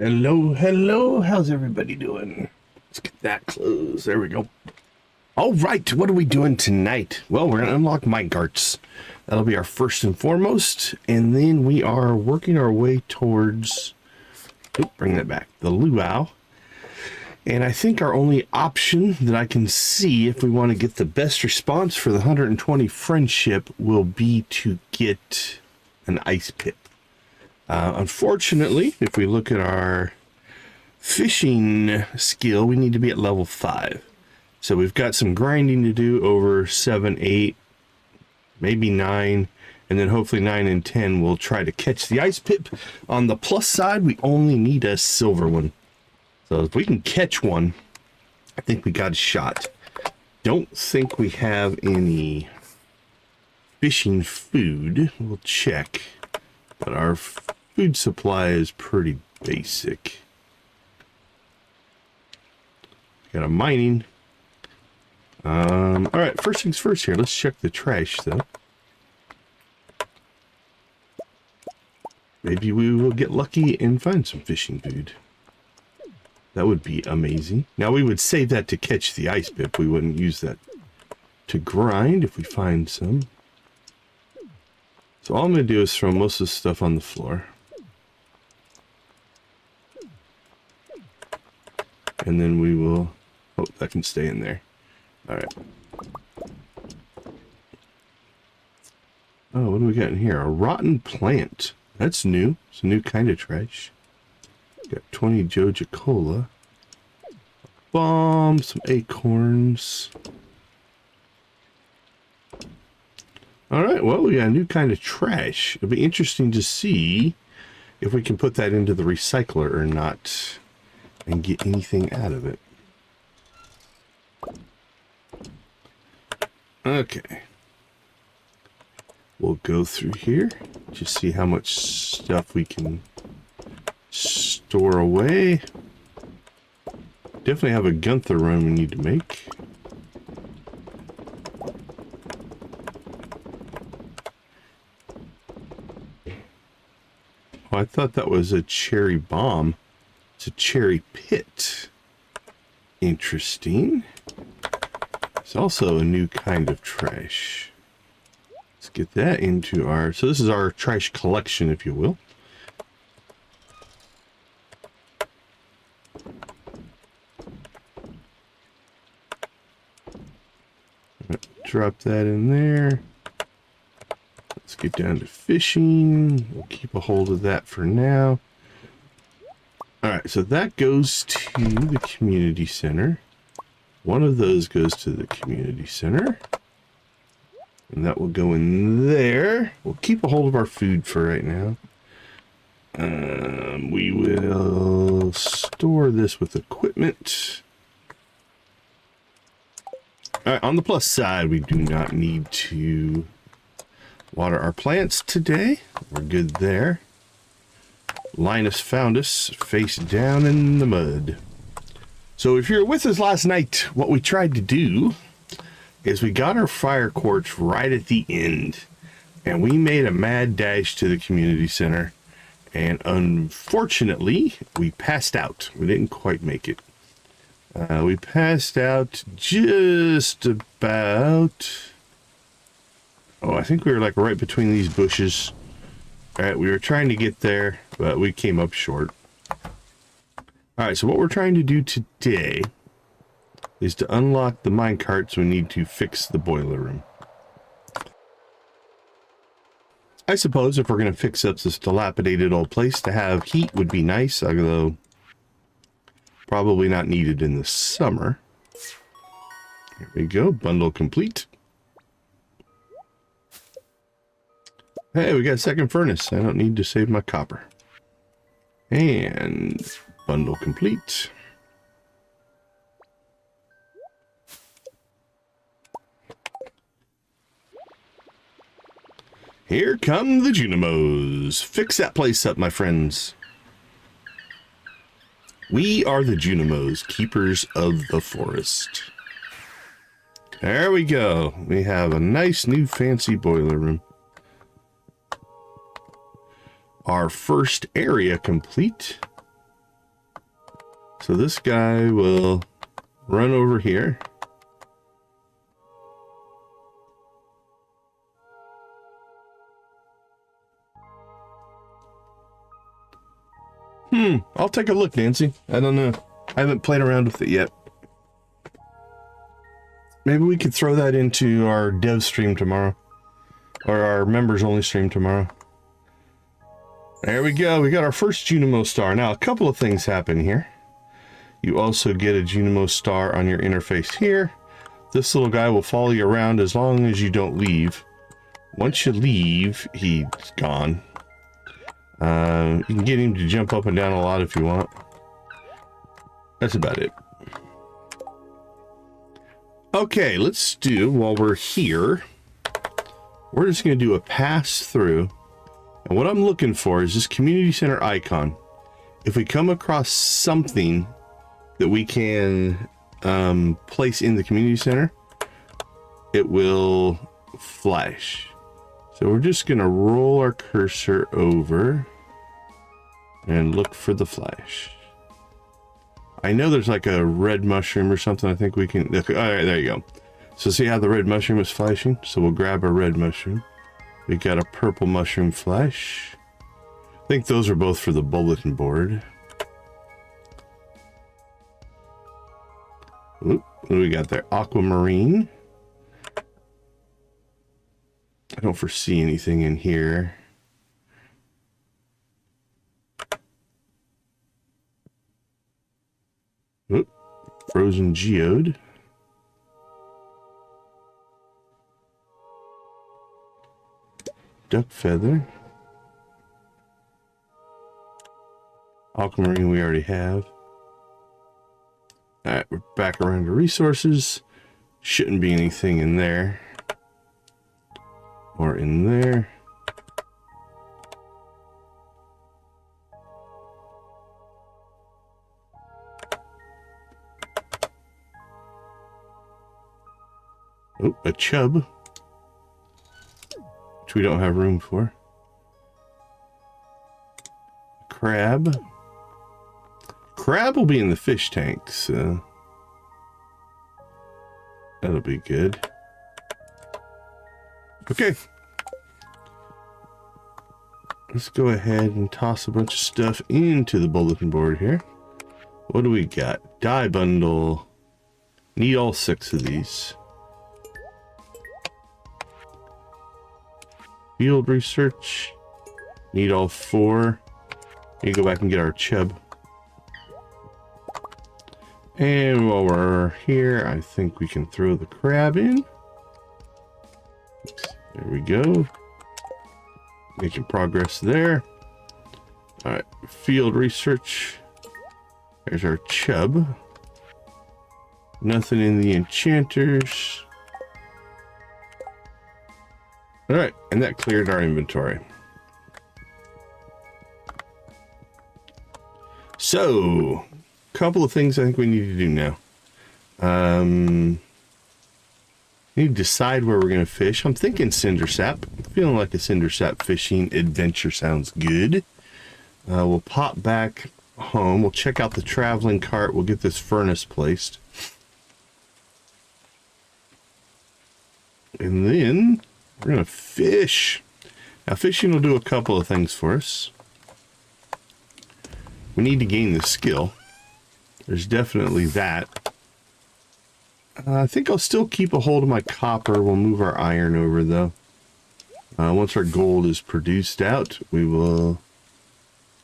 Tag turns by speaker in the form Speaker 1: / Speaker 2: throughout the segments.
Speaker 1: Hello, hello. How's everybody doing? Let's get that closed. There we go. All right, what are we doing tonight? Well, we're going to unlock minecarts. That'll be our first and foremost. And then we are working our way towards... Oop, bring that back. The luau. And I think our only option that I can see if we want to get the best response for the 120 friendship will be to get an ice pit. Unfortunately, if we look at our fishing skill, we need to be at level 5. So we've got some grinding to do over 7, 8, maybe 9, and then hopefully 9 and 10 we'll try to catch the ice pip. On the plus side, we only need a silver one. So if we can catch one, I think we got a shot. Don't think we have any fishing food. We'll check. But our food supply is pretty basic. Got a mining. All right, first things first here. Let's check the trash, though. Maybe we will get lucky and find some fishing food. That would be amazing. Now, we would save that to catch the ice pip. We wouldn't use that to grind if we find some. So all I'm going to do is throw most of the stuff on the floor. And then we will... Oh, that can stay in there. Alright. Oh, what do we got in here? A rotten plant. That's new. It's a new kind of trash. Got 20 Joja Cola. Bomb, some acorns. Alright, well, we got a new kind of trash. It'll be interesting to see if we can put that into the recycler or not and get anything out of it. Okay. We'll go through here, just see how much stuff we can store away. Definitely have a Gunther run we need to make. Oh, I thought that was a cherry bomb. It's a cherry pit. Interesting. It's also a new kind of trash. Let's get that into our... So this is our trash collection, if you will. Drop that in there. Let's get down to fishing. We'll keep a hold of that for now. Alright, so that goes to the community center. One of those goes to the community center. And that will go in there. We'll keep a hold of our food for right now. We will store this with equipment. Alright, on the plus side, we do not need to water our plants today. We're good there. Linus found us face down in the mud. So if you're with us last night, what we tried to do is we got our fire quartz right at the end. And we made a mad dash to the community center. And unfortunately, we passed out. We didn't quite make it. We passed out just about... Oh, I think we were like right between these bushes. Alright, we were trying to get there, but we came up short. Alright, so what we're trying to do today is to unlock the minecarts. We need to fix the boiler room. I suppose if we're going to fix up this dilapidated old place, to have heat would be nice, although probably not needed in the summer. Here we go, bundle complete. Hey, we got a second furnace. I don't need to save my copper. And bundle complete. Here come the Junimos. Fix that place up, my friends. We are the Junimos, keepers of the forest. There we go. We have a nice new fancy boiler room. Our first area complete. So this guy will run over here. I'll take a look, Nancy. I don't know. I haven't played around with it yet. Maybe we could throw that into our dev stream tomorrow. Or our members only stream tomorrow. There we go. We got our first Junimo star. Now, a couple of things happen here. You also get a Junimo star on your interface here. This little guy will follow you around as long as you don't leave. Once you leave, he's gone. You can get him to jump up and down a lot if you want. That's about it. Okay, let's do, while we're here, we're just going to do a pass through. And what I'm looking for is this community center icon. If we come across something that we can place in the community center, it will flash. So we're just going to roll our cursor over and look for the flash. I know there's like a red mushroom or something. I think we can. All right, there you go. So see how the red mushroom is flashing? So we'll grab a red mushroom. We got a purple mushroom flash. I think those are both for the bulletin board. Oop, what do we got there? Aquamarine. I don't foresee anything in here. Oop, frozen geode. Duck feather. Aquamarine we already have. Alright, we're back around to resources. Shouldn't be anything in there. Or in there. Oh, a chub. Which we don't have room for. Crab. Crab will be in the fish tank, so that'll be good. Okay. Let's go ahead and toss a bunch of stuff into the bulletin board here. What do we got? Dye bundle. Need all 6 of these. Field research. Need all 4. You go back and get our chub. And while we're here, I think we can throw the crab in. There we go. Making progress there. Alright, field research. There's our chub. Nothing in the enchanters. Alright, and that cleared our inventory. So, a couple of things I think we need to do now. We need to decide where we're going to fish. I'm thinking cinder sap. Feeling like a cinder sap fishing adventure sounds good. We'll pop back home. We'll check out the traveling cart. We'll get this furnace placed. And then we're going to fish. Now, fishing will do a couple of things for us. We need to gain the skill. There's definitely that. I think I'll still keep a hold of my copper. We'll move our iron over, though. Once our gold is produced out, we will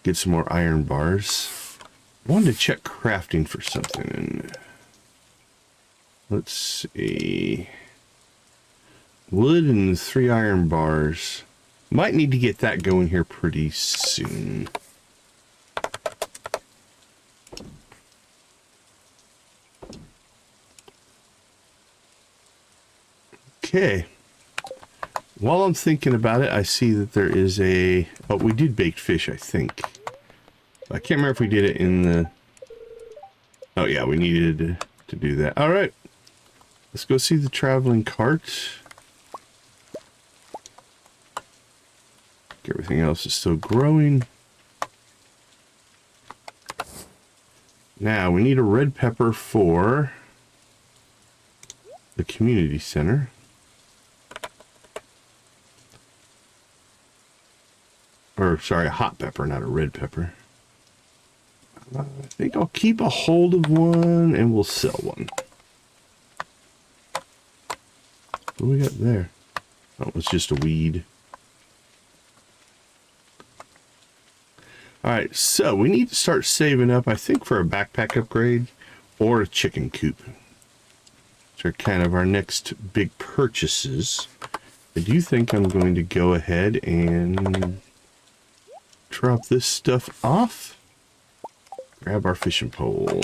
Speaker 1: get some more iron bars. I wanted to check crafting for something. Let's see. Wood and 3 iron bars. Might need to get that going here pretty soon. Okay. While I'm thinking about it, I see that there is a... Oh, we did baked fish, I think. I can't remember if we did it in the... Oh, yeah, we needed to do that. All right. Let's go see the traveling cart. Everything else is still growing. Now we need a red pepper for the community center. Or sorry, a hot pepper, not a red pepper. I think I'll keep a hold of one and we'll sell one. What do we got there? Oh, it's just a weed. Alright, so we need to start saving up, I think, for a backpack upgrade or a chicken coop. Which are kind of our next big purchases. I do think I'm going to go ahead and drop this stuff off. Grab our fishing pole.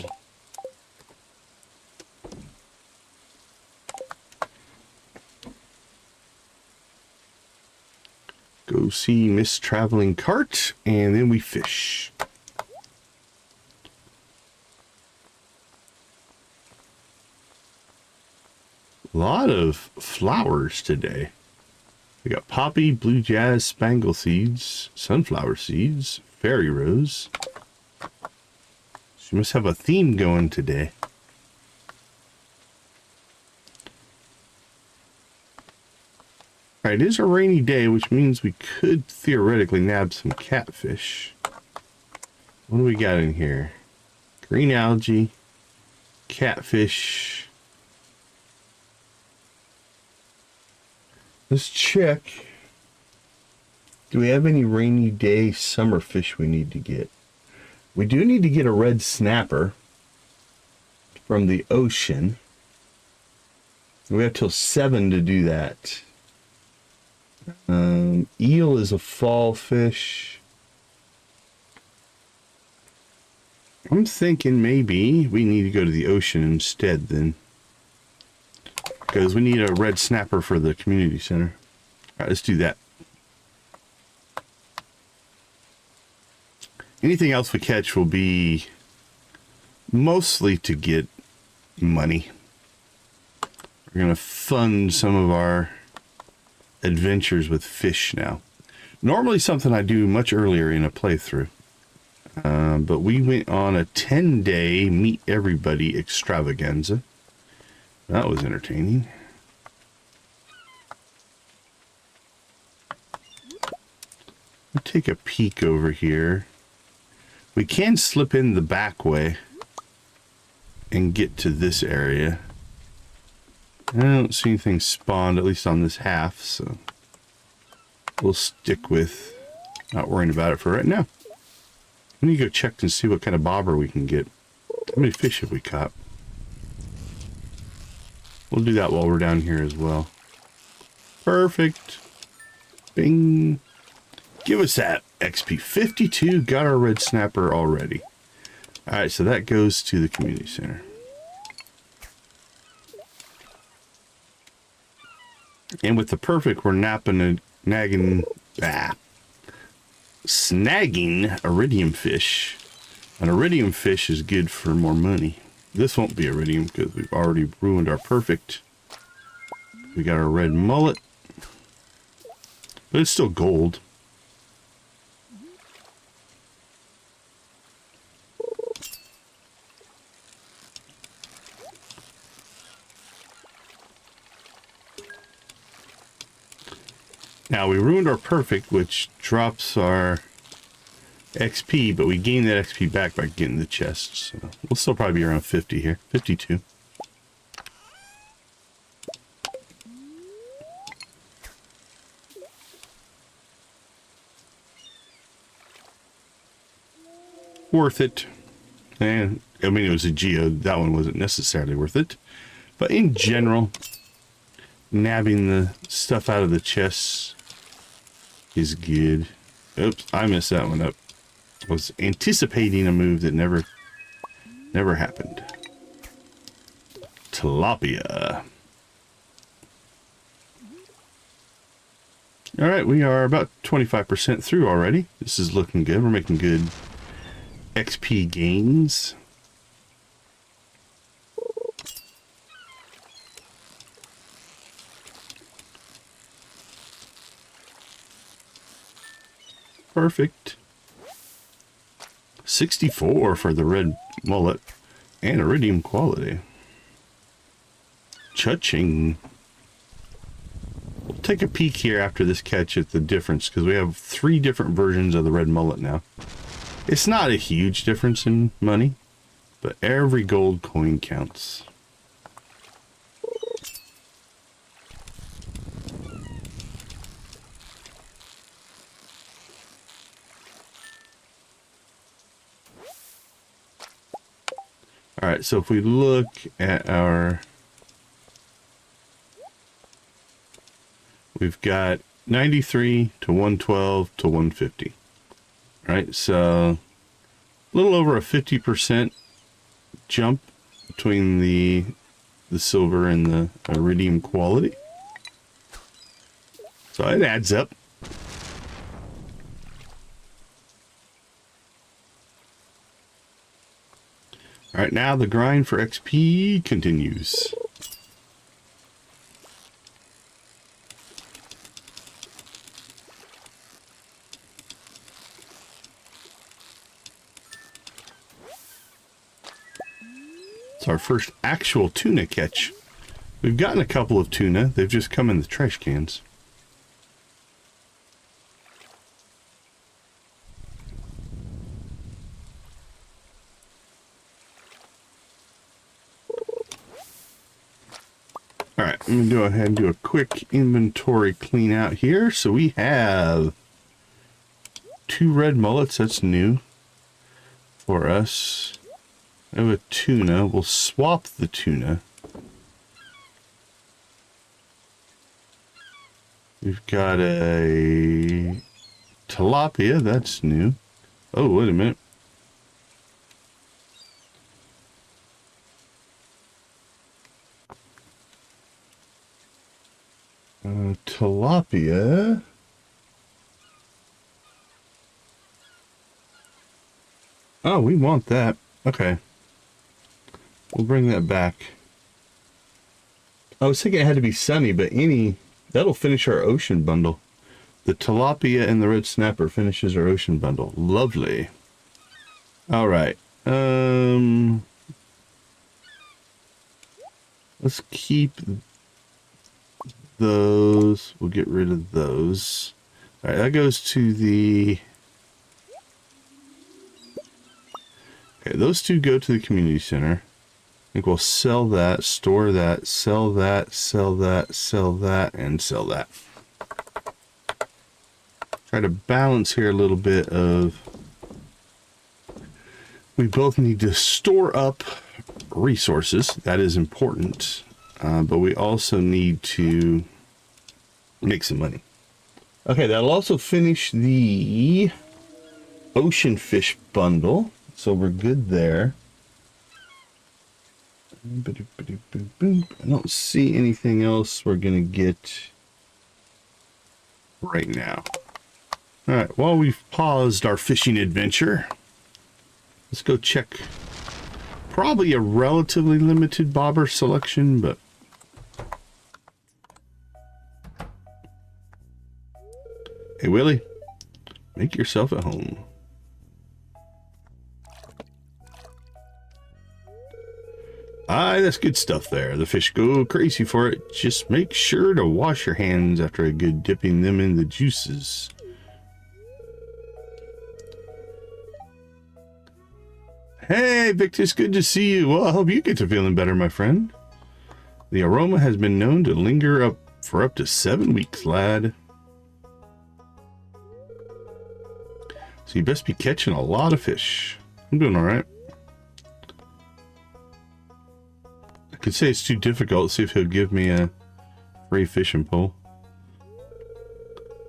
Speaker 1: Go see Miss Traveling Cart, and then we fish. A lot of flowers today. We got poppy, blue jazz, spangle seeds, sunflower seeds, fairy rose. She must have a theme going today. Alright, it is a rainy day, which means we could theoretically nab some catfish. What do we got in here? Green algae, catfish. Let's check. Do we have any rainy day summer fish we need to get? We do need to get a red snapper from the ocean. We have till 7 to do that. Eel is a fall fish. I'm thinking maybe we need to go to the ocean instead then. Because we need a red snapper for the community center. Alright, let's do that. Anything else we catch will be mostly to get money. We're going to fund some of our adventures with fish now. Normally something I do much earlier in a playthrough. But we went on a 10-day meet everybody extravaganza. That was entertaining. We'll take a peek over here. We can slip in the back way and get to this area. I don't see anything spawned, at least on this half, so we'll stick with not worrying about it for right now. We need to go check and see what kind of bobber we can get. How many fish have we caught? We'll do that while we're down here as well. Perfect. Bing. Give us that XP. 52. Got our red snapper already. Alright, so that goes to the community center. And with the perfect, we're snagging iridium fish. An iridium fish is good for more money. This won't be iridium because we've already ruined our perfect. We got our red mullet. But it's still gold. Now we ruined our perfect, which drops our XP, but we gain that XP back by getting the chests. So we'll still probably be around 50 here. 52. Worth it. And I mean, it was a geode. That one wasn't necessarily worth it. But in general, nabbing the stuff out of the chests is good. Oops, I messed that one up. I was anticipating a move that never happened. Tilapia. All right, we are about 25% through already. This is looking good. We're making good XP gains. Perfect. 64 for the red mullet. And iridium quality. Cha-ching. We'll take a peek here after this catch at the difference, because we have 3 different versions of the red mullet now. It's not a huge difference in money, but every gold coin counts. All right, so if we look at our... We've got 93 to 112 to 150. All right, so a little over a 50% jump between the silver and the iridium quality. So it adds up. All right, now the grind for XP continues. It's our first actual tuna catch. We've gotten a couple of tuna. They've just come in the trash cans. All right, I'm going to go ahead and do a quick inventory clean out here. So we have 2 red mullets. That's new for us. I have a tuna. We'll swap the tuna. We've got a tilapia. That's new. Oh, wait a minute. Tilapia. Oh, we want that. Okay. We'll bring that back. I was thinking it had to be sunny, but that'll finish our ocean bundle. The tilapia and the red snapper finishes our ocean bundle. Lovely. All right. Let's keep those. We'll get rid of those. All right, that goes to the... Okay, those 2 go to the community center. I think we'll sell that, store that, sell that, sell that, sell that, and sell that. Try to balance here a little bit of... We both need to store up resources. That is important. But we also need to make some money. Okay, that'll also finish the ocean fish bundle. So we're good there. I don't see anything else we're going to get right now. All right, while we've paused our fishing adventure, let's go check probably a relatively limited bobber selection, but hey, Willie, make yourself at home. Aye, that's good stuff there. The fish go crazy for it. Just make sure to wash your hands after a good dipping them in the juices. Hey, Victus, good to see you. Well, I hope you get to feeling better, my friend. The aroma has been known to linger up for up to 7 weeks, lad. So you best be catching a lot of fish. I'm doing all right. I could say it's too difficult. See if he'll give me a free fishing pole.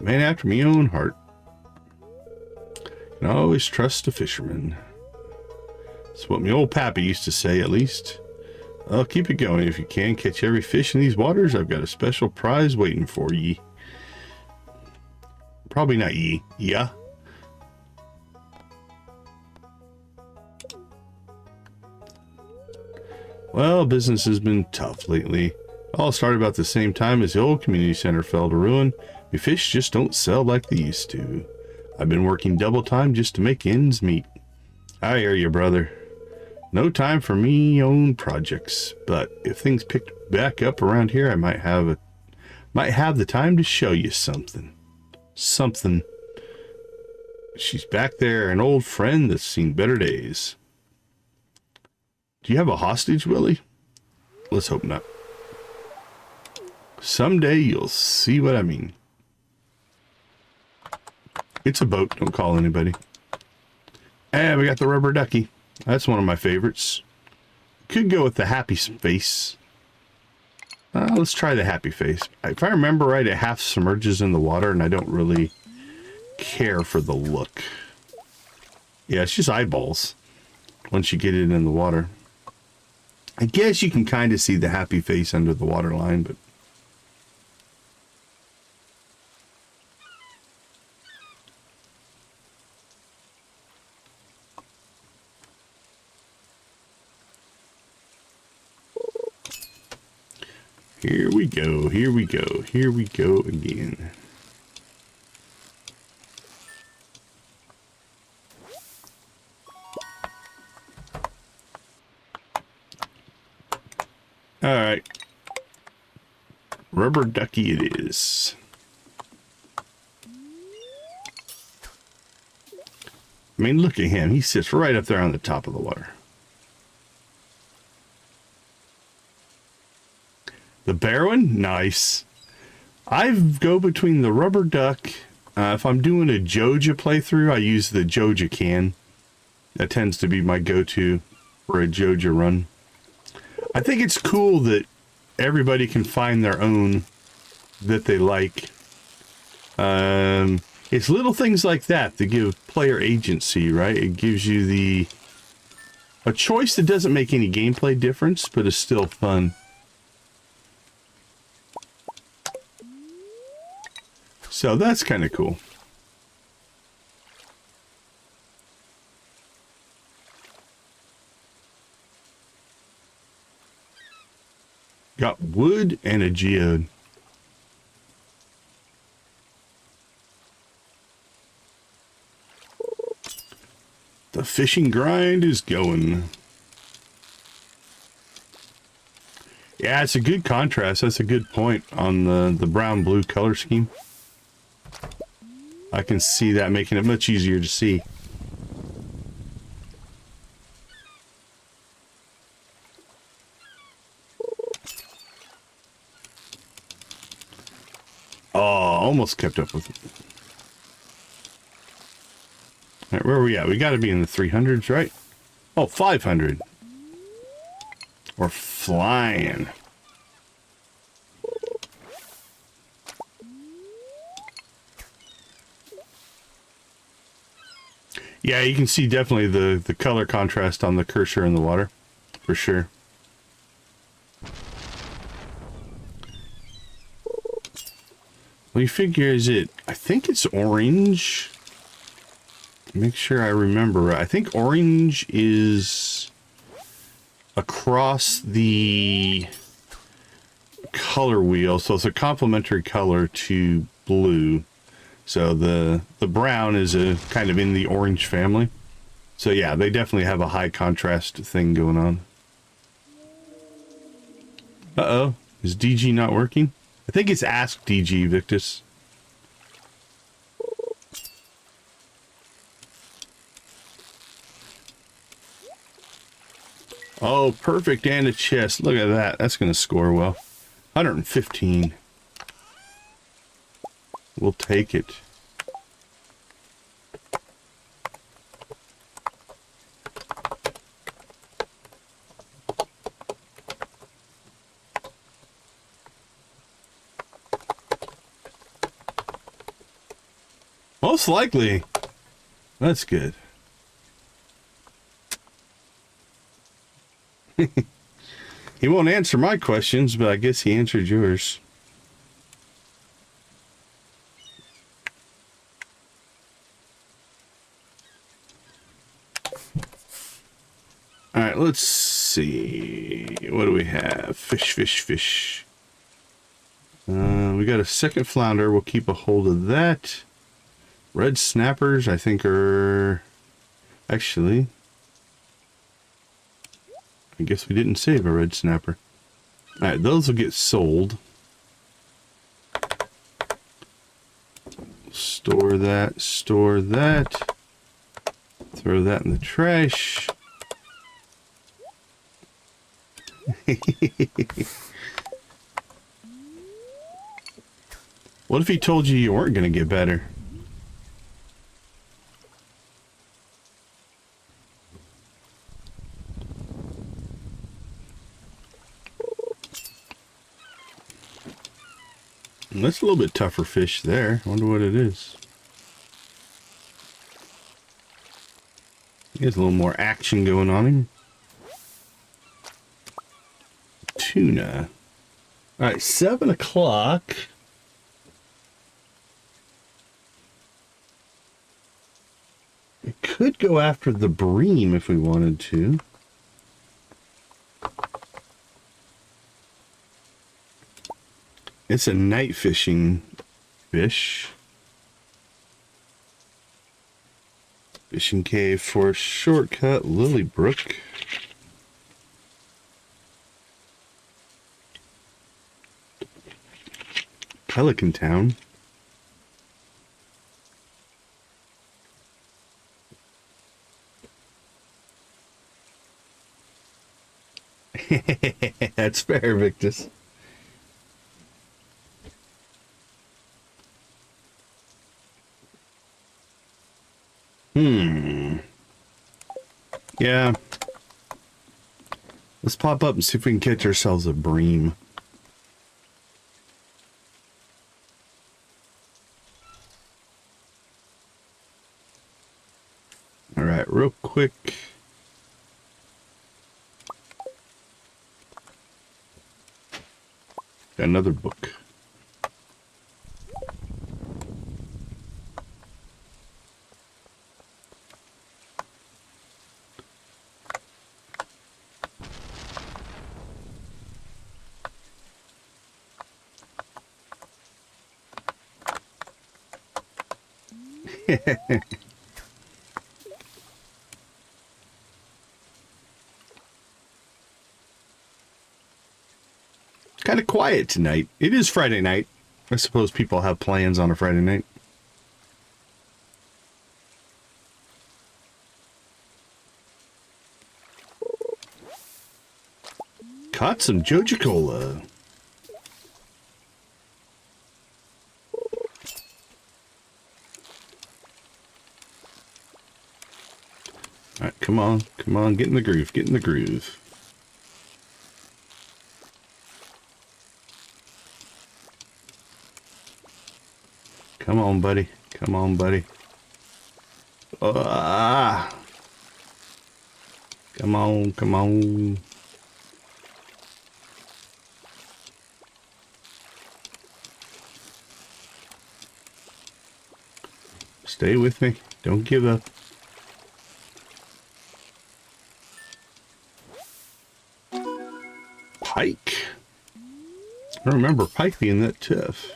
Speaker 1: Man after me own heart. Can always trust a fisherman. That's what my old pappy used to say, at least. I'll keep it going if you can. Catch every fish in these waters. I've got a special prize waiting for ye. Probably not ye. Yeah. Well, business has been tough lately. It all started about the same time as the old community center fell to ruin. My fish just don't sell like they used to. I've been working double time just to make ends meet. I hear you, brother. No time for me own projects, but if things pick back up around here, I might have the time to show you something. She's back there, an old friend that's seen better days. Do you have a hostage, Willie? Let's hope not. Someday you'll see what I mean. It's a boat, don't call anybody. And we got the rubber ducky. That's one of my favorites. Could go with the happy face. Let's try the happy face. If I remember right, it half submerges in the water, and I don't really care for the look. Yeah, it's just eyeballs once you get it in the water. I guess you can kind of see the happy face under the water line, but here we go, here we go, here we go again. All right. Rubber ducky it is. I mean, look at him. He sits right up there on the top of the water. The Barwin? Nice. I go between the rubber duck. If I'm doing a Joja playthrough, I use the Joja can. That tends to be my go-to for a Joja run. I think it's cool that everybody can find their own that they like. It's little things like that that give player agency, right? It gives you a choice that doesn't make any gameplay difference, but is still fun. So that's kind of cool. Got wood and a geode. The fishing grind is going. Yeah, it's a good contrast. That's a good point on the brown-blue color scheme. I can see that making it much easier to see. Oh, almost kept up with it. All right, where are we at? We got to be in the 300s, right? Oh, 500. We're flying. Yeah, you can see definitely the color contrast on the cursor in the water, for sure. Well, you figure I think it's orange. Make sure I remember. I think orange is across the color wheel, so it's a complementary color to blue. So the brown is a kind of in the orange family. So yeah, they definitely have a high contrast thing going on. Uh-oh, is DG not working? I think it's Ask DG, Victus. Oh, perfect, and a chest. Look at that. That's going to score well. 115. We'll take it. Most likely. That's good. He won't answer my questions, but I guess he answered yours. All right, let's see. What do we have? Fish, fish, fish. We got a second flounder. We'll keep a hold of that. Red snappers, I think, are actually. I guess we didn't save a red snapper. Alright, those will get sold. Store that, store that. Throw that in the trash. What if he told you you weren't going to get better? That's a little bit tougher fish there. I wonder what it is. He has a little more action going on him. Tuna. Alright, 7 o'clock. We could go after the bream if we wanted to. It's a night fishing fish. Fishing cave for a shortcut, Lilybrook. Pelican Town. That's fair, Victus. Yeah. Let's pop up and see if we can catch ourselves a bream. Alright, real quick. Got another book. Kind of quiet tonight. It is Friday night. I suppose people have plans on a Friday night. Caught some Jojicola. Alright, come on, get in the groove, get in the groove. Come on, buddy, come on, buddy. Ah! Come on, come on. Stay with me, don't give up. Pike. I don't remember pike being that tough.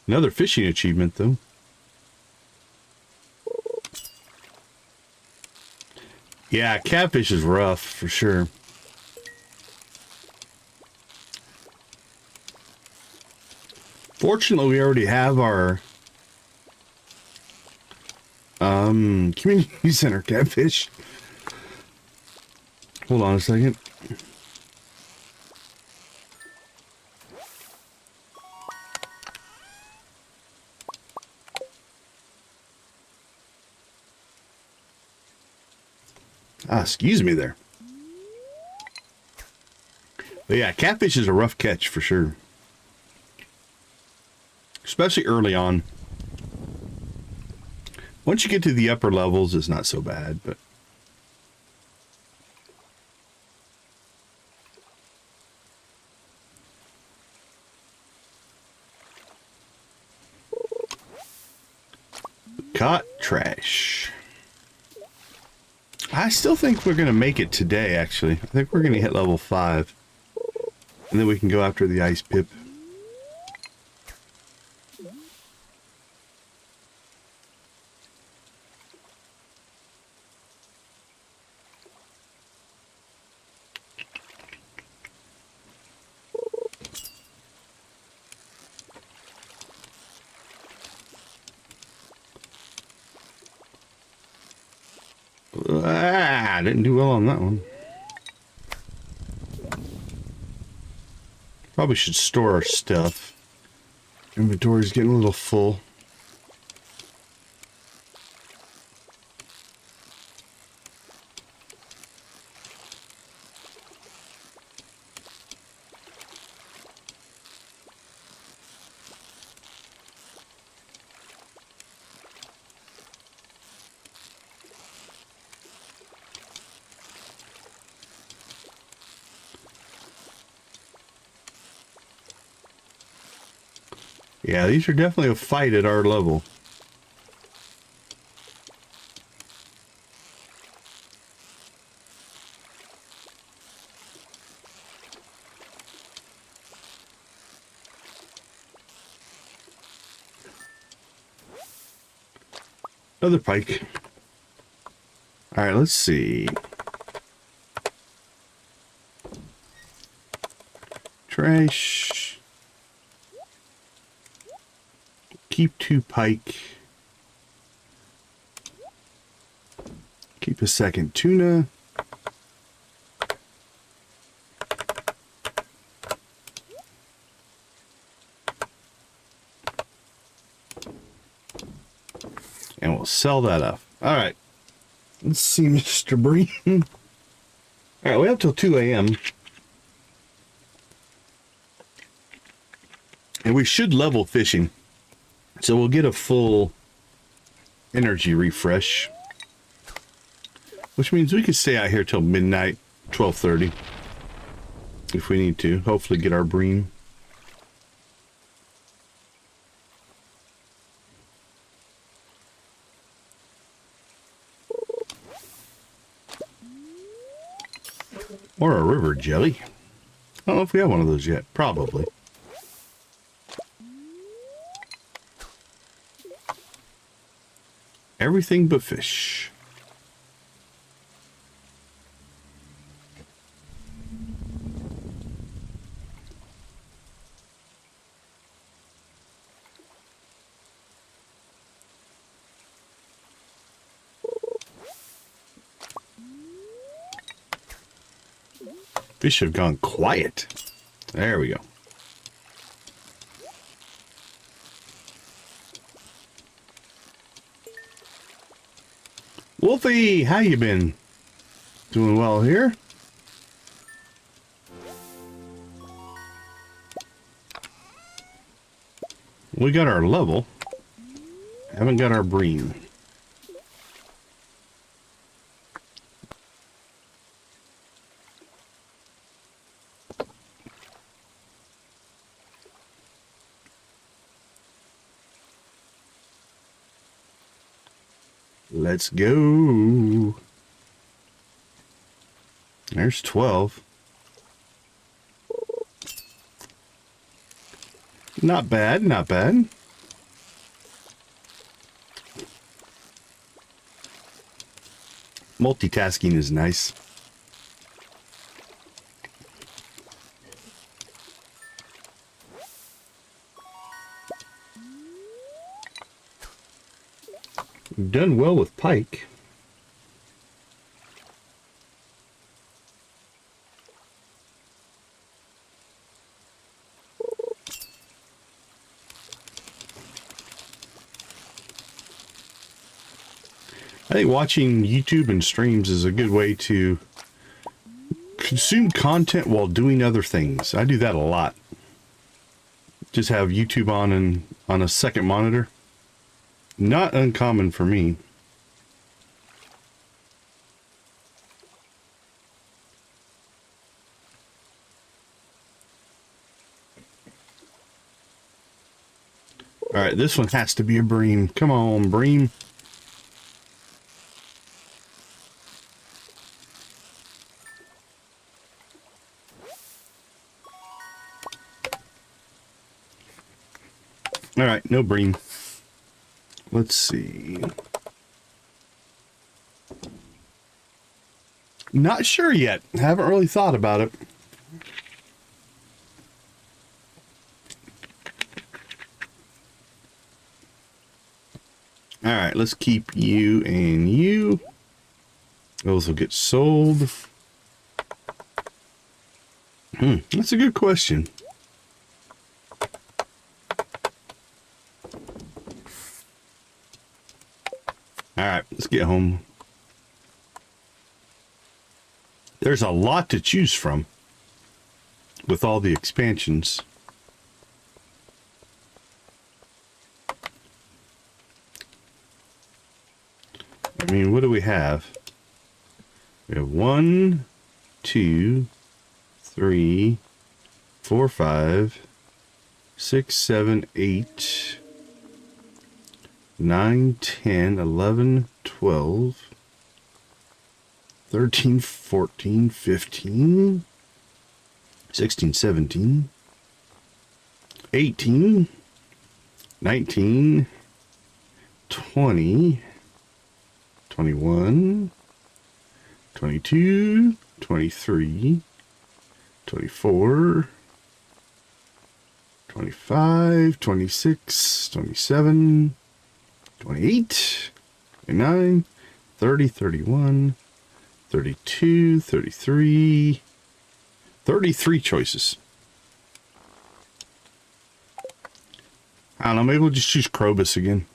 Speaker 1: Another fishing achievement, though. Yeah, catfish is rough, for sure. Fortunately, we already have our community center catfish. Hold on a second. Ah, excuse me there. But yeah, catfish is a rough catch for sure. Especially early on. Once you get to the upper levels, it's not so bad, but... Caught trash. I still think we're going to make it today, actually. I think we're going to hit level 5. And then we can go after the ice pip. Didn't do well on that one. Probably should store our stuff. Inventory's getting a little full. Yeah, these are definitely a fight at our level. Another pike. All right, let's see. Trash. Keep 2 pike. Keep a second tuna. And we'll sell that up. All right. Let's see, Mr. Breen. All right, we have till 2 a.m. And we should level fishing. So we'll get a full energy refresh. Which means we could stay out here till midnight, 12:30. If we need to. Hopefully get our bream. Or a river jelly. I don't know if we have one of those yet. Probably. Everything but fish. Fish have gone quiet. There we go. Wolfie, how you been? Doing well here? We got our level. Haven't got our bream. Let's go. There's 12. Not bad, not bad. Multitasking is nice. We've done well with pike. I think watching YouTube and streams is a good way to consume content while doing other things. I do that a lot. Just have YouTube on and on a second monitor. Not uncommon for me. All right, this one has to be a bream. Come on, bream. All right, no bream. Let's see. Not sure yet. Haven't really thought about it. All right, let's keep you and you. Those will get sold. That's a good question. All right, let's get home. There's a lot to choose from with all the expansions. I mean, what do we have? We have 1, 2, 3, 4, 5, 6, 7, 8, 9, 10, 11, 12, 13, 14, 15, 16, 17, 18, 19, 20, 21, 22, 23, 24, 25, 26, 27, 28, 29, 30, 31, 32, 33, 33 choices. I don't know, maybe we'll just choose Krobus again.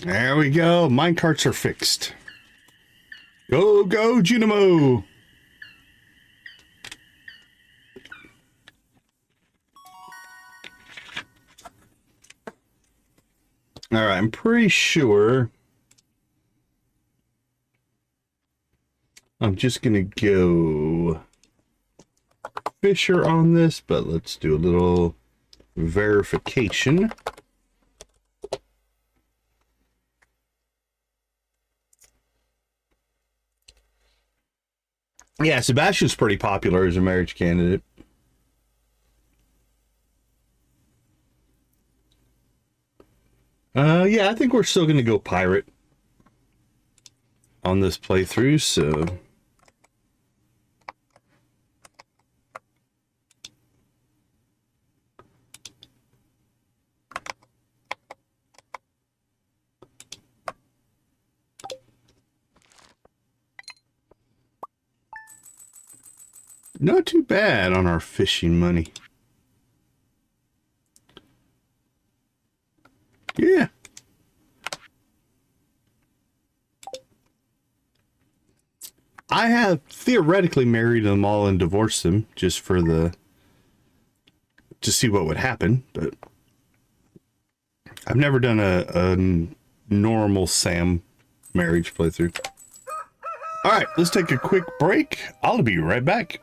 Speaker 1: There we go. Minecarts are fixed. Go, go, Junimo! Alright, I'm pretty sure I'm just gonna go Fisher on this, but let's do a little verification. Yeah, Sebastian's pretty popular as a marriage candidate. Yeah, I think we're still going to go pirate on this playthrough, so... Not too bad on our fishing money. Yeah. I have theoretically married them all and divorced them just for to see what would happen, but I've never done a normal Sam marriage playthrough. All right, let's take a quick break. I'll be right back.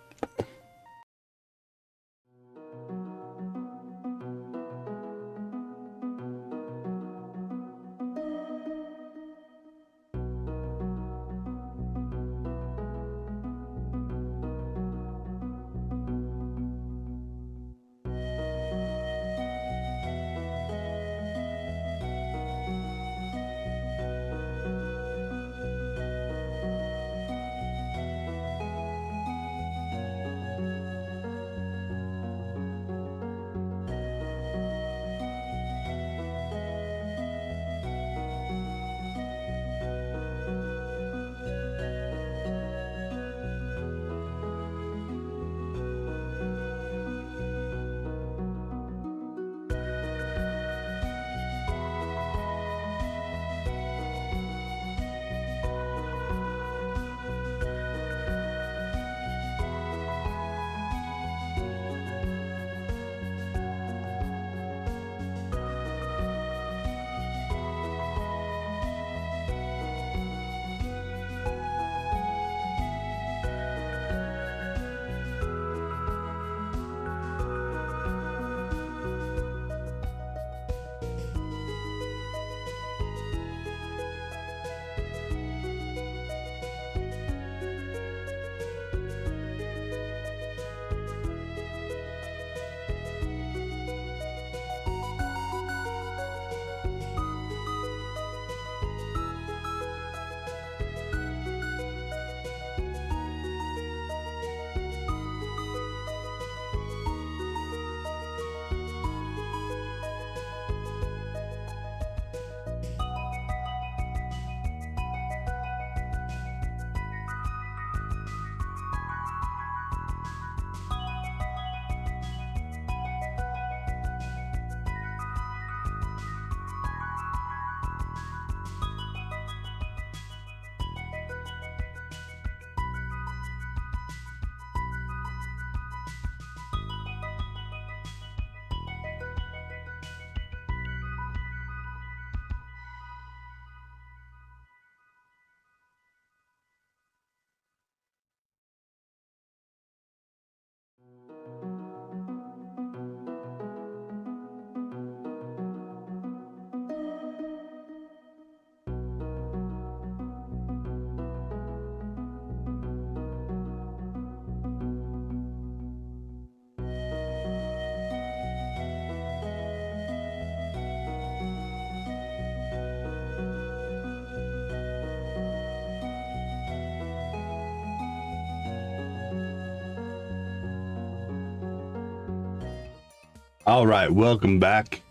Speaker 1: All right, welcome back.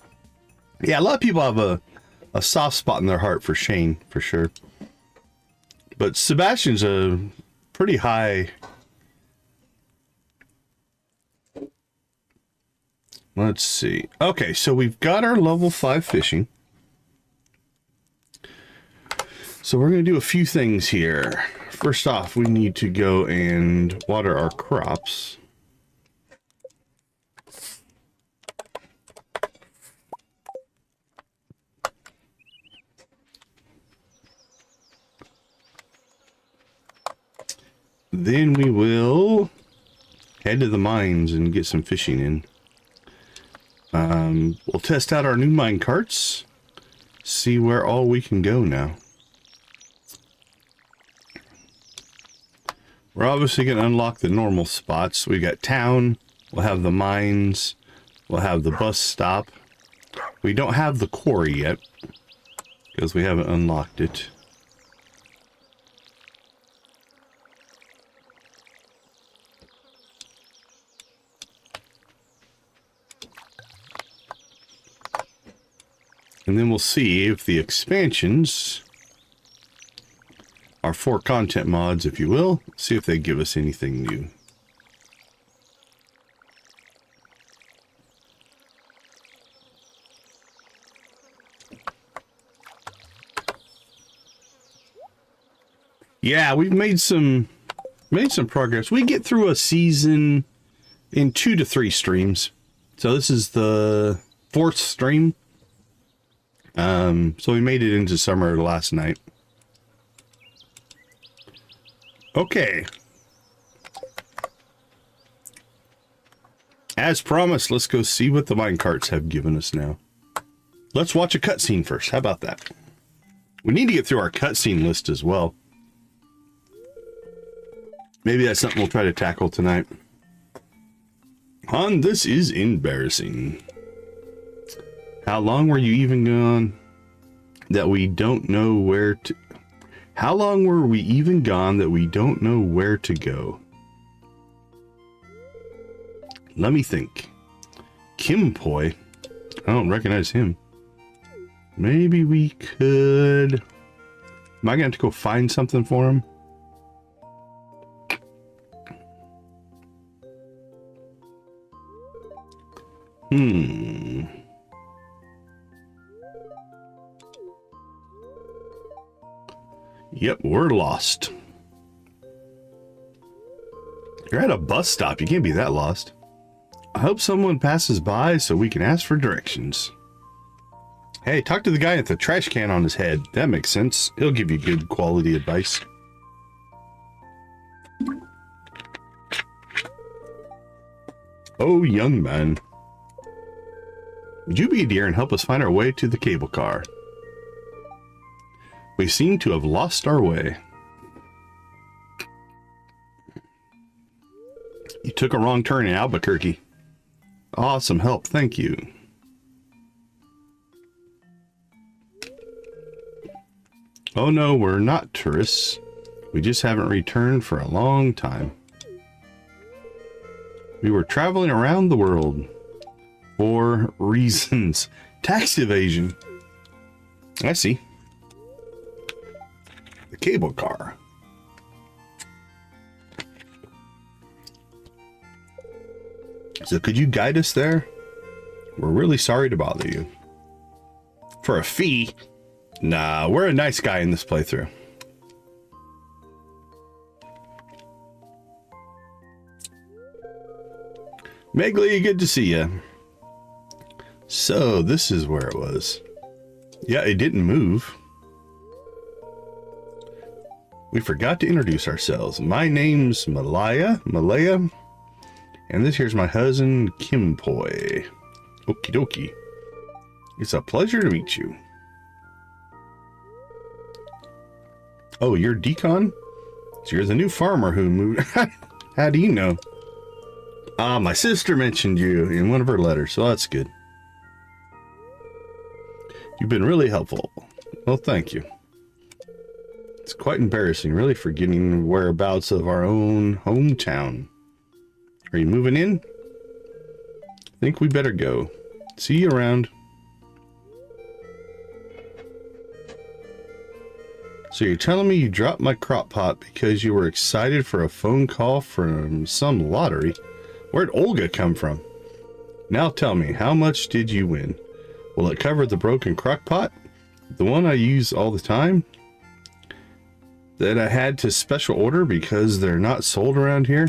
Speaker 1: Yeah, a lot of people have a soft spot in their heart for Shane, for sure. But Sebastian's a pretty high. Let's see. Okay, so we've got our level 5 fishing. So we're going to do a few things here. First off, we need to go and water our crops. Then we will head to the mines and get some fishing in. We'll test out our new minecarts, see where all we can go now. We're obviously going to unlock the normal spots. We got town, we'll have the mines, we'll have the bus stop. We don't have the quarry yet because we haven't unlocked it. And then we'll see if the expansions, our 4 content mods, if you will, see if they give us anything new. Yeah, we've made some progress. We get through a season in 2 to 3 streams. So this is the 4th stream. So we made it into summer last night. Okay. As promised, let's go see what the minecarts have given us now. Let's watch a cutscene first. How about that? We need to get through our cutscene list as well. Maybe that's something we'll try to tackle tonight. Han, this is embarrassing. How long were you even gone that we don't know where to... How long were we even gone that we don't know where to go? Let me think. Kim Poi. I don't recognize him. Maybe we could... Am I going to have to go find something for him? Yep, we're lost. You're at a bus stop. You can't be that lost. I hope someone passes by so we can ask for directions. Hey, talk to the guy with the trash can on his head. That makes sense. He'll give you good quality advice. Oh, young man. Would you be a dear and help us find our way to the cable car? We seem to have lost our way. You took a wrong turn in Albuquerque. Awesome help, thank you. Oh no, we're not tourists. We just haven't returned for a long time. We were traveling around the world. For reasons. Tax evasion. I see. The cable car. So could you guide us there? We're really sorry to bother you. For a fee? Nah, we're a nice guy in this playthrough. Megley, good to see you. So this is where it was. Yeah, it didn't move. We forgot to introduce ourselves. My name's Malaya, and this here's my husband, Kim Poi. Okie dokie. It's a pleasure to meet you. Oh, you're Decon? So you're the new farmer who moved. How do you know? My sister mentioned you in one of her letters, so that's good. You've been really helpful. Well, thank you. It's quite embarrassing, really, forgetting whereabouts of our own hometown. Are you moving in? think we better go. See you around. So you're telling me you dropped my crock pot because you were excited for a phone call from some lottery? Where'd Olga come from? Now tell me, how much did you win? Will it cover the broken crock pot? The one I use all the time? That I had to special order because they're not sold around here?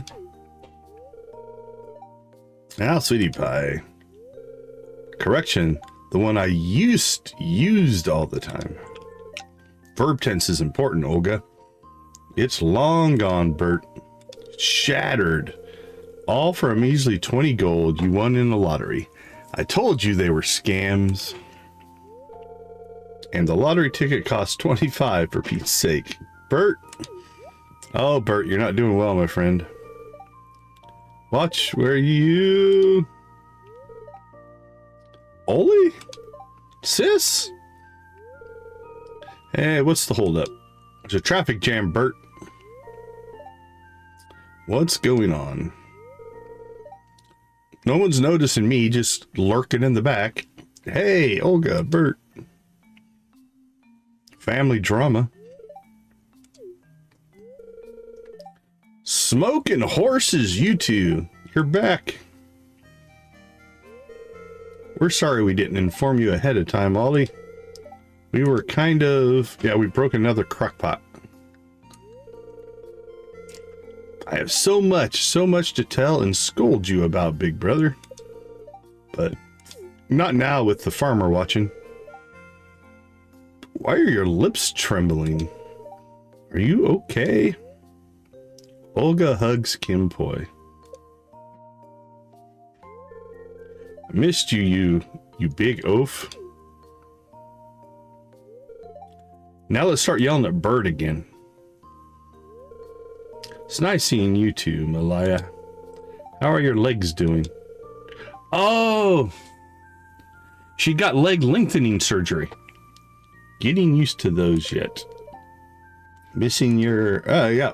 Speaker 1: Now, sweetie pie. Correction, the one I used all the time. Verb tense is important, Olga. It's long gone, Bert. Shattered. All for a measly 20 gold you won in the lottery. I told you they were scams. And the lottery ticket cost 25 for Pete's sake. Bert. Oh, Bert, you're not doing well, my friend. Watch where you... Oli? Sis? Hey, what's the holdup? There's a traffic jam, Bert. What's going on? No one's noticing me, just lurking in the back. Hey, Olga, Bert. Family drama. Smoking horses, you two. You're back. We're sorry we didn't inform you ahead of time, Ollie. We were kind of... Yeah, we broke another crock pot. I have so much to tell and scold you about, big brother. But not now with the farmer watching. Why are your lips trembling? Are you okay? Olga hugs Kim Poi. I missed you big oaf. Now let's start yelling at Bird again. It's nice seeing you two, Malaya. How are your legs doing? Oh! She got leg lengthening surgery. Getting used to those yet. Missing your... yeah.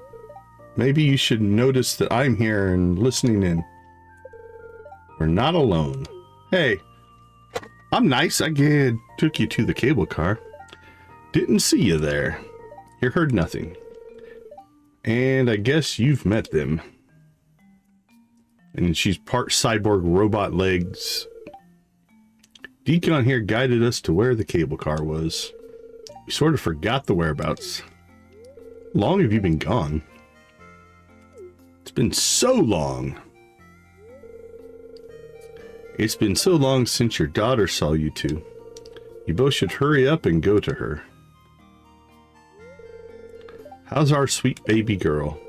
Speaker 1: Maybe you should notice that I'm here and listening in. We're not alone. Hey. I'm nice. I took you to the cable car. Didn't see you there. You heard nothing. And I guess you've met them. And she's part cyborg robot legs. Deacon here guided us to where the cable car was. We sort of forgot the whereabouts. How long have you been gone? It's been so long. It's been so long since your daughter saw you two. You both should hurry up and go to her. How's our sweet baby girl?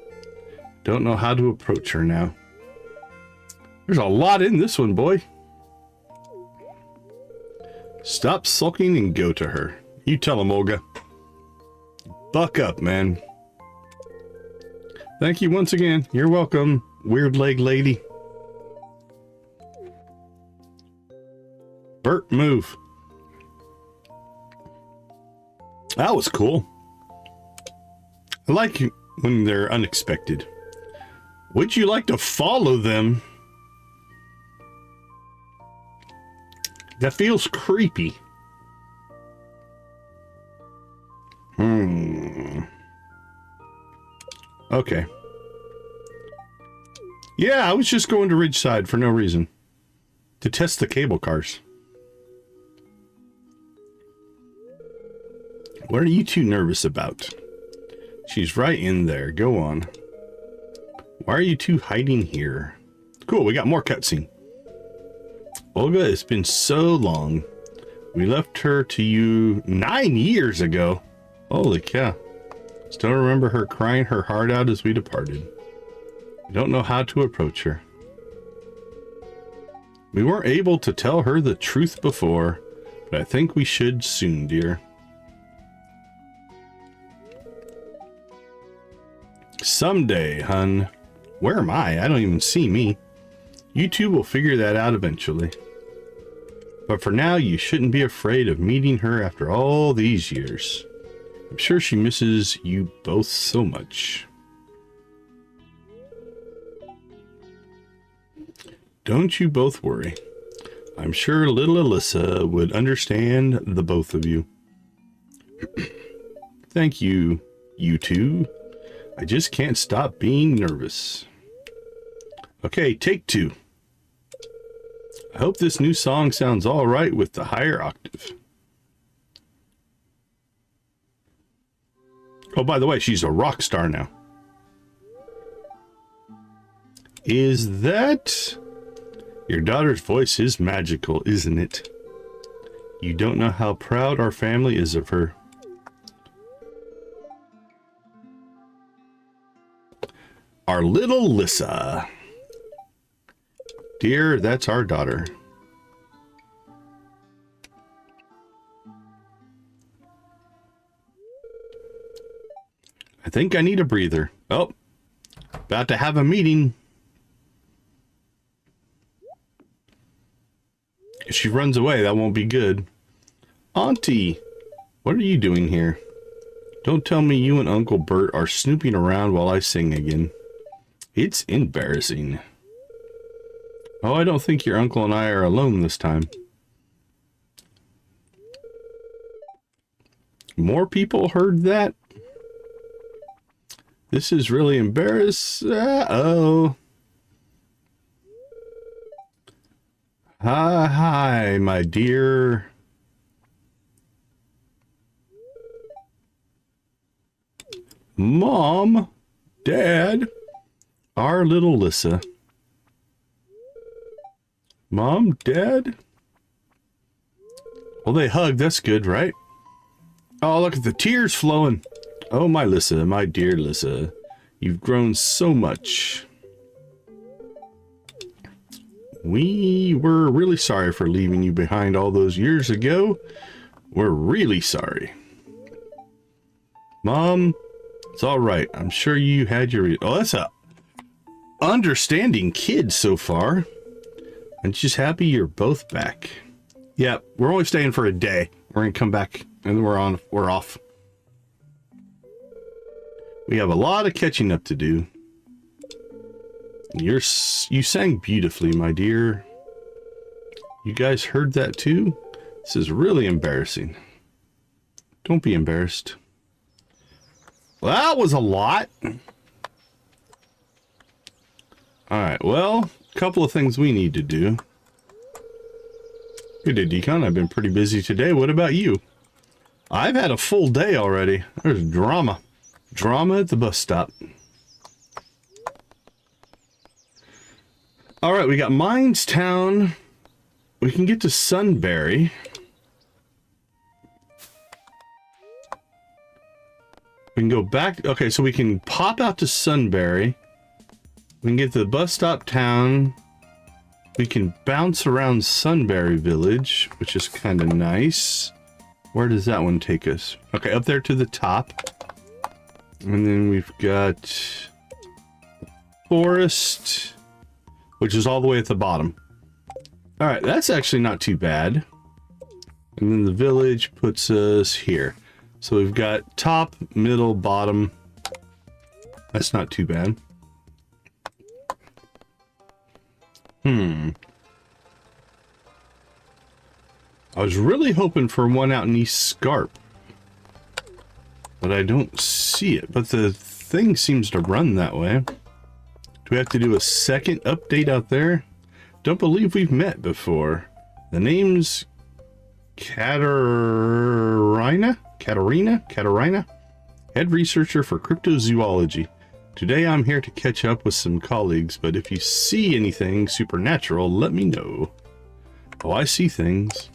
Speaker 1: Don't know how to approach her now. There's a lot in this one, boy. Stop sulking and go to her. You tell him, Olga. Buck up, man. Thank you once again. You're welcome, weird leg lady. Bert, move. That was cool. I like it when they're unexpected. Would you like to follow them? That feels creepy. Okay. Yeah, I was just going to Ridgeside for no reason. To test the cable cars. What are you two nervous about? She's right in there. Go on. Why are you two hiding here? Cool, we got more cutscene. Olga, it's been so long. We left her to you 9 years ago. Holy cow. Still remember her crying her heart out as we departed. We don't know how to approach her. We weren't able to tell her the truth before, but I think we should soon, dear. Someday, hun. Where am I? I don't even see me. You two will figure that out eventually. But for now, you shouldn't be afraid of meeting her after all these years. I'm sure she misses you both so much. Don't you both worry. I'm sure little Alyssa would understand the both of you. Thank you, you two. I just can't stop being nervous. Okay, take 2. I hope this new song sounds all right with the higher octave. Oh, by the way, she's a rock star now. Is that... Your daughter's voice is magical, isn't it? You don't know how proud our family is of her. Our little Lissa. Dear, that's our daughter. I think I need a breather. Oh, about to have a meeting. If she runs away, that won't be good. Auntie, what are you doing here? Don't tell me you and Uncle Bert are snooping around while I sing again. It's embarrassing. Oh, I don't think your uncle and I are alone this time. More people heard that? This is really embarrassing. Uh-oh. Hi, my dear. Mom, Dad, our little Lissa. Mom, Dad? Well, they hugged. That's good, right? Oh, look at the tears flowing. Oh, my Lissa, my dear Lissa. You've grown so much. We were really sorry for leaving you behind all those years ago. We're really sorry. Mom, it's all right. I'm sure you had your... Oh, that's a understanding kid so far. I'm just happy you're both back. Yeah, we're only staying for a day. We're gonna come back and then we're off. We have a lot of catching up to do. You sang beautifully, my dear. You guys heard that too? This is really embarrassing. Don't be embarrassed. Well, that was a lot. Alright, well, a couple of things we need to do. Good day, Decon. I've been pretty busy today. What about you? I've had a full day already. There's drama. Drama at the bus stop. Alright, we got Minestown. We can get to Sunberry. We can go back. Okay, so we can pop out to Sunberry. We can get to the bus stop town. We can bounce around Sunberry Village, which is kind of nice. Where does that one take us? Okay, up there to the top. And then we've got Forest, which is all the way at the bottom. All right, that's actually not too bad. And then the village puts us here. So we've got top, middle, bottom. That's not too bad. I was really hoping for one out in East Scarp, but I don't see it. But the thing seems to run that way. Do we have to do a second update out there? Don't believe we've met before. The name's Katarina, head researcher for cryptozoology. Today I'm here to catch up with some colleagues, but if you see anything supernatural, let me know. Oh, I see things.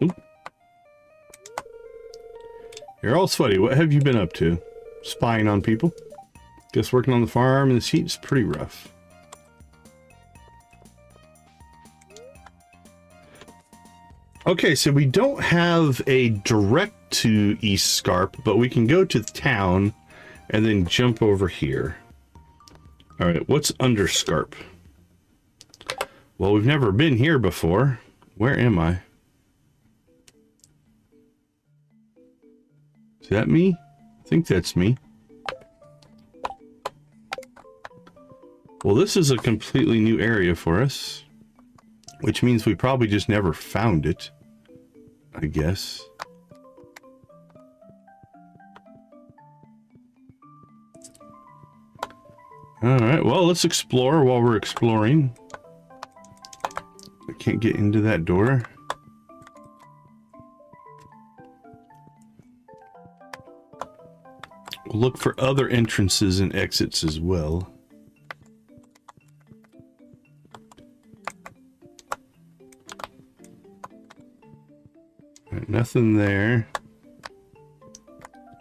Speaker 1: Oop. You're all sweaty. What have you been up to? Spying on people? Guess working on the farm in this heat is pretty rough. Okay, so we don't have a direct to East Scarp, but we can go to the town and then jump over here. All right, what's under Scarp? Well, we've never been here before. Where am I? Is that me? I think that's me. Well, this is a completely new area for us, which means we probably just never found it, I guess. Alright, well, let's explore while we're exploring. I can't get into that door. We'll look for other entrances and exits as well. All right, nothing there.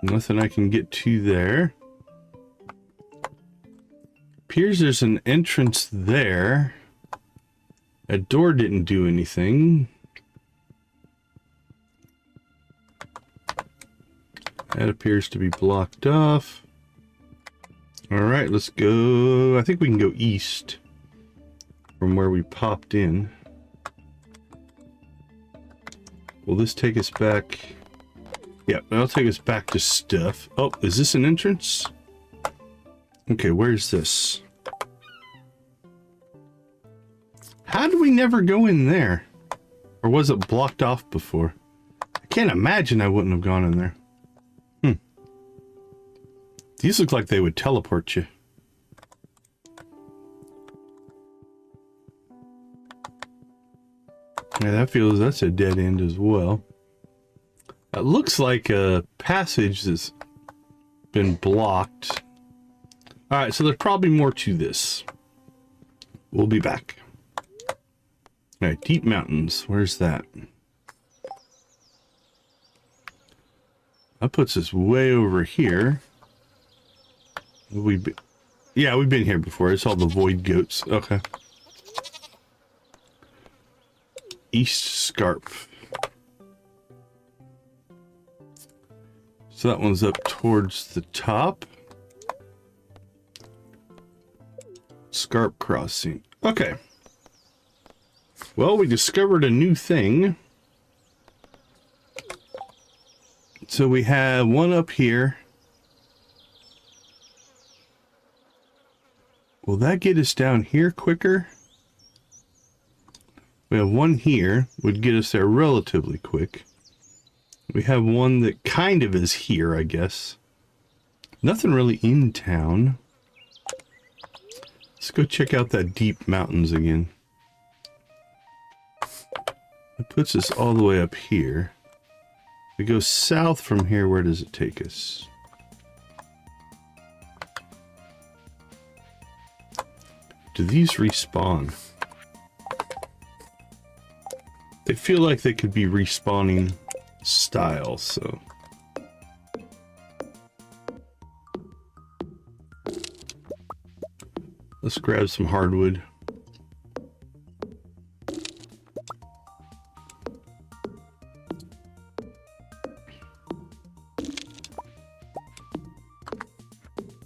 Speaker 1: Nothing I can get to there. Appears there's an entrance there. That door didn't do anything. That appears to be blocked off. All right, let's go. I think we can go east from where we popped in. Will this take us back? Yeah, that'll take us back to stuff. Oh, is this an entrance? Okay, where's this? How did we never go in there? Or was it blocked off before? I can't imagine I wouldn't have gone in there. These look like they would teleport you. Yeah, that's a dead end as well. It looks like a passage that's been blocked. All right, so there's probably more to this. We'll be back. All right, deep mountains. Where's that? That puts us way over here. Yeah, we've been here before. It's all the void goats. Okay. East Scarp. So that one's up towards the top. Scarp crossing. Okay. Well, we discovered a new thing. So we have one up here. Will that get us down here quicker? We have one here, would get us there relatively quick. We have one that kind of is here, I guess. Nothing really in town. Let's go check out that deep mountains again. It puts us all the way up here. We go south from here, where does it take us? Do these respawn? They feel like they could be respawning style, so. Let's grab some hardwood.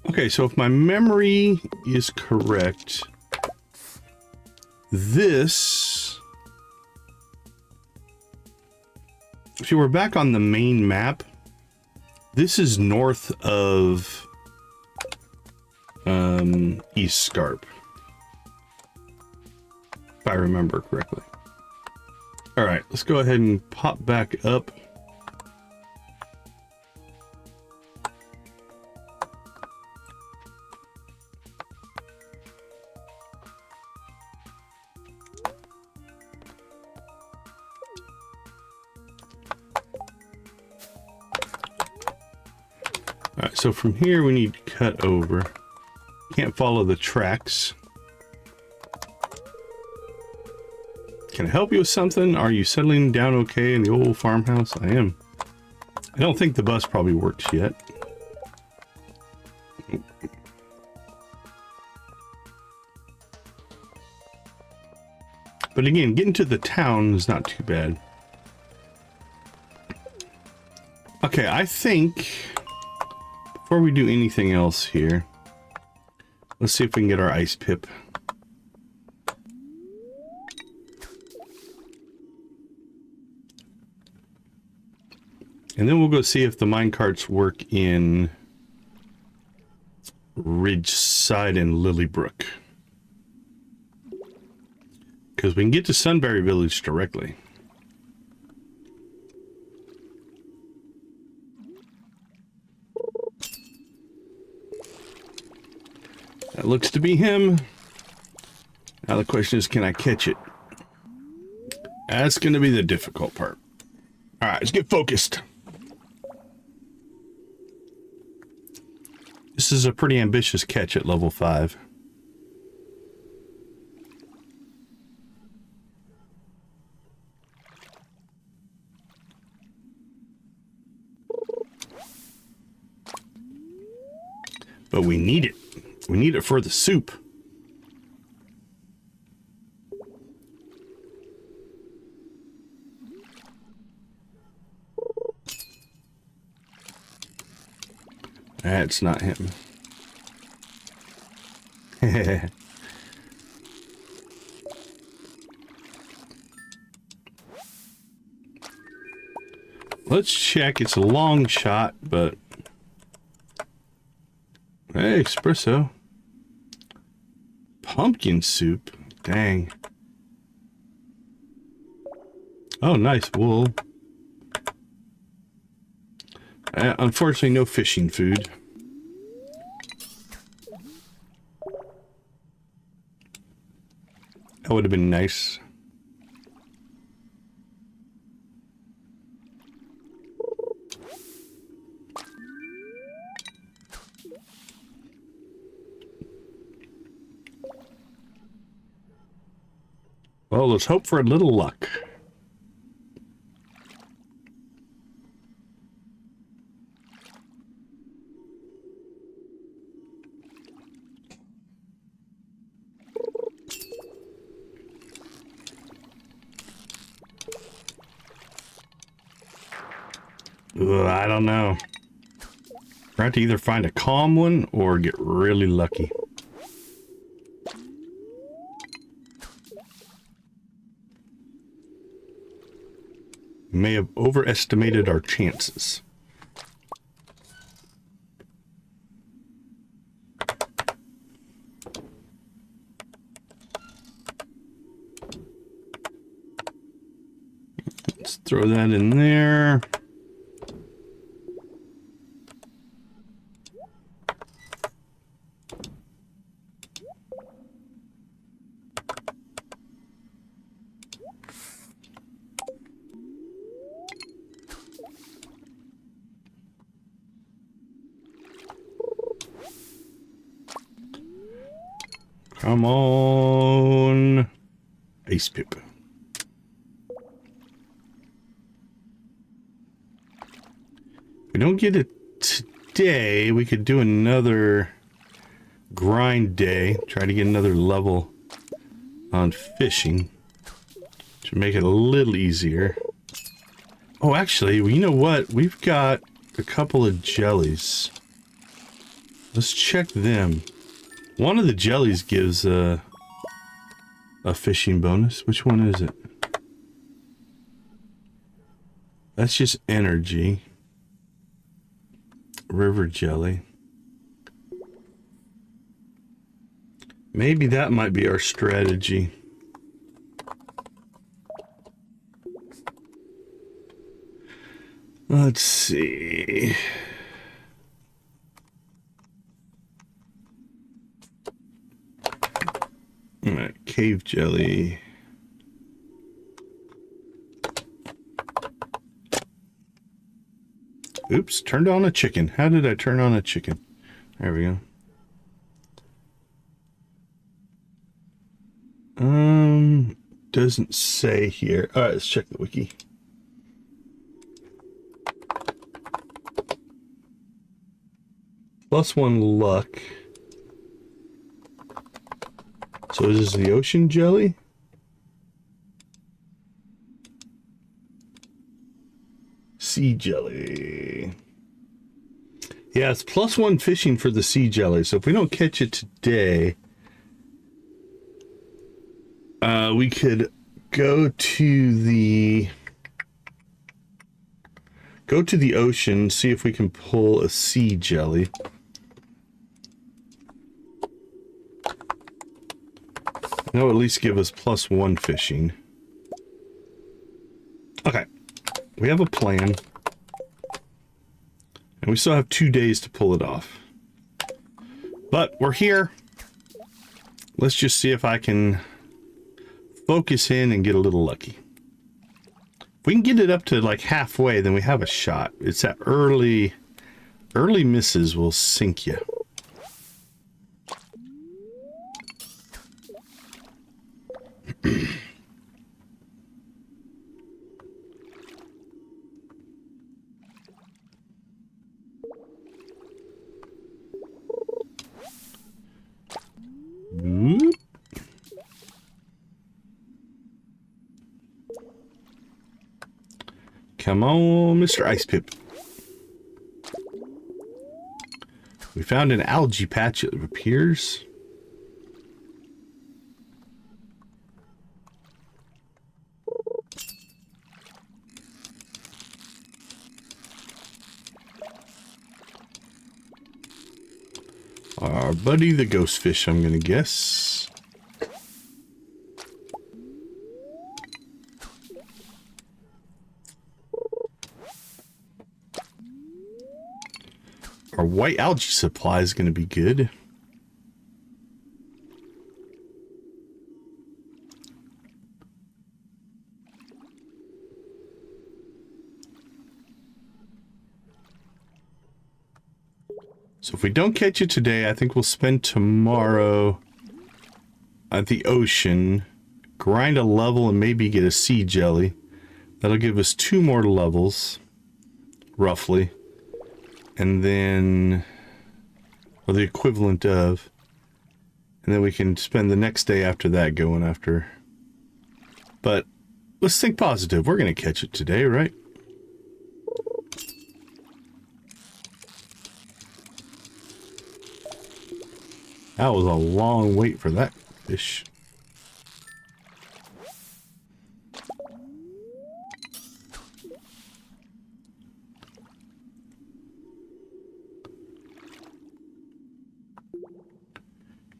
Speaker 1: Okay, so if my memory is correct, this, if you were back on the main map, this is north of East Scarp, if I remember correctly. All right, let's go ahead and pop back up. Alright, so from here we need to cut over. Can't follow the tracks. Can I help you with something? Are you settling down okay in the old farmhouse? I am. I don't think the bus probably works yet. But again, getting to the town is not too bad. Okay, I think before we do anything else here, let's see if we can get our ice pip. And then we'll go see if the minecarts work in Ridgeside and Lilybrook. Because we can get to Sunberry Village directly. That looks to be him. Now the question is, can I catch it? That's going to be the difficult part. All right, let's get focused. This is a pretty ambitious catch at level 5. But we need it. We need it for the soup. That's not him. Let's check. It's a long shot, but... Hey, espresso. Pumpkin soup. Dang. Oh, nice wool. Unfortunately, no fishing food. That would have been nice. Well, let's hope for a little luck. I don't know. We're going to either find a calm one or get really lucky. May have overestimated our chances. Let's throw that in there. Come on. Ace pip. If we don't get it today, we could do another grind day. Try to get another level on fishing to make it a little easier. Oh, actually, you know what? We've got a couple of jellies. Let's check them. One of the jellies gives a fishing bonus. Which one is it? That's just energy. River jelly. Maybe that might be our strategy. Let's see. All right, cave jelly. Oops, turned on a chicken. How did I turn on a chicken? There we go. Doesn't say here. All right, let's check the wiki. +1 luck. So is this the ocean jelly? Sea jelly. Yeah, it's +1 fishing for the sea jelly. So if we don't catch it today, we could go to the ocean, see if we can pull a sea jelly. That'll at least give us +1 fishing. Okay. We have a plan. And we still have 2 days to pull it off. But we're here. Let's just see if I can focus in and get a little lucky. If we can get it up to like halfway, then we have a shot. It's that early misses will sink you. Whoop. Come on, Mr. Ice Pip. We found an algae patch, it appears. Our buddy the ghost fish, I'm gonna guess. Our white algae supply is gonna be good. So if we don't catch it today, I think we'll spend tomorrow at the ocean, grind a level and maybe get a sea jelly. That'll give us 2 more levels, roughly. And then, or the equivalent of, and then we can spend the next day after that going after. But let's think positive. We're going to catch it today, right? That was a long wait for that fish.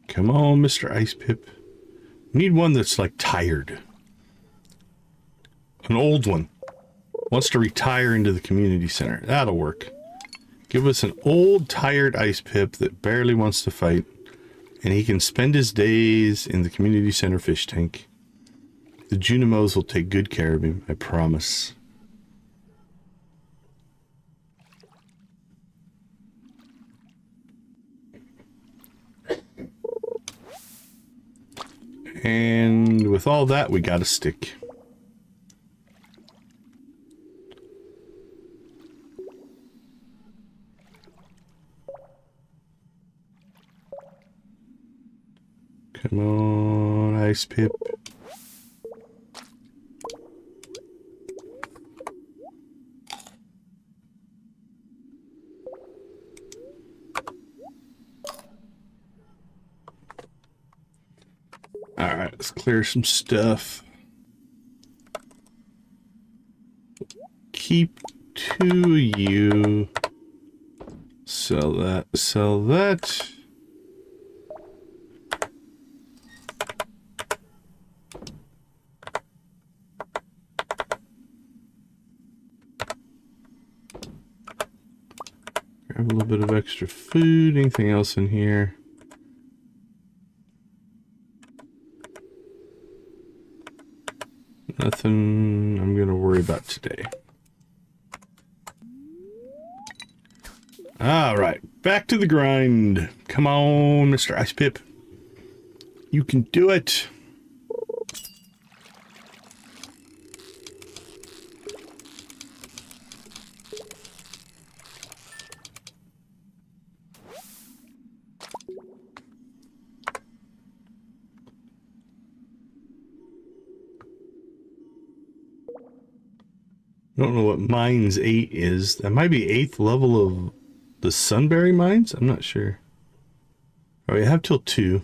Speaker 1: Come on, Mr. Ice Pip. Need one that's like tired. An old one. Wants to retire into the community center. That'll work. Give us an old, tired Ice Pip that barely wants to fight. And he can spend his days in the community center fish tank. The Junimos will take good care of him, I promise. And with all that, we got a stick. Come on, Ice Pip. Alright, let's clear some stuff. Keep 2 you. Sell that, sell that. Grab a little bit of extra food. Anything else in here? Nothing I'm gonna worry about today. Alright, back to the grind. Come on, Mr. Ice Pip. You can do it. I don't know what mines 8 is. That might be 8th level of the Sunberry mines? I'm not sure. Oh, we have till 2.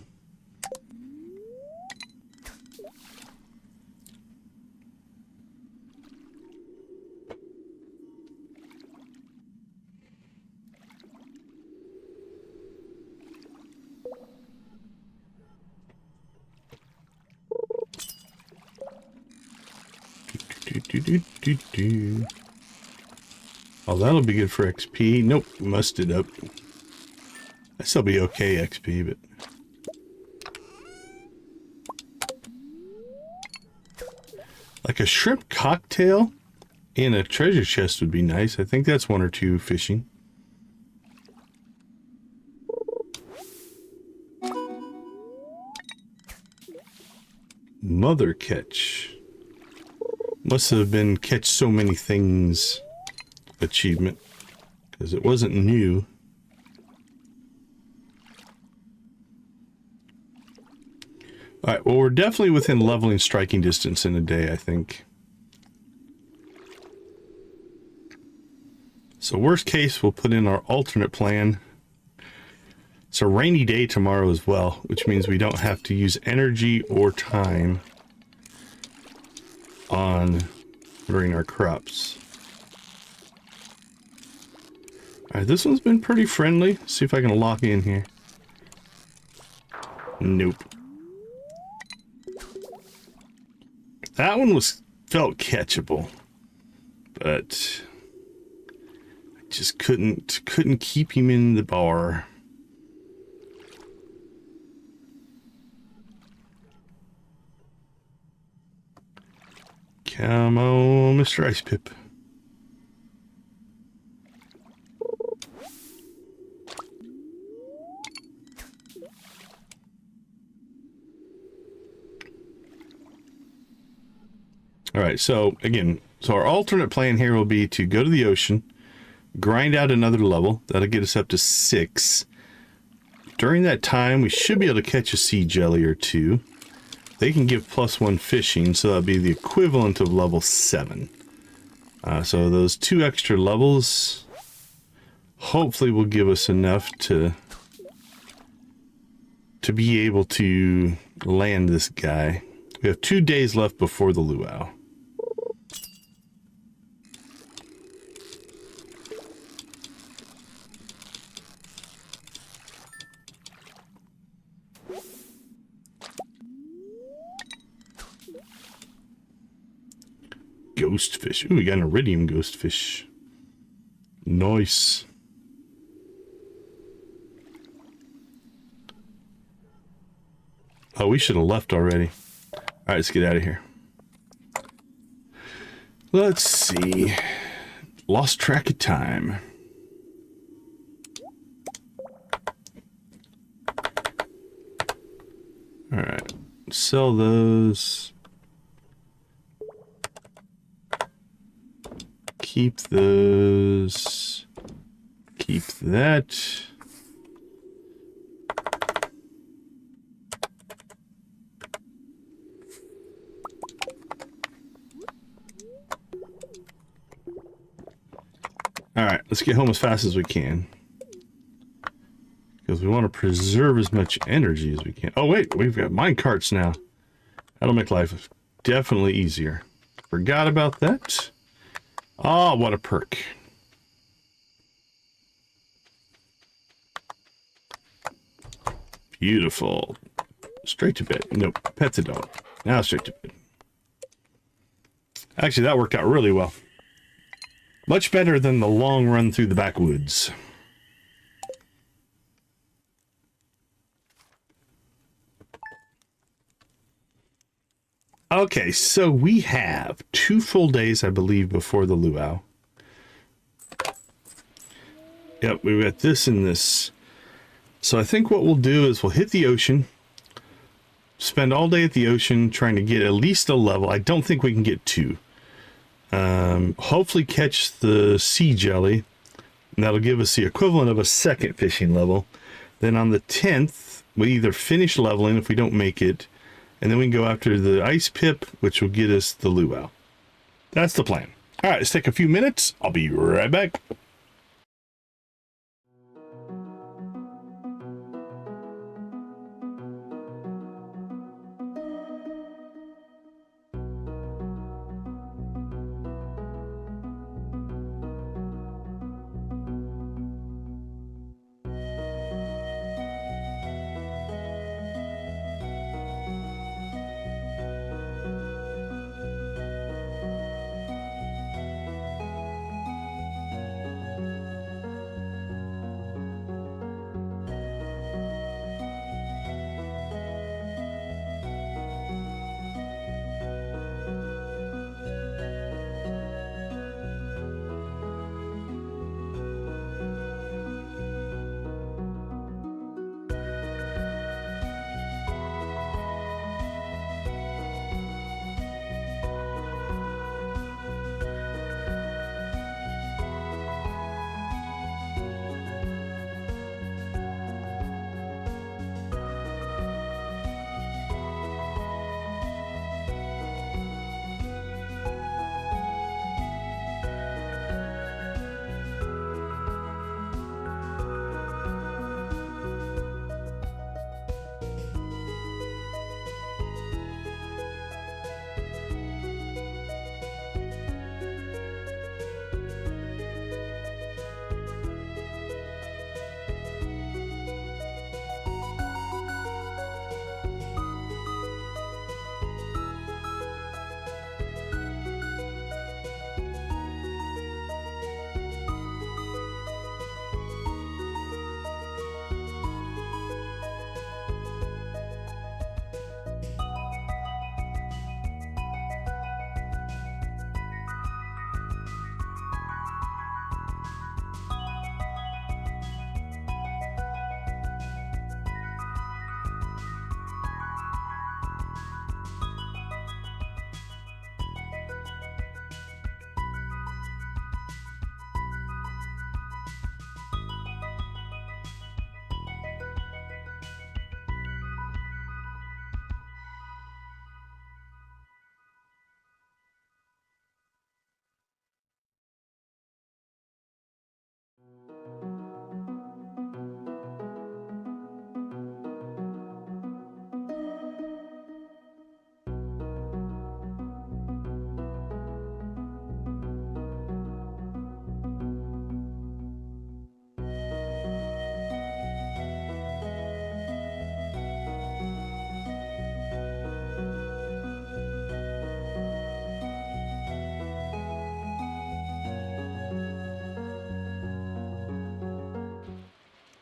Speaker 1: Oh, that'll be good for XP. Nope, mussed it up. That'll still be okay XP, but... like a shrimp cocktail in a treasure chest would be nice. I think that's 1 or 2 fishing. Mother catch. Must have been catch so many things achievement, because it wasn't new. Alright, well, we're definitely within leveling striking distance in a day, I think. So worst case, we'll put in our alternate plan. It's a rainy day tomorrow as well, which means we don't have to use energy or time on watering our crops. Alright, this one's been pretty friendly. Let's see if I can lock in here. Nope. That one felt catchable, but I just couldn't keep him in the bar. Come on, Mr. Ice Pip. All right, so again, our alternate plan here will be to go to the ocean, grind out another level. That'll get us up to 6. During that time, we should be able to catch a sea jelly or 2. They can give +1 fishing, so that'll be the equivalent of level 7. So those 2 extra levels hopefully will give us enough to be able to land this guy. We have 2 days left before the luau. Ghostfish. Ooh, we got an iridium ghostfish. Nice. Oh, we should have left already. Alright, let's get out of here. Let's see. Lost track of time. Alright. Sell those. Keep those. Keep that. Alright, let's get home as fast as we can. Because we want to preserve as much energy as we can. Oh wait, we've got minecarts now. That'll make life definitely easier. Forgot about that. Oh, what a perk. Beautiful. Straight to bed. Nope, pet's a dog. Now straight to bed. Actually, that worked out really well. Much better than the long run through the backwoods. Okay, so we have 2 full days, I believe, before the luau. Yep, we've got this and this. So I think what we'll do is we'll hit the ocean, spend all day at the ocean trying to get at least a level. I don't think we can get 2. Hopefully catch the sea jelly, and that'll give us the equivalent of a 2nd fishing level. Then on the 10th, we either finish leveling if we don't make it, and then we can go after the ice pip, which will get us the luau. That's the plan. All right, let's take a few minutes. I'll be right back.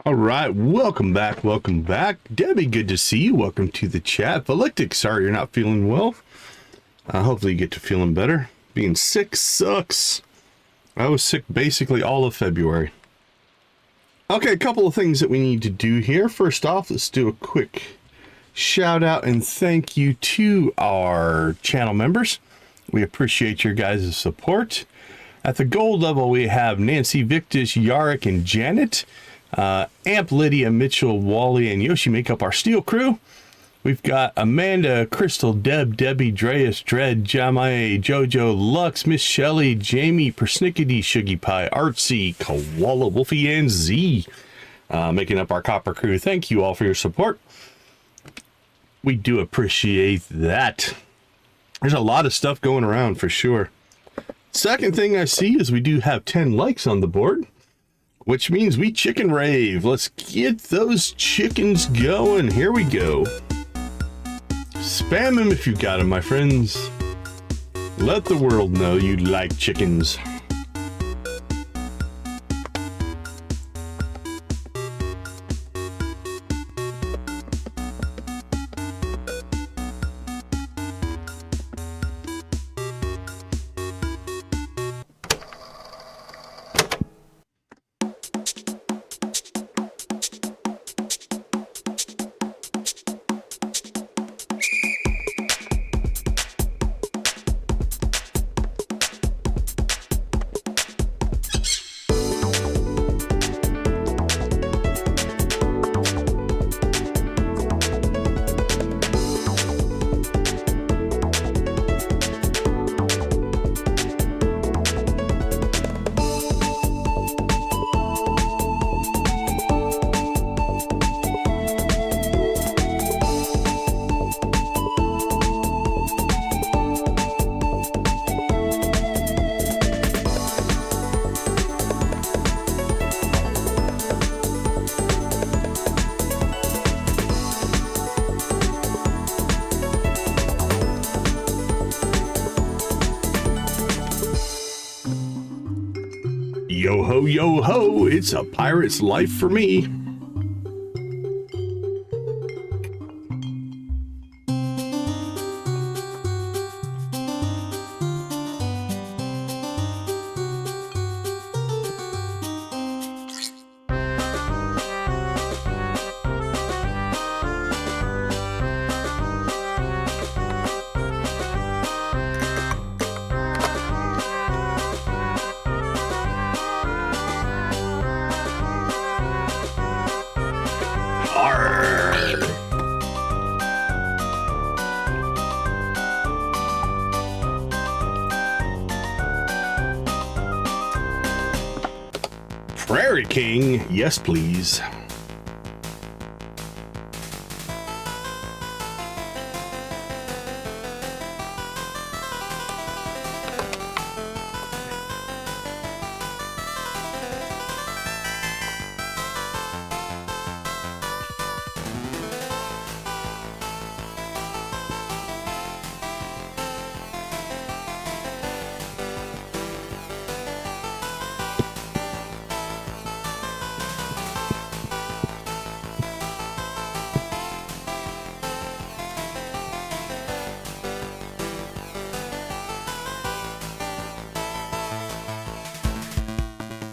Speaker 1: All right, welcome back, welcome back. Debbie, good to see you. Welcome to the chat. Valictic, sorry you're not feeling well. Hopefully you get to feeling better. Being sick sucks. I was sick basically all of February. Okay, a couple of things that we need to do here. First off, let's do a quick shout out and thank you to our channel members. We appreciate your guys' support. At the gold level, we have Nancy, Victus, Yarrick, and Janet. Amp, Lydia, Mitchell, Wally, and Yoshi make up our steel crew. We've got Amanda, Crystal, Deb, Debbie, Dreas, Dread, Jamae, Jojo, Lux, Miss Shelley, Jamie, Persnickety, Shuggy Pie, Artsy, Koala, Wolfie, and Z making up our copper crew. Thank you all for your support. We do appreciate that. There's a lot of stuff going around for sure. Second thing I see is we do have 10 likes on the board, which means we chicken rave. Let's get those chickens going. Here we go. Spam them if you got them, my friends. Let the world know you like chickens. Yo ho, yo ho, it's a pirate's life for me. Prairie King, yes please.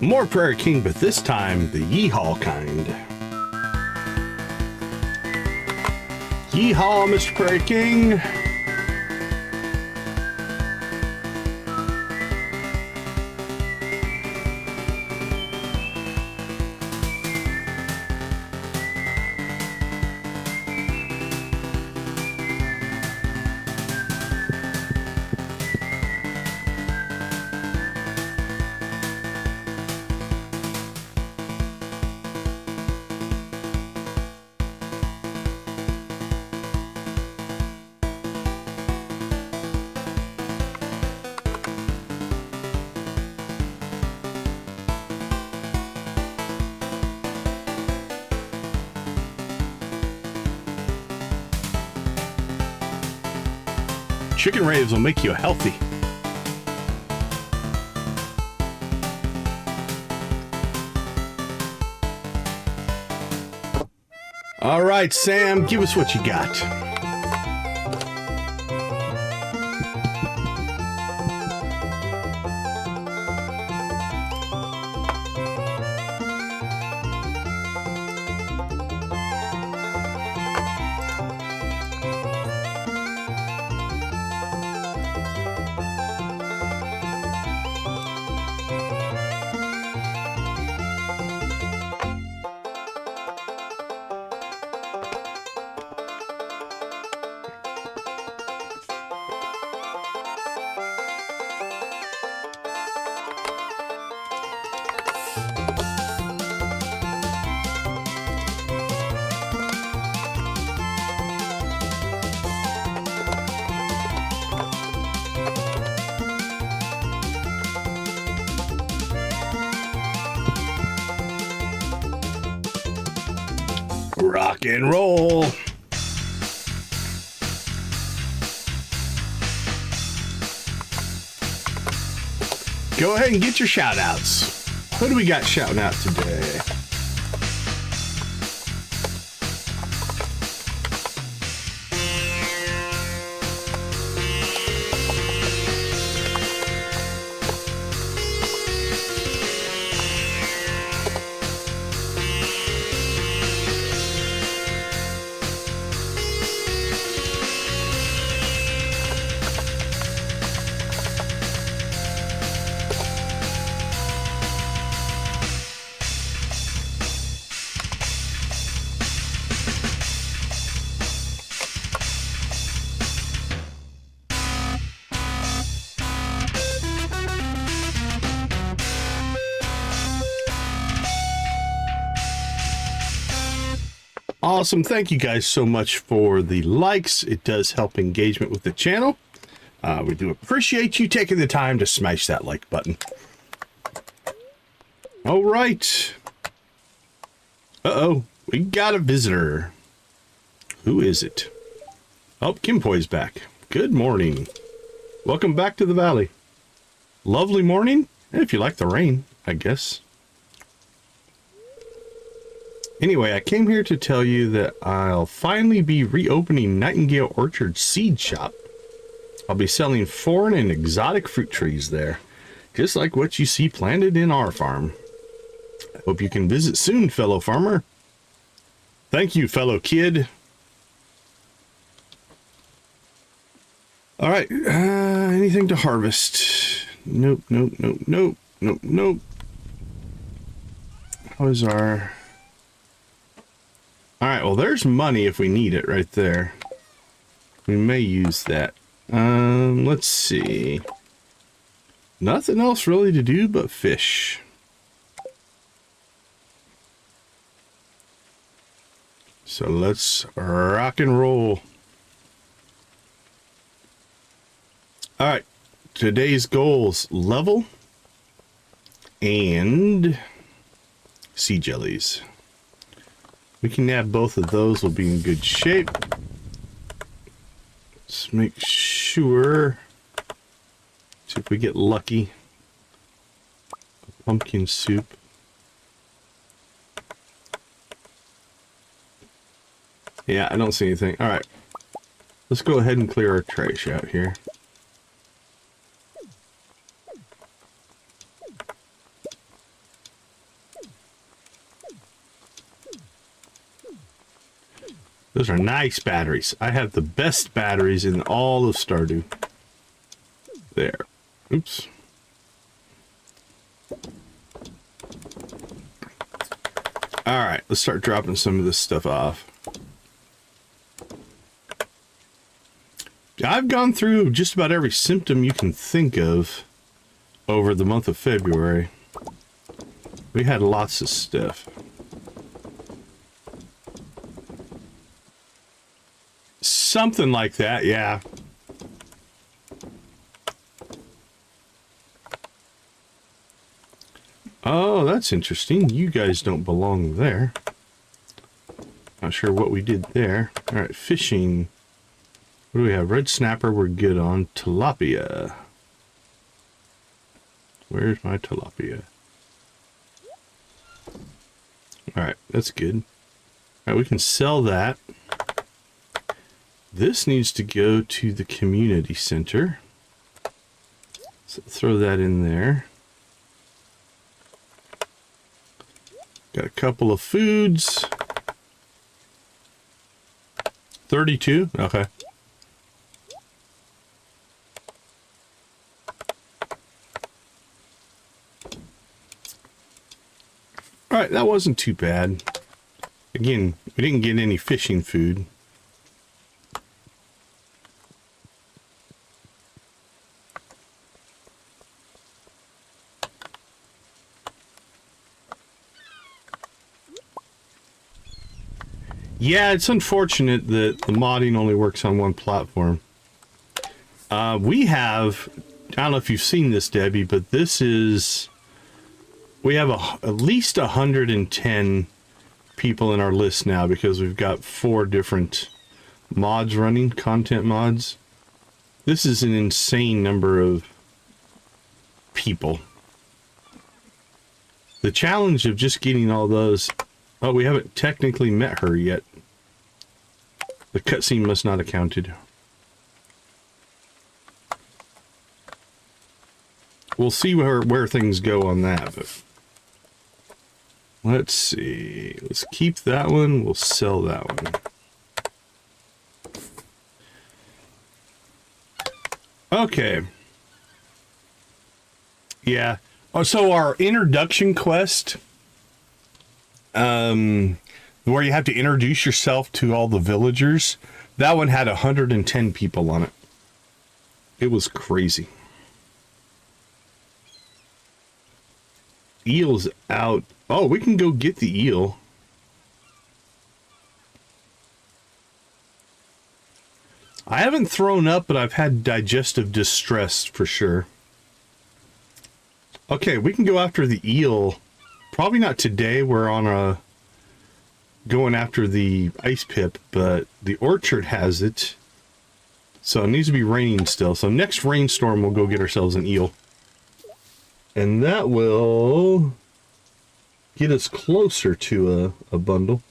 Speaker 1: More Prairie King, but this time the yeehaw kind. Yeehaw, Mr. Prairie King. Chicken raves will make you healthy. All right, Sam, give us what you got. Rock and roll. Go ahead and get your shout outs. What do we got shouting out today? Awesome. Thank you guys so much for the likes. It does help engagement with the channel. We do appreciate you taking the time to smash that like button. All right. Uh-oh. We got a visitor. Who is it? Oh, Kimpoy's back. Good morning. Welcome back to the valley. Lovely morning. If you like the rain, I guess. Anyway, I came here to tell you that I'll finally be reopening Nightingale Orchard Seed Shop. I'll be selling foreign and exotic fruit trees there, just like what you see planted in our farm. I hope you can visit soon, fellow farmer. Thank you, fellow kid. All right, anything to harvest? Nope, nope, nope, nope, nope, nope. How is our... All right, well, there's money if we need it right there. We may use that. Let's see. Nothing else really to do but fish. So let's rock and roll. All right, today's goals: level and sea jellies. We can have both of those. We'll be in good shape. Let's make sure. See if we get lucky. Pumpkin soup. Yeah, I don't see anything. All right. Let's go ahead and clear our trash out here. Those are nice batteries. I have the best batteries in all of Stardew. There. Oops. Alright, let's start dropping some of this stuff off. I've gone through just about every symptom you can think of over the month of February. We had lots of stuff. Something like that, yeah. Oh, that's interesting. You guys don't belong there. Not sure what we did there. All right, fishing. What do we have? Red snapper, we're good on. Tilapia. Where's my tilapia? All right, that's good. All right, we can sell that. This needs to go to the community center. So throw that in there. Got a couple of foods. 32, okay. All right, that wasn't too bad. Again, we didn't get any fishing food. Yeah, it's unfortunate that the modding only works on one platform. We have, I don't know if you've seen this, Debbie, but this is, we have at least 110 people in our list now because we've got 4 different mods running, content mods. This is an insane number of people. The challenge of just getting all those, oh, we haven't technically met her yet. The cutscene must not have counted. We'll see where things go on that, but let's see. Let's keep that one. We'll sell that one. Okay. Yeah. Oh, so our introduction quest, where you have to introduce yourself to all the villagers, that one had 110 people on it. It was crazy. Eel's out. Oh, we can go get the eel. I haven't thrown up, but I've had digestive distress for sure. Okay, we can go after the eel. Probably not today. We're on a going after the ice pip, but the orchard has it. So it needs to be raining still. So next rainstorm, we'll go get ourselves an eel. And that will get us closer to a bundle.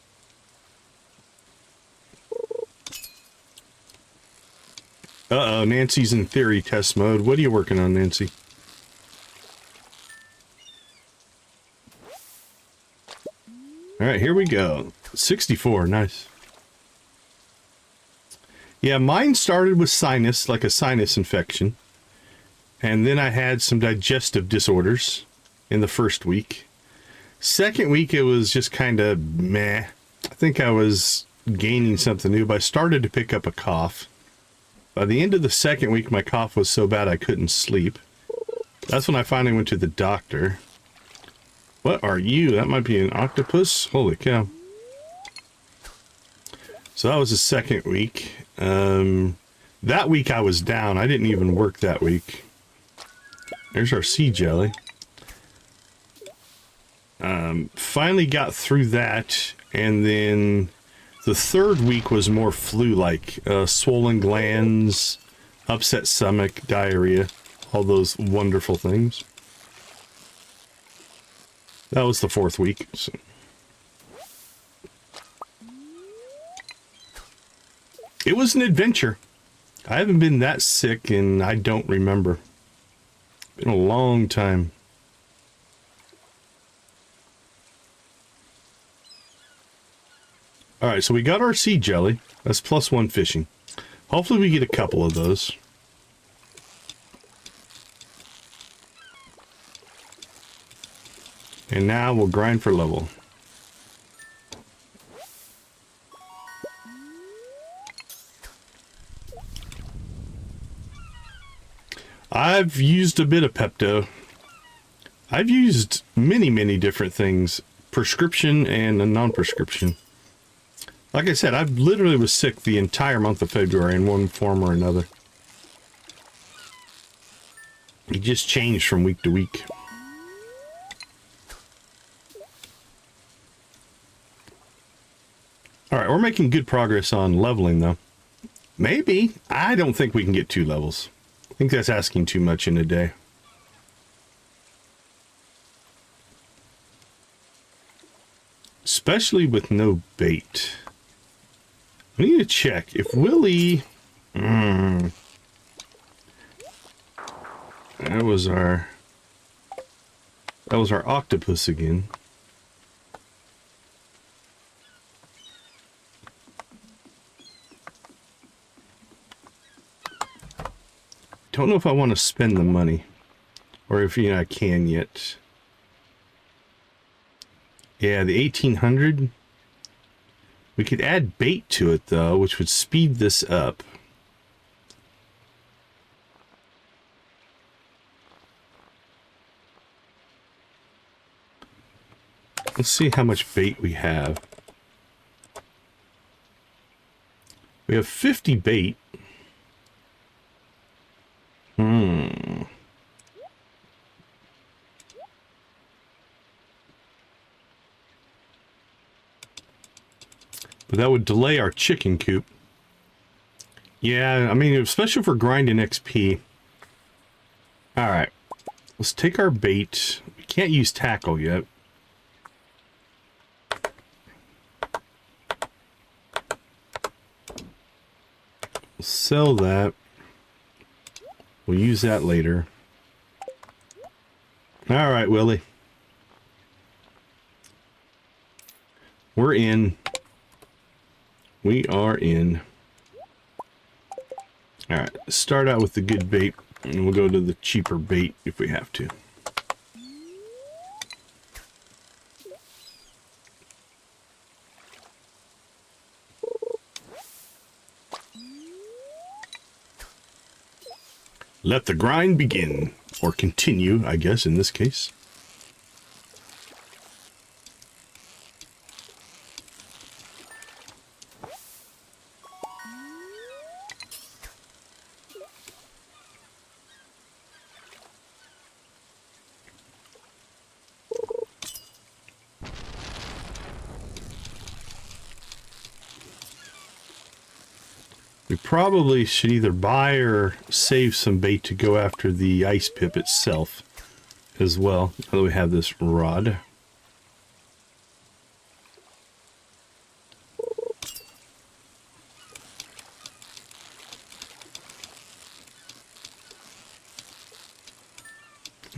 Speaker 1: Uh-oh, Nancy's in theory test mode. What are you working on, Nancy? All right, here we go. 64, nice. Yeah, mine started with sinus, like a sinus infection. And then I had some digestive disorders in the first week. Second week, it was just kind of meh. I think I was gaining something new, but I started to pick up a cough. By the end of the second week, my cough was so bad I couldn't sleep. That's when I finally went to the doctor. What are you? That might be an octopus? Holy cow. So that was the second week. That week I was down. I didn't even work that week. There's our sea jelly. Finally got through that, and then the third week was more flu-like. Swollen glands, upset stomach, diarrhea, all those wonderful things. That was the fourth week. So. It was an adventure. I haven't been that sick, and I don't remember. Been a long time. All right, so we got our sea jelly. That's +1 fishing. Hopefully we get a couple of those. And now we'll grind for level. I've used a bit of Pepto. I've used many different things. Prescription and a non-prescription. Like I said, I literally was sick the entire month of February in one form or another. It just changed from week to week. Alright, we're making good progress on leveling though. Maybe. I don't think we can get 2 levels. I think that's asking too much in a day. especially with no bait. We need to check if Willie... That was our octopus again. Don't know if I want to spend the money, or if I can yet. Yeah, the 1800. We could add bait to it though, which would speed this up. Let's see how much bait we have. We have 50 bait. But that would delay our chicken coop. Yeah, I mean, especially for grinding XP. Alright. Let's take our bait. We can't use tackle yet. We'll sell that. We'll use that later. Alright, Willie. We're in. We are in. Alright, start out with the good bait, and we'll go to the cheaper bait if we have to. Let the grind begin, or continue, I guess, in this case. We probably should either buy or save some bait to go after the ice pip itself as well. Now that we have this rod.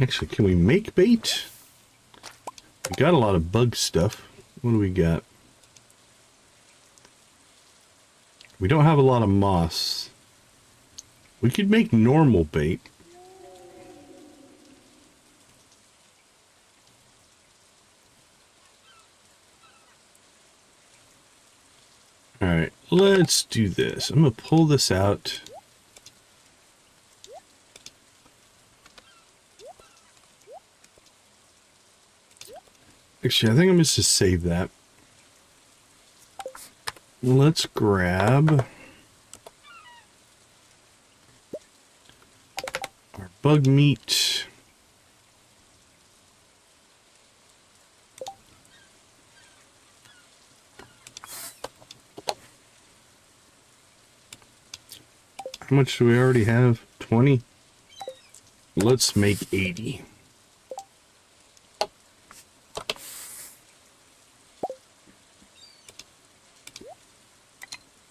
Speaker 1: Actually, can we make bait? We got a lot of bug stuff. What do we got? We don't have a lot of moss. We could make normal bait. Alright, let's do this. I'm going to pull this out. Actually, I think I'm just to save that. Let's grab our bug meat. How much do we already have? 20? Let's make 80.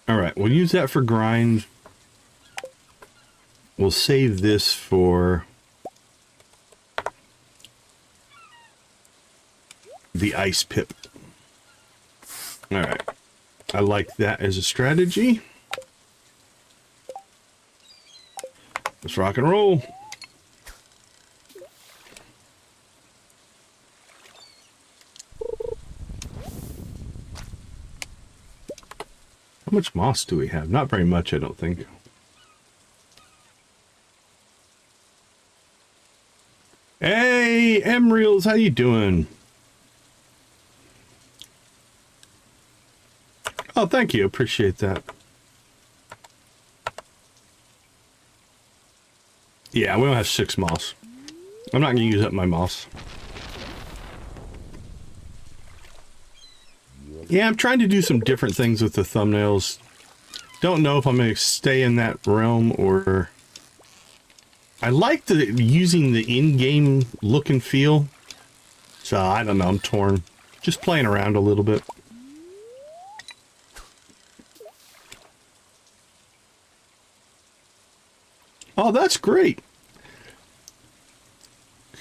Speaker 1: Alright, we'll use that for grind. We'll save this for the ice pip. Alright, I like that as a strategy. Let's rock and roll. How much moss do we have? Not very much, I don't think. Hey, Emreals, how you doing? Oh, thank you. Appreciate that. Yeah, we don't have 6 moss. I'm not going to use up my moss. Yeah, I'm trying to do some different things with the thumbnails. Don't know if I'm going to stay in that realm or... I like using the in-game look and feel. So, I don't know, I'm torn. Just playing around a little bit. Oh, that's great.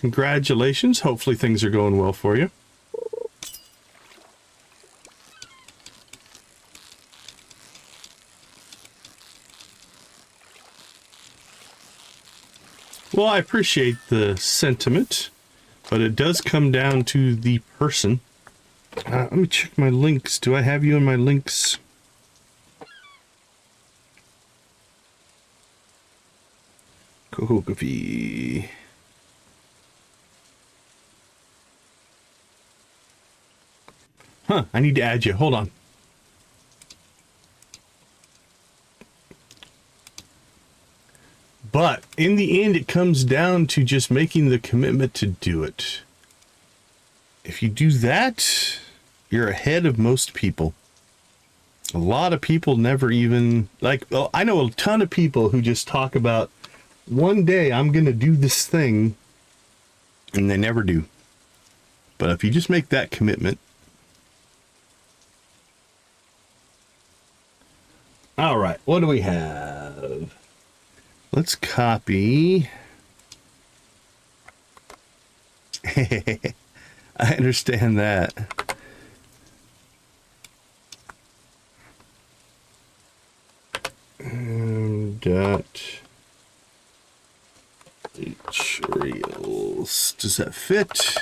Speaker 1: Congratulations. Hopefully things are going well for you. Well, I appreciate the sentiment, but it does come down to the person. Let me check my links. Do I have you in my links? Coffee. Huh, I need to add you. Hold on. But in the end, it comes down to just making the commitment to do it. If you do that, you're ahead of most people. A lot of people never even, like, well, I know a ton of people who just talk about, one day I'm going to do this thing, and they never do. But if you just make that commitment. All right, what do we have? Let's copy. I understand that. Dot Reels. Does that fit?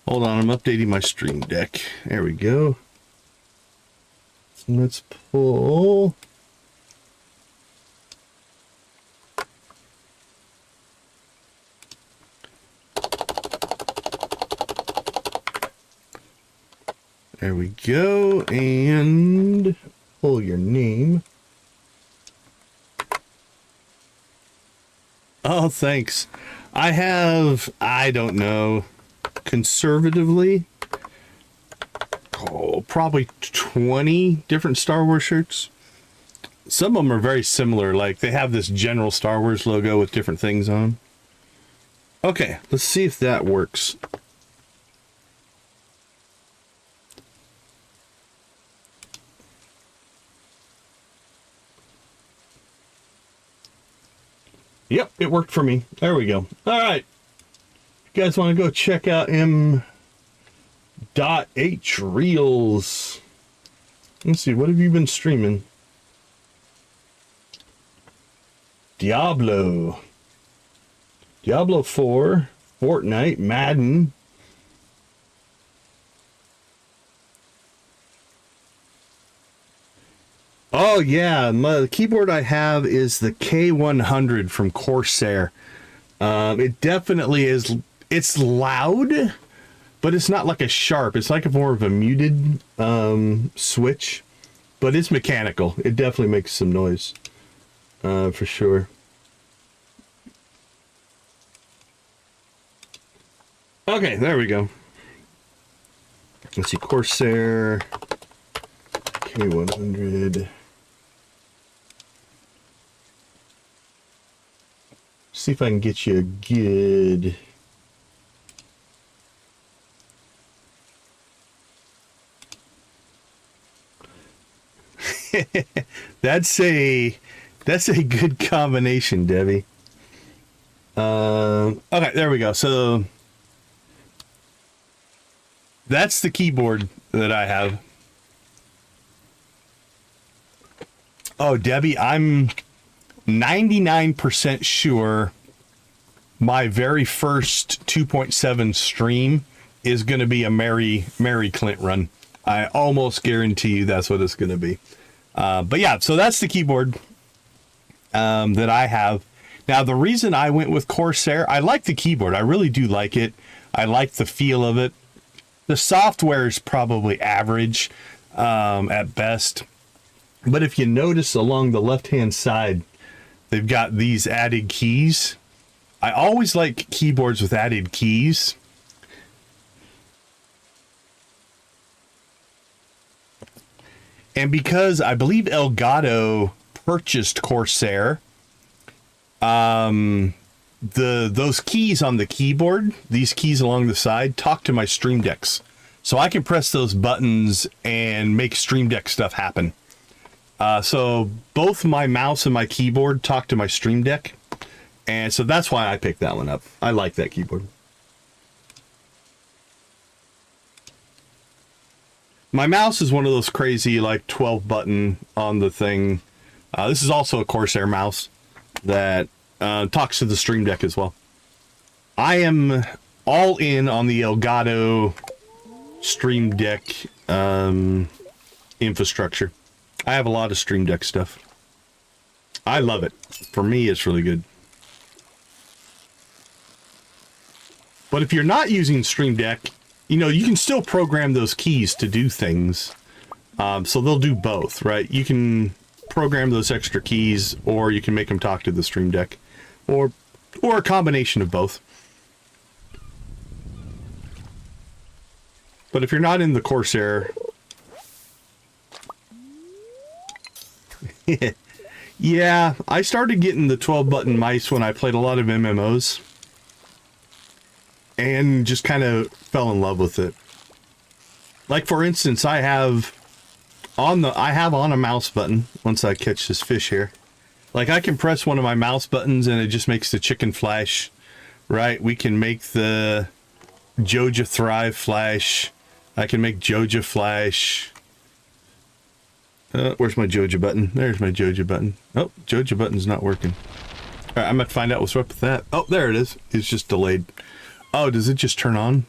Speaker 1: Hold on, I'm updating my stream deck. There we go. Let's pull. There we go, and pull your name. Oh, thanks. I have, I don't know, conservatively, probably 20 different Star Wars shirts. Some of them are very similar, like they have this general Star Wars logo with different things on. Okay, let's see if that works. Yep, it worked for me. There we go. All right. You guys want to go check out M.H. Reels? Let's see, what have you been streaming? Diablo 4, Fortnite, Madden. Oh yeah, the keyboard I have is the K100 from Corsair. It definitely is. It's loud, but it's not like a sharp. It's like a more of a muted switch, but it's mechanical. It definitely makes some noise, for sure. Okay, there we go. Let's see, Corsair K100. See if I can get you a good. That's a good combination, Debbie. Okay, there we go. So that's the keyboard that I have. Oh, Debbie, I'm 99% sure my very first 2.7 stream is going to be a Mary Clint run. I almost guarantee you that's what it's going to be. But yeah, so that's the keyboard that I have. Now, the reason I went with Corsair, I like the keyboard. I really do like it. I like the feel of it. The software is probably average at best. But if you notice along the left-hand side, they've got these added keys. I always like keyboards with added keys. And because I believe Elgato purchased Corsair, those keys on the keyboard, these keys along the side, talk to my Stream Decks. So I can press those buttons and make Stream Deck stuff happen. So both my mouse and my keyboard talk to my Stream Deck. And so that's why I picked that one up. I like that keyboard. My mouse is one of those crazy, like 12 button on the thing. This is also a Corsair mouse that talks to the Stream Deck as well. I am all in on the Elgato Stream Deck infrastructure. I have a lot of Stream Deck stuff. I love it. For me, it's really good. But if you're not using Stream Deck, you know, you can still program those keys to do things. So they'll do both, right? You can program those extra keys, or you can make them talk to the Stream Deck, or a combination of both. But if you're not in the Corsair... Yeah, I started getting the 12-button mice when I played a lot of MMOs. And just kind of fell in love with it. Like, for instance, I have on a mouse button, once I catch this fish here. Like, I can press one of my mouse buttons and it just makes the chicken flash, right? We can make the Joja Thrive flash. I can make Joja flash. Where's my Joja button? There's my Joja button. Oh, Joja button's not working. All right, I'm going to find out what's up with that. Oh, there it is. It's just delayed. Oh, does it just turn on?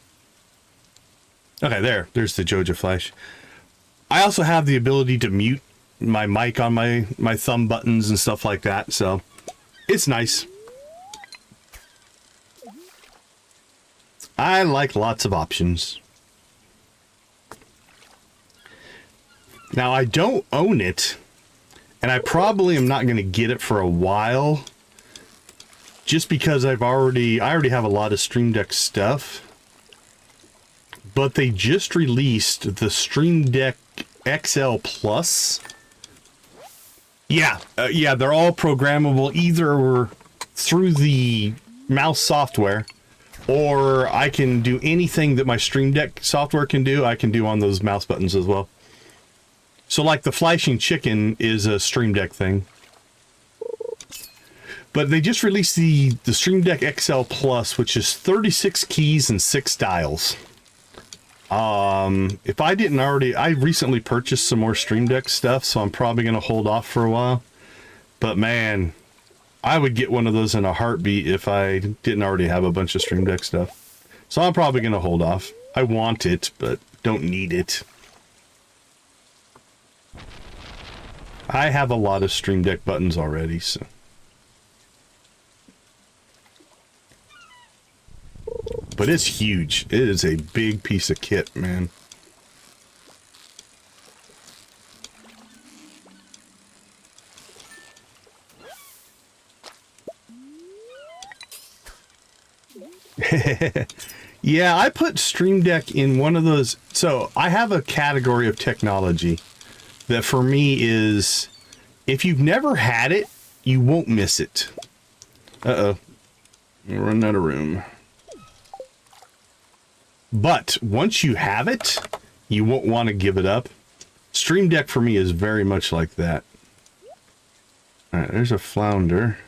Speaker 1: Okay, there's the Joja flash. I also have the ability to mute my mic on my thumb buttons and stuff like that, so it's nice. I like lots of options. Now, I don't own it, and I probably am not going to get it for a while, just because I already have a lot of Stream Deck stuff. But they just released the Stream Deck XL Plus. Yeah, they're all programmable either through the mouse software, or I can do anything that my Stream Deck software can do, I can do on those mouse buttons as well. So like the flashing chicken is a Stream Deck thing. But they just released the Stream Deck XL Plus, which is 36 keys and 6 dials. If I didn't already, I recently purchased some more Stream Deck stuff, so I'm probably going to hold off for a while. But man, I would get one of those in a heartbeat if I didn't already have a bunch of Stream Deck stuff. So I'm probably going to hold off. I want it, but don't need it. I have a lot of Stream Deck buttons already, so. But it's huge. It is a big piece of kit, man. Yeah, I put Stream Deck in one of those. So I have a category of technology that for me is, if you've never had it, you won't miss it. Uh-oh. We're running out of room. But once you have it, you won't want to give it up. Stream Deck for me is very much like that. All right, there's a flounder.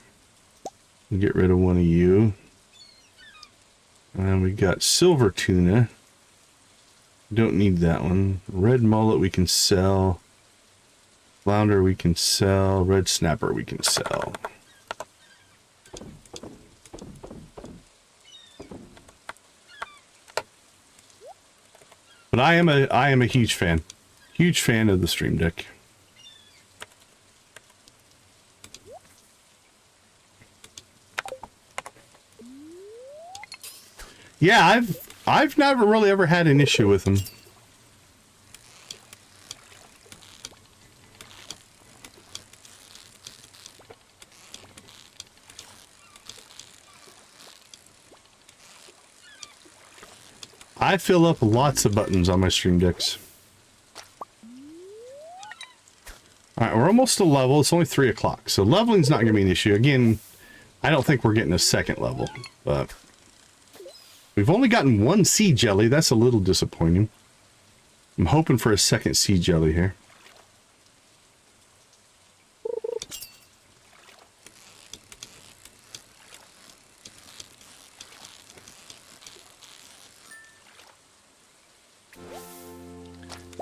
Speaker 1: Get rid of one of you. And we got silver tuna. Don't need that one. Red mullet we can sell. Flounder we can sell. Red snapper we can sell. But I am a huge fan. Huge fan of the Stream Deck. Yeah, I've never really ever had an issue with them. I fill up lots of buttons on my Stream Decks. Alright, we're almost to level. It's only 3 o'clock, so leveling's not going to be an issue. Again, I don't think we're getting a second level, but we've only gotten 1 sea jelly. That's a little disappointing. I'm hoping for a second sea jelly here.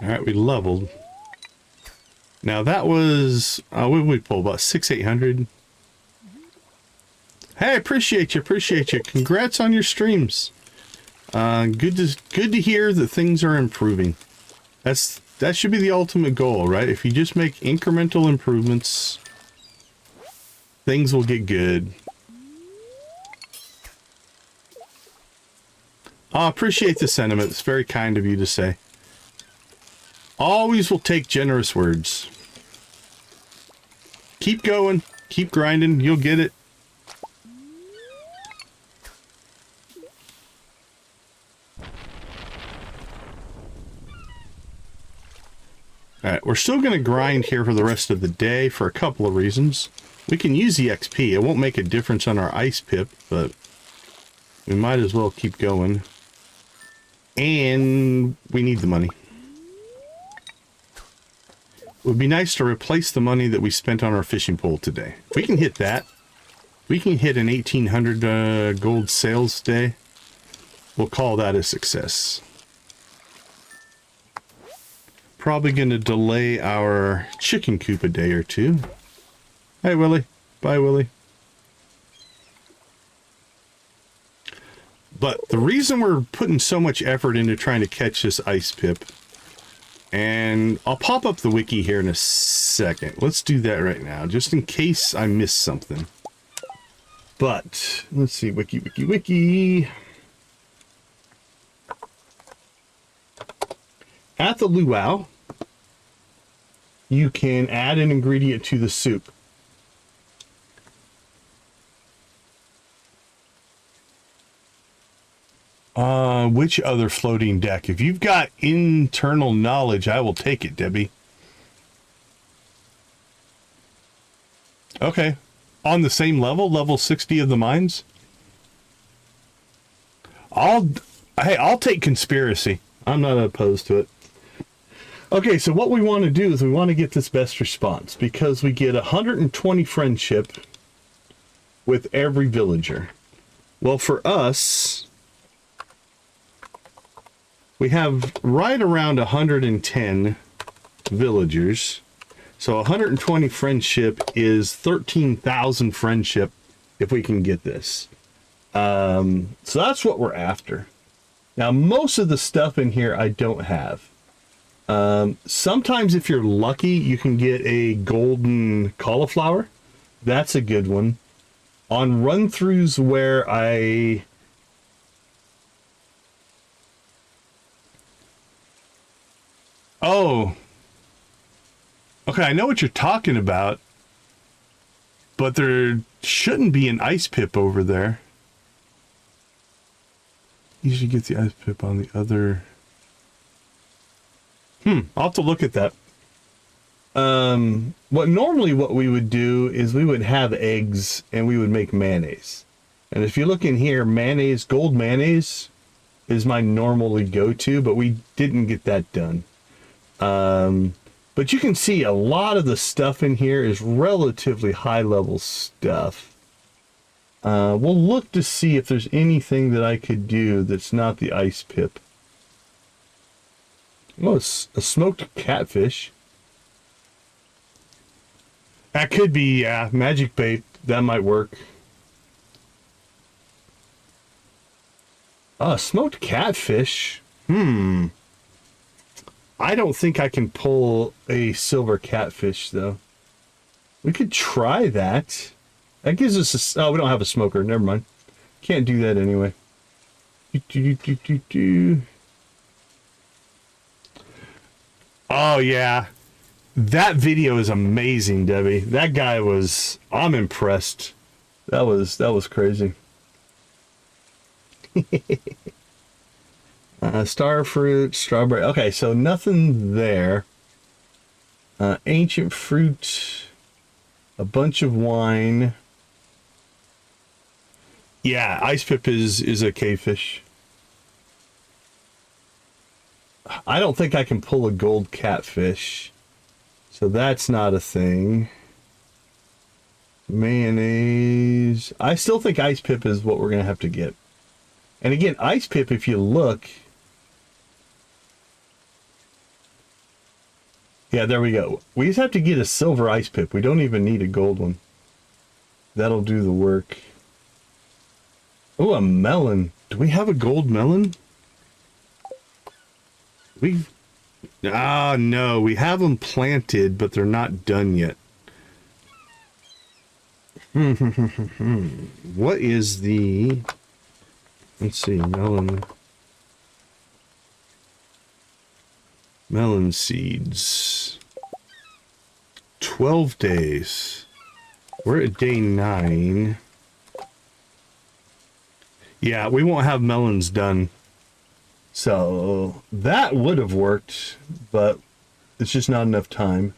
Speaker 1: All right, we leveled. Now that was, what did we pull? About 800. Hey, appreciate you. Congrats on your streams. Good to hear that things are improving. That should be the ultimate goal, right? If you just make incremental improvements, things will get good. I appreciate the sentiment. It's very kind of you to say. Always will take generous words. Keep going. Keep grinding. You'll get it. Alright, we're still going to grind here for the rest of the day for a couple of reasons. We can use the XP. It won't make a difference on our ice pip, but we might as well keep going. And we need the money. It would be nice to replace the money that we spent on our fishing pole today. If we can hit that, we can hit an 1800 gold sales day. We'll call that a success. Probably going to delay our chicken coop a day or two. Hey, Willie. Bye, Willie. But the reason we're putting so much effort into trying to catch this ice pip, and I'll pop up the wiki here in a second. Let's do that right now, just in case I miss something. But, let's see, wiki. At the luau, you can add an ingredient to the soup. Which other floating deck? If you've got internal knowledge, I will take it, Debbie. Okay. On the same level, level 60 of the mines? I'll take conspiracy. I'm not opposed to it. Okay, so what we want to do is we want to get this best response because we get 120 friendship with every villager. Well, for us, we have right around 110 villagers. So 120 friendship is 13,000 friendship if we can get this. So that's what we're after. Now, most of the stuff in here I don't have. Sometimes if you're lucky, you can get a golden cauliflower. That's a good one. On run-throughs where Oh. Okay, I know what you're talking about. But there shouldn't be an ice pip over there. You should get the ice pip on the other... I'll have to look at that. What we would do is we would have eggs and we would make mayonnaise. And if you look in here, mayonnaise, gold mayonnaise is my normally go-to, but we didn't get that done. But you can see a lot of the stuff in here is relatively high-level stuff. We'll look to see if there's anything that I could do that's not the ice pip. Oh, it's a smoked catfish. That could be, magic bait. That might work. Smoked catfish. I don't think I can pull a silver catfish, though. We could try that. That gives us a... Oh, we don't have a smoker. Never mind. Can't do that anyway. Oh, yeah. That video is amazing, Debbie. That guy was... I'm impressed. That was crazy. Star fruit, strawberry. Okay, so nothing there. Ancient fruit. A bunch of wine. Yeah, ice pip is a cavefish. I don't think I can pull a gold catfish. So that's not a thing. Mayonnaise. I still think ice pip is what we're going to have to get. And again, ice pip, if you look... Yeah, there we go. We just have to get a silver ice pip. We don't even need a gold one. That'll do the work. Oh, a melon. Do we have a gold melon? No, we have them planted, but they're not done yet. What is the... Let's see, melon. Melon seeds. 12 days. We're at day 9. Yeah, we won't have melons done. So that would have worked, but it's just not enough time.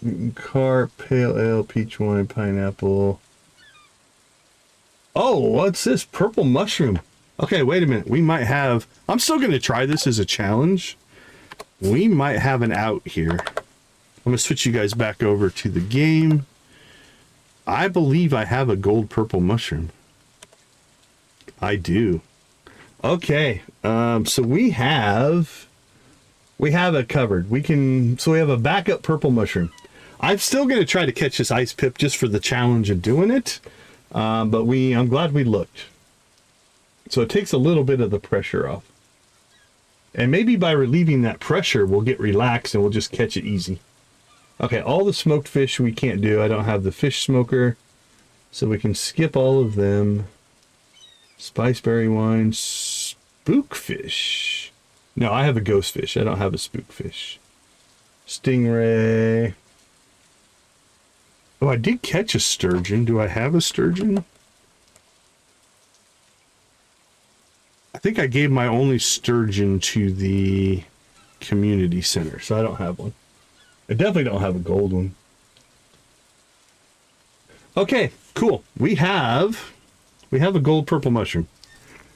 Speaker 1: Minecarts, pale ale, peach wine, pineapple. Oh, what's this? Purple mushroom. Okay, wait a minute. We might have... I'm still going to try this as a challenge. We might have an out here. I'm going to switch you guys back over to the game. I believe I have a gold purple mushroom. I do. Okay, so we have it covered. So we have a backup purple mushroom. I'm still going to try to catch this ice pip just for the challenge of doing it. But I'm glad we looked. So it takes a little bit of the pressure off. And maybe by relieving that pressure, we'll get relaxed and we'll just catch it easy. Okay, all the smoked fish we can't do. I don't have the fish smoker. So we can skip all of them. Spiceberry wine, spookfish. No, I have a ghost fish. I don't have a spookfish. Stingray. Oh, I did catch a sturgeon. Do I have a sturgeon? I think I gave my only sturgeon to the community center, so I don't have one. I definitely don't have a gold one. Okay, cool. We have a gold purple mushroom.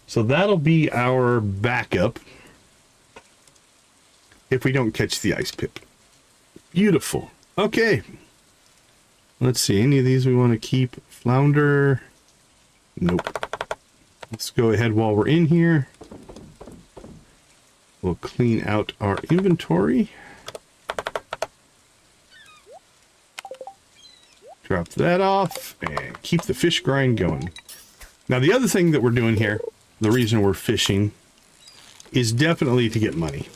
Speaker 1: So that'll be our backup if we don't catch the ice pip. Beautiful. Okay. Let's see. Any of these we want to keep? Flounder? Nope. Let's go ahead while we're in here. We'll clean out our inventory. Drop that off and keep the fish grind going. Now the other thing that we're doing here, the reason we're fishing, is definitely to get money.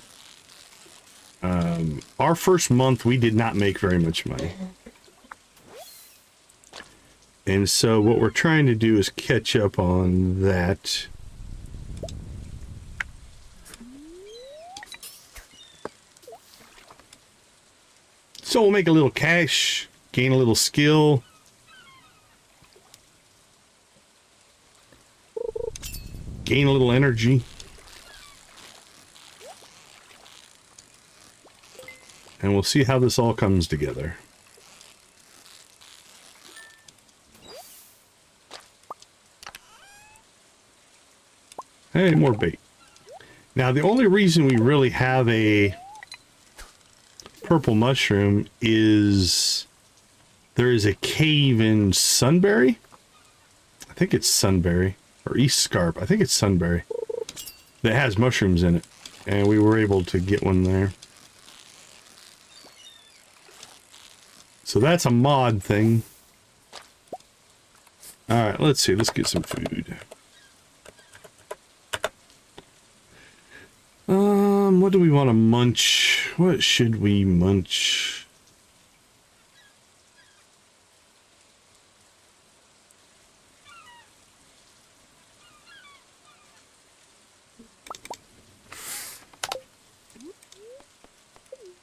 Speaker 1: Our first month we did not make very much money. And so what we're trying to do is catch up on that. So we'll make a little cash, gain a little skill. Gain a little energy. And we'll see how this all comes together. Hey, more bait. Now, the only reason we really have a purple mushroom is there is a cave in Sunberry. I think it's Sunberry. Or East Scarp. I think it's Sunberry. That has mushrooms in it. And we were able to get one there. So that's a mod thing. Alright, let's see. Let's get some food. What do we want to munch? What should we munch?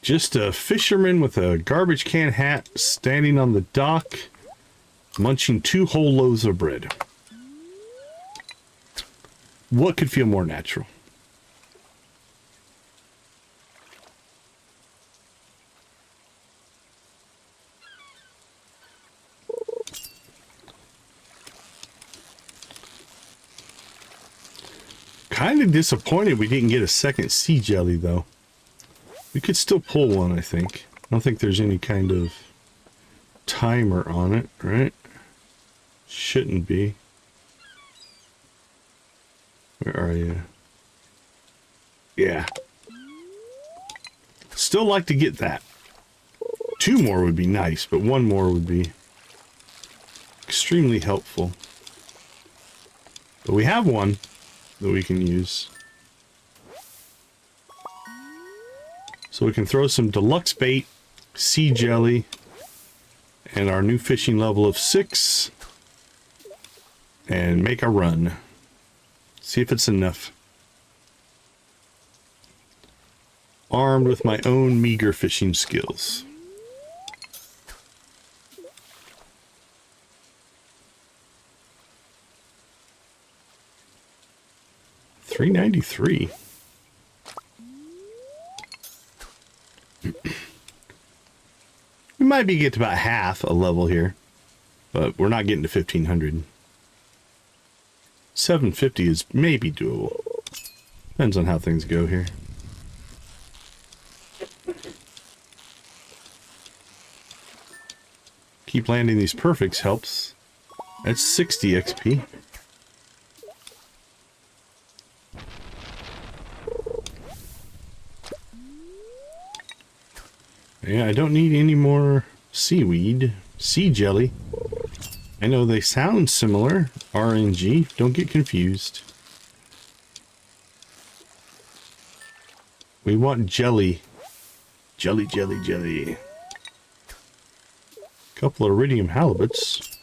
Speaker 1: Just a fisherman with a garbage can hat standing on the dock, munching 2 whole loaves of bread. What could feel more natural? Kind of disappointed we didn't get a second sea jelly, though. We could still pull one, I think. I don't think there's any kind of timer on it, right? Shouldn't be. Where are you? Yeah. Still like to get that. 2 more would be nice, but 1 more would be extremely helpful. But we have one that we can use. So we can throw some deluxe bait, sea jelly, and our new fishing level of 6, and make a run. See if it's enough. Armed with my own meager fishing skills. $3.93. We might be get to about half a level here, but we're not getting to 1500. 750 is maybe doable. Depends on how things go here. Keep landing these perfects helps. That's 60 XP. Yeah, I don't need any more seaweed. Sea jelly. I know they sound similar. RNG. Don't get confused. We want jelly. Jelly, jelly, jelly. Couple of iridium halibuts.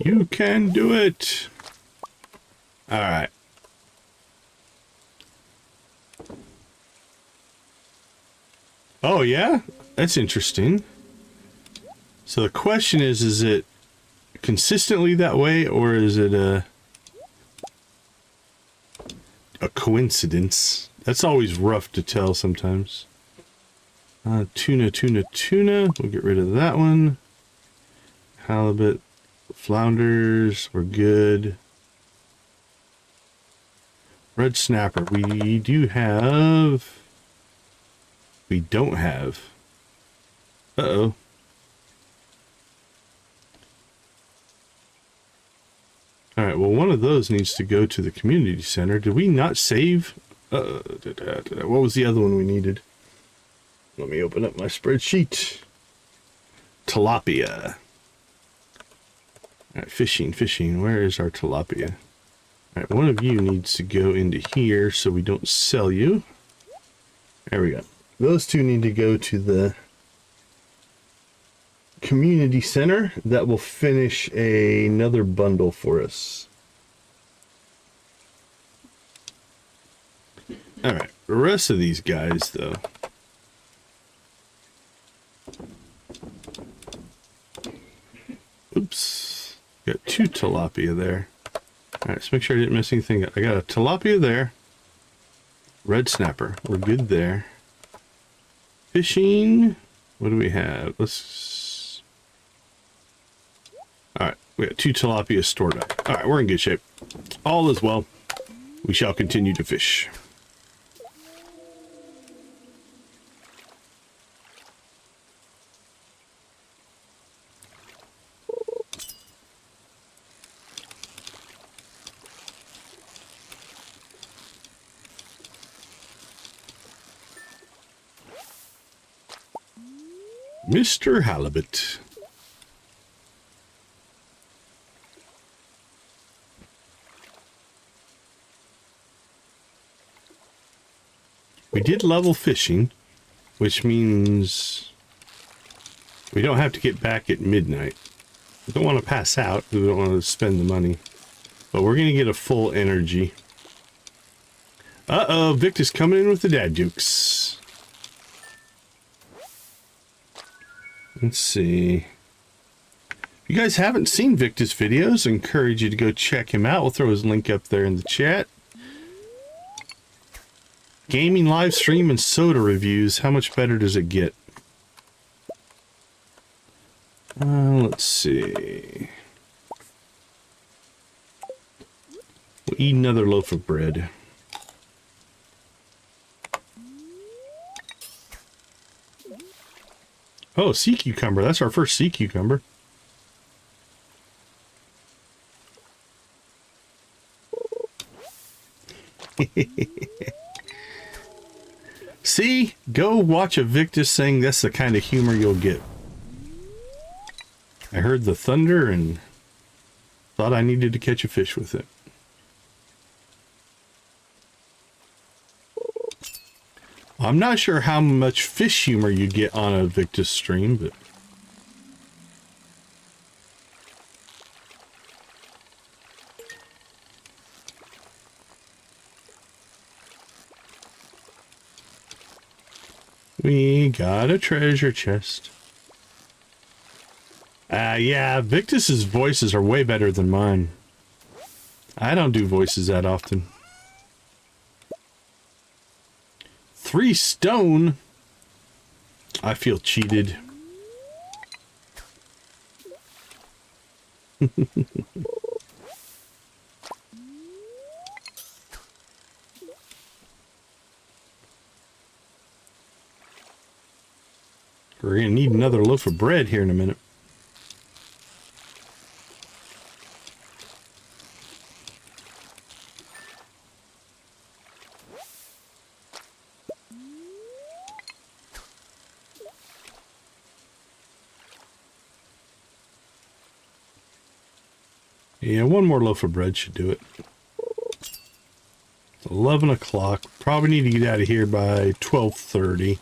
Speaker 1: You can do it. All right. Oh yeah, that's interesting. So the question is it consistently that way, or is it a coincidence? That's always rough to tell sometimes. Tuna, tuna, tuna. We'll get rid of that one. Halibut, flounders, we're good. Red snapper, we do have. We don't have. Uh-oh. Alright, well, one of those needs to go to the community center. Did we not save? What was the other one we needed? Let me open up my spreadsheet. Tilapia. Alright, fishing, fishing. Where is our tilapia? Alright, one of you needs to go into here so we don't sell you. There we go. Those two need to go to the community center. That will finish another bundle for us. Alright, the rest of these guys, though. Oops. Got 2 tilapia there. Alright, let's make sure I didn't miss anything. I got a tilapia there. Red snapper. We're good there. Fishing. What do we have? Let's... Alright, we got 2 tilapia stored up. Alright, we're in good shape. All is well. We shall continue to fish. Mr. Halibut. We did level fishing, which means we don't have to get back at midnight. We don't want to pass out. We don't want to spend the money. But we're going to get a full energy. Uh-oh, Victor's coming in with the dad dukes. Let's see. If you guys haven't seen Victor's videos, I encourage you to go check him out. We'll throw his link up there in the chat. Gaming live stream and soda reviews. How much better does it get? Let's see. We'll eat another loaf of bread. Oh, sea cucumber. That's our first sea cucumber. See? Go watch a Victus saying that's the kind of humor you'll get. I heard the thunder and thought I needed to catch a fish with it. I'm not sure how much fish humor you get on a Victus stream, but... we got a treasure chest. Yeah, Victus's voices are way better than mine. I don't do voices that often. 3 stone. I feel cheated. We're gonna need another loaf of bread here in a minute. Yeah, one more loaf of bread should do it. It's 11 o'clock. Probably need to get out of here by 12:30.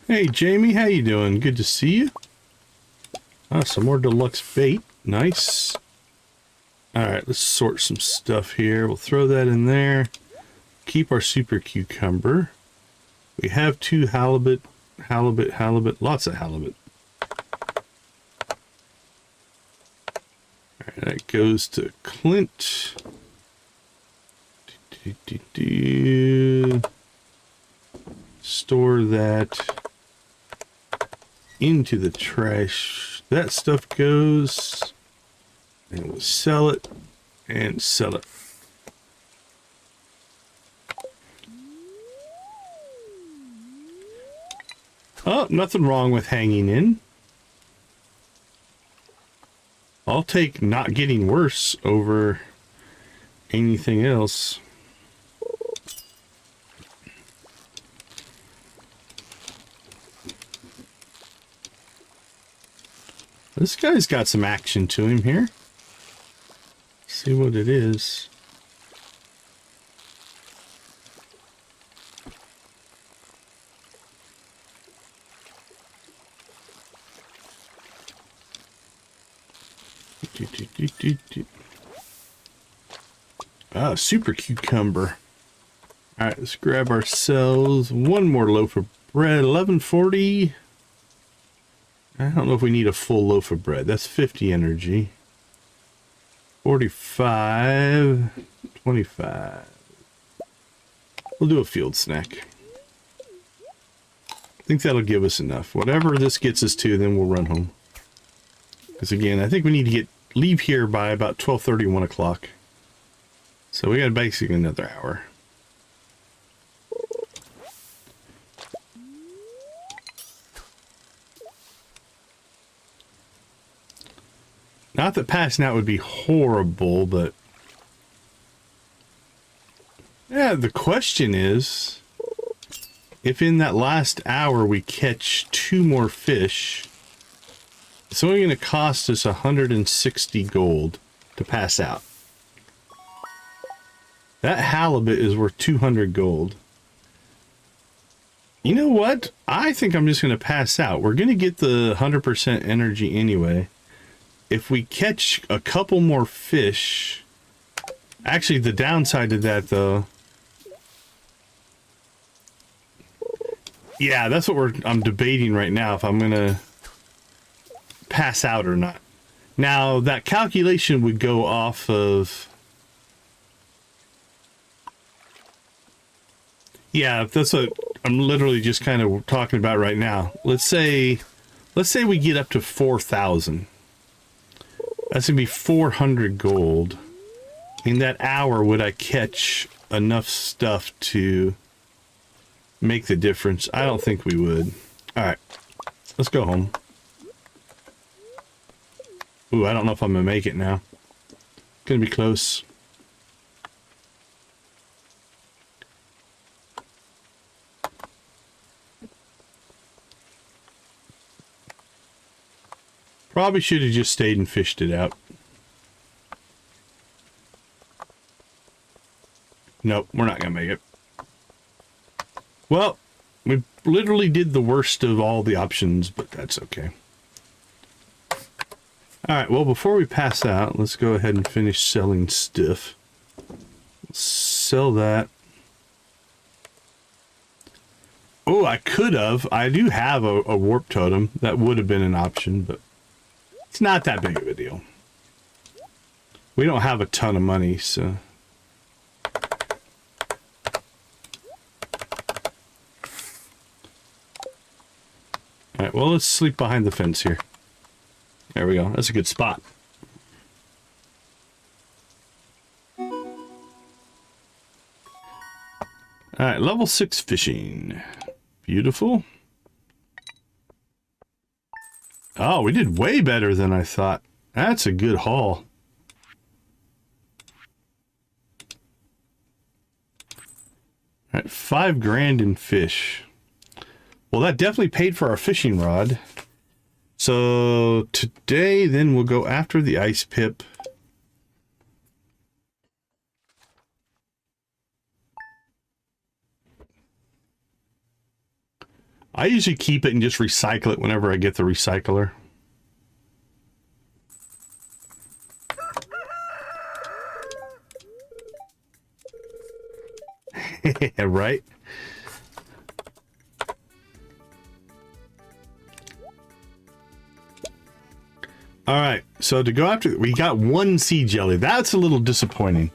Speaker 1: Hey Jamie, how you doing? Good to see you. Ah, some more deluxe bait. Nice. Alright, let's sort some stuff here. We'll throw that in there. Keep our super cucumber. We have 2 halibut, lots of halibut. Alright, that goes to Clint. Store that into the trash. That stuff goes, and we'll sell it and sell it. Oh, nothing wrong with hanging in. I'll take not getting worse over anything else. This guy's got some action to him here. Let's see what it is. Ah, super cucumber. All right, let's grab ourselves one more loaf of bread. 11:40. I don't know if we need a full loaf of bread. That's 50 energy. 45, 25. We'll do a field snack. I think that'll give us enough. Whatever this gets us to, then we'll run home. Because again, I think we need to leave here by about 12:30, 1 o'clock. So we got basically another hour. Not that passing out would be horrible, but yeah, the question is, if in that last hour we catch 2 more fish, it's only going to cost us 160 gold to pass out. That halibut is worth 200 gold. You know what? I think I'm just going to pass out. We're going to get the 100% energy anyway. If we catch a couple more fish, actually the downside to that though Yeah, that's what I'm debating right now, if I'm gonna pass out or not. Now, that calculation would go off of... Yeah, that's what I'm literally just kind of talking about right now. Let's say we get up to 4,000. That's gonna be 400 gold. In that hour, would I catch enough stuff to make the difference? I don't think we would. All right, let's go home. Ooh, I don't know if I'm gonna make it now. Gonna be close. Probably should have just stayed and fished it out. Nope, we're not gonna make it. Well, we literally did the worst of all the options, but that's okay. Alright, well, before we pass out, let's go ahead and finish selling stuff. Sell that. Oh, I could have. I do have a warp totem. That would have been an option, but it's not that big of a deal. We don't have a ton of money, so... Alright, well, let's sleep behind the fence here. There we go. That's a good spot. Alright, level 6 fishing. Beautiful. Oh, we did way better than I thought. That's a good haul. Alright, 5 grand in fish. Well, that definitely paid for our fishing rod. So today, then we'll go after the ice pip. I usually keep it and just recycle it whenever I get the recycler. Right? All right, so to go after, we got 1 sea jelly. That's a little disappointing.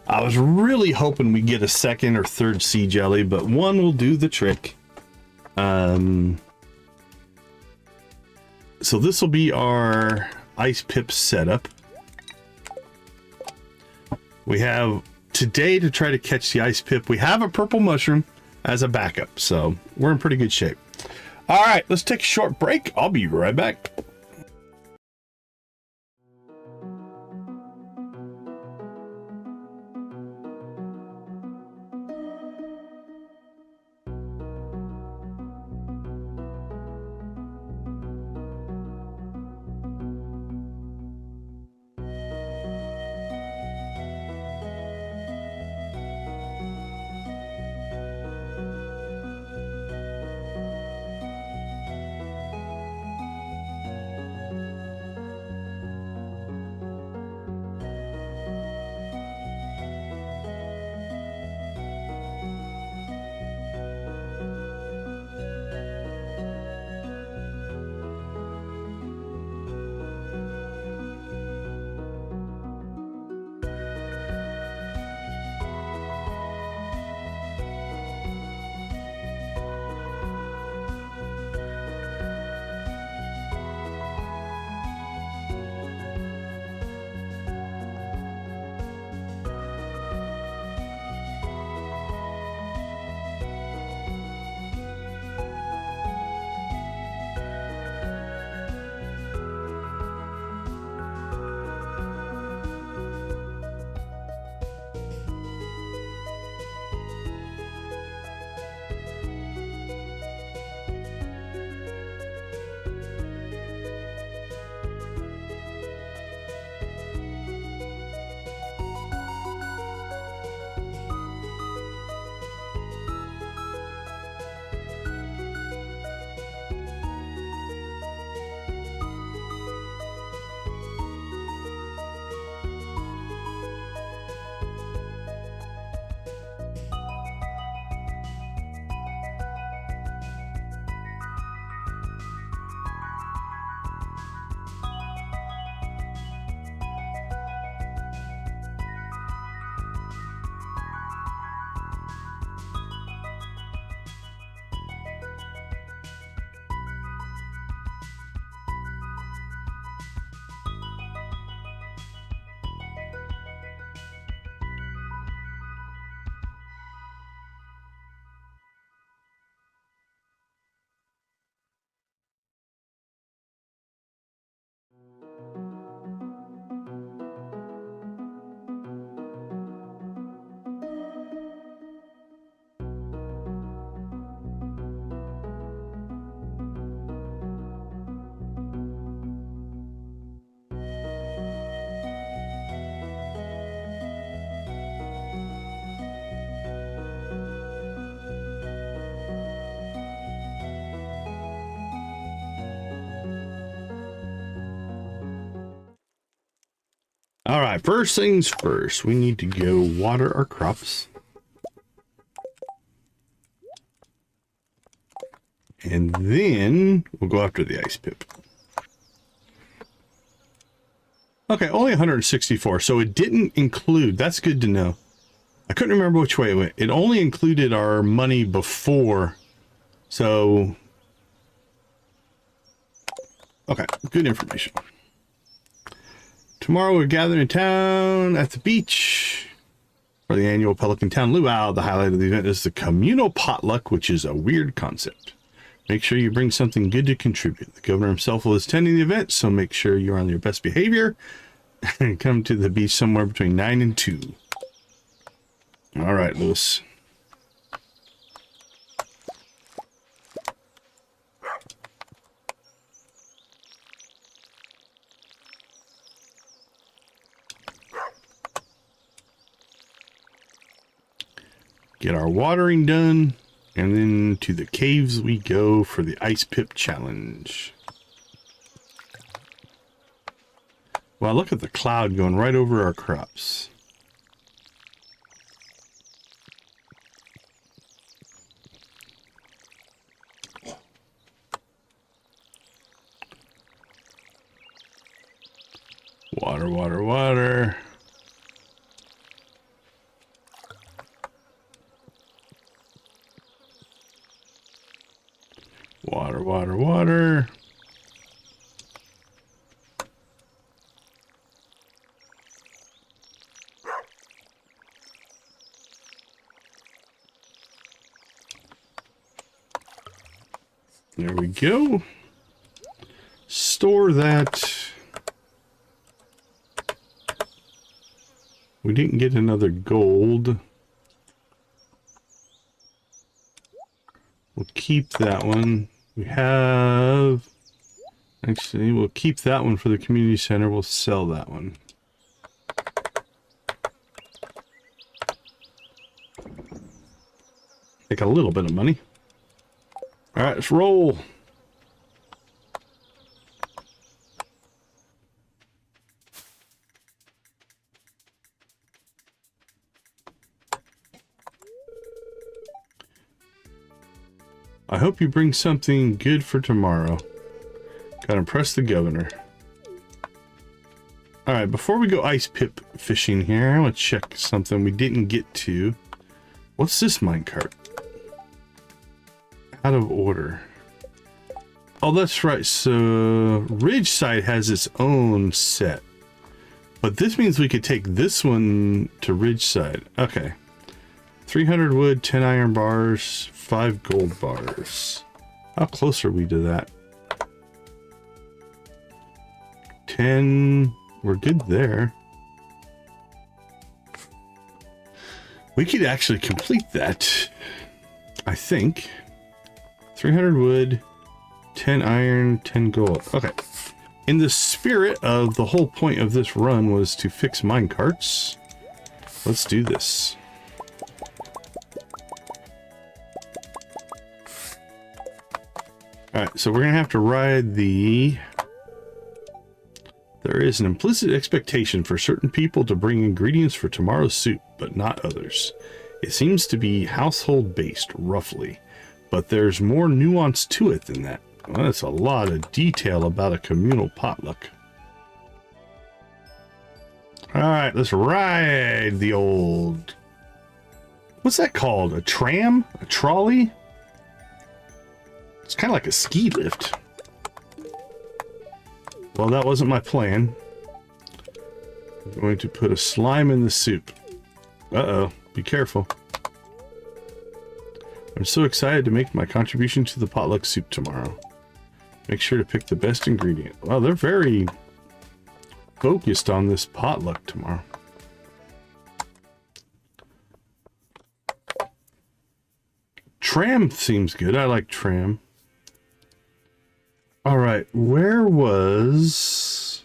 Speaker 1: I was really hoping we get a 2nd or 3rd sea jelly, but 1 will do the trick. So this will be our ice pip setup. We have today to try to catch the ice pip. We have a purple mushroom as a backup, so we're in pretty good shape. All right, let's take a short break. I'll be right back. All right, first things first, we need to go water our crops. And then we'll go after the ice pip. Okay, only 164, so it didn't include, that's good to know. I couldn't remember which way it went. It only included our money before, so... Okay, good information. Tomorrow we're gathering in town at the beach for the annual Pelican Town Luau. The highlight of the event is the communal potluck, which is a weird concept. Make sure you bring something good to contribute. The governor himself will attend the event, so make sure you're on your best behavior and come to the beach somewhere between 9 and 2. All right, Lewis. Get our watering done, and then to the caves we go for the ice pip challenge. Wow, look at the cloud going right over our crops. Water, water, water. Water, water, water. There we go. Store that. We didn't get another gold. We'll keep that one. We have... Actually, we'll keep that one for the community center. We'll sell that one. Take a little bit of money. All right, let's roll. I hope you bring something good for tomorrow. Gotta impress the governor. Alright, before we go ice pip fishing here, I want to check something we didn't get to. What's this minecart? Out of order. Oh, that's right. So, Ridgeside has its own set. But this means we could take this one to Ridgeside. Okay. 300 wood, 10 iron bars, 5 gold bars. How close are we to that? 10. We're good there. We could actually complete that, I think. 300 wood, 10 iron, 10 gold. Okay. In the spirit of the whole point of this run was to fix minecarts, let's do this. Alright, so we're going to have to ride the... There is an implicit expectation for certain people to bring ingredients for tomorrow's soup, but not others. It seems to be household-based, roughly, but there's more nuance to it than that. Well, that's a lot of detail about a communal potluck. Alright, let's ride the old... What's that called? A tram? A trolley? It's kind of like a ski lift. Well, that wasn't my plan. I'm going to put a slime in the soup. Uh-oh, be careful. I'm so excited to make my contribution to the potluck soup tomorrow. Make sure to pick the best ingredient. Well, they're very focused on this potluck tomorrow. Tram seems good. I like tram. All right, where was...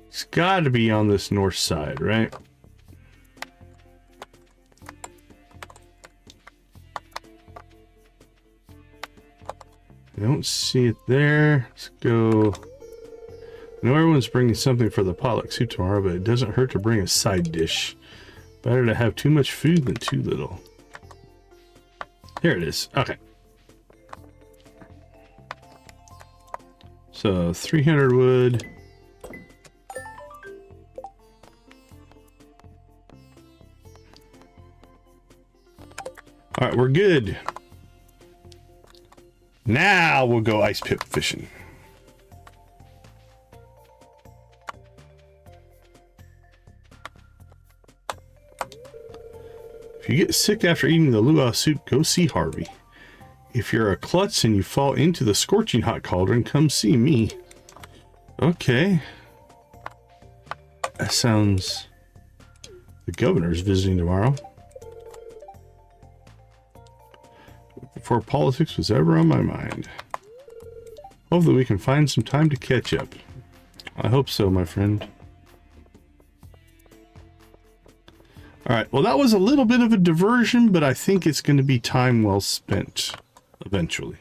Speaker 1: It's got to be on this north side, right? I don't see it there. Let's go. I know everyone's bringing something for the potluck soup tomorrow, but it doesn't hurt to bring a side dish. Better to have too much food than too little. Here it is. Okay. So 300 wood. All right, we're good. Now we'll go ice pip fishing. If you get sick after eating the luau soup, go see Harvey. If you're a klutz and you fall into the scorching hot cauldron, come see me. Okay. That sounds... The governor's visiting tomorrow. Before politics was ever on my mind. Hopefully we can find some time to catch up. I hope so, my friend. Alright, well that was a little bit of a diversion, but I think it's going to be time well spent eventually.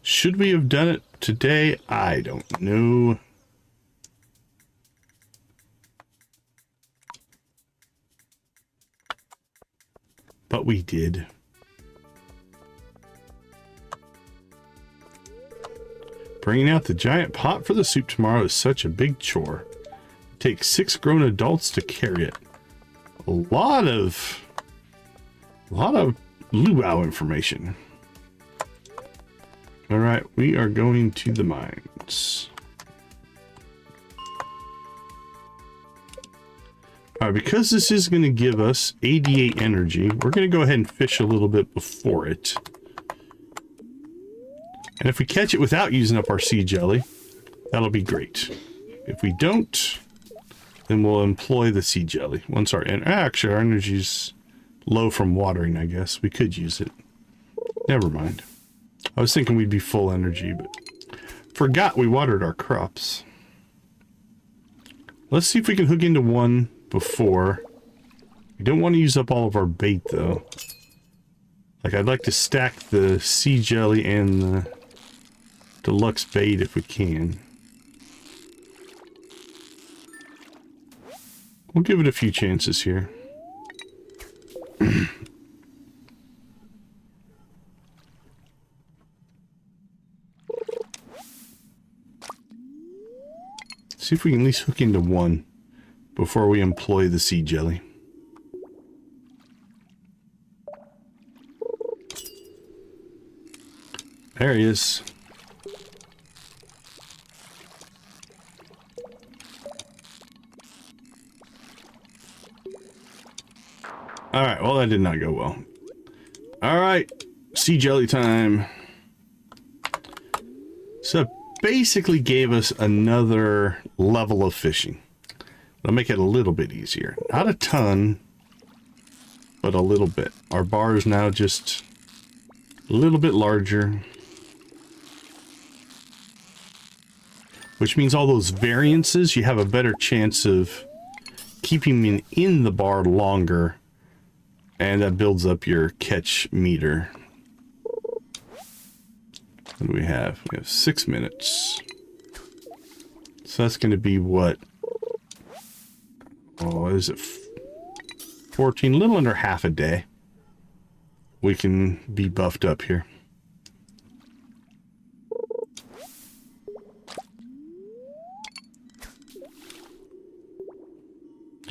Speaker 1: Should we have done it today? I don't know. But we did. Bringing out the giant pot for the soup tomorrow is such a big chore. It takes 6 grown adults to carry it. A lot of luau information. All right, we are going to the mines. All right, because this is going to give us 88 energy, we're going to go ahead and fish a little bit before it. And if we catch it without using up our sea jelly, that'll be great. If we don't, then we'll employ the sea jelly. Once our actually our energy's low from watering, I guess. We could use it. Never mind. I was thinking we'd be full energy, but forgot we watered our crops. Let's see if we can hook into one before. We don't want to use up all of our bait, though. Like, I'd like to stack the sea jelly and the deluxe bait if we can. We'll give it a few chances here. See if we can at least hook into one before we employ the sea jelly. There he is. Alright, well that did not go well. Alright, sea jelly time. So basically gave us another level of fishing. It'll make it a little bit easier. Not a ton, but a little bit. Our bar is now just a little bit larger. Which means all those variances, you have a better chance of keeping them in the bar longer. And that builds up your catch meter. What do we have? We have 6 minutes. So that's going to be what? Oh, is it 14? A little under half a day. We can be buffed up here.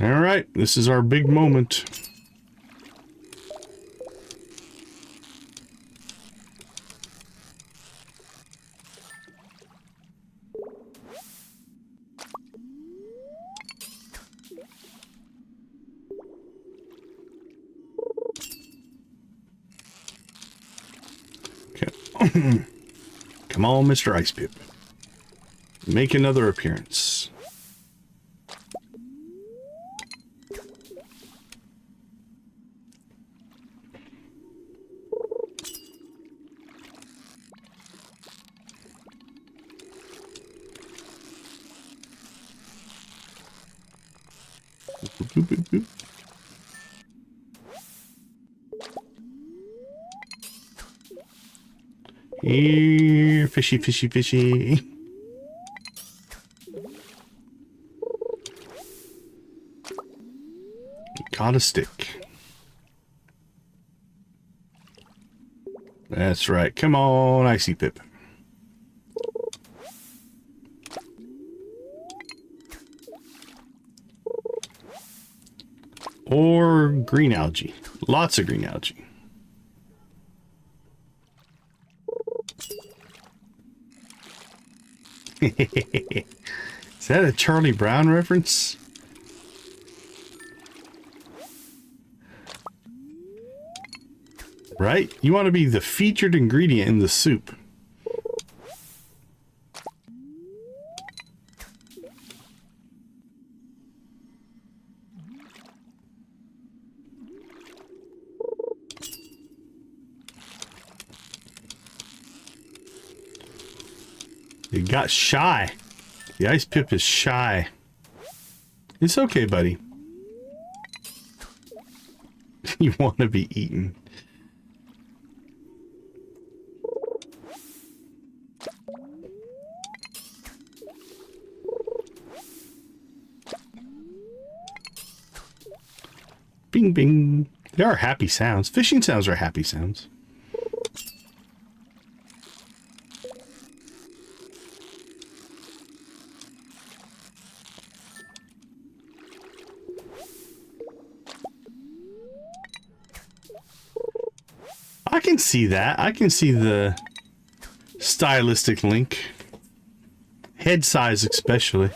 Speaker 1: All right, this is our big moment. Come on, Mr. Ice Pip. Make another appearance. Boop, boop, boop. Here, fishy, fishy, fishy. Caught a stick. That's right. Come on, Icy Pip. Or green algae. Lots of green algae. Is that a Charlie Brown reference? Right? You want to be the featured ingredient in the soup. You got shy. The Ice Pip is shy. It's okay, buddy. You want to be eaten. Bing, bing. They are happy sounds. Fishing sounds are happy sounds. I can see that. I can see the stylistic link. Head size especially.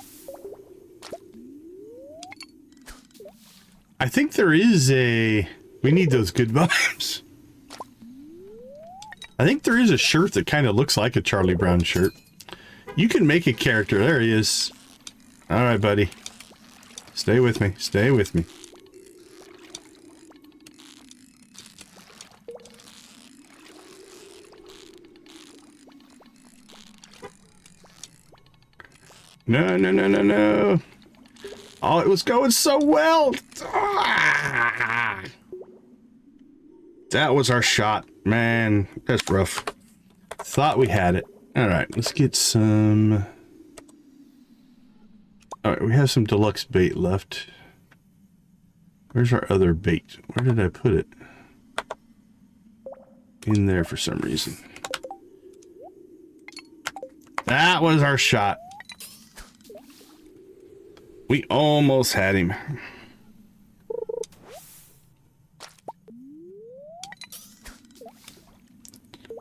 Speaker 1: I think there is a... We need those good vibes. I think there is a shirt that kind of looks like a Charlie Brown shirt. You can make a character. There he is. Alright, buddy. Stay with me. Stay with me. No, no, no, no, no. Oh, it was going so well. Ah! That was our shot. Man, that's rough. Thought we had it. All right, let's get some... All right, we have some deluxe bait left. Where's our other bait? Where did I put it? In there for some reason. That was our shot. We almost had him.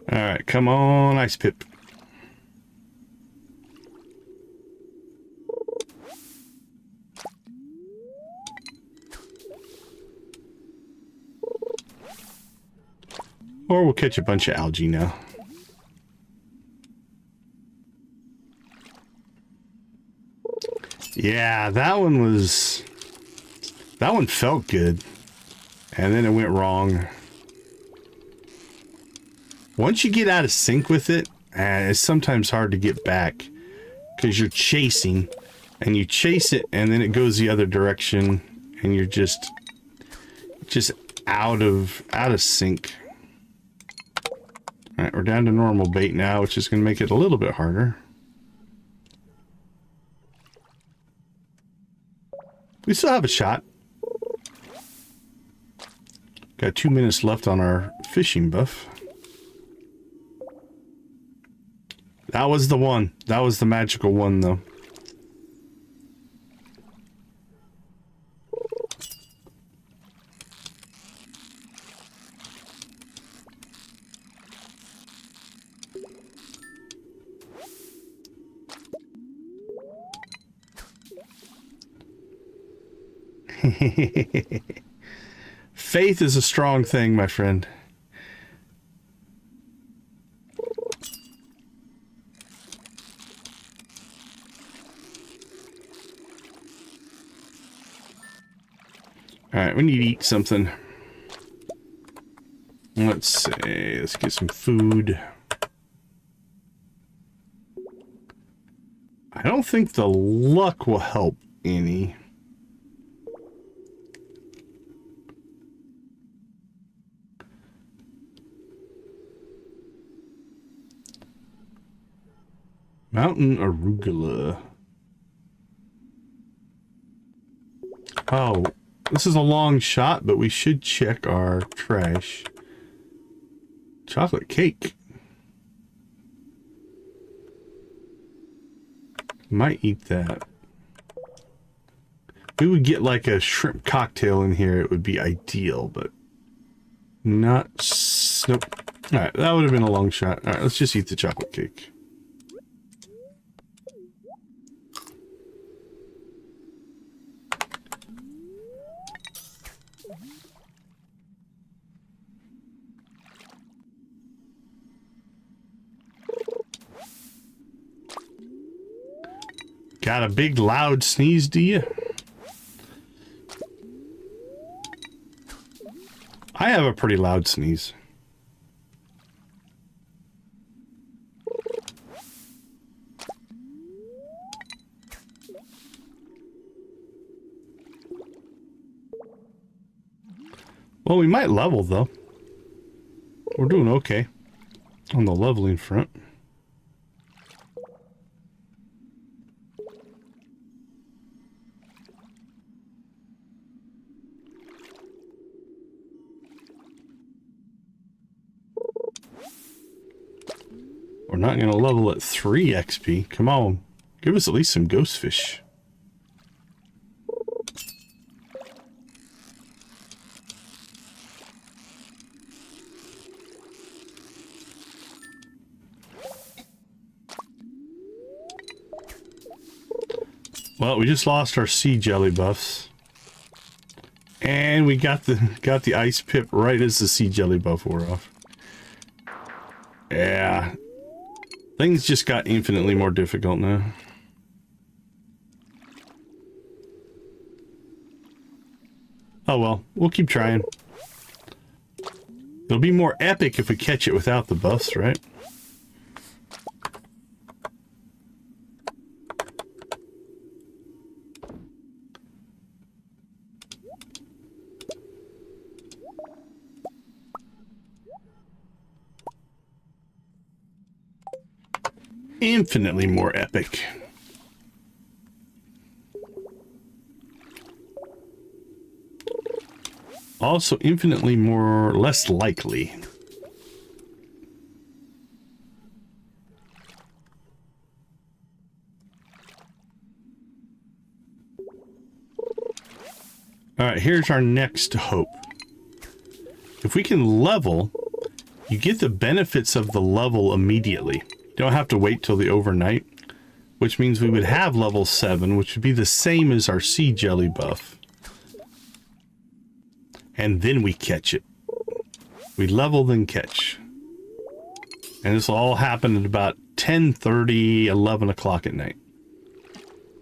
Speaker 1: All right, come on, Ice Pip. Or we'll catch a bunch of algae now. Yeah, that one felt good. And then it went wrong. Once you get out of sync with it, it's sometimes hard to get back. Because you're chasing. And you chase it, and then it goes the other direction. And you're just out of sync. Alright, we're down to normal bait now, which is going to make it a little bit harder. We still have a shot. Got 2 minutes left on our fishing buff. That was the one. That was the magical one, though. Faith is a strong thing, my friend. Alright, we need to eat something. Let's see, let's get some food. I don't think the luck will help any. Mountain arugula. Oh, this is a long shot, but we should check our trash. Chocolate cake. Might eat that. If we would get like a shrimp cocktail in here, it would be ideal, but not. Nope. Alright, that would have been a long shot. Alright, let's just eat the chocolate cake. Got a big loud sneeze, do you? I have a pretty loud sneeze. Well, we might level, though. We're doing okay on the leveling front. We're not going to level at 3 XP. Come on. Give us at least some ghost fish. Well, we just lost our sea jelly buffs. And we got the ice pip right as the sea jelly buff wore off. Yeah. Things just got infinitely more difficult now. Oh well, we'll keep trying. It'll be more epic if we catch it without the buffs, right? Infinitely more epic. Also infinitely less likely. Alright, here's our next hope. If we can level, you get the benefits of the level immediately. You don't have to wait till the overnight, which means we would have level 7, which would be the same as our sea jelly buff. And then we catch it. We level, then catch. And this will all happen at about 10:30, 11 o'clock at night.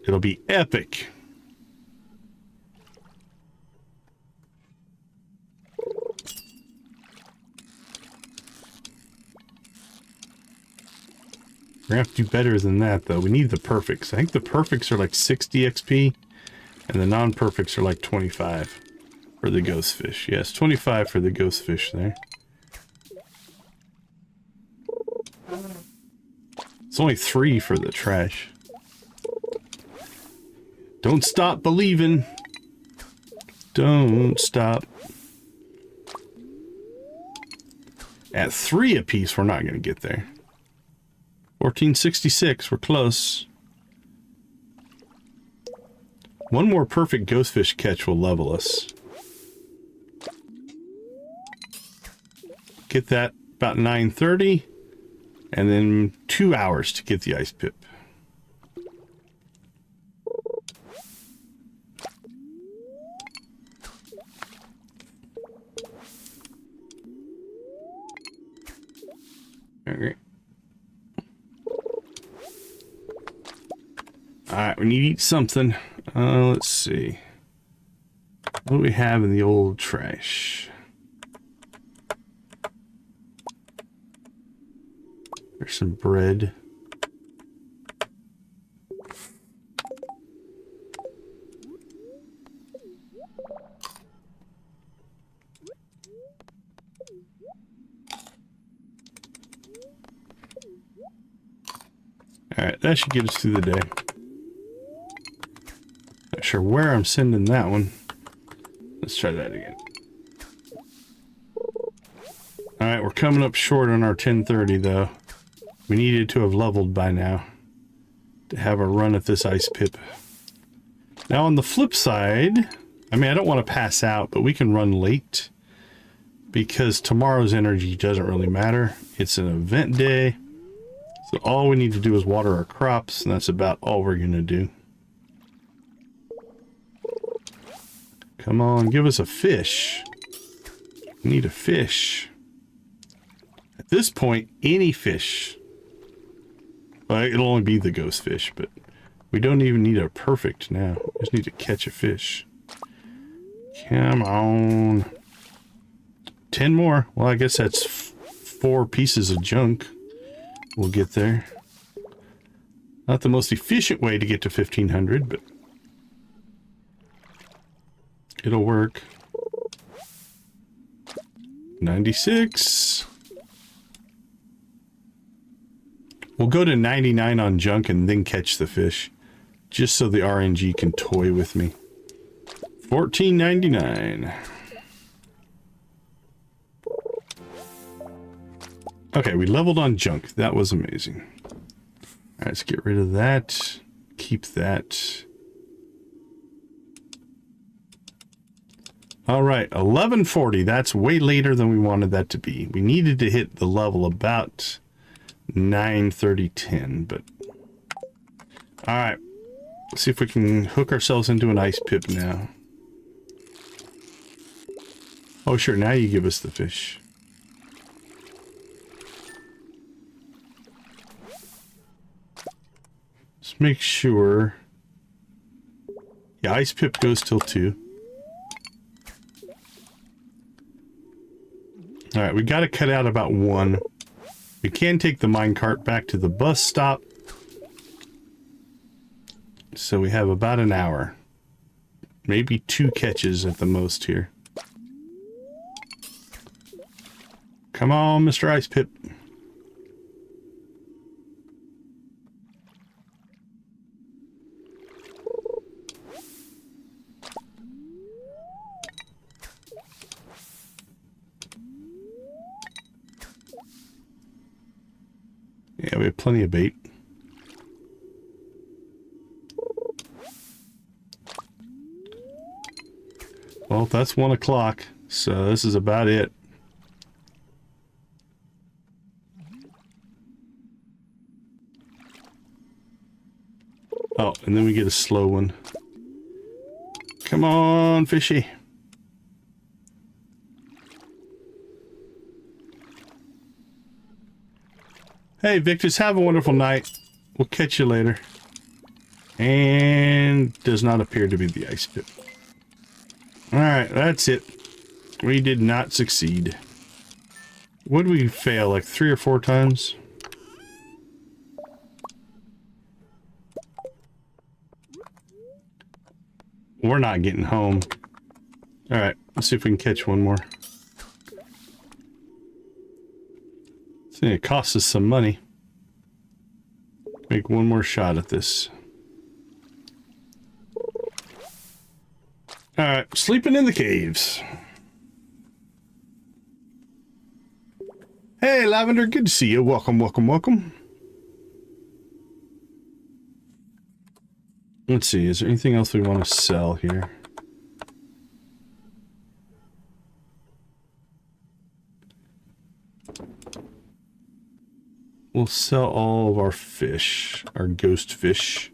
Speaker 1: It'll be epic. We're gonna have to do better than that, though. We need the perfects. I think the perfects are like 60 XP, and the non-perfects are like 25 for the ghost fish. Yes, 25 for the ghost fish there. It's only 3 for the trash. Don't stop believing. Don't stop. At 3 apiece, we're not gonna get there. 1466, we're close. One more perfect ghost fish catch will level us. Get that about 9:30, and then 2 hours to get the ice pip. Okay. Alright, we need to eat something. Let's see. What do we have in the old trash? There's some bread. Alright, that should get us through the day. Not sure where I'm sending that one. Let's try that again. Alright, we're coming up short on our 1030 though. We needed to have leveled by now to have a run at this ice pip. Now on the flip side, I mean, I don't want to pass out, but we can run late because tomorrow's energy doesn't really matter. It's an event day. So all we need to do is water our crops, and that's about all we're going to do. Come on, give us a fish. We need a fish. At this point, any fish. Well, it'll only be the ghost fish, but we don't even need a perfect now. We just need to catch a fish. Come on. 10 more. Well, I guess that's 4 pieces of junk. We'll get there. Not the most efficient way to get to 1500, but it'll work. 96. We'll go to 99 on junk and then catch the fish, just so the RNG can toy with me. 14.99. Okay, we leveled on junk. That was amazing. All right, let's get rid of that. Keep that. All right, 1140. That's way later than we wanted that to be. We needed to hit the level about 9:30:10, but all right. Let's see if we can hook ourselves into an ice pip now. Oh, sure. Now you give us the fish. Let's make sure. Yeah, ice pip goes till 2. All right, we got to cut out about 1. We can take the minecart back to the bus stop. So we have about an hour. Maybe 2 catches at the most here. Come on, Mr. Ice Pip. Yeah, we have plenty of bait. Well, that's 1 o'clock, so this is about it. Oh, and then we get a slow one. Come on, fishy. Hey, Victus, have a wonderful night. We'll catch you later. And does not appear to be the ice pip. Alright, that's it. We did not succeed. Would we fail like 3 or 4 times? We're not getting home. Alright, let's see if we can catch one more. See, it costs us some money. Make one more shot at this. Alright, sleeping in the caves. Hey, Lavender, good to see you. Welcome, welcome, welcome. Let's see, is there anything else we want to sell here? We'll sell all of our fish, our ghost fish.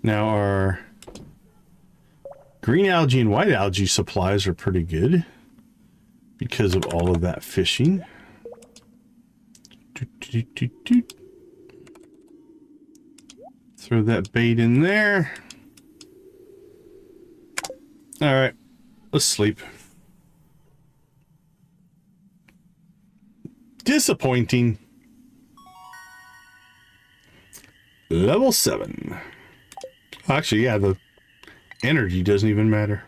Speaker 1: Now our green algae and white algae supplies are pretty good because of all of that fishing. Throw that bait in there. All right, let's sleep. Disappointing. Level 7. Actually, yeah, the energy doesn't even matter.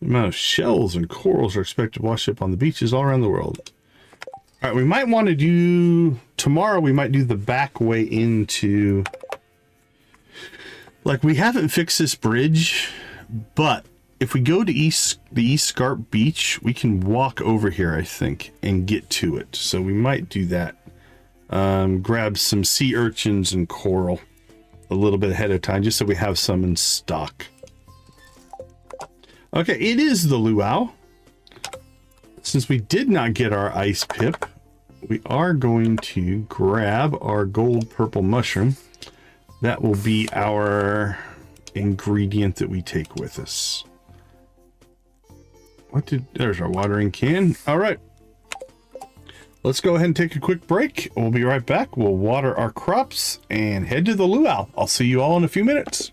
Speaker 1: The amount of shells and corals are expected to wash up on the beaches all around the world. All right, we might want to do... Tomorrow we might do the back way into... Like, we haven't fixed this bridge, but if we go to the East Scarp beach, we can walk over here, I think, and get to it. So we might do that. Grab some sea urchins and coral a little bit ahead of time, just so we have some in stock. Okay, it is the luau. Since we did not get our ice pip, we are going to grab our gold purple mushroom. That will be our ingredient that we take with us. There's our watering can. All right. Let's go ahead and take a quick break. We'll be right back. We'll water our crops and head to the luau. I'll see you all in a few minutes.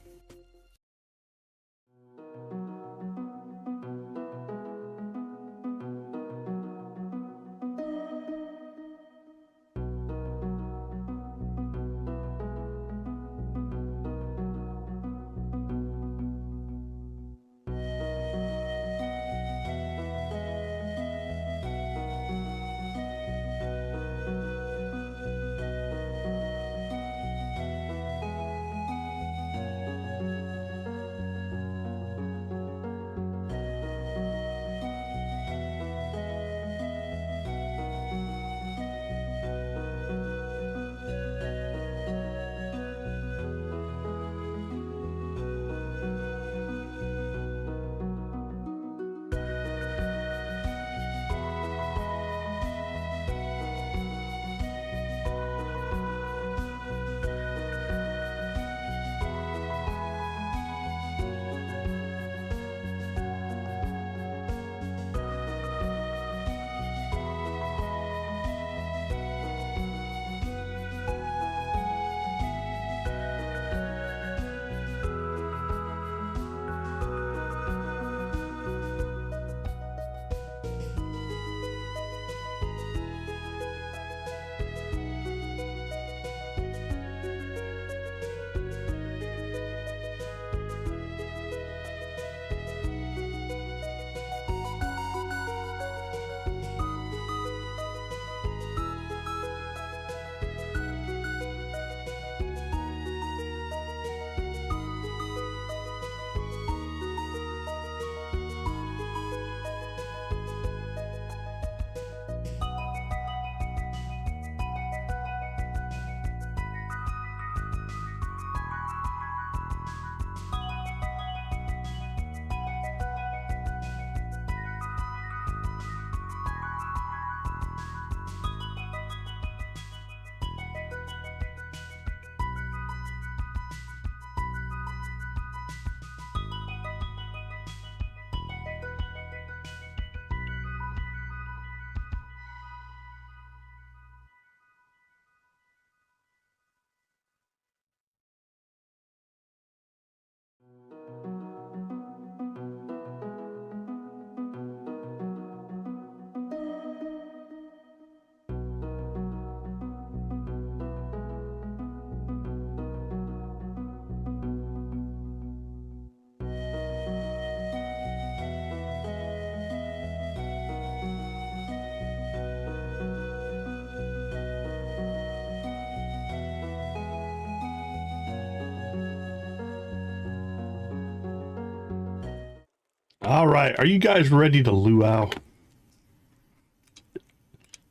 Speaker 1: All right, are you guys ready to luau?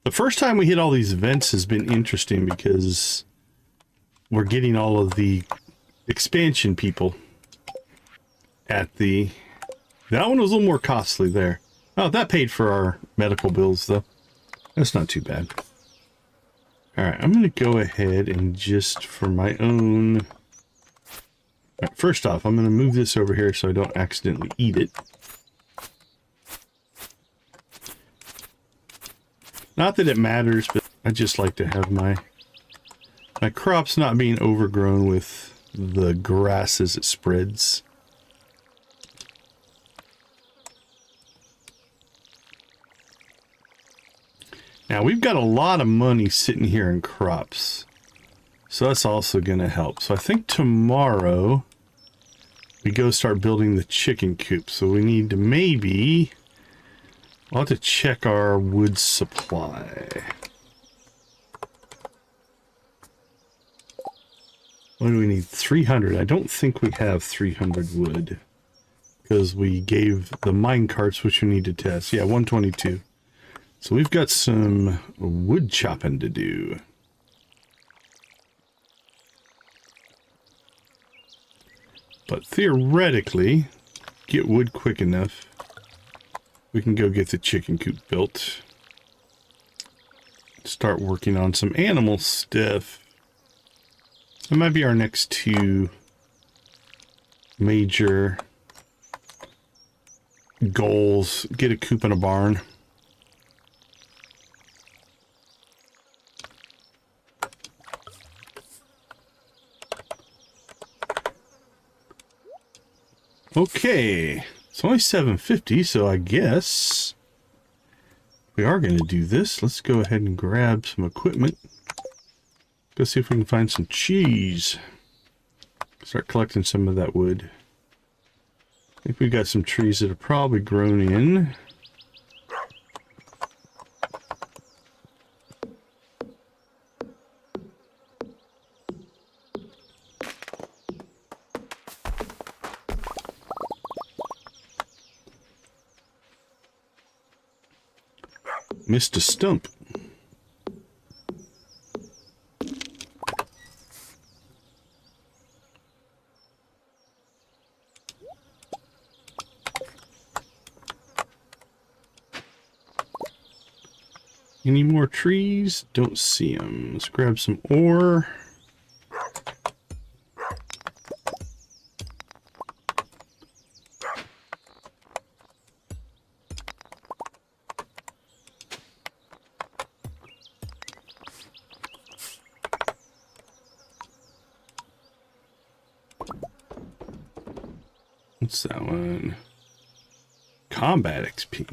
Speaker 1: The first time we hit all these events has been interesting because we're getting all of the expansion people at the... That one was a little more costly there. Oh, that paid for our medical bills, though. That's not too bad. All right, I'm going to go ahead and just for my own... All right, first off, I'm going to move this over here so I don't accidentally eat it. Not that it matters, but I just like to have my crops not being overgrown with the grass as it spreads. Now we've got a lot of money sitting here in crops, so that's also going to help. So I think tomorrow we go start building the chicken coop. So we need to maybe, I'll have to check our wood supply. What do we need? 300. I don't think we have 300 wood because we gave the minecarts, which we need to test. Yeah, 122. So we've got some wood chopping to do. But theoretically, get wood quick enough, we can go get the chicken coop built. Start working on some animal stuff. That might be our next two major goals. Get a coop and a barn. Okay, it's only 7:50, so I guess we are going to do this. Let's go ahead and grab some equipment. Go see if we can find some cheese. Start collecting some of that wood. I think we got some trees that have probably grown in. Missed a stump. Any more trees? Don't see them. Let's grab some ore. What's that one? Combat XP.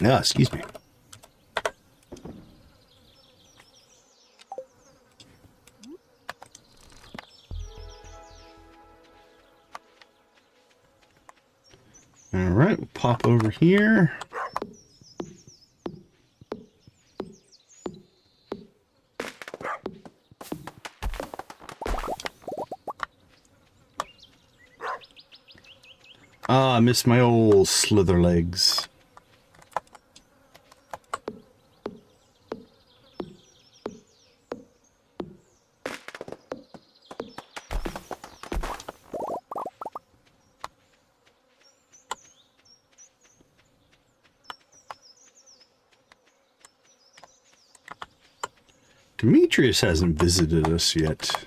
Speaker 1: Ah, excuse me. All right, we'll pop over here. Ah, I missed my old slither legs. Demetrius hasn't visited us yet.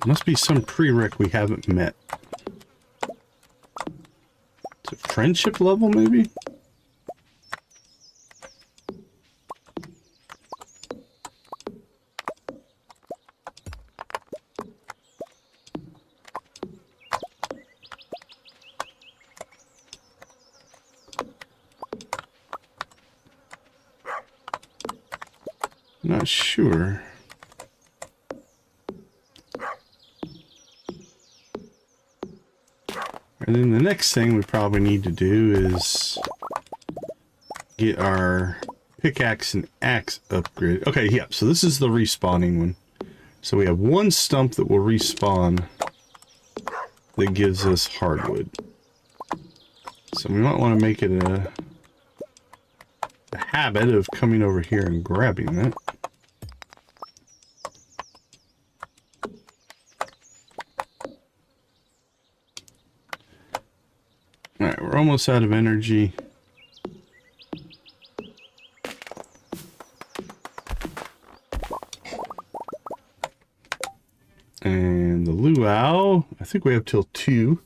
Speaker 1: Must be some prereq we haven't met. Is it friendship level, maybe? Not sure. And then the next thing we probably need to do is get our pickaxe and axe upgrade. Okay, yeah, so this is the respawning one. So we have one stump that will respawn that gives us hardwood. So we might want to make it a habit of coming over here and grabbing that. Alright, we're almost out of energy. And the luau, I think we have till 2.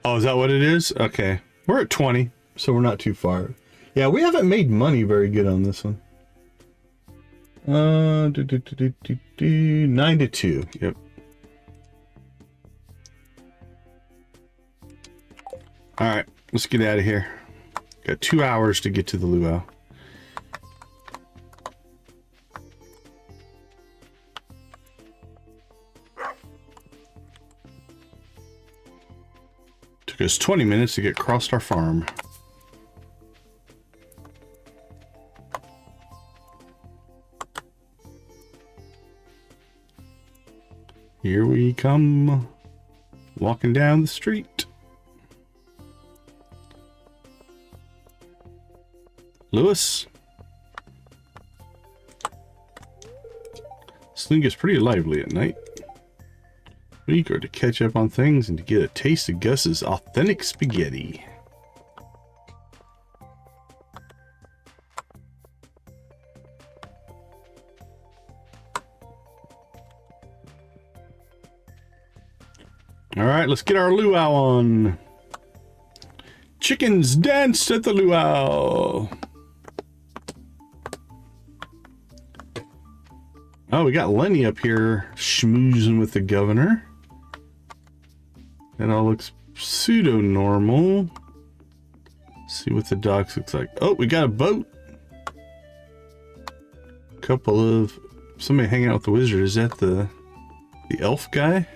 Speaker 1: Oh, is that what it is? Okay. We're at 20, so we're not too far. Yeah, we haven't made money very good on this one. 9 to 2. Yep. All right, let's get out of here. Got 2 hours to get to the luau. Took us 20 minutes to get across our farm. Here we come, walking down the street. Lewis. This thing gets pretty lively at night. We go to catch up on things and to get a taste of Gus's authentic spaghetti. All right, let's get our luau on. Chickens danced at the luau. Oh, we got Lenny up here schmoozing with the governor. That all looks pseudo-normal. See what the docks looks like. Oh, we got a boat. Couple of... Somebody hanging out with the wizard. Is that the elf guy?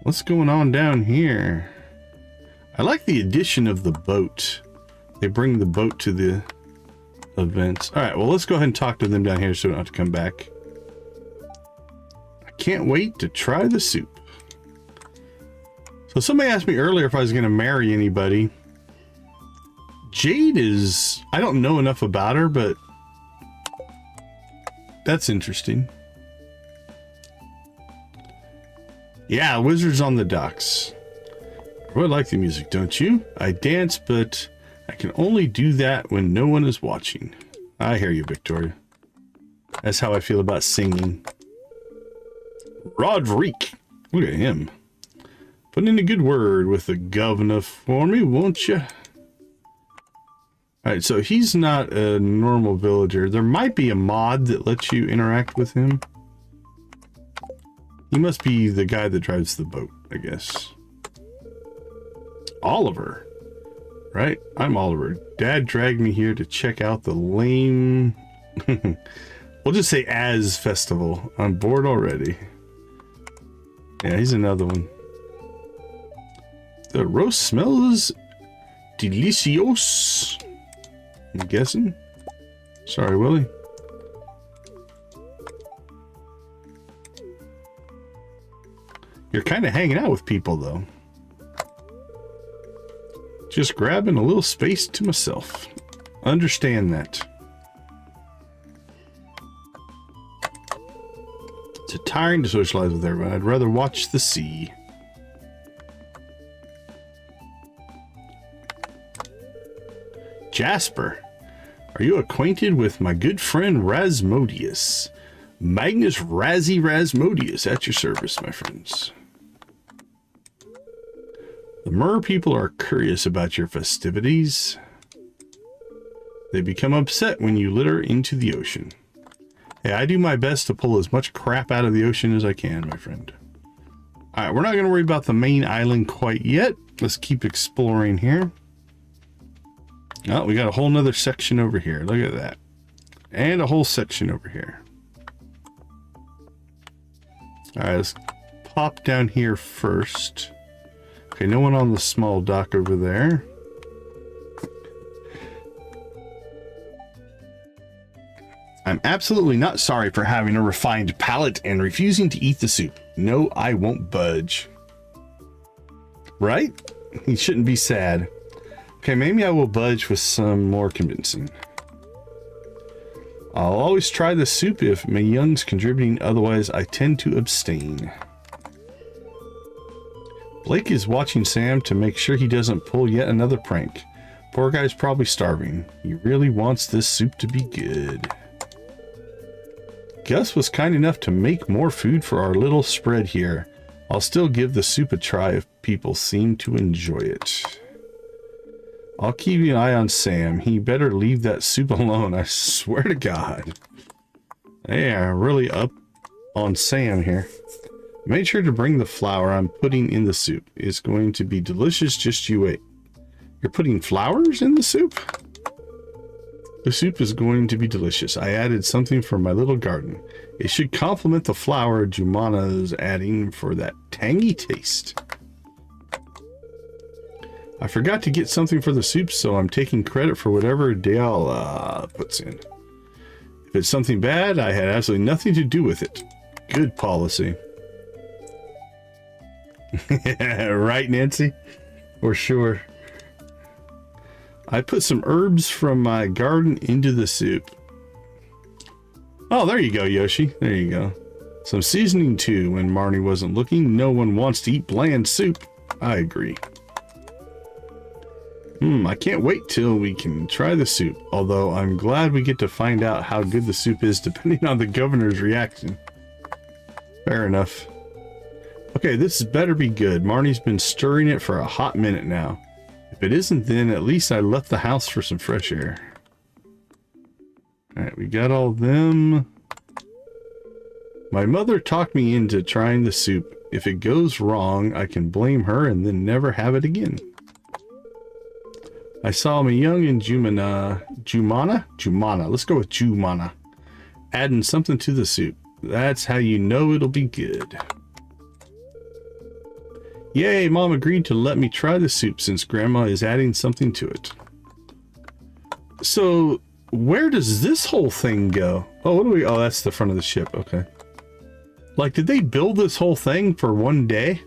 Speaker 1: What's going on down here? I like the addition of the boat. They bring the boat to the events. All right, well, let's go ahead and talk to them down here so we don't have to come back. I can't wait to try the soup. So somebody asked me earlier if I was going to marry anybody. Jade is... I don't know enough about her, but that's interesting. Yeah, Wizards on the Docks. I really like the music, don't you? I dance, but I can only do that when no one is watching. I hear you, Victoria. That's how I feel about singing. Roderick. Look at him. Put in a good word with the governor for me, won't you? Alright, so he's not a normal villager. There might be a mod that lets you interact with him. He must be the guy that drives the boat, I guess. Oliver. Right? I'm Oliver. Dad dragged me here to check out the lame... we'll just say Az Festival. I'm bored already. Yeah, he's another one. The roast smells delicious. I'm guessing. Sorry, Willie. You're kind of hanging out with people, though. Just grabbing a little space to myself. Understand that. It's tiring to socialize with everyone. I'd rather watch the sea. Jasper, are you acquainted with my good friend Rasmodius? Magnus Rasmodius at your service, my friends. The Mer people are curious about your festivities. They become upset when you litter into the ocean. Hey, I do my best to pull as much crap out of the ocean as I can, my friend. Alright, we're not going to worry about the main island quite yet. Let's keep exploring here. Oh, we got a whole nother section over here. Look at that. And a whole section over here. Alright, let's pop down here first. Okay, no one on the small dock over there. I'm absolutely not sorry for having a refined palate and refusing to eat the soup. No, I won't budge. Right? He shouldn't be sad. Okay, maybe I will budge with some more convincing. I'll always try the soup if my young's contributing, otherwise I tend to abstain. Blake is watching Sam to make sure he doesn't pull yet another prank. Poor guy's probably starving. He really wants this soup to be good. Gus was kind enough to make more food for our little spread here. I'll still give the soup a try if people seem to enjoy it. I'll keep an eye on Sam. He better leave that soup alone. I swear to God. They are really up on Sam here. Made sure to bring the flour I'm putting in the soup. It's going to be delicious, just you wait. You're putting flowers in the soup? The soup is going to be delicious. I added something from my little garden. It should complement the flour Jumana is adding for that tangy taste. I forgot to get something for the soup, so I'm taking credit for whatever Dale puts in. If it's something bad, I had absolutely nothing to do with it. Good policy. Right, Nancy? For sure. I put some herbs from my garden into the soup. Oh, there you go, Yoshi. There you go. Some seasoning too. When Marnie wasn't looking, no one wants to eat bland soup. I agree. I can't wait till we can try the soup. Although I'm glad we get to find out how good the soup is depending on the governor's reaction. Fair enough. Okay, this better be good. Marnie's been stirring it for a hot minute now. If it isn't, then at least I left the house for some fresh air. Alright, we got all them. My mother talked me into trying the soup. If it goes wrong, I can blame her and then never have it again. I saw my young and Jumana, let's go with Jumana, adding something to the soup. That's how you know it'll be good. Yay, Mom agreed to let me try the soup since Grandma is adding something to it. So, where does this whole thing go? Oh, what do we... Oh, that's the front of the ship. Okay. Like, did they build this whole thing for one day?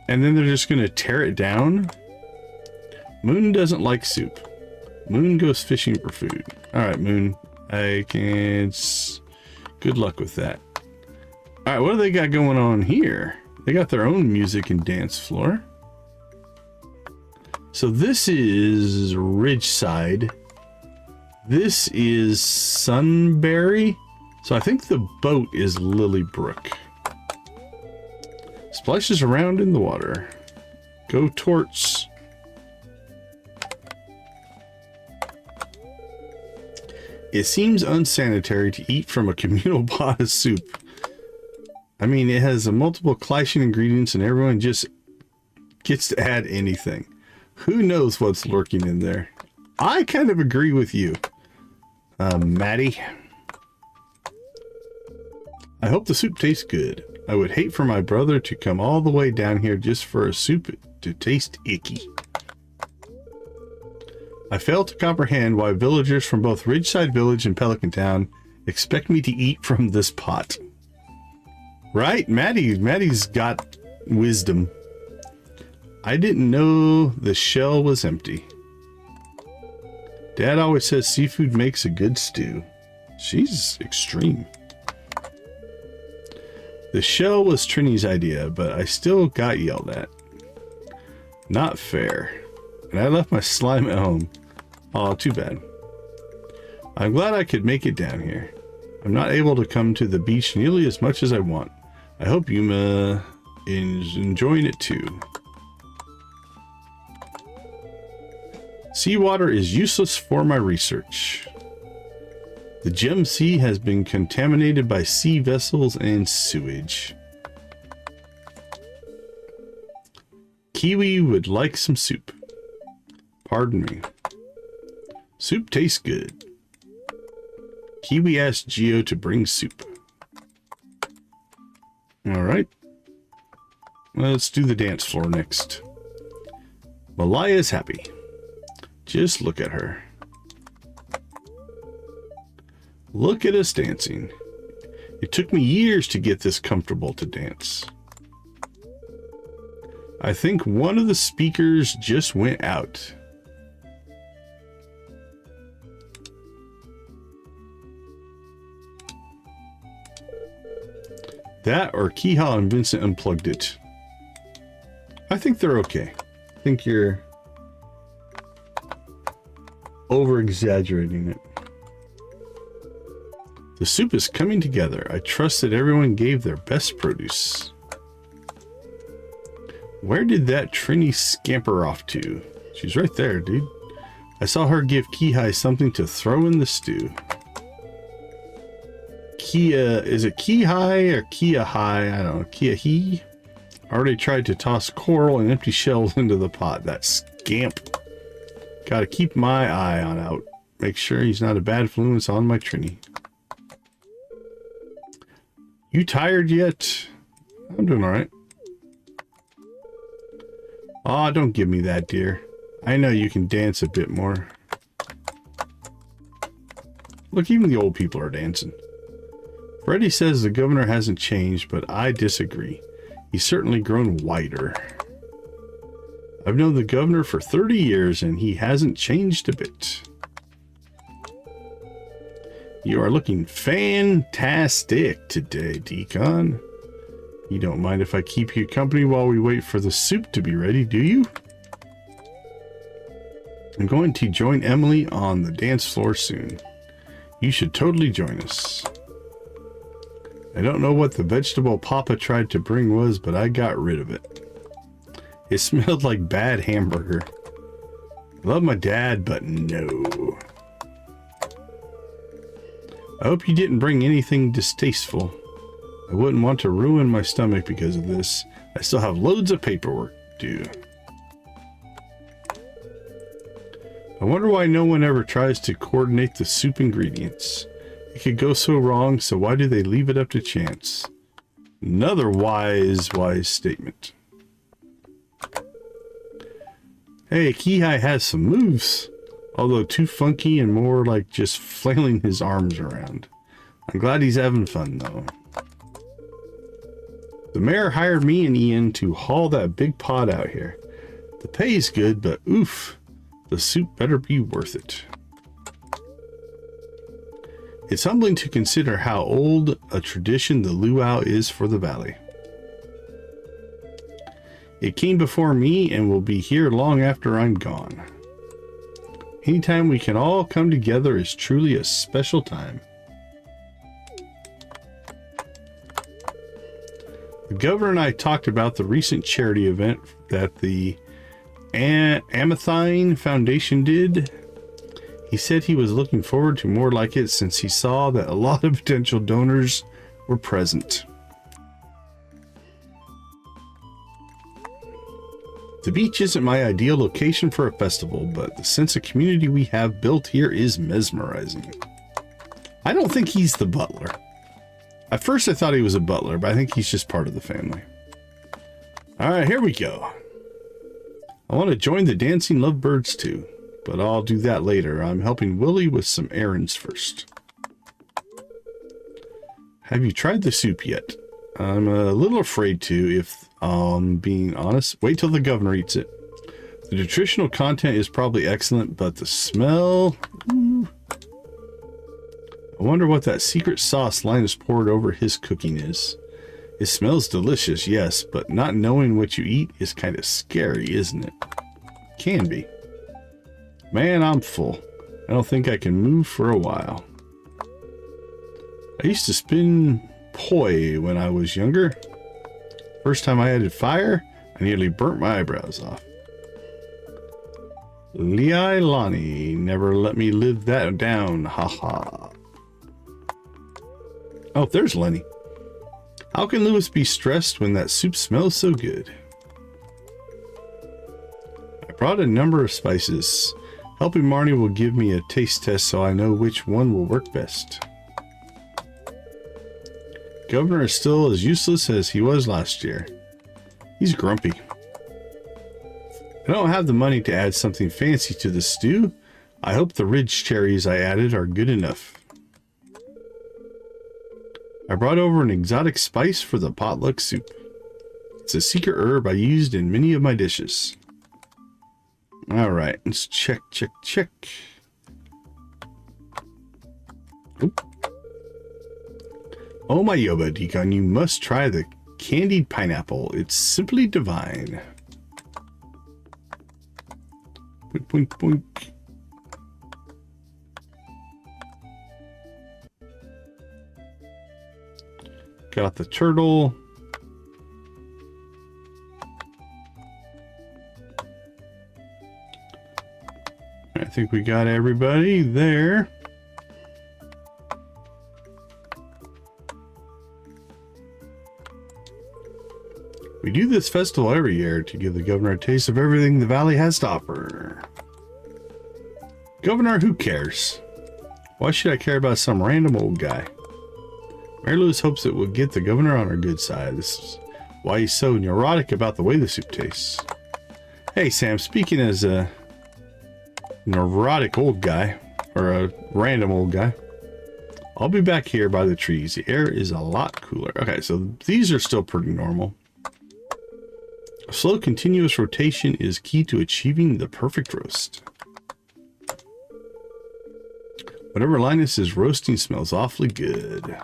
Speaker 1: And then they're just going to tear it down? Moon doesn't like soup. Moon goes fishing for food. Alright, Moon. I can't... Good luck with that. Alright, what do they got going on here? They got their own music and dance floor. So this is Ridgeside. This is Sunberry. So I think the boat is Lilybrook. Splashes around in the water. Go torts. It seems unsanitary to eat from a communal pot of soup. I mean, it has a multiple clashing ingredients and everyone just gets to add anything. Who knows what's lurking in there? I kind of agree with you, Maddie. I hope the soup tastes good. I would hate for my brother to come all the way down here just for a soup to taste icky. I fail to comprehend why villagers from both Ridgeside Village and Pelican Town expect me to eat from this pot. Right? Maddie's got wisdom. I didn't know the shell was empty. Dad always says seafood makes a good stew. She's extreme. The shell was Trini's idea, but I still got yelled at. Not fair. And I left my slime at home. Oh, too bad. I'm glad I could make it down here. I'm not able to come to the beach nearly as much as I want. I hope Yuma is enjoying it too. Seawater is useless for my research. The Gem Sea has been contaminated by sea vessels and sewage. Kiwi would like some soup. Pardon me. Soup tastes good. Kiwi asked Geo to bring soup. Alright. Let's do the dance floor next. Malaya is happy. Just look at her. Look at us dancing. It took me years to get this comfortable to dance. I think one of the speakers just went out. That or Keehaw and Vincent unplugged it. I think they're okay. I think you're over-exaggerating it. The soup is coming together. I trust that everyone gave their best produce. Where did that Trini scamper off to? She's right there, dude. I saw her give Kihai something to throw in the stew. Is it Kihai or Kia-hi? I don't know. Kia-he? Already tried to toss coral and empty shells into the pot. That scamp. Gotta keep my eye on out. Make sure he's not a bad influence on my Trini. You tired yet? I'm doing alright. Aw, don't give me that, dear. I know you can dance a bit more. Look, even the old people are dancing. Freddy says the governor hasn't changed, but I disagree. He's certainly grown whiter. I've known the governor for 30 years and he hasn't changed a bit. You are looking fantastic today, Decon. You don't mind if I keep you company while we wait for the soup to be ready, do you? I'm going to join Emily on the dance floor soon. You should totally join us. I don't know what the vegetable Papa tried to bring was, but I got rid of it. It smelled like bad hamburger. I love my dad, but no. I hope you didn't bring anything distasteful. I wouldn't want to ruin my stomach because of this. I still have loads of paperwork to do. I wonder why no one ever tries to coordinate the soup ingredients. It could go so wrong, so why do they leave it up to chance? Another wise statement. Hey, Kihai has some moves, although too funky and more like just flailing his arms around. I'm glad he's having fun, though. The mayor hired me and Ian to haul that big pot out here. The pay's good, but oof, the soup better be worth it. It's humbling to consider how old a tradition the luau is for the valley. It came before me and will be here long after I'm gone. Anytime we can all come together is truly a special time. The governor and I talked about the recent charity event that the Amathine Foundation did. He said he was looking forward to more like it since he saw that a lot of potential donors were present. The beach isn't my ideal location for a festival, but the sense of community we have built here is mesmerizing. I don't think he's the butler. At first I thought he was a butler, but I think he's just part of the family. Alright, here we go. I want to join the dancing lovebirds too, but I'll do that later. I'm helping Willie with some errands first. Have you tried the soup yet? I'm a little afraid to, if I'm being honest. Wait till the governor eats it. The nutritional content is probably excellent, but the smell... Ooh. I wonder what that secret sauce Linus poured over his cooking is. It smells delicious, yes, but not knowing what you eat is kind of scary, isn't it? Can be. Man, I'm full. I don't think I can move for a while. I used to spin poi when I was younger. First time I added fire, I nearly burnt my eyebrows off. Liailani never let me live that down, haha. Oh, there's Lenny. How can Lewis be stressed when that soup smells so good? I brought a number of spices. Helping Marnie will give me a taste test so I know which one will work best. Governor is still as useless as he was last year. He's grumpy. I don't have the money to add something fancy to the stew. I hope the ridge cherries I added are good enough. I brought over an exotic spice for the potluck soup. It's a secret herb I used in many of my dishes. Alright, let's check. Oop. Oh my Yoba, Deacon, you must try the candied pineapple. It's simply divine. Boink, boink, boink. Got the turtle. I think we got everybody there. We do this festival every year to give the governor a taste of everything the valley has to offer. Governor, who cares? Why should I care about some random old guy? Mary Louise hopes it will get the governor on her good side. This is why he's so neurotic about the way the soup tastes. Hey Sam, speaking as a neurotic old guy, or a random old guy, I'll be back here by the trees. The air is a lot cooler. Okay, so these are still pretty normal. A slow, continuous rotation is key to achieving the perfect roast. Whatever Linus is roasting smells awfully good.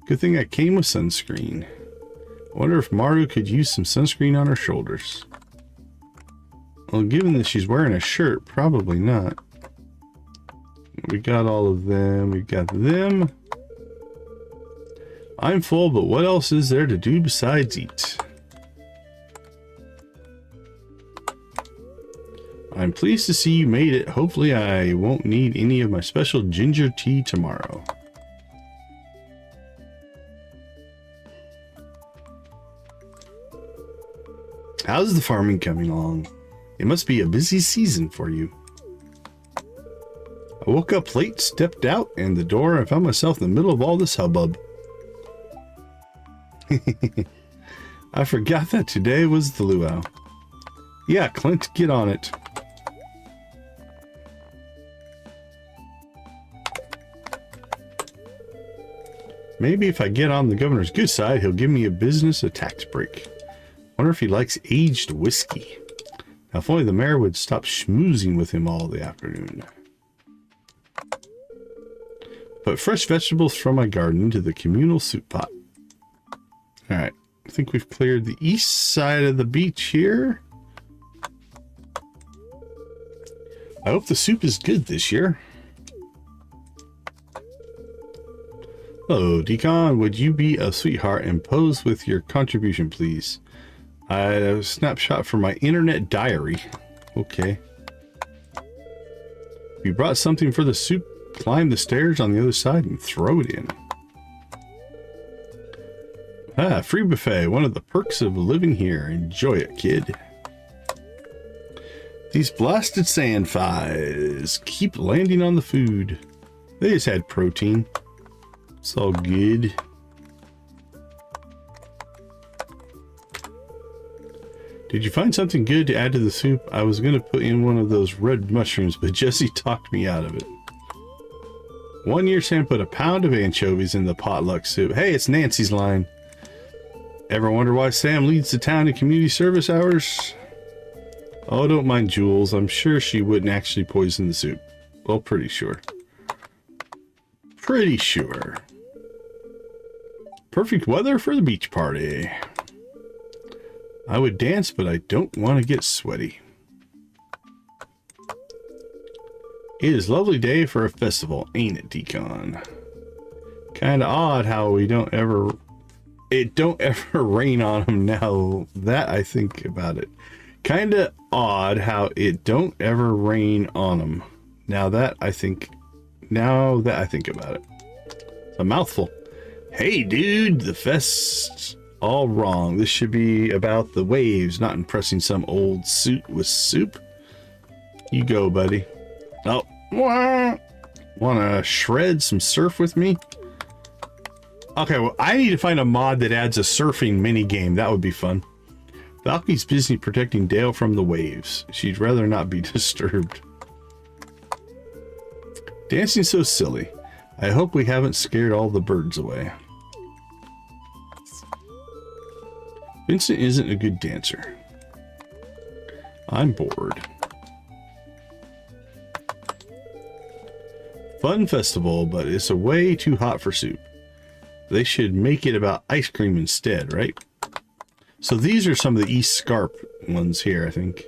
Speaker 1: Good thing I came with sunscreen. I wonder if Maru could use some sunscreen on her shoulders. Well, given that she's wearing a shirt, probably not. We got all of them. We got them. I'm full, but what else is there to do besides eat? I'm pleased to see you made it. Hopefully I won't need any of my special ginger tea tomorrow. How's the farming coming along? It must be a busy season for you. I woke up late, stepped out and the door, and found myself in the middle of all this hubbub. I forgot that today was the luau. Yeah, Clint, get on it. Maybe if I get on the governor's good side, he'll give me a business a tax break. Wonder if he likes aged whiskey. Now, if only the mayor would stop schmoozing with him all the afternoon. Put fresh vegetables from my garden into the communal soup pot. Alright, I think we've cleared the east side of the beach here. I hope the soup is good this year. Hello, Decon. Would you be a sweetheart and pose with your contribution, please? I have a snapshot from my internet diary. Okay. If you brought something for the soup, climb the stairs on the other side and throw it in. Ah, free buffet. One of the perks of living here. Enjoy it, kid. These blasted sand flies keep landing on the food. They just had protein. It's all good. Did you find something good to add to the soup? I was going to put in one of those red mushrooms, but Jesse talked me out of it. One year Sam put a pound of anchovies in the potluck soup. Hey, it's Nancy's line. Ever wonder why Sam leads the town in community service hours? Oh, don't mind Jules. I'm sure she wouldn't actually poison the soup. Well, pretty sure. Pretty sure. Perfect weather for the beach party. I would dance, but I don't want to get sweaty. It is a lovely day for a festival, ain't it, Decon? Kinda odd how it don't ever rain on them now that I think about it. Kinda odd how it don't ever rain on them. Now that I think about it. It's a mouthful. Hey dude, the fest's all wrong. This should be about the waves, not impressing some old suit with soup. You go, buddy. Oh, wanna shred some surf with me? Okay, well, I need to find a mod that adds a surfing mini game. That would be fun. Valkyrie's busy protecting Dale from the waves. She'd rather not be disturbed. Dancing's so silly. I hope we haven't scared all the birds away. Vincent isn't a good dancer. I'm bored. Fun festival, but it's a way too hot for soup. They should make it about ice cream instead, right? So these are some of the East Scarp ones here, I think.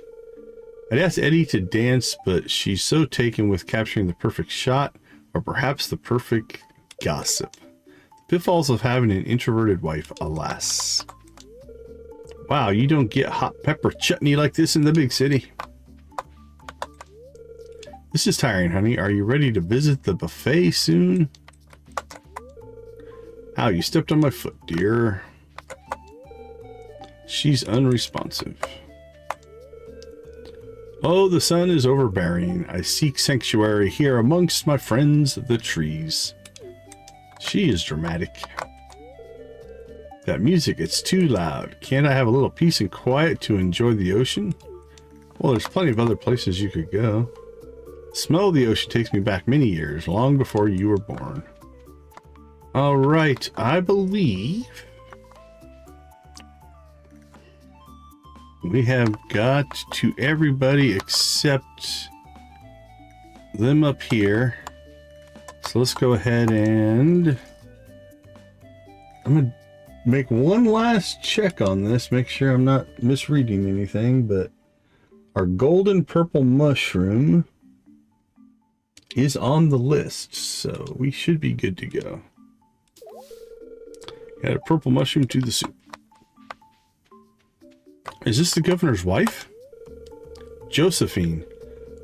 Speaker 1: I'd asked Eddie to dance, but she's so taken with capturing the perfect shot, or perhaps the perfect gossip. Pitfalls of having an introverted wife, alas. Wow, you don't get hot pepper chutney like this in the big city. This is tiring, honey. Are you ready to visit the buffet soon? Ow, you stepped on my foot, dear. She's unresponsive. Oh, the sun is overbearing. I seek sanctuary here amongst my friends, the trees. She is dramatic. That music, it's too loud. Can't I have a little peace and quiet to enjoy the ocean? Well, there's plenty of other places you could go. The smell of the ocean takes me back many years, long before you were born. All right, I believe we have got to everybody except them up here. So let's go ahead and I'm going to make one last check on this, make sure I'm not misreading anything, but our golden purple mushroom is on the list, so we should be good to go. Add a purple mushroom to the soup. Is this the governor's wife? Josephine.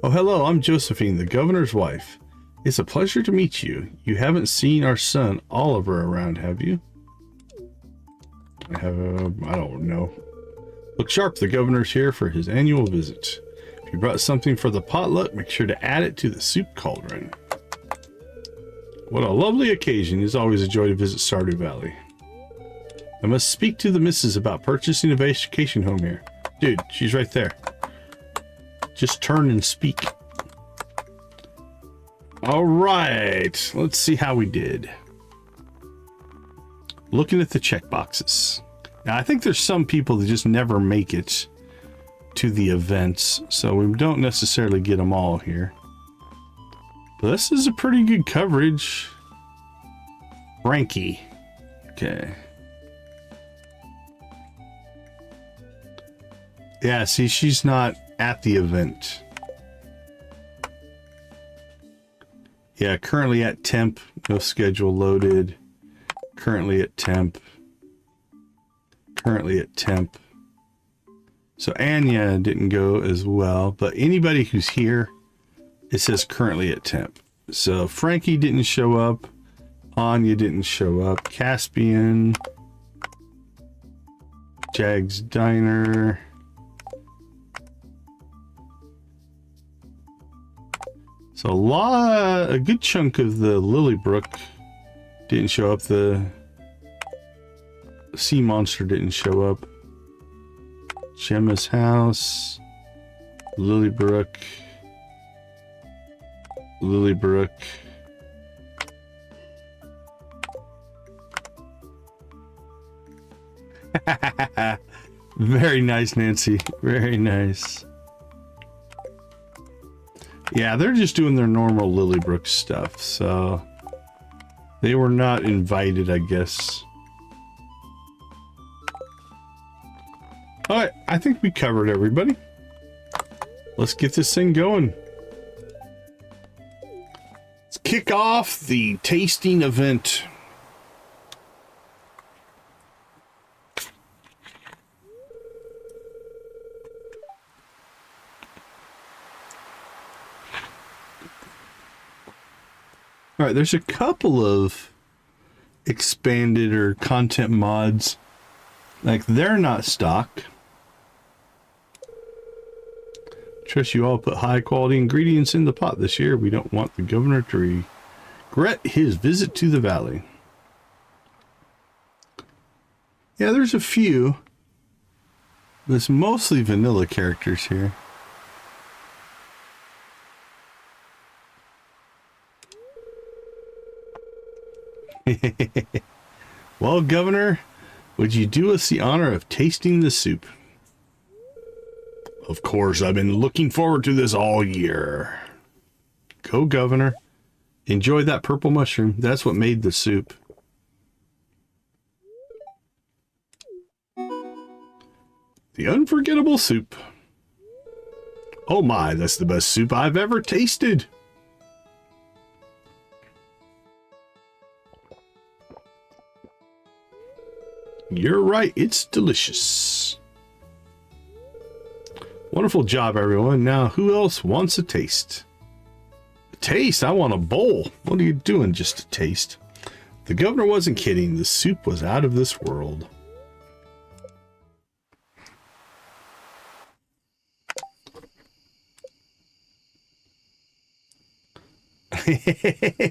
Speaker 1: Oh, hello, I'm Josephine, the governor's wife. It's a pleasure to meet you. You haven't seen our son Oliver around, have you? I don't know. Look sharp, the governor's here for his annual visit. If you brought something for the potluck, make sure to add it to the soup cauldron. What a lovely occasion. It's always a joy to visit Stardew Valley. I must speak to the missus about purchasing a vacation home here. Dude, she's right there. Just turn and speak. All right, let's see how we did. Looking at the checkboxes. Now, I think there's some people that just never make it to the events, so we don't necessarily get them all here. But this is a pretty good coverage. Frankie. Okay. Yeah, see, she's not at the event. Yeah, currently at temp. No schedule loaded. Currently at temp. Currently at temp. So Anya didn't go as well, but anybody who's here, it says currently at temp. So Frankie didn't show up. Anya didn't show up. Caspian. Jag's Diner. So a good chunk of the Lilybrook didn't show up. The sea monster didn't show up. Gemma's house, Lilybrook. Very nice, Nancy. Very nice. Yeah, they're just doing their normal Lilybrook stuff, so they were not invited, I guess. All right, I think we covered everybody. Let's get this thing going. Let's kick off the tasting event. All right, there's a couple of expanded or content mods. Like, they're not stock. Trust you all put high quality ingredients in the pot this year. We don't want the governor to regret his visit to the valley. Yeah, there's a few. There's mostly vanilla characters here. Well, Governor, would you do us the honor of tasting the soup? Of course, I've been looking forward to this all year. Go, Governor. Enjoy that purple mushroom. That's what made the soup. The unforgettable soup. Oh my, that's the best soup I've ever tasted. You're right, it's delicious. Wonderful job, everyone. Now, who else wants a taste? Taste? I want a bowl. What are you doing just to taste? The governor wasn't kidding. The soup was out of this world.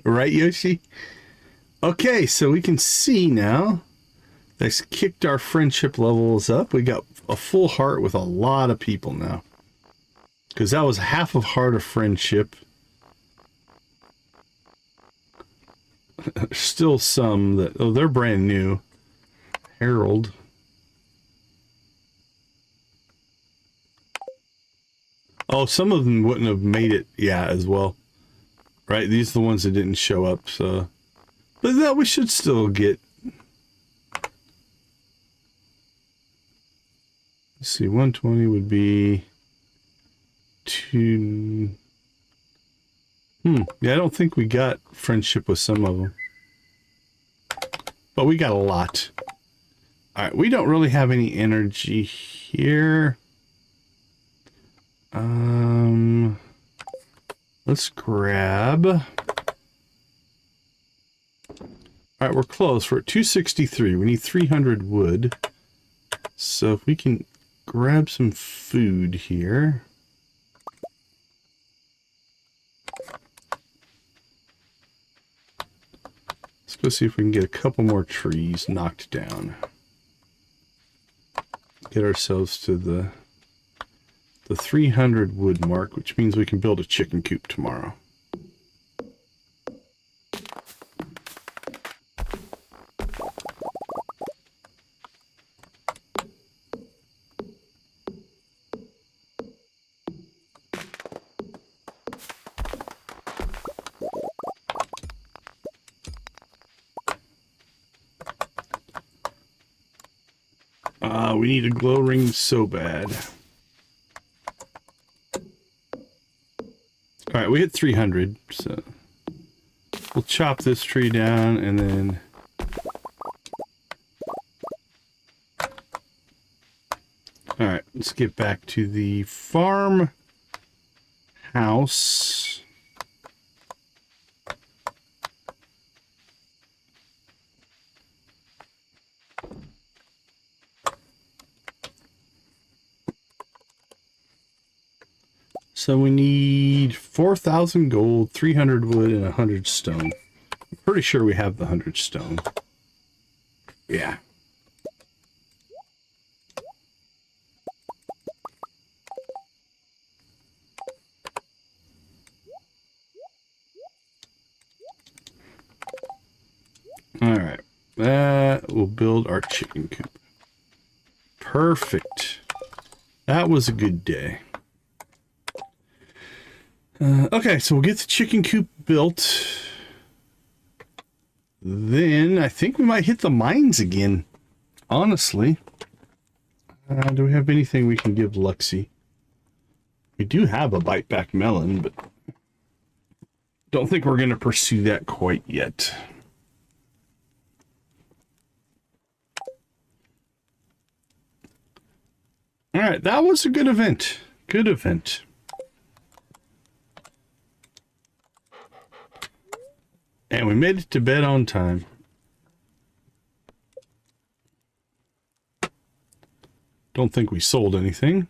Speaker 1: Right, Yoshi? Okay, so we can see now. That's kicked our friendship levels up. We got a full heart with a lot of people now. Because that was half of heart of friendship. Still some that... Oh, they're brand new. Harold. Oh, some of them wouldn't have made it, yeah, as well. Right, these are the ones that didn't show up, so... But that we should still get... Let's see, 120 would be... 2... Yeah, I don't think we got friendship with some of them. But we got a lot. Alright, we don't really have any energy here. Let's grab... Alright, we're close. We're at 263. We need 300 wood. So if we can grab some food here. Let's go see if we can get a couple more trees knocked down. Get ourselves to the 300 wood mark, which means we can build a chicken coop tomorrow. We need a glow ring so bad. Alright, we hit 300, so we'll chop this tree down and then... Alright, let's get back to the farm house. So we need 4,000 gold, 300 wood, and 100 stone. I'm pretty sure we have the 100 stone. Yeah. Alright. That will build our chicken coop. Perfect. That was a good day. Okay, so we'll get the chicken coop built. Then I think we might hit the mines again. Honestly. Do we have anything we can give Luxie? We do have a bite back melon, but don't think we're going to pursue that quite yet. Alright, that was a good event. Good event. And we made it to bed on time. Don't think we sold anything.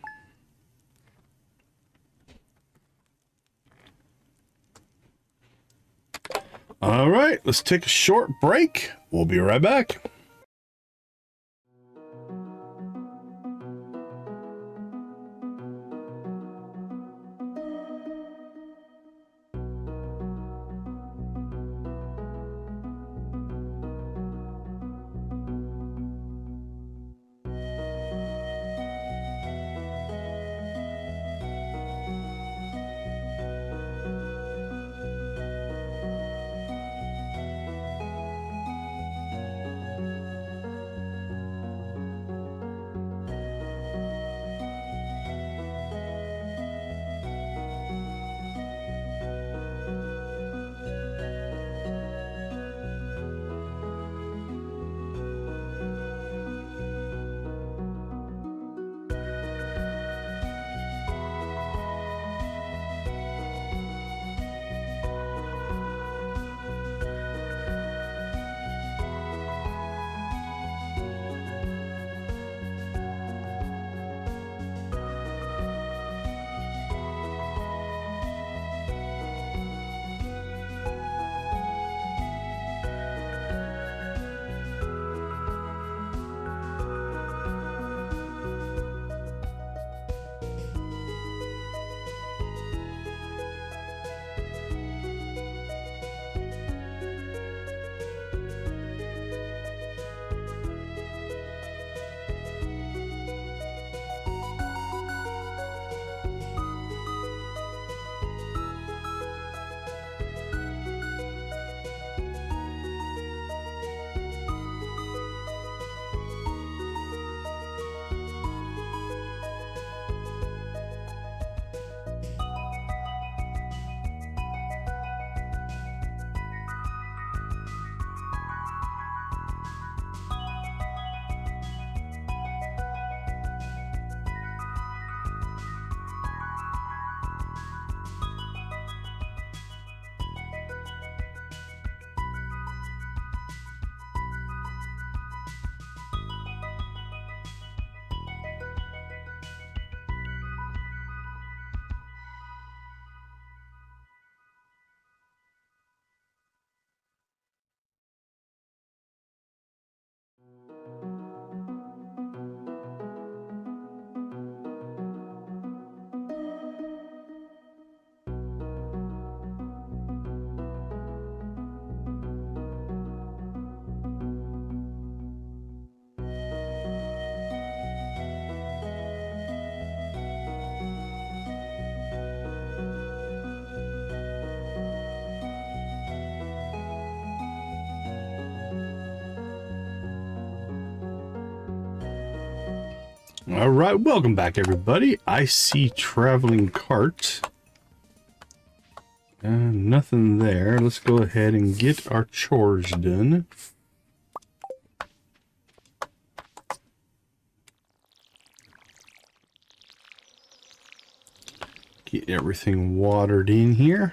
Speaker 1: All right, let's take a short break. We'll be right back. All right, welcome back, everybody. I see traveling cart. Nothing there. Let's go ahead and get our chores done. Get everything watered in here.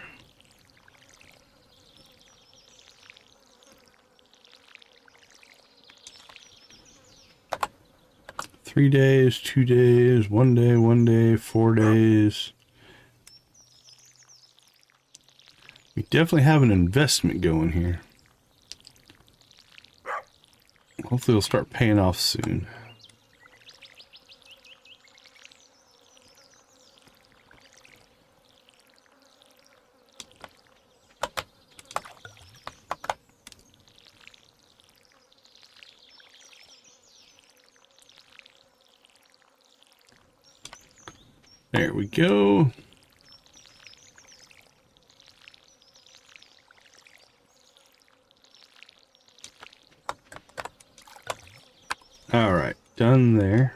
Speaker 1: Three days, 2 days, 1 day, 1 day, 4 days. We definitely have an investment going here. Hopefully it'll start paying off soon. There we go. All right, done there.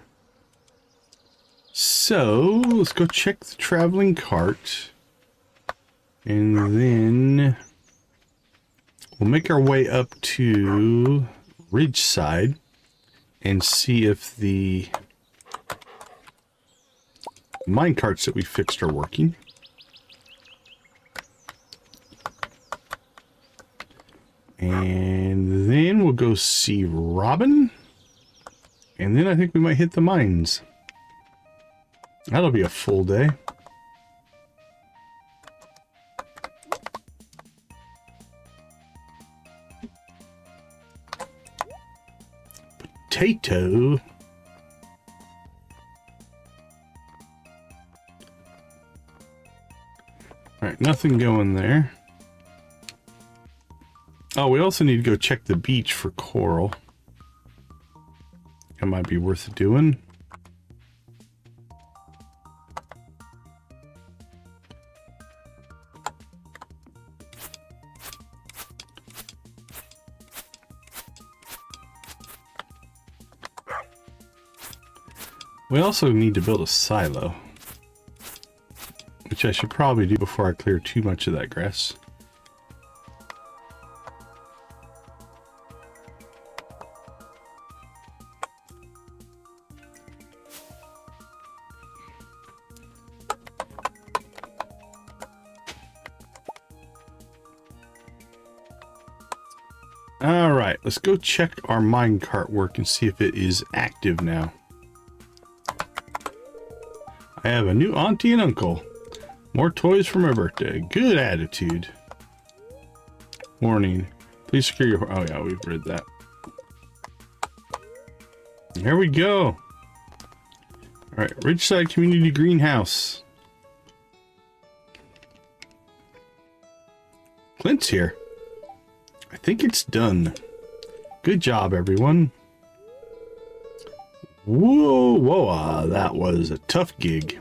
Speaker 1: So let's go check the traveling cart. And then we'll make our way up to Ridgeside and see if the minecarts that we fixed are working. And then we'll go see Robin. And then I think we might hit the mines. That'll be a full day. Potato. Alright, nothing going there. Oh, we also need to go check the beach for coral. That might be worth doing. We also need to build a silo, which I should probably do before I clear too much of that grass. All right, let's go check our minecart work and see if it is active now. I have a new auntie and uncle. More toys for my birthday. Good attitude. Warning. Please secure your... Oh yeah, we've read that. Here we go. All right, Ridgeside Community Greenhouse. Clint's here. I think it's done. Good job, everyone. Whoa, that was a tough gig.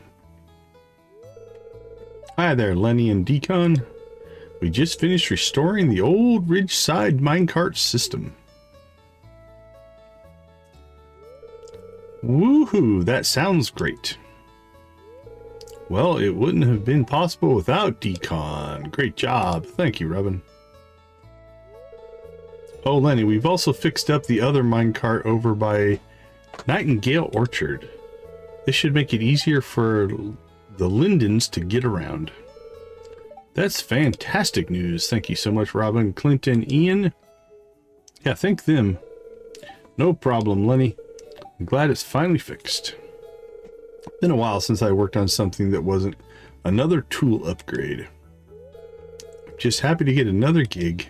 Speaker 1: Hi there, Lenny and Decon. We just finished restoring the old Ridgeside minecart system. Woohoo, that sounds great. Well, it wouldn't have been possible without Decon. Great job. Thank you, Robin. Oh, Lenny, we've also fixed up the other minecart over by Nightingale Orchard. This should make it easier for the Lindens to get around. That's fantastic news. Thank you so much, Robin, Clint, and Ian. Yeah, thank them. No problem, Lenny. I'm glad it's finally fixed. Been a while since I worked on something that wasn't another tool upgrade. Just happy to get another gig.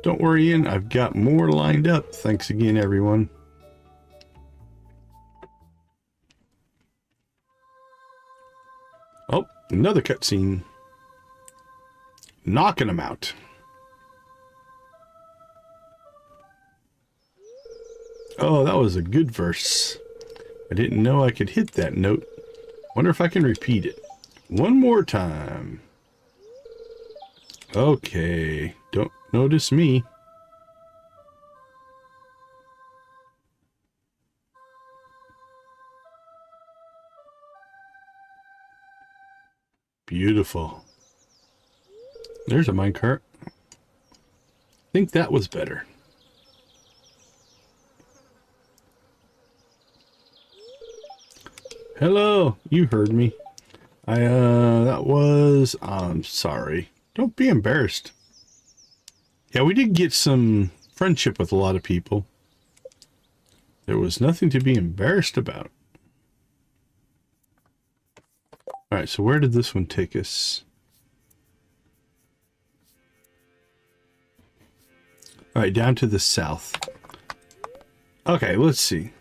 Speaker 1: Don't worry, Ian, I've got more lined up. Thanks again, everyone. Oh, another cutscene. Knocking them out. Oh, that was a good verse. I didn't know I could hit that note. Wonder if I can repeat it. One more time. Okay, don't notice me. Beautiful. There's a minecart. I think that was better. Hello, you heard me. I'm sorry. Don't be embarrassed. Yeah, we did get some friendship with a lot of people. There was nothing to be embarrassed about. Alright, so where did this one take us? Alright, down to the south. Okay, let's see.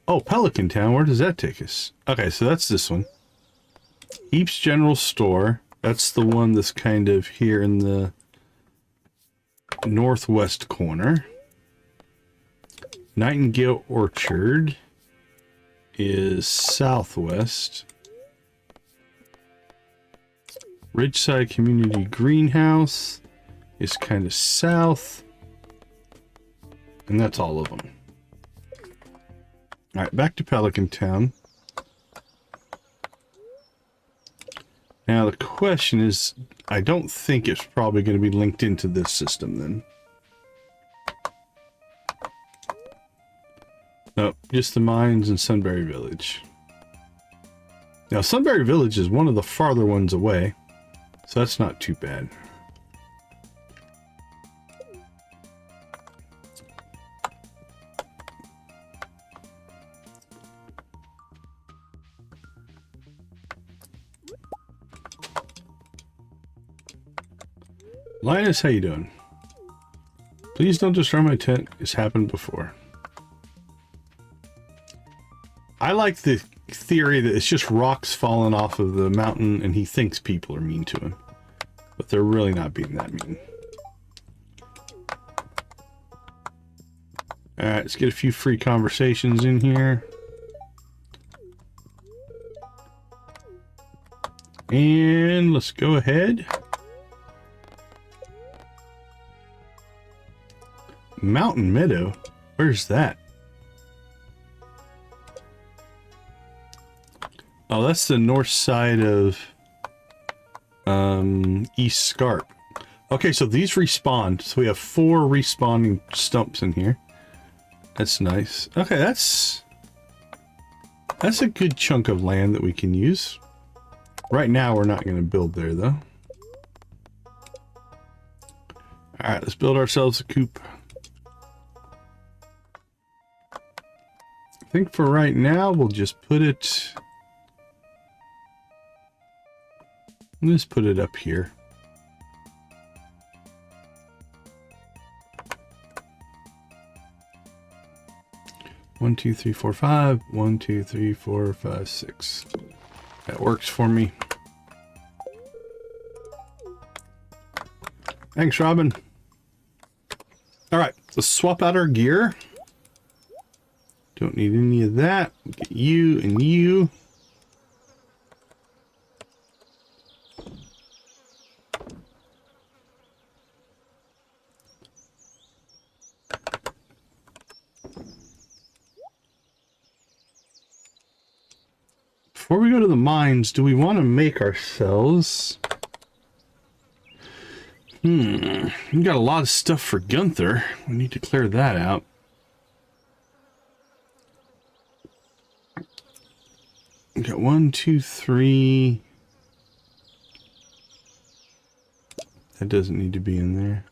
Speaker 1: Oh, Pelican Town, where does that take us? Okay, so that's this one. Heaps General Store. That's the one that's kind of here in the northwest corner. Nightingale Orchard is southwest. Ridgeside Community Greenhouse is kind of south. And that's all of them. Alright, back to Pelican Town. Now the question is, I don't think it's probably going to be linked into this system then. Nope, just the mines in Sunberry Village. Now Sunberry Village is one of the farther ones away, so that's not too bad. Linus, how you doing? Please don't destroy my tent. It's happened before. I like the theory that it's just rocks falling off of the mountain and he thinks people are mean to him. But they're really not being that mean. Alright, let's get a few free conversations in here. And let's go ahead. Mountain Meadow? Where's that? Oh, that's the north side of East Scarp. Okay, so these respawn. So we have 4 respawning stumps in here. That's nice. Okay, that's a good chunk of land that we can use. Right now, we're not going to build there, though. Alright, let's build ourselves a coop. I think for right now, we'll just put it... Let's put it up here. One, two, three, four, five. 1, 2, 3, 4, 5, 6. That works for me. Thanks, Robin. All right, let's swap out our gear. Don't need any of that. Get you and you. Before we go to the mines, do we want to make ourselves... We got a lot of stuff for Gunther. We need to clear that out. We got 1, 2, 3. That doesn't need to be in there.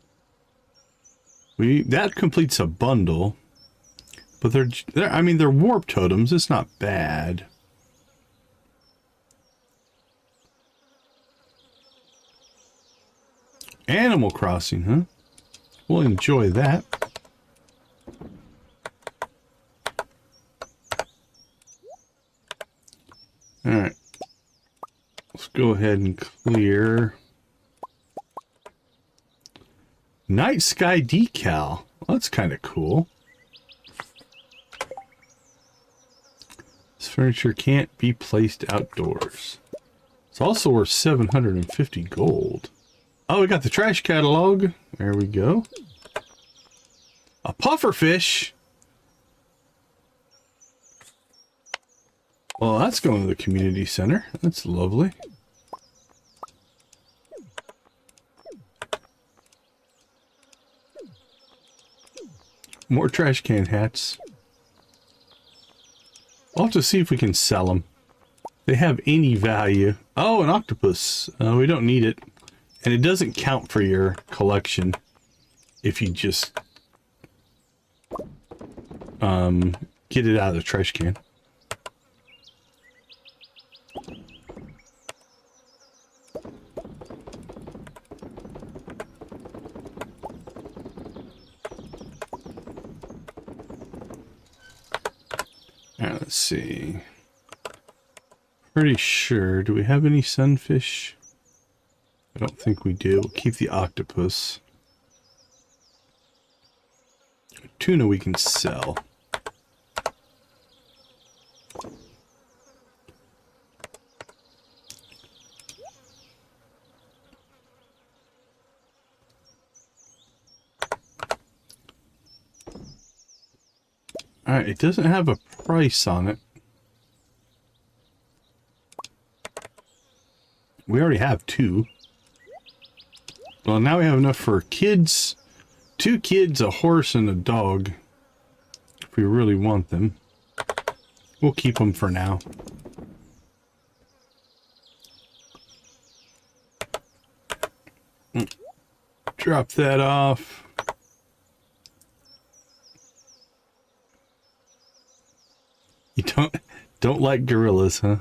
Speaker 1: That completes a bundle. But they're warp totems. It's not bad. Animal Crossing, huh? We'll enjoy that. Alright. Let's go ahead and clear. Night Sky Decal. Well, that's kind of cool. This furniture can't be placed outdoors. It's also worth 750 gold. Oh, we got the trash catalog. There we go. A pufferfish. Well, that's going to the community center. That's lovely. More trash can hats. I'll have to see if we can sell them. They have any value. Oh, an octopus. We don't need it. And it doesn't count for your collection if you just get it out of the trash can. Alright, let's see. Pretty sure. Do we have any sunfish? I don't think we do. We'll keep the octopus. Tuna we can sell. Alright, it doesn't have a price on it. We already have 2. Well, now we have enough for kids. 2 kids, a horse, and a dog. If we really want them. We'll keep them for now. Drop that off. You don't like gorillas, huh?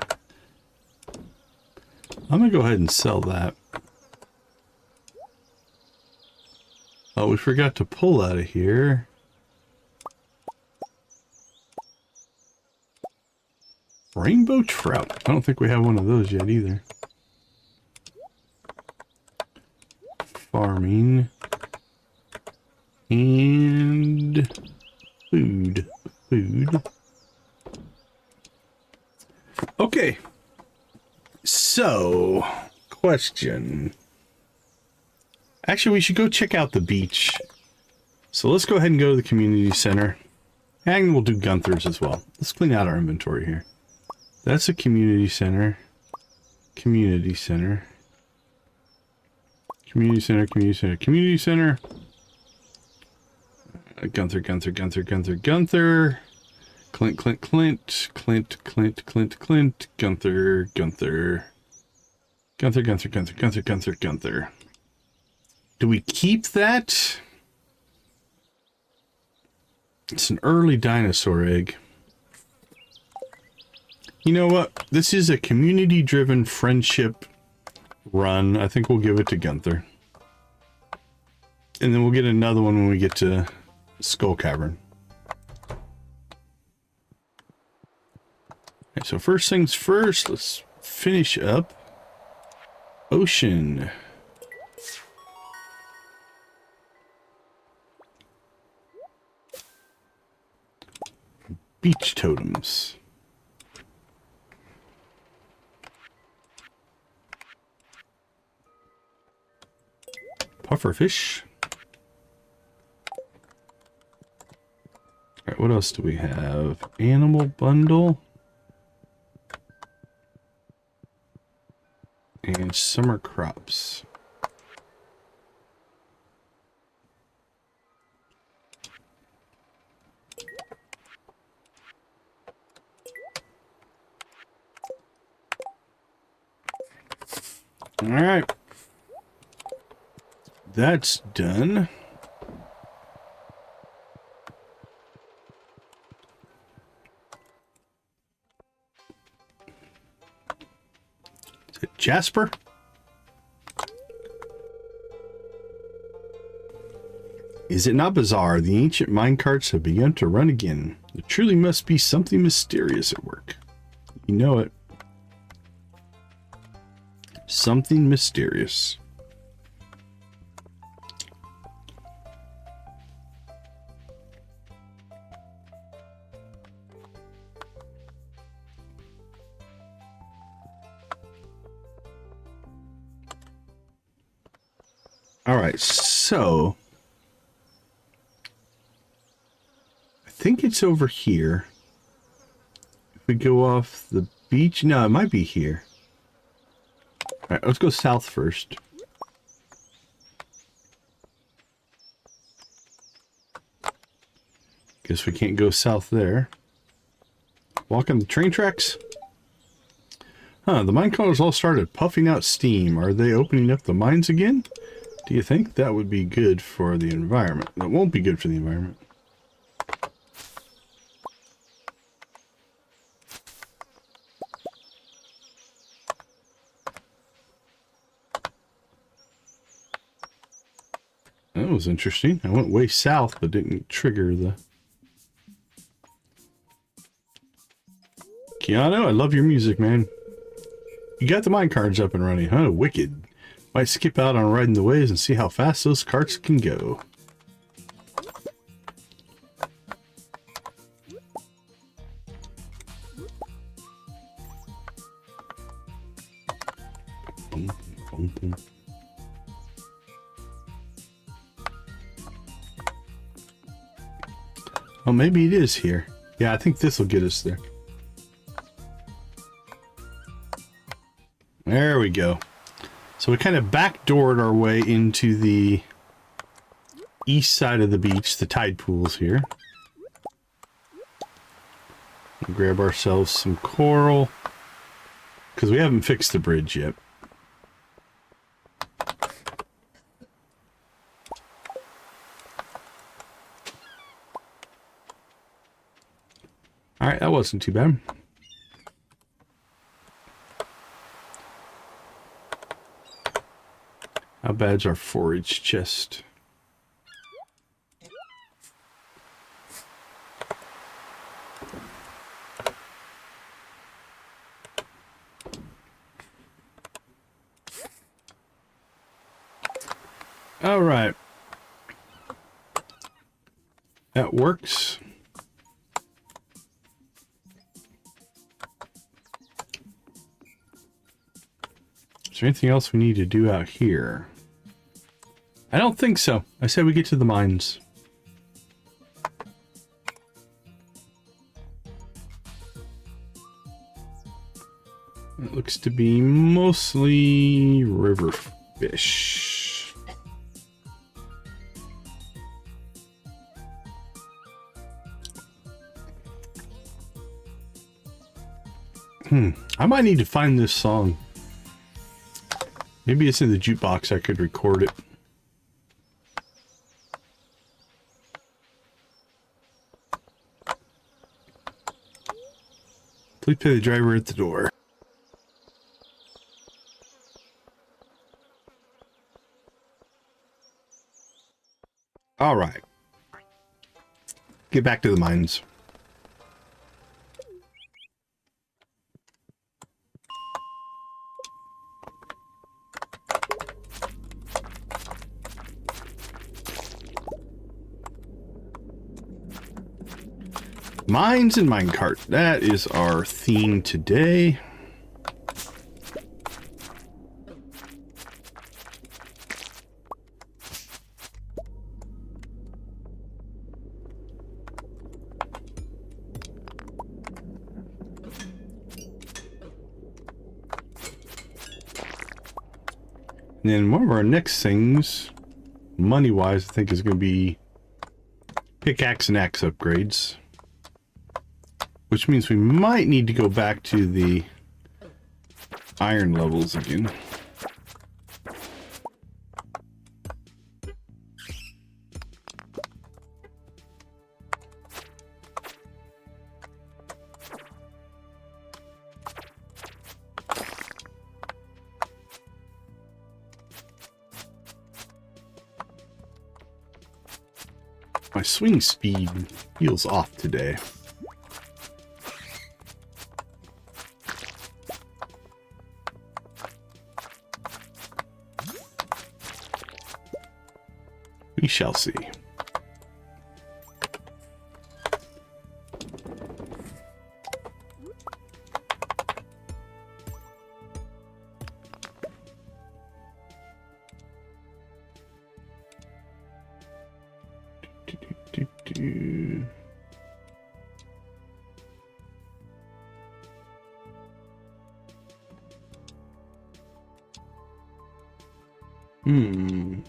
Speaker 1: I'm gonna go ahead and sell that. Oh, we forgot to pull out of here. Rainbow trout. I don't think we have one of those yet either. Farming. And food. Okay. So, question. Actually, we should go check out the beach. So let's go ahead and go to the community center. And we'll do Gunther's as well. Let's clean out our inventory here. That's a community center. Community center. Community center, community center, community center. Gunther. Clint. Gunther. Do we keep that? It's an early dinosaur egg. You know what? This is a community-driven friendship run. I think we'll give it to Gunther. And then we'll get another one when we get to Skull Cavern. Okay, so first things first, let's finish up Ocean. Beach totems. Pufferfish. Alright, what else do we have? Animal bundle. And summer crops. All right. That's done. Is it Jasper? Is it not bizarre? The ancient minecarts have begun to run again. There truly must be something mysterious at work. You know it. Something mysterious. All right, so I think it's over here. If we go off the beach, no, it might be here. All right, let's go south first. Guess we can't go south there. Walking the train tracks? Huh, the minecarts all started puffing out steam. Are they opening up the mines again? Do you think that would be good for the environment? That won't be good for the environment. That was interesting. I went way south, but didn't trigger the... Keanu, I love your music, man. You got the minecarts up and running, huh? Wicked. Might skip out on riding the waves and see how fast those carts can go. Boom, boom, boom. Oh, maybe it is here. Yeah, I think this will get us there. There we go. So we kind of backdoored our way into the east side of the beach, the tide pools here. We'll grab ourselves some coral, because we haven't fixed the bridge yet. Alright, that wasn't too bad. How bad's our forage chest? Alright. That works. Is there anything else we need to do out here? I don't think so. I said we get to the mines. It looks to be mostly river fish. I might need to find this song. Maybe it's in the jukebox. I could record it. Please pay the driver at the door. All right. Get back to the mines. Mines and minecart. That is our theme today. And then one of our next things, money-wise, I think is going to be pickaxe and axe upgrades. Which means we might need to go back to the iron levels again. My swing speed feels off today. We shall see.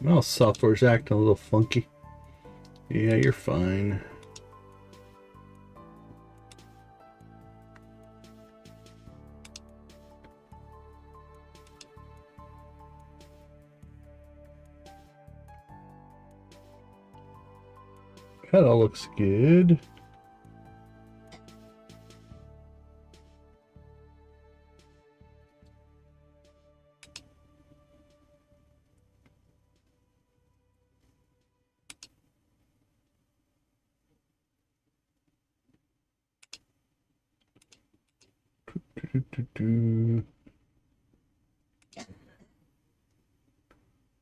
Speaker 1: Well, software's acting a little funky. Yeah, you're fine. That all looks good.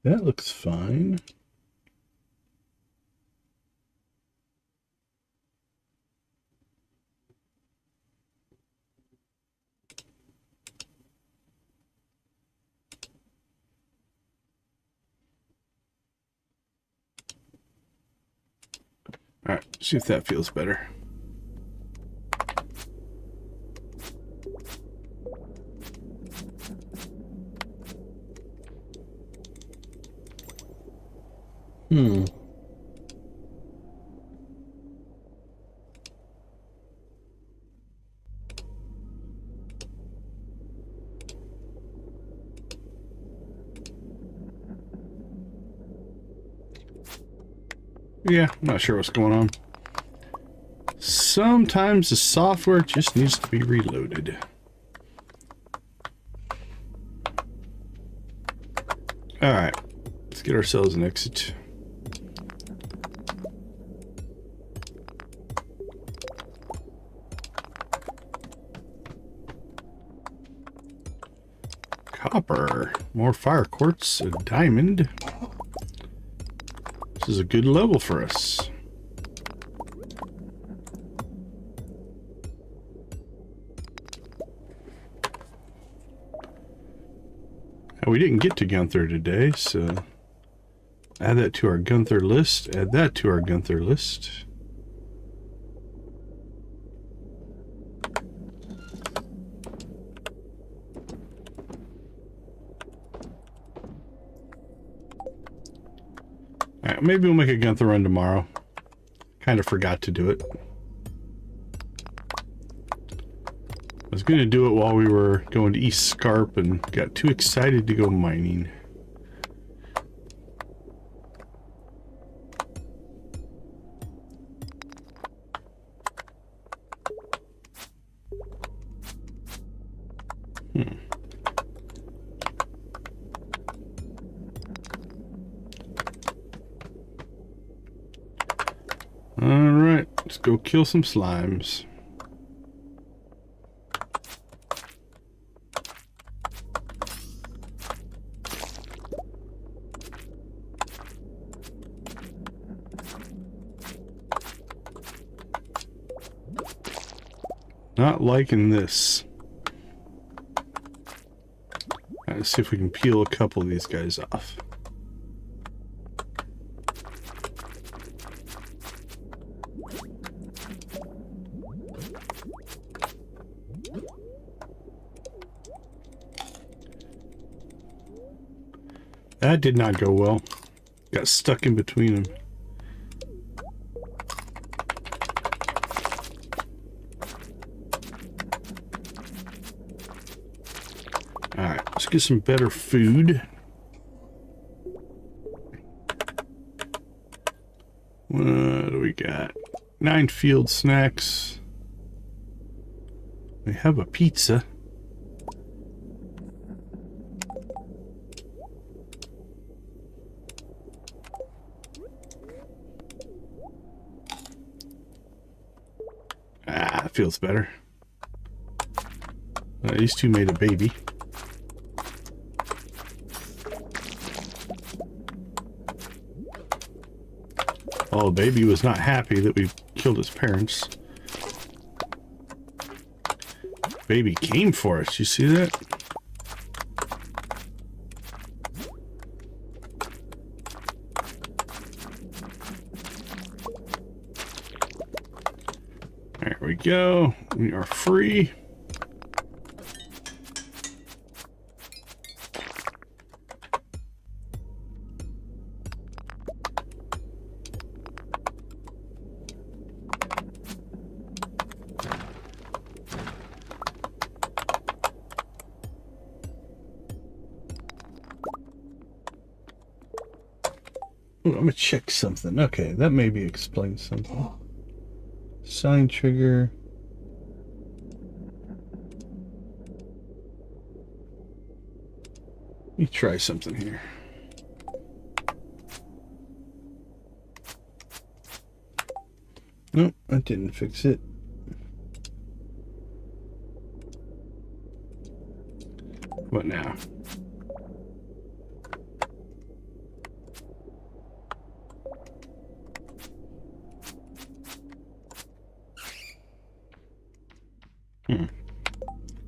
Speaker 1: That looks fine. All right, see if that feels better. Yeah, I'm not sure what's going on. Sometimes the software just needs to be reloaded. Alright, let's get ourselves an exit. Copper, more fire quartz, a diamond. This is a good level for us. Now, we didn't get to Gunther today, so add that to our Gunther list. Add that to our Gunther list. Alright, maybe we'll make a Gunther run tomorrow. Kind of forgot to do it. I was going to do it while we were going to East Scarp and got too excited to go mining. Alright, let's go kill some slimes. Not liking this. Let's see if we can peel a couple of these guys off. That did not go well. Got stuck in between them. Alright, let's get some better food. What do we got? 9 field snacks. We have a pizza. Ah, that feels better. These two made a baby. Oh, baby was not happy that we killed his parents. Baby came for us. You see that? There we go. We are free. Ooh, I'm gonna check something. Okay, that maybe explains something. Sign trigger. Let me try something here. Nope, that didn't fix it. What now?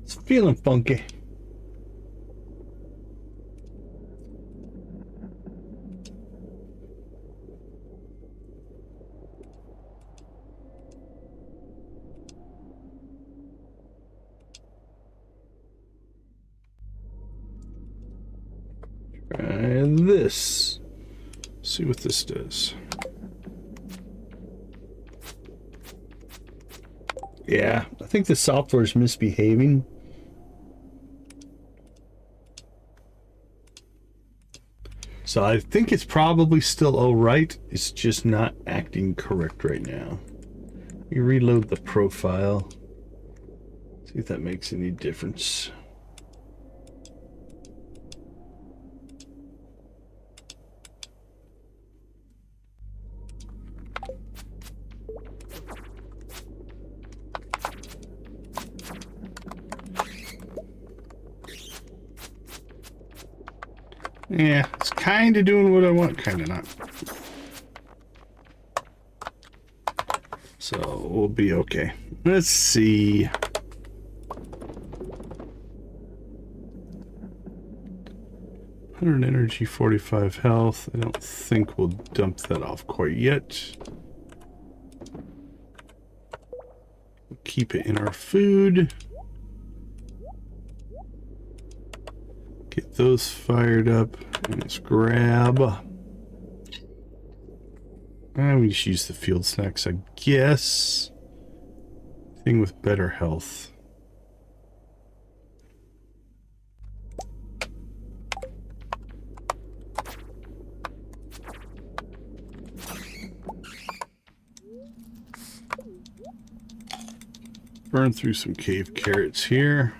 Speaker 1: It's feeling funky. Try this. See what this does. Yeah, I think the software is misbehaving. So I think it's probably still all right. It's just not acting correct right now. You reload the profile. See if that makes any difference. Yeah, it's kind of doing what I want, kind of not. So we'll be okay. Let's see. 100 energy, 45 health. I don't think we'll dump that off quite yet. We'll keep it in our food. Get those fired up and let's grab. We just use the field snacks, I guess. Thing with better health. Burn through some cave carrots here.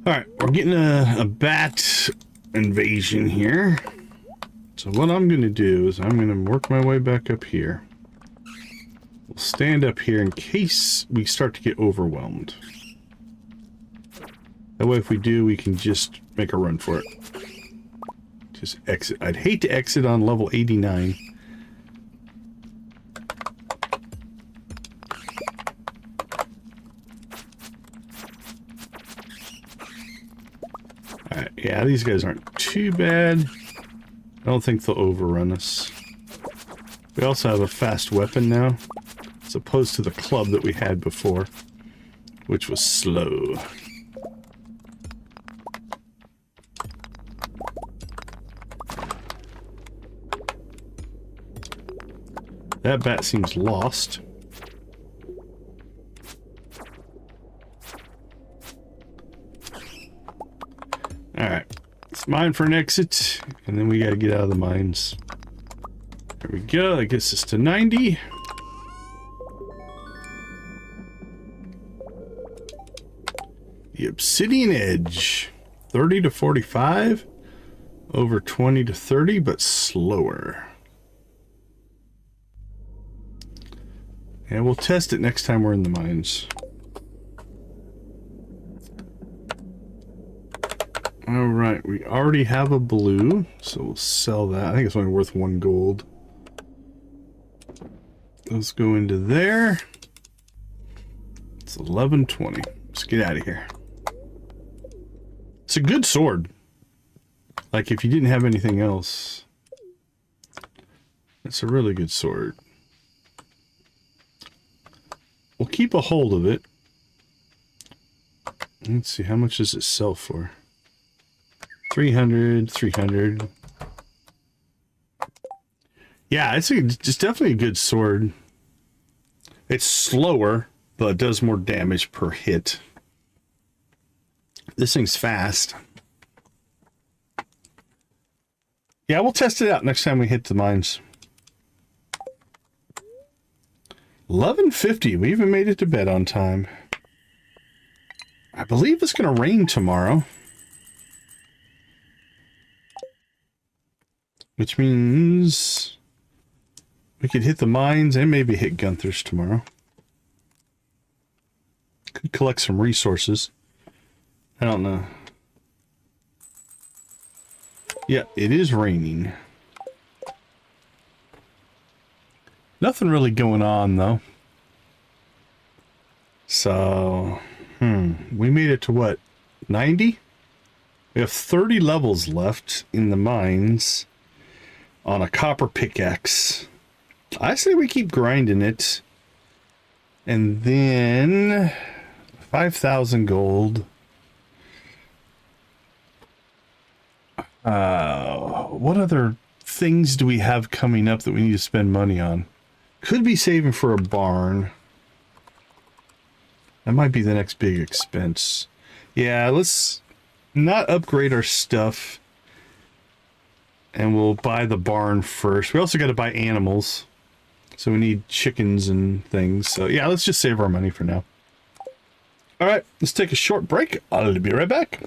Speaker 1: Alright, we're getting a bat invasion here. So what I'm going to do is I'm going to work my way back up here. We'll stand up here in case we start to get overwhelmed. That way if we do, we can just make a run for it. Just exit. I'd hate to exit on level 89. Yeah, these guys aren't too bad. I don't think they'll overrun us. We also have a fast weapon now, as opposed to the club that we had before, which was slow. That bat seems lost. Alright, let's mine for an exit, and then we gotta get out of the mines. There we go, that gets us to 90. The Obsidian Edge, 30 to 45, over 20 to 30, but slower. And we'll test it next time we're in the mines. Alright, we already have a blue, so we'll sell that. I think it's only worth 1 gold. Those go into there. It's 1120. Let's get out of here. It's a good sword. Like, if you didn't have anything else, it's a really good sword. We'll keep a hold of it. Let's see, how much does it sell for? 300, 300. Yeah, it's definitely a good sword. It's slower, but it does more damage per hit. This thing's fast. Yeah, we'll test it out next time we hit the mines. 11:50. We even made it to bed on time. I believe it's going to rain tomorrow. Which means we could hit the mines and maybe hit Gunther's tomorrow. Could collect some resources. I don't know. Yeah, it is raining. Nothing really going on, though. So, we made it to what? 90? We have 30 levels left in the mines on a copper pickaxe. I say we keep grinding it. And then 5,000 gold. What other things do we have coming up that we need to spend money on? Could be saving for a barn. That might be the next big expense. Yeah, let's not upgrade our stuff. And we'll buy the barn first. We also got to buy animals. So we need chickens and things. So yeah, let's just save our money for now. All right, let's take a short break. I'll be right back.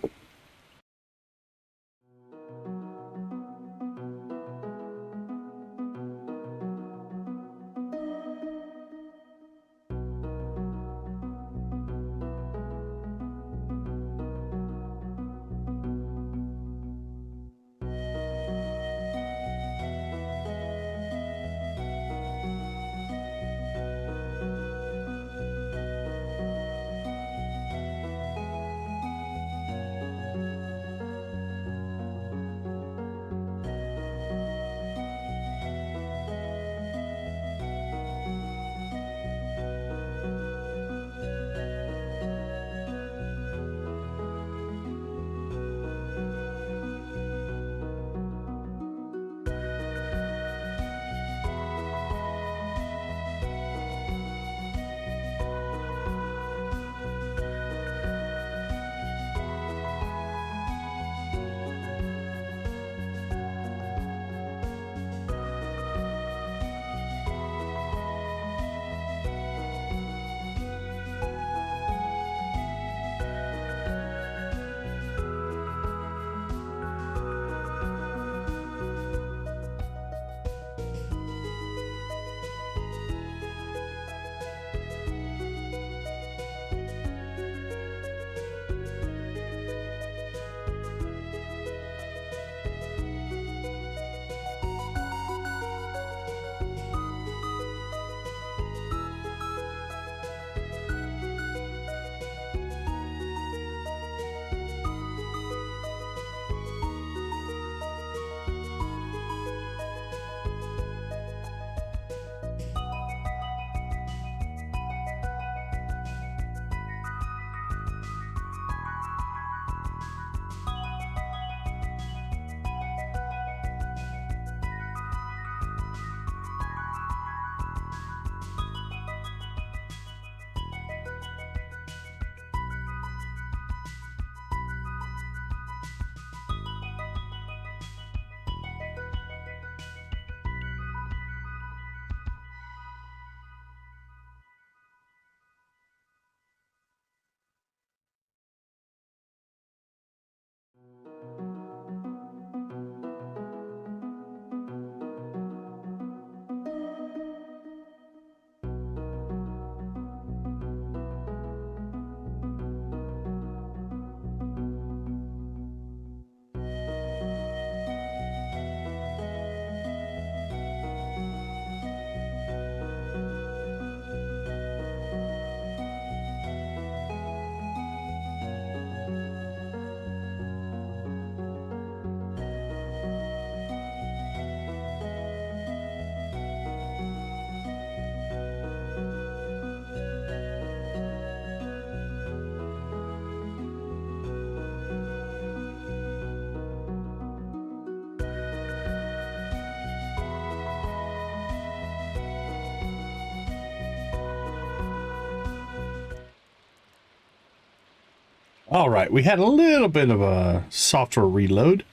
Speaker 1: All right, we had a little bit of a software reload.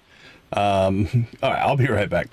Speaker 1: All right, I'll be right back.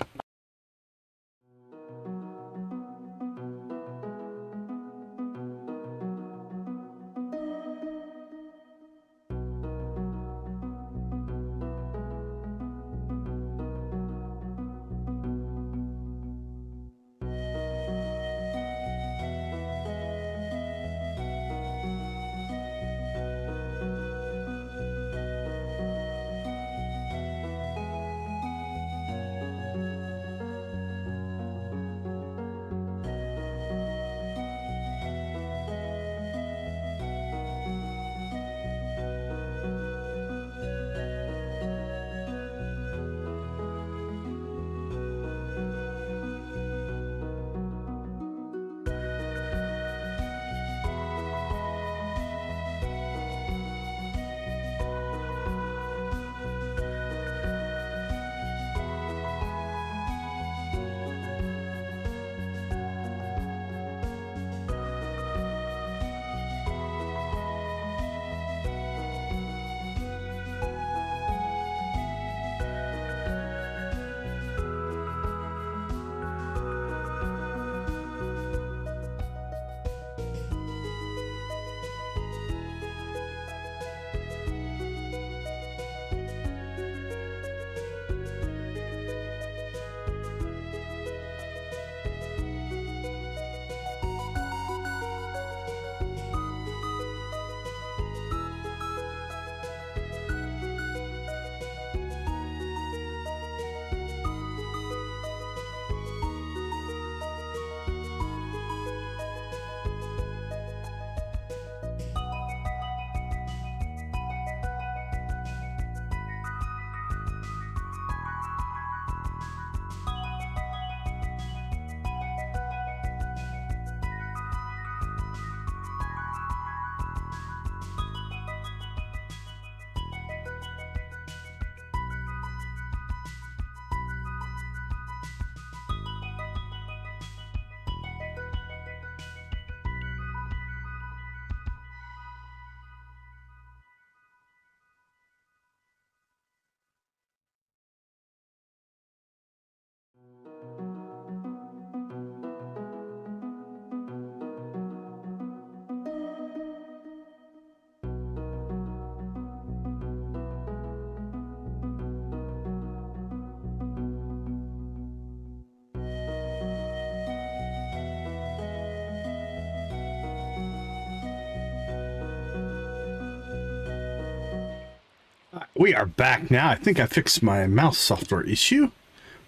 Speaker 1: We are back now. I think I fixed my mouse software issue,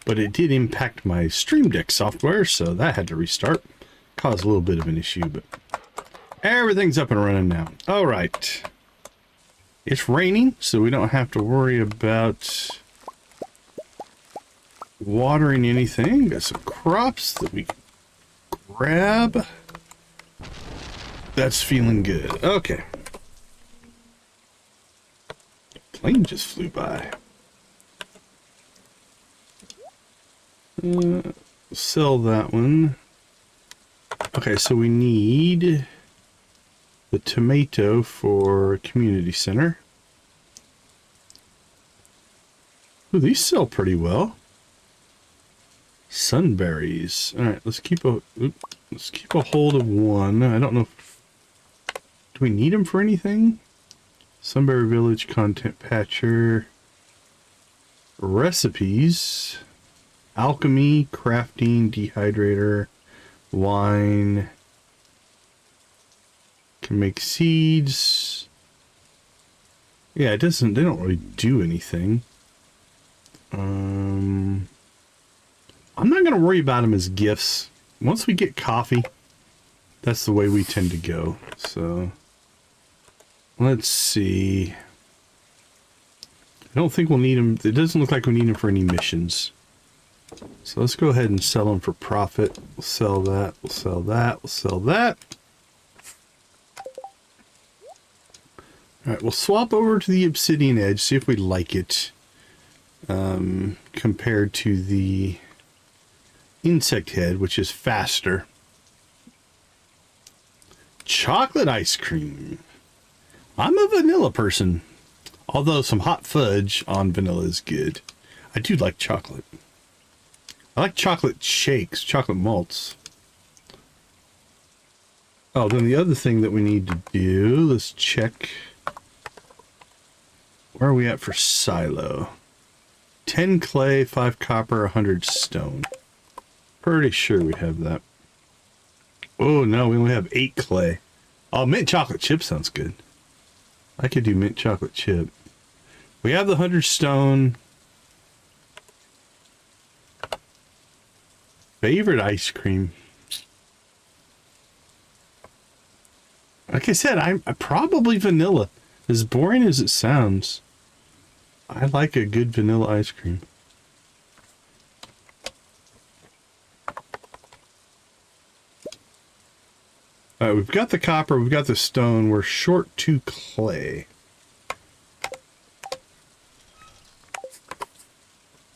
Speaker 1: but it did impact my Stream Deck software, so that had to restart. Caused a little bit of an issue, but everything's up and running now. All right. It's raining, so we don't have to worry about watering anything. Got some crops that we can grab. That's feeling good. Okay. Plane just flew by. Sell that one. Okay, so we need the tomato for community center. Ooh, these sell pretty well. Sunberries. All right, let's keep a hold of one. I don't know. Do we need them for anything? Sunberry Village content patcher. Recipes. Alchemy, crafting, dehydrator, wine. Can make seeds. Yeah, it doesn't. They don't really do anything. I'm not gonna worry about them as gifts. Once we get coffee, that's the way we tend to go. So let's see. I don't think we'll need them. It doesn't look like we need them for any missions. So let's go ahead and sell them for profit. We'll sell that. We'll sell that. We'll sell that. All right, we'll swap over to the Obsidian Edge, see if we like it compared to the Insect Head, which is faster. Chocolate ice cream. I'm a vanilla person. Although some hot fudge on vanilla is good. I do like chocolate. I like chocolate shakes, chocolate malts. Oh, then the other thing that we need to do, let's check. Where are we at for silo? 10 clay, 5 copper, 100 stone. Pretty sure we have that. Oh, no, we only have 8 clay. Oh, mint chocolate chip sounds good. I could do mint chocolate chip. We have the 100 stone. Favorite ice cream. Like I said, I'm probably vanilla. As boring as it sounds, I like a good vanilla ice cream. Alright, we've got the copper, we've got the stone, we're short 2 clay.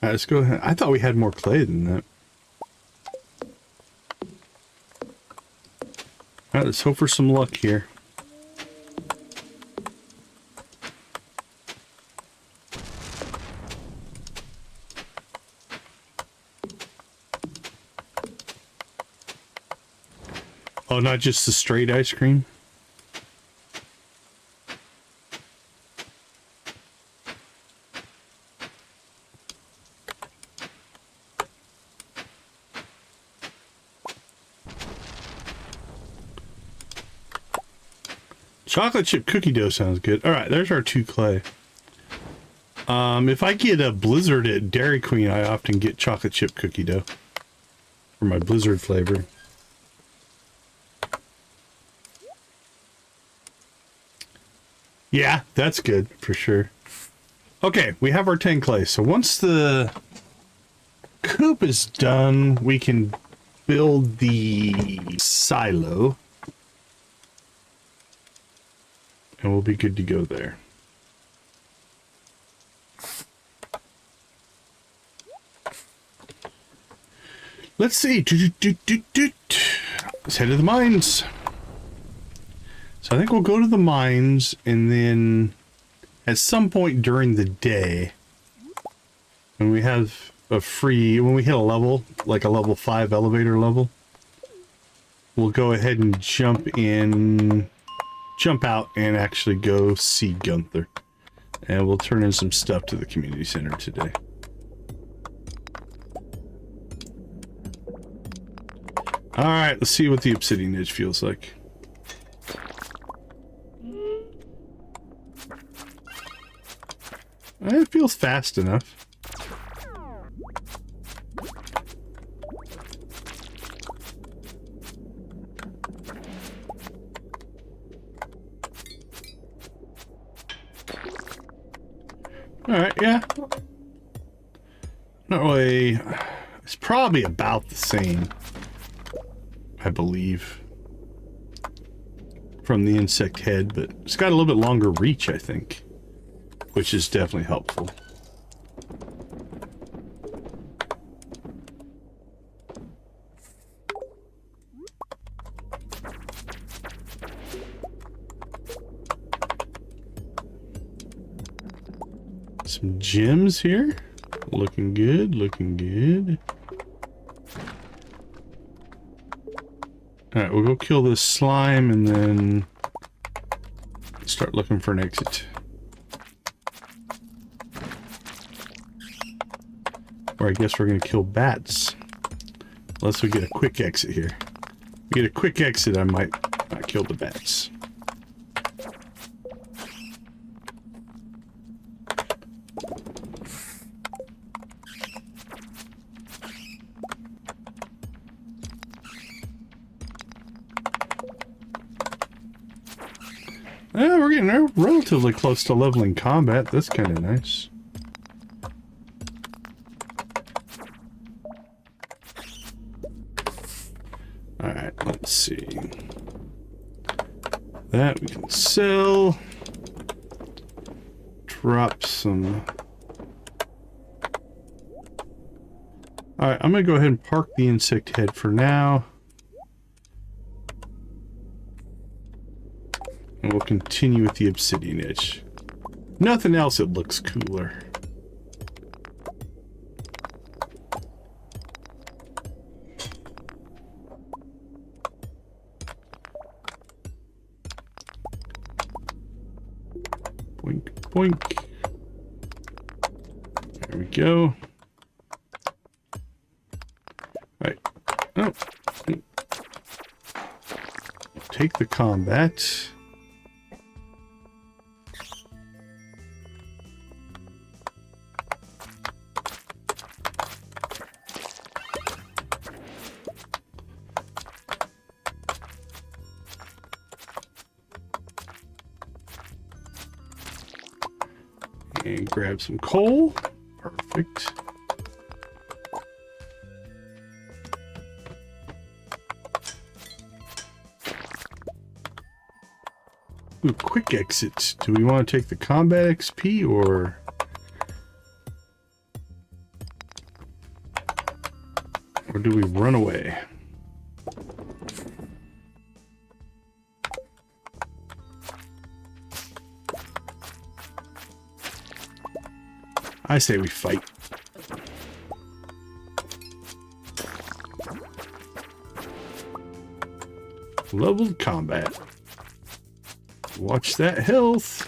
Speaker 1: Alright, let's go ahead. I thought we had more clay than that. Alright, let's hope for some luck here. Oh, not just the straight ice cream? Chocolate chip cookie dough sounds good. All right, there's our 2 clay. If I get a Blizzard at Dairy Queen, I often get chocolate chip cookie dough for my Blizzard flavor. Yeah, that's good for sure. Okay, we have our 10 clay. So once the coop is done, we can build the silo. And we'll be good to go there. Let's see. Let's head to the mines. So I think we'll go to the mines, and then at some point during the day, when we have a when we hit a level, like a level 5 elevator level, we'll go ahead and jump out and actually go see Gunther. And we'll turn in some stuff to the community center today. Alright, let's see what the obsidian edge feels like. It feels fast enough. Alright, yeah. Not really. It's probably about the same, I believe, from the insect head, but it's got a little bit longer reach, I think, which is definitely helpful. Some gems here. Looking good, looking good. Alright, we'll go kill this slime and then start looking for an exit. Or I guess we're going to kill bats. Unless we get a quick exit here. If we get a quick exit, I might not kill the bats. We're getting relatively close to leveling combat. That's kind of nice. Alright, let's see. That we can sell. Drop some. Alright, I'm going to go ahead and park the insect head for now. And we'll continue with the obsidian edge. Nothing else, it looks cooler. Boink, boink. There we go. Right. Oh. Take the combat. And grab some coal. Perfect. Ooh, quick exit. Do we want to take the combat XP or do we run away? I say we fight. Leveled combat. Watch that health.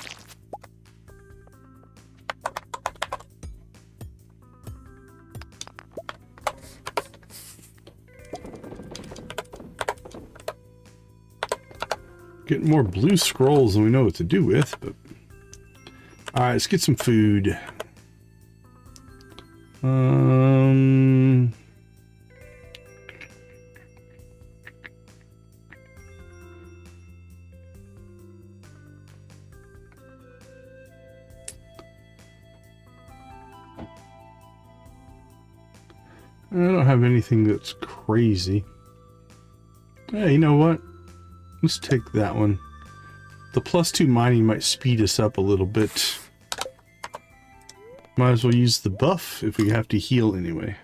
Speaker 1: Getting more blue scrolls than we know what to do with, but all right, let's get some food. I don't have anything that's crazy. Hey, you know what? Let's take that one. The +2 mining might speed us up a little bit. Might as well use the buff if we have to heal anyway.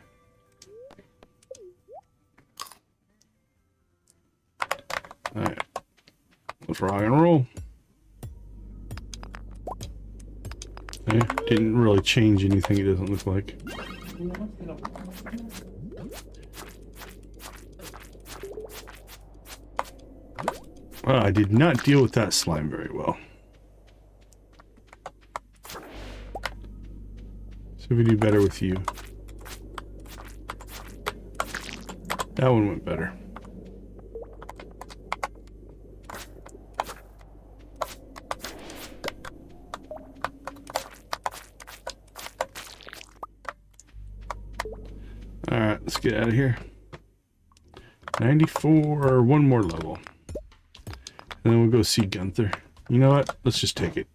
Speaker 1: Alright. Let's rock and roll. Okay. Didn't really change anything, it doesn't look like. Well, I did not deal with that slime very well. See if we do better with you. That one went better. Alright, let's get out of here. 94, one more level. And then we'll go see Gunther. You know what? Let's just take it.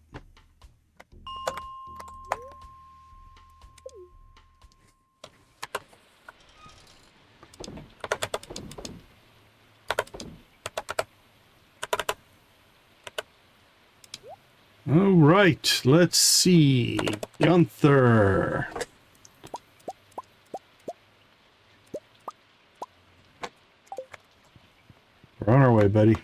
Speaker 1: All right, let's see. Gunther. We're on our way, buddy.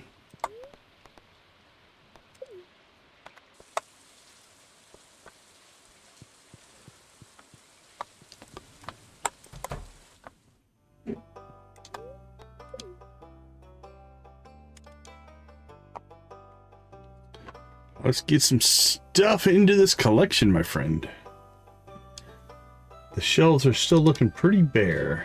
Speaker 1: Let's get some stuff into this collection, my friend. The shelves are still looking pretty bare.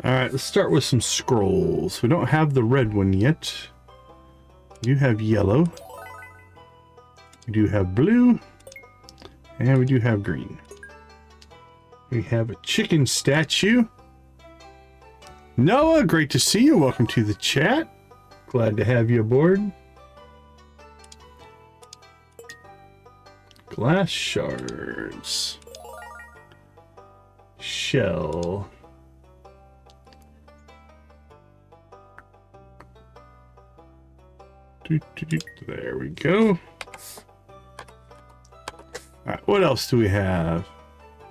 Speaker 1: Alright, let's start with some scrolls. We don't have the red one yet. We do have yellow. We do have blue. And we do have green. We have a chicken statue. Noah, great to see you. Welcome to the chat. Glad to have you aboard. Glass shards. Shell. There we go. Alright, what else do we have?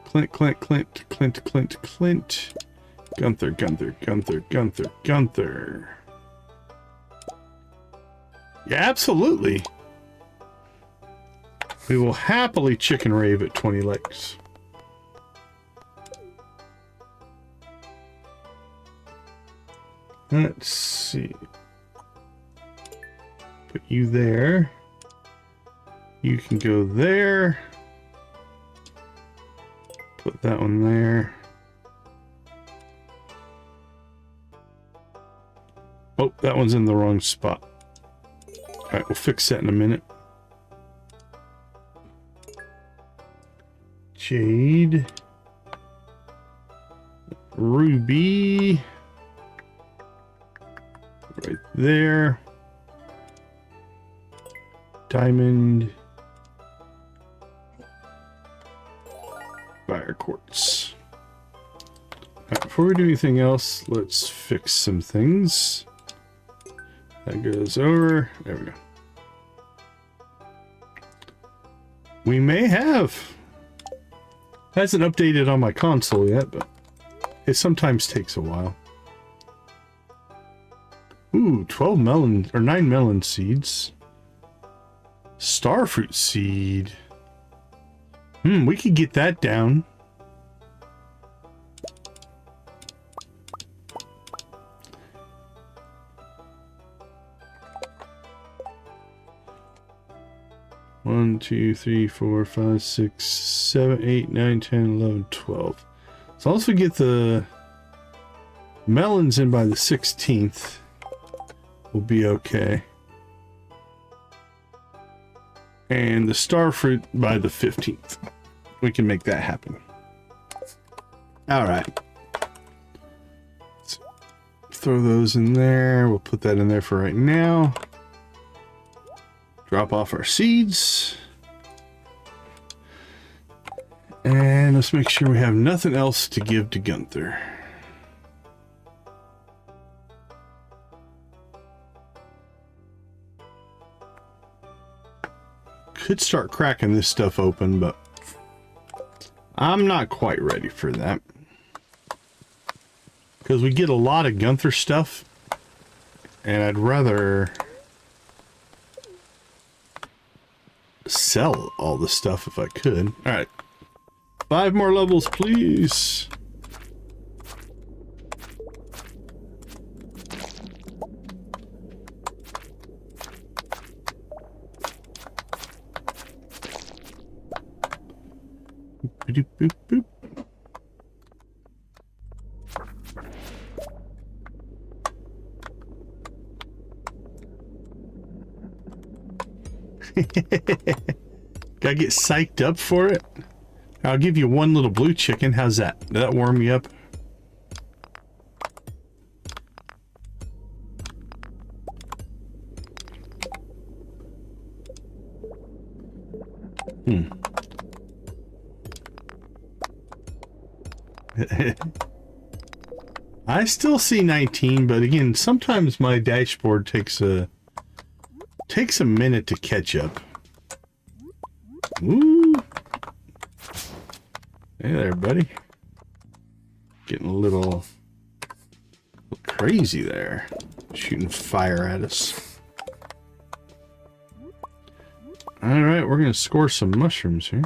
Speaker 1: Clint, clint, clint, clint, clint, clint. Gunther, Gunther, Gunther, Gunther, Gunther. Yeah, absolutely. We will happily chicken rave at 20 legs. Let's see. Put you there. You can go there. Put that one there. Oh, that one's in the wrong spot. Alright, we'll fix that in a minute. Jade. Ruby. Right there. Diamond. Fire quartz. Right, before we do anything else, let's fix some things. That goes over. There we go. We may have. Hasn't updated on my console yet, but it sometimes takes a while. Ooh, 12 melon or 9 melon seeds. Starfruit seed. We could get that down. One, 2, 3, 4, 5, 6, 7, 8, 9, 10, 11, 12. So once we get the melons in by the 16th, we'll be okay. And the starfruit by the 15th. We can make that happen. Alright. Let's throw those in there. We'll put that in there for right now. Drop off our seeds. And let's make sure we have nothing else to give to Gunther. Could start cracking this stuff open, but I'm not quite ready for that. Because we get a lot of Gunther stuff, and I'd rather sell all the stuff if I could. Alright. 5 more levels, please. Boop, boop, boop. Gotta get psyched up for it. I'll give you one little blue chicken. How's that? Did that warm you up? I still see 19, but again, sometimes my dashboard takes a minute to catch up. Ooh. Hey there, buddy. Getting a little crazy there. Shooting fire at us. Alright, we're gonna score some mushrooms here.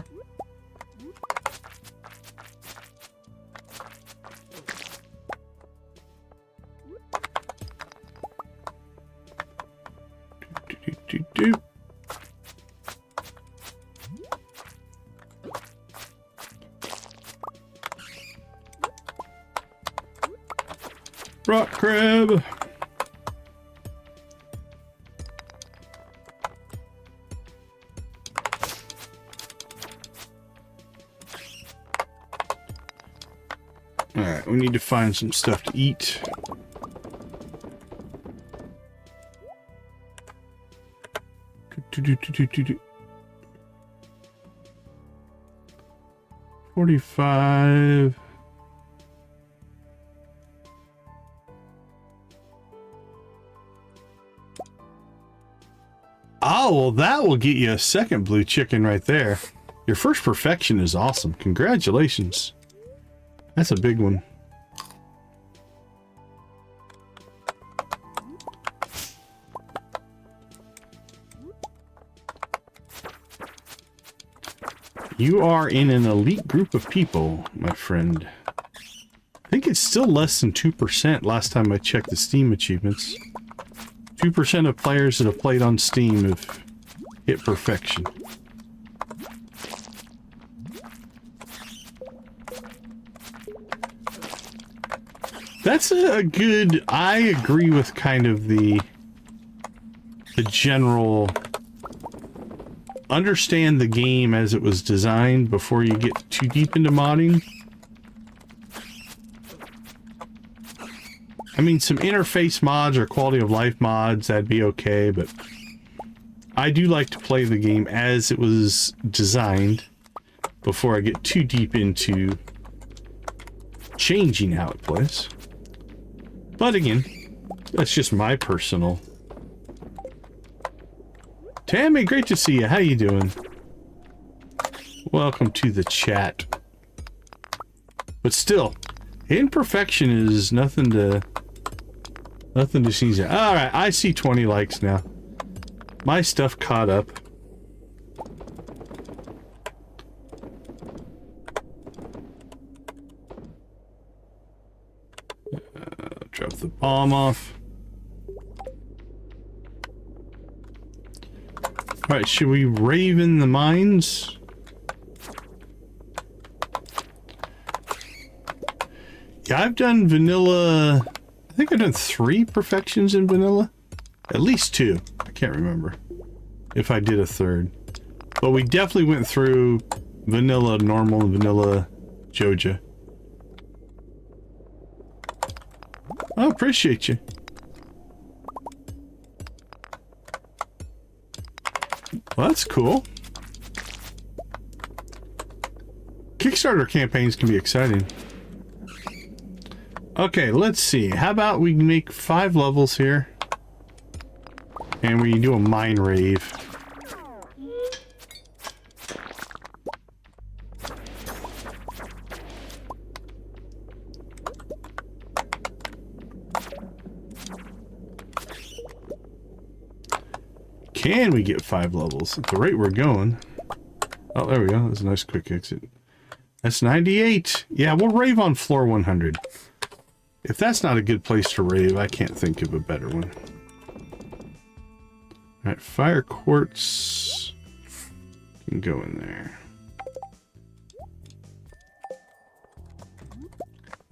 Speaker 1: Rock crab. All right, we need to find some stuff to eat. Do. 45. Oh, well, that will get you a second blue chicken right there. Your first perfection is awesome. Congratulations. That's a big one. You are in an elite group of people, my friend. I think it's still less than 2% last time I checked the Steam achievements. 2% of players that have played on Steam have hit perfection. That's a good... I agree with kind of the general... Understand the game as it was designed before you get too deep into modding. I mean, some interface mods or quality of life mods, that'd be okay, but I do like to play the game as it was designed before I get too deep into changing how it plays. But again, that's just my personal... Tammy, great to see you. How you doing? Welcome to the chat. But still, imperfection is nothing to sneeze at. All right, I see 20 likes now. My stuff caught up. Drop the bomb off. Alright, should we raven the mines? Yeah, I've done vanilla... I think I've done 3 perfections in vanilla. At least 2. I can't remember if I did a 3rd. But we definitely went through vanilla normal and vanilla Joja. I appreciate you. Well, that's cool. Kickstarter campaigns can be exciting. Okay, let's see. How about we make 5 levels here? And we do a mine rave. Can we get 5 levels at the rate we're going? Oh, there we go. That's a nice quick exit. That's 98. Yeah, we'll rave on floor 100. If that's not a good place to rave, I can't think of a better one. Alright, fire quartz can go in there.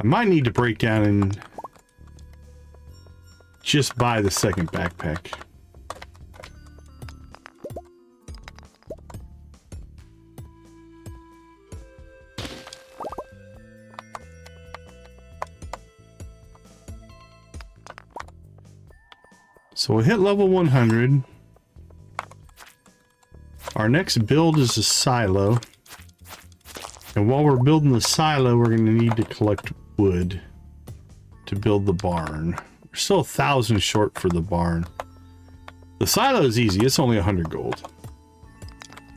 Speaker 1: I might need to break down and just buy the second backpack. So we'll hit level 100. Our next build is a silo. And while we're building the silo, we're going to need to collect wood to build the barn. We're still 1,000 short for the barn. The silo is easy. It's only 100 gold.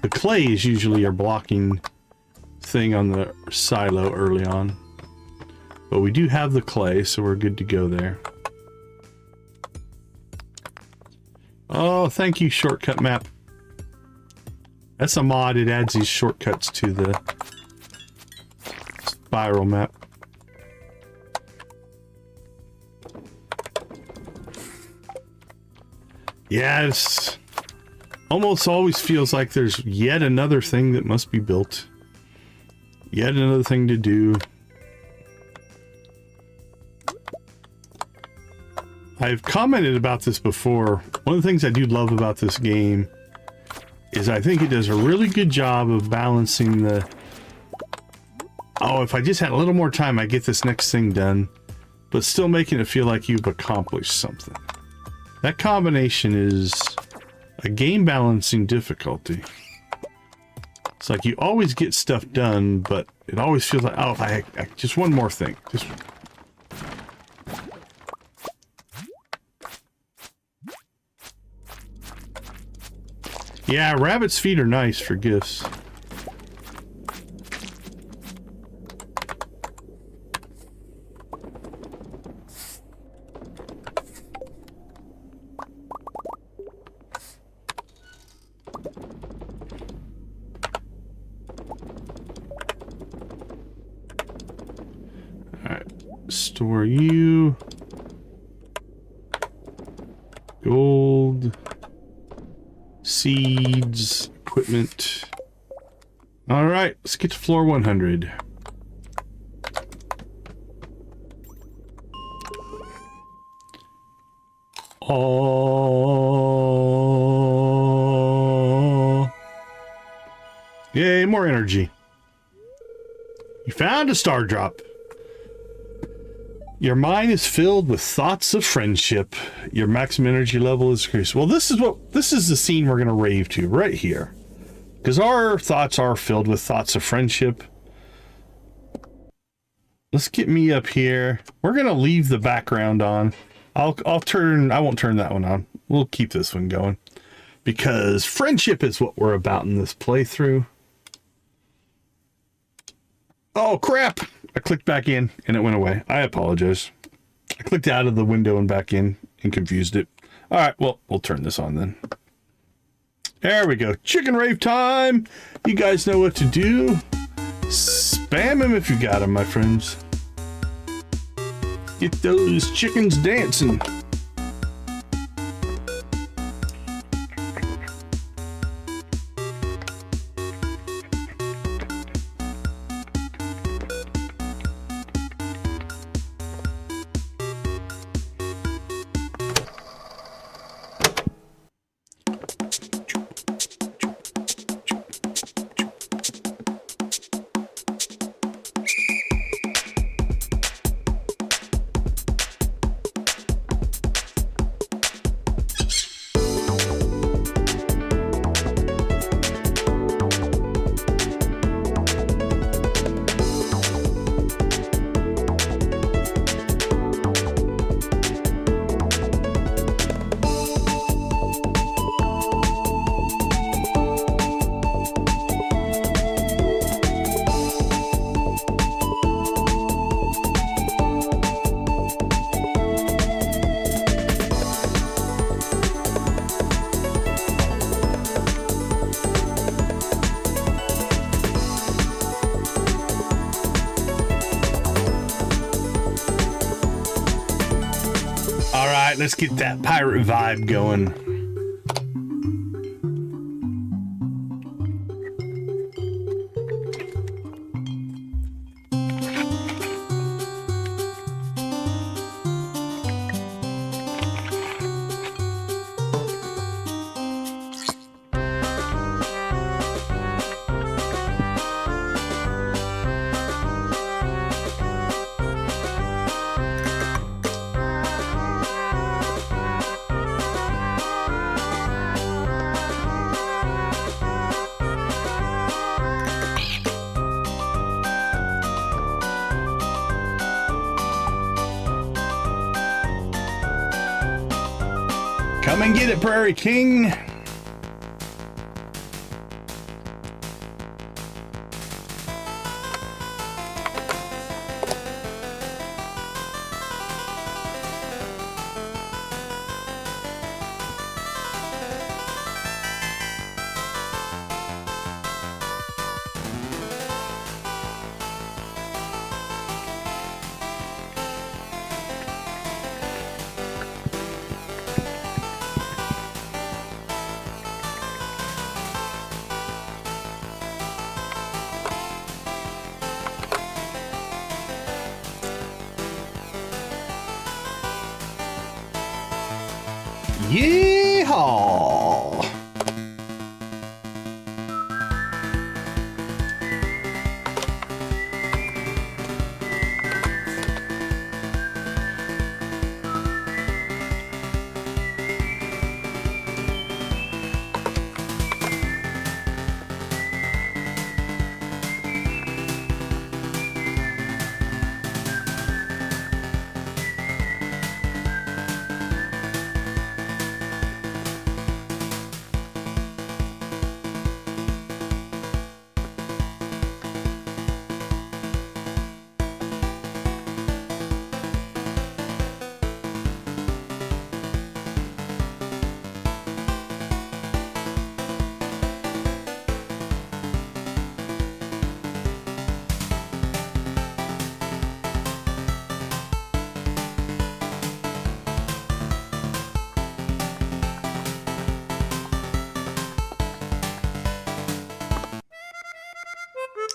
Speaker 1: The clay is usually our blocking thing on the silo early on. But we do have the clay, so we're good to go there. Oh, thank you, shortcut map. That's a mod. It adds these shortcuts to the spiral map. Yeah, it's almost always feels like there's yet another thing that must be built. Yet another thing to do. I've commented about this before. One of the things I do love about this game is I think it does a really good job of balancing the... Oh, if I just had a little more time, I'd get this next thing done. But still making it feel like you've accomplished something. That combination is a game balancing difficulty. It's like you always get stuff done, but it always feels like, oh, I just one more thing. Just... Yeah, rabbit's feet are nice for gifts. Store you. Gold. Seeds. Equipment. All right, let's get to floor 100. Oh. Yay, more energy. You found a star drop. Your mind is filled with thoughts of friendship. Your maximum energy level is increased. Well, this is the scene we're gonna rave to right here. Because our thoughts are filled with thoughts of friendship. Let's get me up here. We're gonna leave the background on. I won't turn that one on. We'll keep this one going. Because friendship is what we're about in this playthrough. Oh crap! I clicked back in and it went away. I apologize. I clicked out of the window and back in and confused it. Alright, well, we'll turn this on then. There we go. Chicken rave time! You guys know what to do. Spam him if you got him, my friends. Get those chickens dancing. Let's get that pirate vibe going. Come and get it, Prairie King. Yeehaw!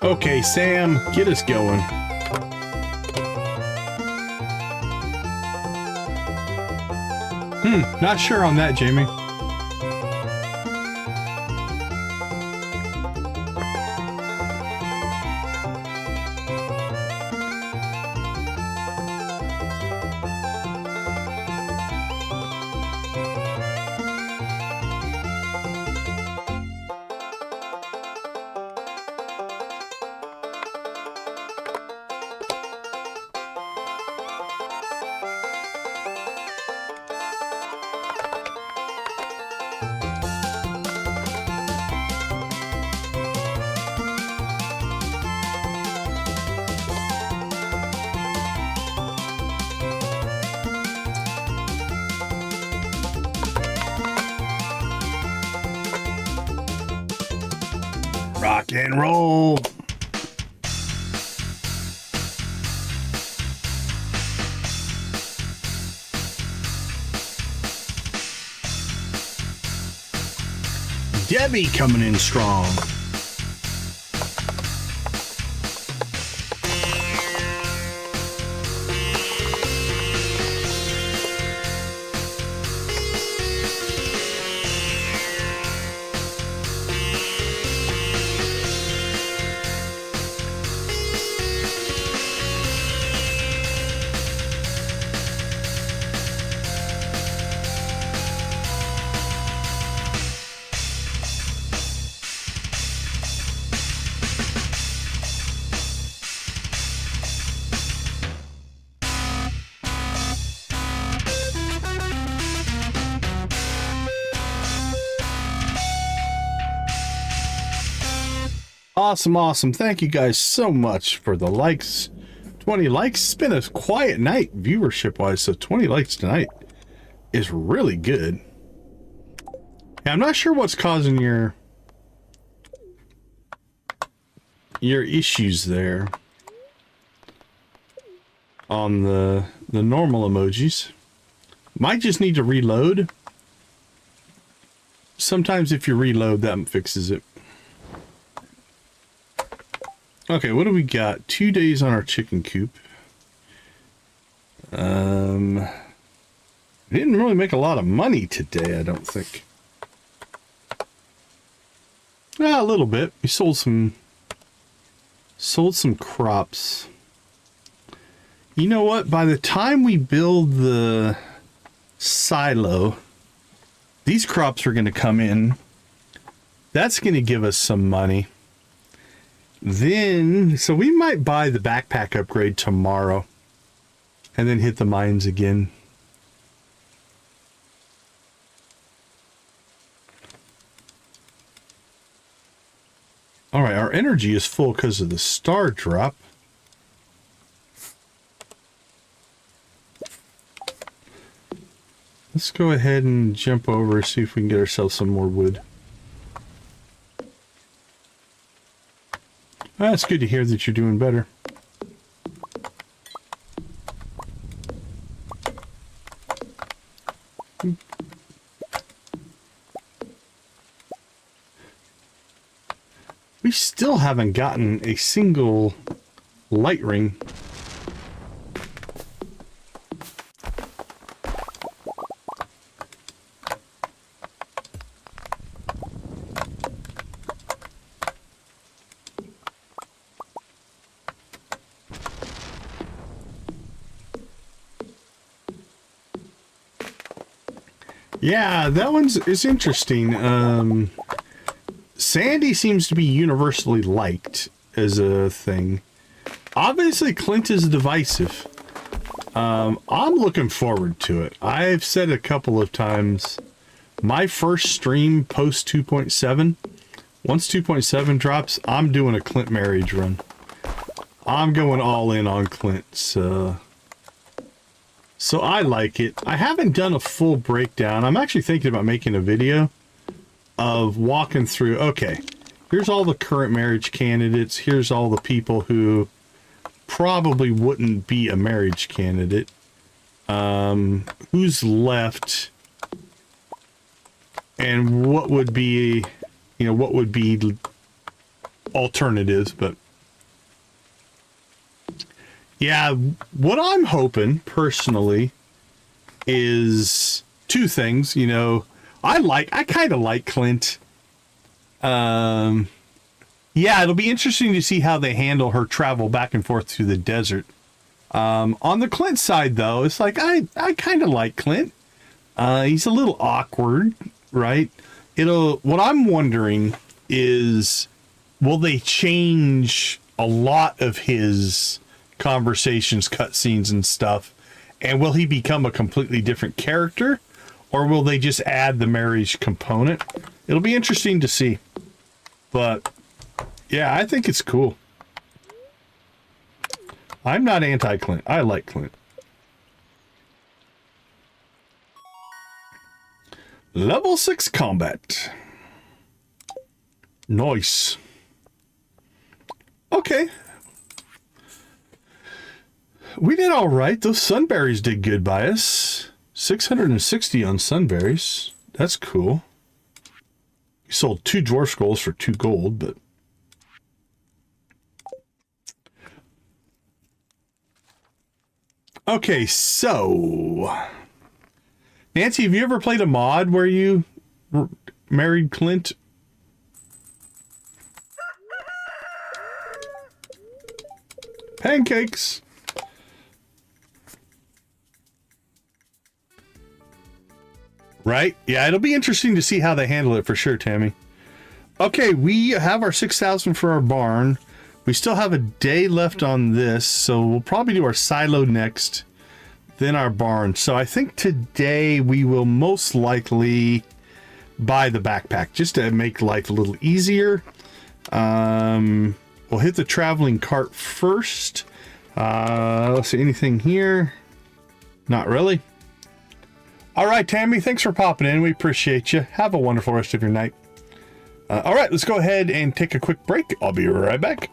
Speaker 1: Okay, Sam, get us going. Not sure on that, Jamie. Rock and roll. Debbie coming in strong. Awesome, awesome. Thank you guys so much for the likes. 20 likes. It's been a quiet night viewership-wise, so 20 likes tonight is really good. Yeah, I'm not sure what's causing your issues there on the normal emojis. Might just need to reload. Sometimes if you reload, that fixes it. Okay, what do we got? 2 days on our chicken coop. We didn't really make a lot of money today, I don't think. A little bit. We sold some crops. You know what? By the time we build the silo, these crops are going to come in. That's going to give us some money. Then, so we might buy the backpack upgrade tomorrow and then hit the mines again. All right, our energy is full because of the star drop. Let's go ahead and jump over, see if we can get ourselves some more wood. It's good to hear that you're doing better. We still haven't gotten a single light ring. Yeah, that is interesting. Sandy seems to be universally liked as a thing. Obviously, Clint is divisive. I'm looking forward to it. I've said a couple of times, my first stream post 2.7, once 2.7 drops, I'm doing a Clint marriage run. I'm going all in on Clint, so I like it. I haven't done a full breakdown. I'm actually thinking about making a video of walking through, okay, here's all the current marriage candidates. Here's all the people who probably wouldn't be a marriage candidate. Who's left? And what would be, what would be alternatives, but Yeah, what I'm hoping personally is two things. You know, I kind of like Clint. Yeah, it'll be interesting to see how they handle her travel back and forth through the desert. On the Clint side, though, it's like I kind of like Clint. He's a little awkward, right? What I'm wondering is, will they change a lot of his conversations, cutscenes, and stuff? And will he become a completely different character? Or will they just add the marriage component? It'll be interesting to see. But, yeah, I think it's cool. I'm not anti-Clint. I like Clint. Level 6 combat. Nice. Okay. We did all right. Those sunberries did good by us. 660 on sunberries. That's cool. We sold 2 dwarf skulls for 2 gold, but... Okay, so... Nancy, have you ever played a mod where you married Clint? Pancakes. Right? Yeah, it'll be interesting to see how they handle it for sure, Tammy. Okay, we have our 6,000 for our barn. We still have a day left on this, so we'll probably do our silo next, then our barn. So I think today we will most likely buy the backpack just to make life a little easier. We'll hit the traveling cart first. Let's see, anything here? Not really. All right, Tammy, thanks for popping in. We appreciate you. Have a wonderful rest of your night. All right, let's go ahead and take a quick break. I'll be right back.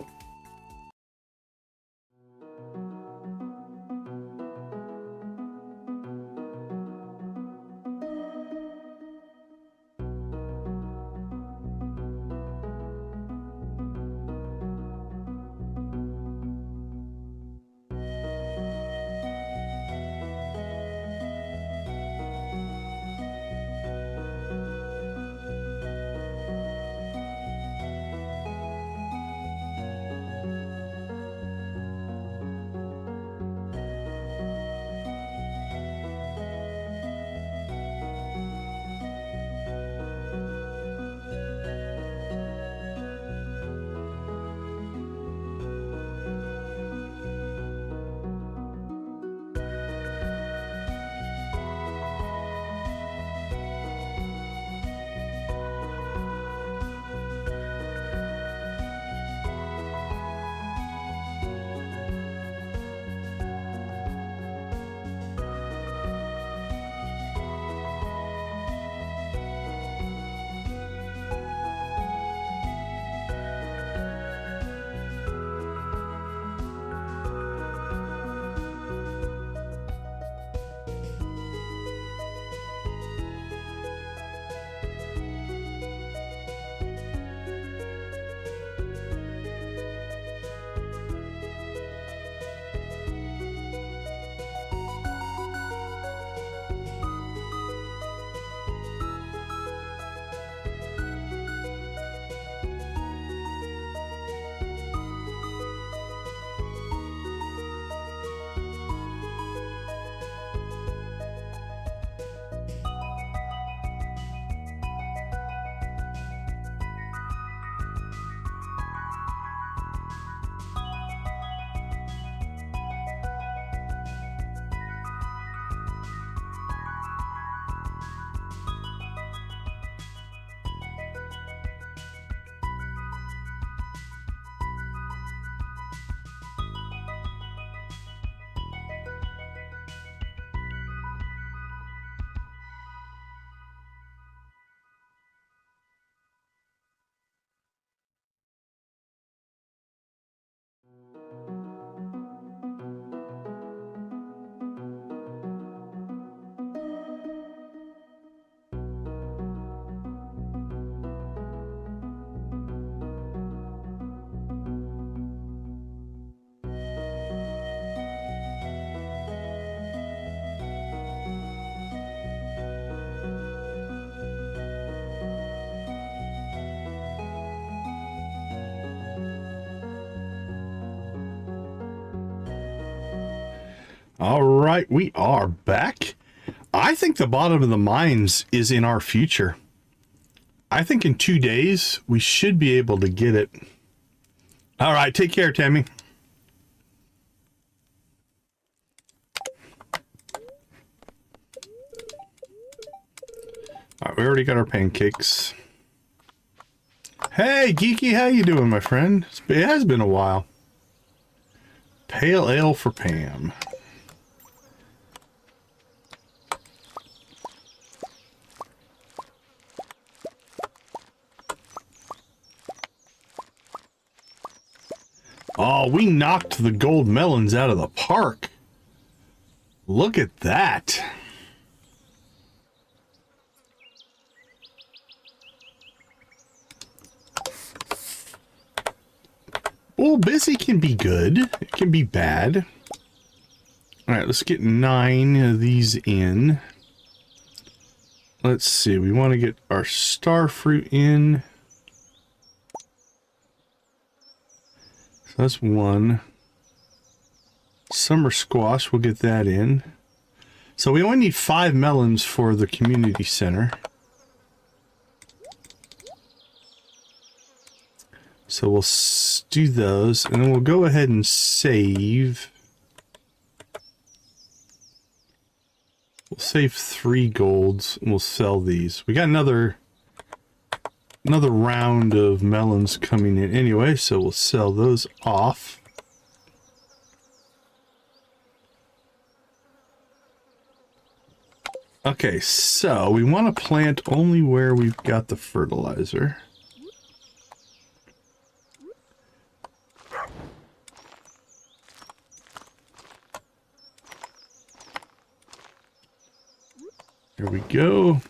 Speaker 1: All right, we are back. I think the bottom of the mines is in our future. I think in 2 days, we should be able to get it. All right, take care, Tammy. All right, we already got our pancakes. Hey, Geeky, how you doing, my friend? It has been a while. Pale ale for Pam. Oh, we knocked the gold melons out of the park. Look at that. Well, busy can be good. It can be bad. All right, let's get 9 of these in. Let's see. We want to get our star fruit in. So that's 1. Summer squash, we'll get that in. So we only need 5 melons for the community center. So we'll do those, and then we'll go ahead and save. We'll save 3 golds, and we'll sell these. We got another round of melons coming in anyway, so we'll sell those off. Okay, so we want to plant only where we've got the fertilizer. Here we go.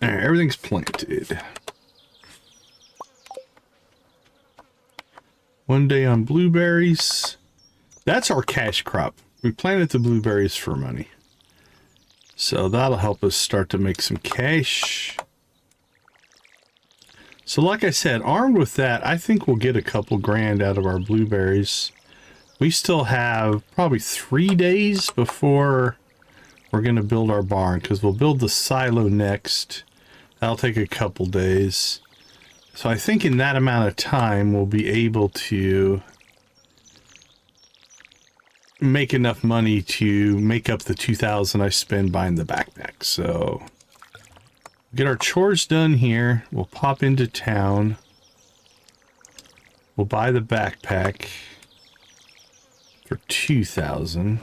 Speaker 1: All right, everything's planted. 1 day on blueberries. That's our cash crop. We planted the blueberries for money. So that'll help us start to make some cash. So like I said, armed with that, I think we'll get a couple grand out of our blueberries. We still have probably 3 days before we're going to build our barn, because we'll build the silo next. That'll take a couple days. So I think in that amount of time, we'll be able to make enough money to make up the 2,000 I spend buying the backpack. So get our chores done here. We'll pop into town. We'll buy the backpack for 2,000.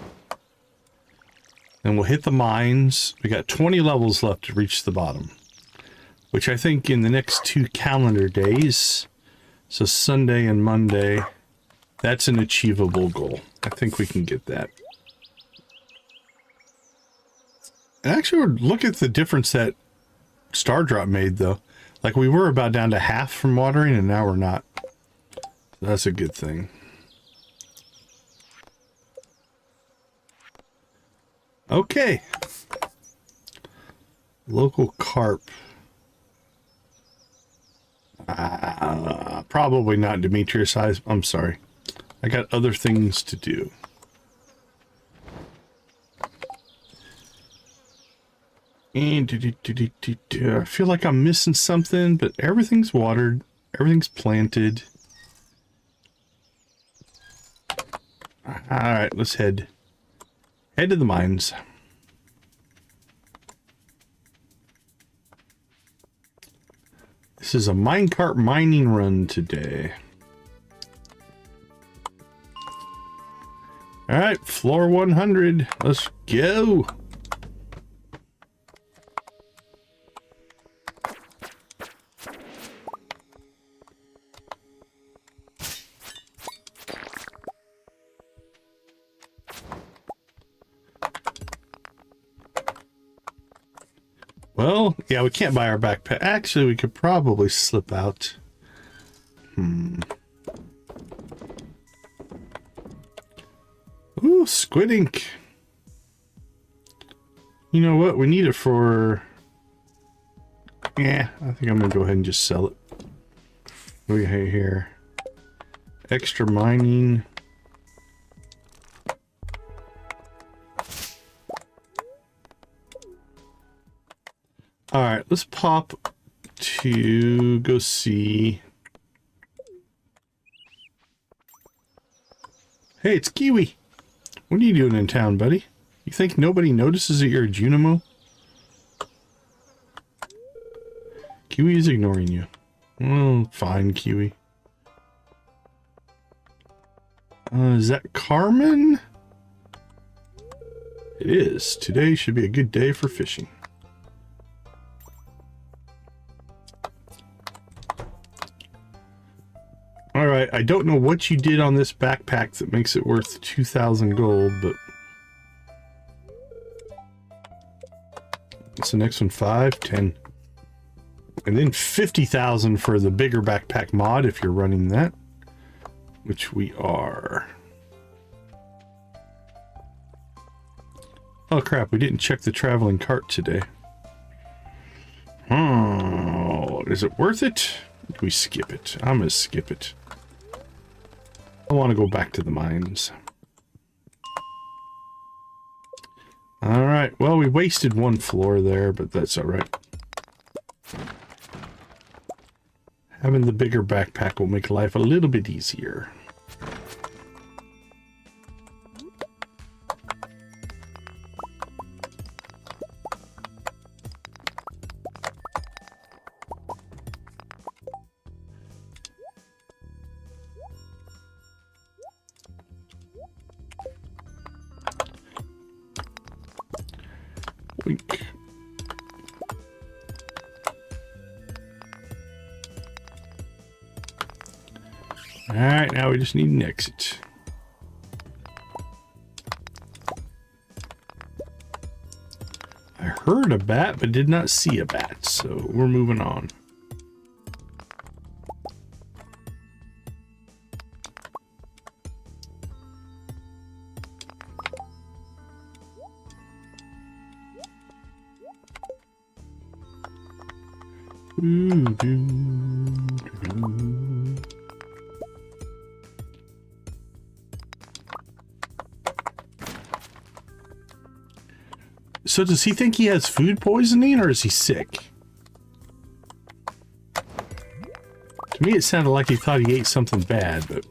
Speaker 1: Then we'll hit the mines. We got 20 levels left to reach the bottom, which I think in the next 2 calendar days, so Sunday and Monday, that's an achievable goal. I think we can get that. Actually, look at the difference that Star Drop made, though. Like, we were about down to half from watering, and now we're not. That's a good thing. Okay. Local carp. Probably not Demetrius. I'm sorry. I got other things to do. And I feel like I'm missing something, but everything's watered. Everything's planted. All right, let's head to the mines. This is a minecart mining run today. All right, floor 100. Let's go. Well, yeah, we can't buy our backpack. Actually, we could probably slip out. Ooh, squid ink. You know what? We need it for... Yeah, I think I'm going to go ahead and just sell it. What do we have here? Extra mining. All right, let's pop to go see. Hey, it's Kiwi. What are you doing in town, buddy? You think nobody notices that you're a Junimo? Kiwi is ignoring you. Well, fine, Kiwi. Is that Carmen? It is. Today should be a good day for fishing. Alright, I don't know what you did on this backpack that makes it worth 2,000 gold, but... What's the next one? 5, 10. And then 50,000 for the bigger backpack mod if you're running that. Which we are. Oh crap, we didn't check the traveling cart today. Oh, is it worth it? Do we skip it? I'm gonna skip it. I want to go back to the mines. Alright, well we wasted one floor there, but that's alright. Having the bigger backpack will make life a little bit easier. Wink. Alright, now we just need an exit. I heard a bat, but did not see a bat, so we're moving on. So does he think he has food poisoning, or is he sick? To me, it sounded like he thought he ate something bad, but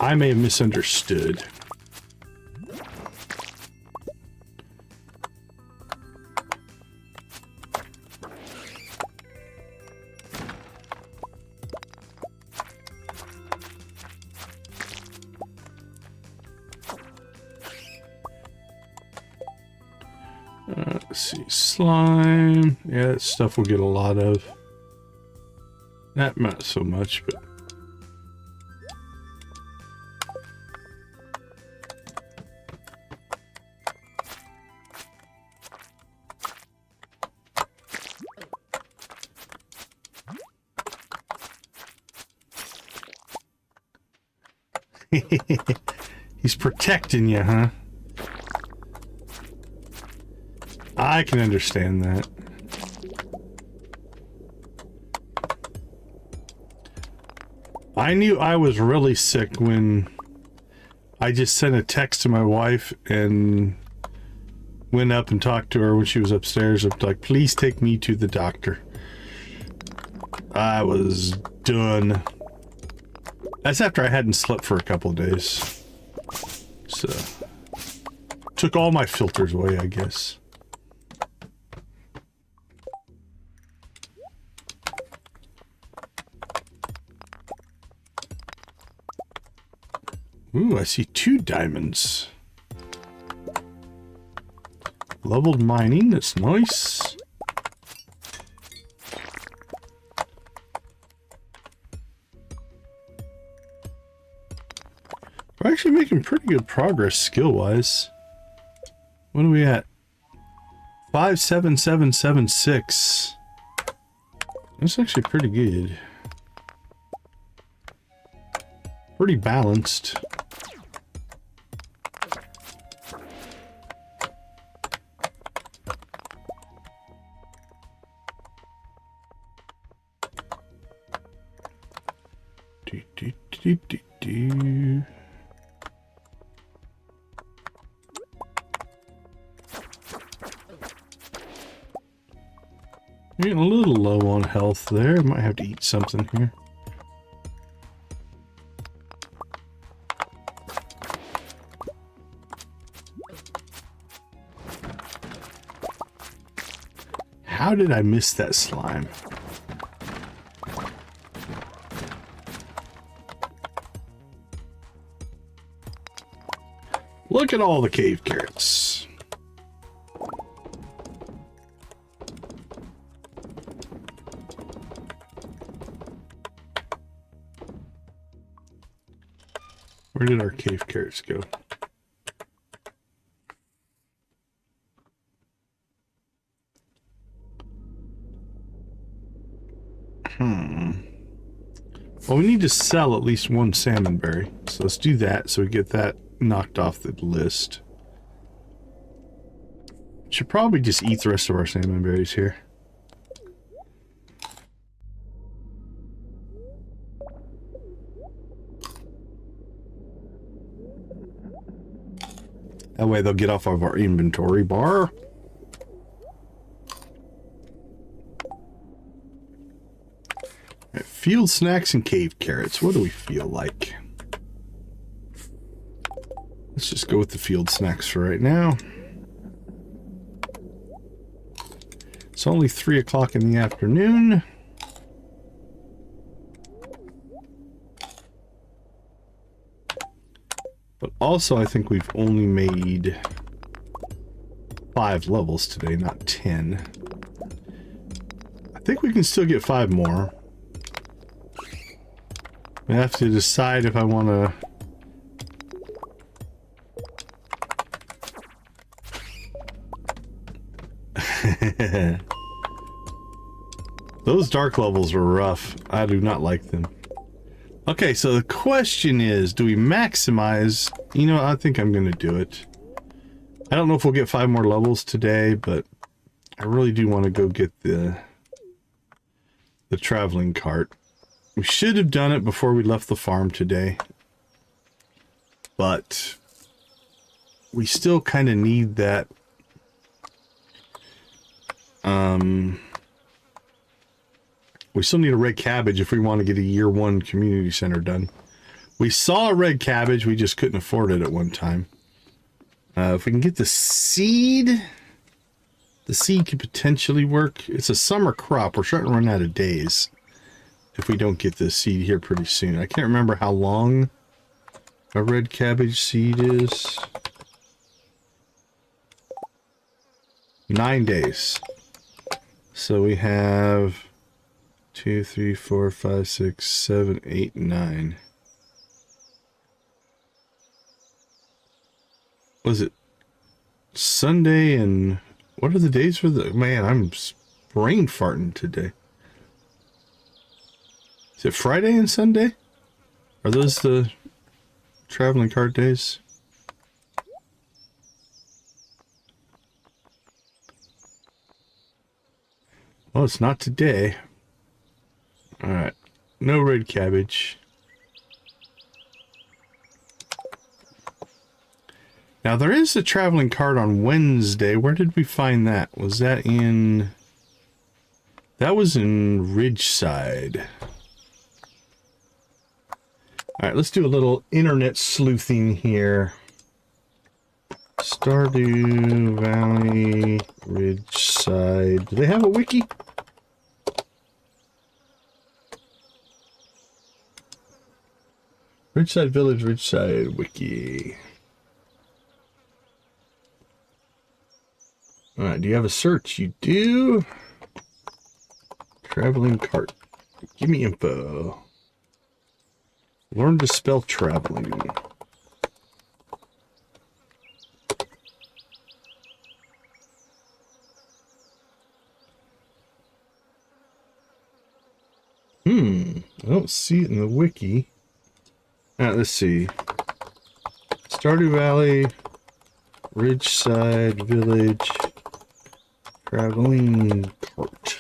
Speaker 1: I may have misunderstood. Let's see, slime. Yeah, that stuff we'll get a lot of. Not so much, but... He's protecting you, huh? I can understand that. I knew I was really sick when I just sent a text to my wife and went up and talked to her when she was upstairs. I'm like, please take me to the doctor. I was done. That's after I hadn't slept for a couple of days. So, took all my filters away, I guess. Ooh, I see 2 diamonds. Leveled mining, that's nice. We're actually making pretty good progress skill-wise. What are we at? 57776. That's actually pretty good. Pretty balanced. Getting a little low on health there. Might have to eat something here. How did I miss that slime? Look at all the cave carrots. Where did our cave carrots go? Well, we need to sell at least one salmon berry. So let's do that so we get that knocked off the list. Should probably just eat the rest of our salmon berries here. That way they'll get off of our inventory bar. Right, field snacks and cave carrots. What do we feel like? Let's just go with the field snacks for right now. It's only 3 o'clock in the afternoon. But also, I think we've only made 5 levels today, not 10. I think we can still get 5 more. I have to decide if I want to... Those dark levels were rough. I do not like them. Okay, so the question is, do we maximize? You know, I think I'm going to do it. I don't know if we'll get 5 more levels today, but I really do want to go get the traveling cart. We should have done it before we left the farm today, but we still kind of need that. We still need a red cabbage if we want to get a year 1 community center done. We saw a red cabbage, we just couldn't afford it at one time. If we can get the seed could potentially work. It's a summer crop. We're starting to run out of days if we don't get the seed here pretty soon. I can't remember how long a red cabbage seed is. 9 days. So we have 2, 3, 4, 5, 6, 7, 8, 9. Was it Sunday and what are the days for the... Man, I'm brain farting today. Is it Friday and Sunday? Are those the traveling cart days? Well, it's not today. Alright. No red cabbage. Now, there is a traveling cart on Wednesday. Where did we find that? Was that in... That was in Ridgeside. Alright, let's do a little internet sleuthing here. Stardew Valley, Ridgeside. Do they have a wiki? Ridgeside Village, Ridgeside wiki. Alright, do you have a search? You do. Traveling cart. Give me info. Learn to spell traveling. I don't see it in the wiki. Let's see. Stardew Valley, Ridgeside Village, traveling cart.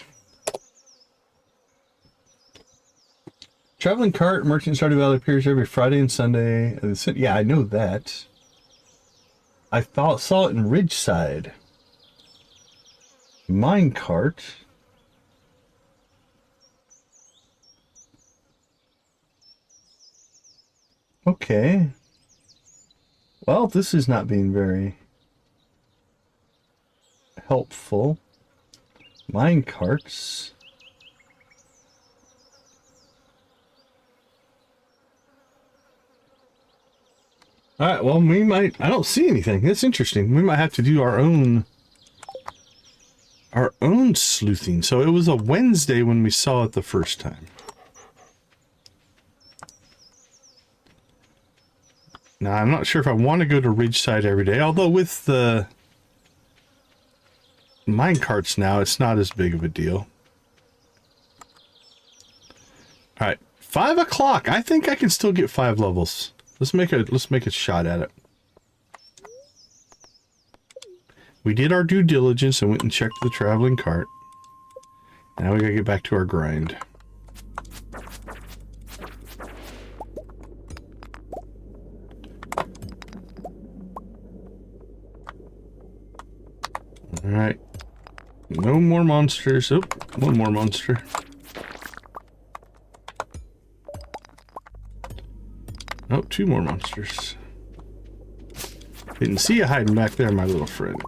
Speaker 2: Traveling cart merchant Stardew Valley appears every Friday and Sunday. Yeah, I know that. I saw it in Ridgeside. Minecart. Okay. Well, this is not being very helpful. Minecarts. All right, well, we might... I don't see anything. That's interesting. We might have to do our own sleuthing. So it was a Wednesday when we saw it the first time. Now, I'm not sure if I want to go to Ridgeside every day, although with the minecarts now, it's not as big of a deal. All right, 5 o'clock. I think I can still get 5 levels. Let's make a shot at it. We did our due diligence and went and checked the traveling cart. Now we gotta get back to our grind. All right. No more monsters. Oh, one more monster. Oh, 2 more monsters. Didn't see you hiding back there, my little friend.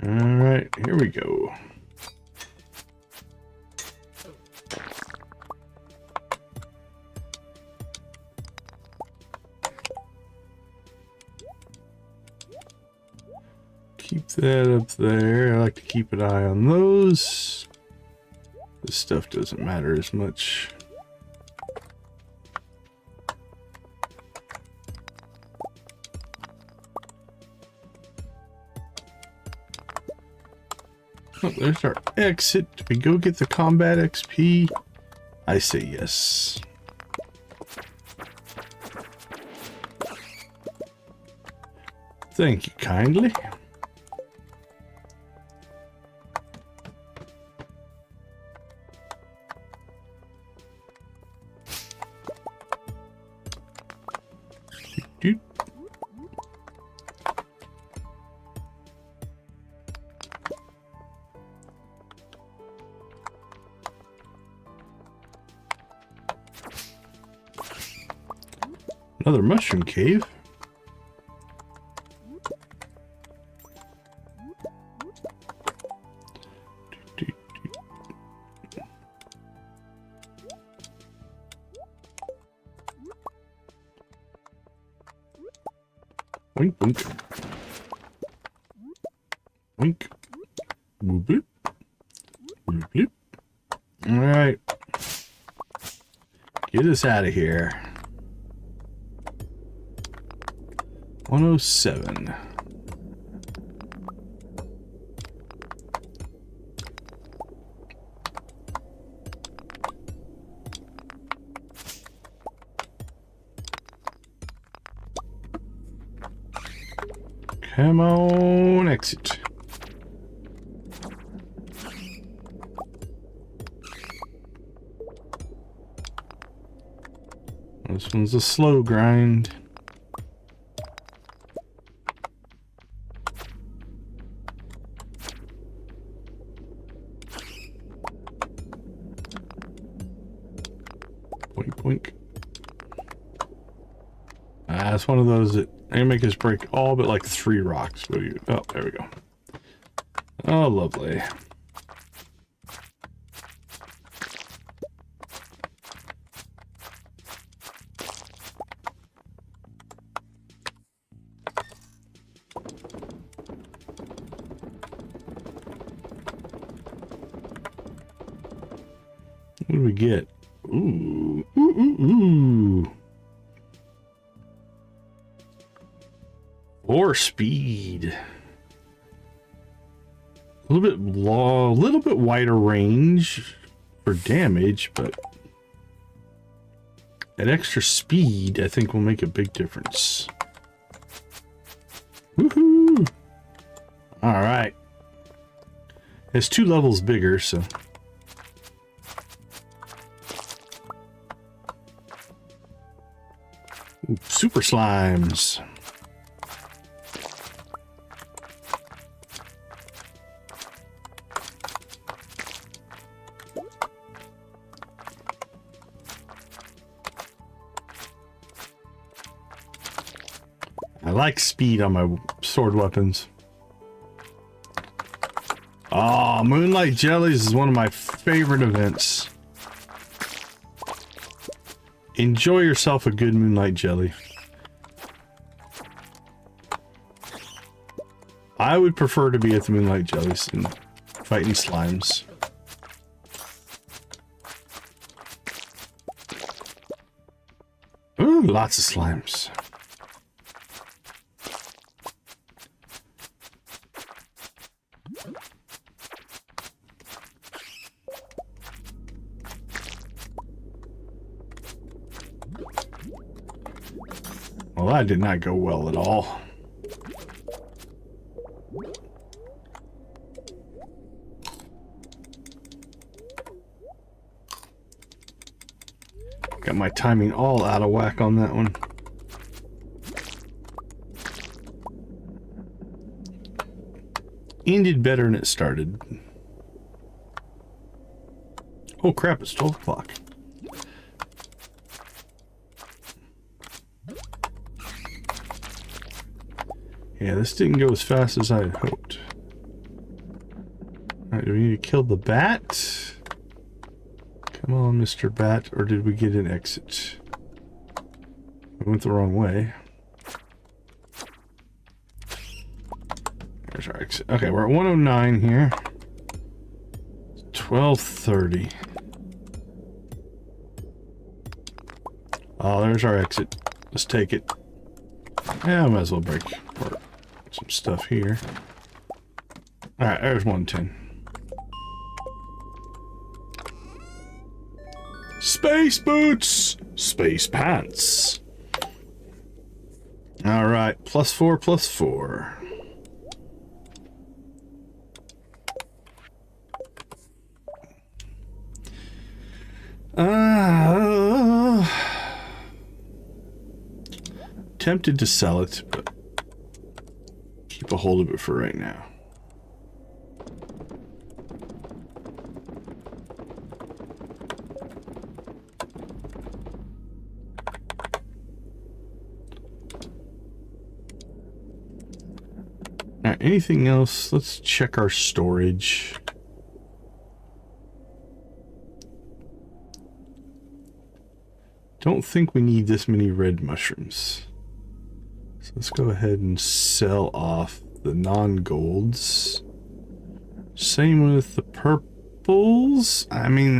Speaker 2: All right, here we go. Keep that up there. I like to keep an eye on those. This stuff doesn't matter as much. Oh, there's our exit. Do we go get the combat XP? I say yes. Thank you kindly. Another mushroom cave. Wink, wink. Wink. Boop, boop. Boop, boop. All right. Get us out of here. 107. Come on, exit. This one's a slow grind. Boink, boink. It's one of those that they make us break all but like 3 rocks. Oh, there we go. Oh, lovely. What do we get? Ooh, ooh, ooh, ooh. 4 speed.
Speaker 1: A little bit low, a little bit wider range for damage, but that extra speed, I think, will make a big difference. Woohoo! All right. It's 2 levels bigger, so. Ooh, super slimes. I like speed on my sword weapons. Oh, Moonlight Jellies is one of my favorite events. Enjoy yourself a good Moonlight Jelly. I would prefer to be at the Moonlight Jellies and fighting slimes. Ooh, lots of slimes. Well, that did not go well at all. Got my timing all out of whack on that one. Ended better than it started. Oh crap, it's 12 o'clock. Yeah, this didn't go as fast as I had hoped. Alright, do we need to kill the bat? Come on, Mr. Bat, or did we get an exit? We went the wrong way. There's our exit. Okay, we're at 109 here. 12:30. Oh, there's our exit. Let's take it. Yeah, I might as well break apart some stuff here. Alright, there's 110. Space boots! Space pants. Alright, +4, +4. Tempted to sell it, but keep a hold of it for right now. Now, anything else? Let's check our storage. Don't think we need this many red mushrooms. So let's go ahead and sell off the non-golds. Same with the purples. I mean,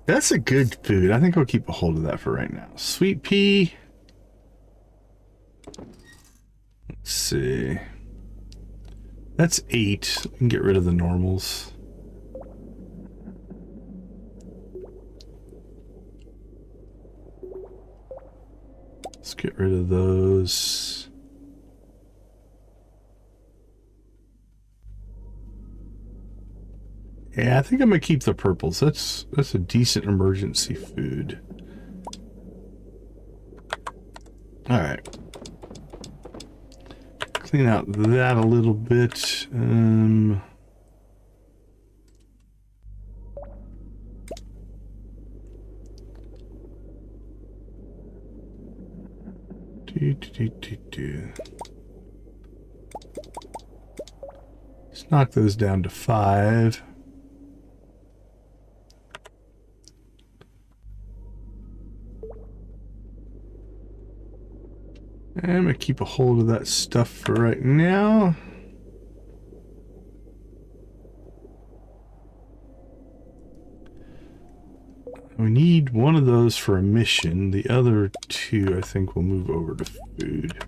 Speaker 1: that's a good food. I think I'll keep a hold of that for right now. Sweet pea. Let's see. That's 8. We can get rid of the normals. Let's get rid of those. Yeah, I think I'm gonna keep the purples. That's a decent emergency food. All right. Clean out that a little bit. Let's knock those down to 5. And I'm going to keep a hold of that stuff for right now. We need one of those for a mission. The other 2, I think, will move over to food.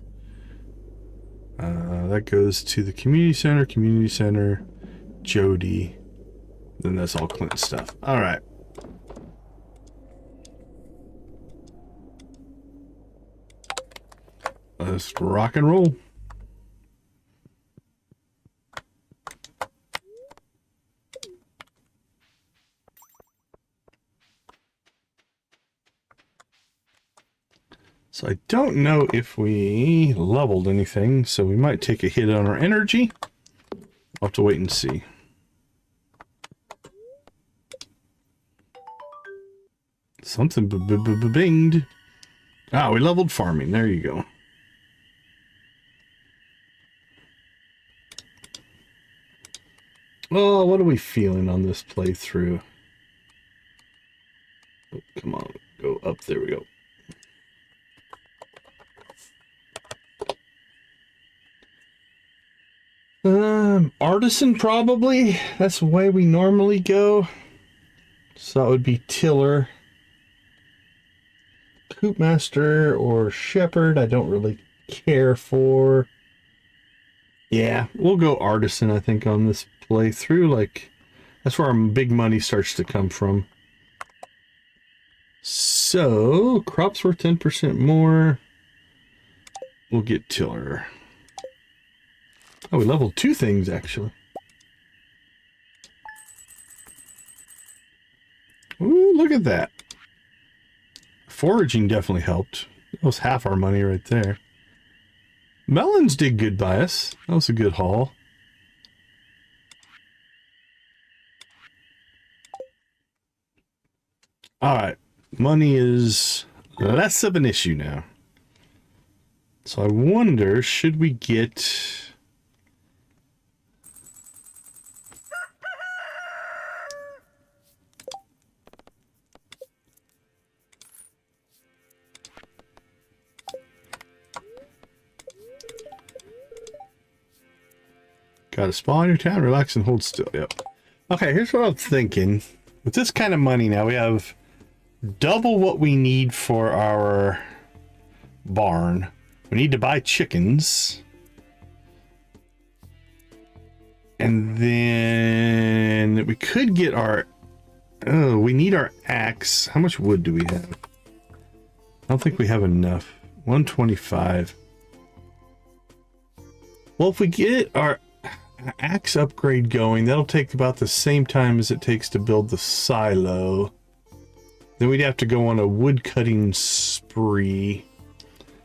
Speaker 1: that goes to the community center, Jody. Then that's all Clint stuff. All right. Let's rock and roll. So I don't know if we leveled anything, so we might take a hit on our energy. I'll have to wait and see. Something binged. Ah, we leveled farming. There you go. Oh, what are we feeling on this playthrough? Oh, come on, go up. There we go. Artisan probably. That's the way we normally go. So that would be tiller, coopmaster, or shepherd. I don't really care for. Yeah, we'll go artisan, I think, on this playthrough. Like, that's where our big money starts to come from. So, crops worth 10% more. We'll get tiller. Oh, we leveled 2 things, actually. Ooh, look at that. Foraging definitely helped. That was half our money right there. Melons did good by us. That was a good haul. Alright. Money is less of an issue now. So I wonder, should we get... Got to spawn your town, relax and hold still. Yep. Okay, here's what I'm thinking. With this kind of money now, we have double what we need for our barn. We need to buy chickens. And then we could get our... Oh, we need our axe. How much wood do we have? I don't think we have enough. 125. Well, if we get our axe upgrade going, that'll take about the same time as it takes to build the silo. Then we'd have to go on a wood cutting spree.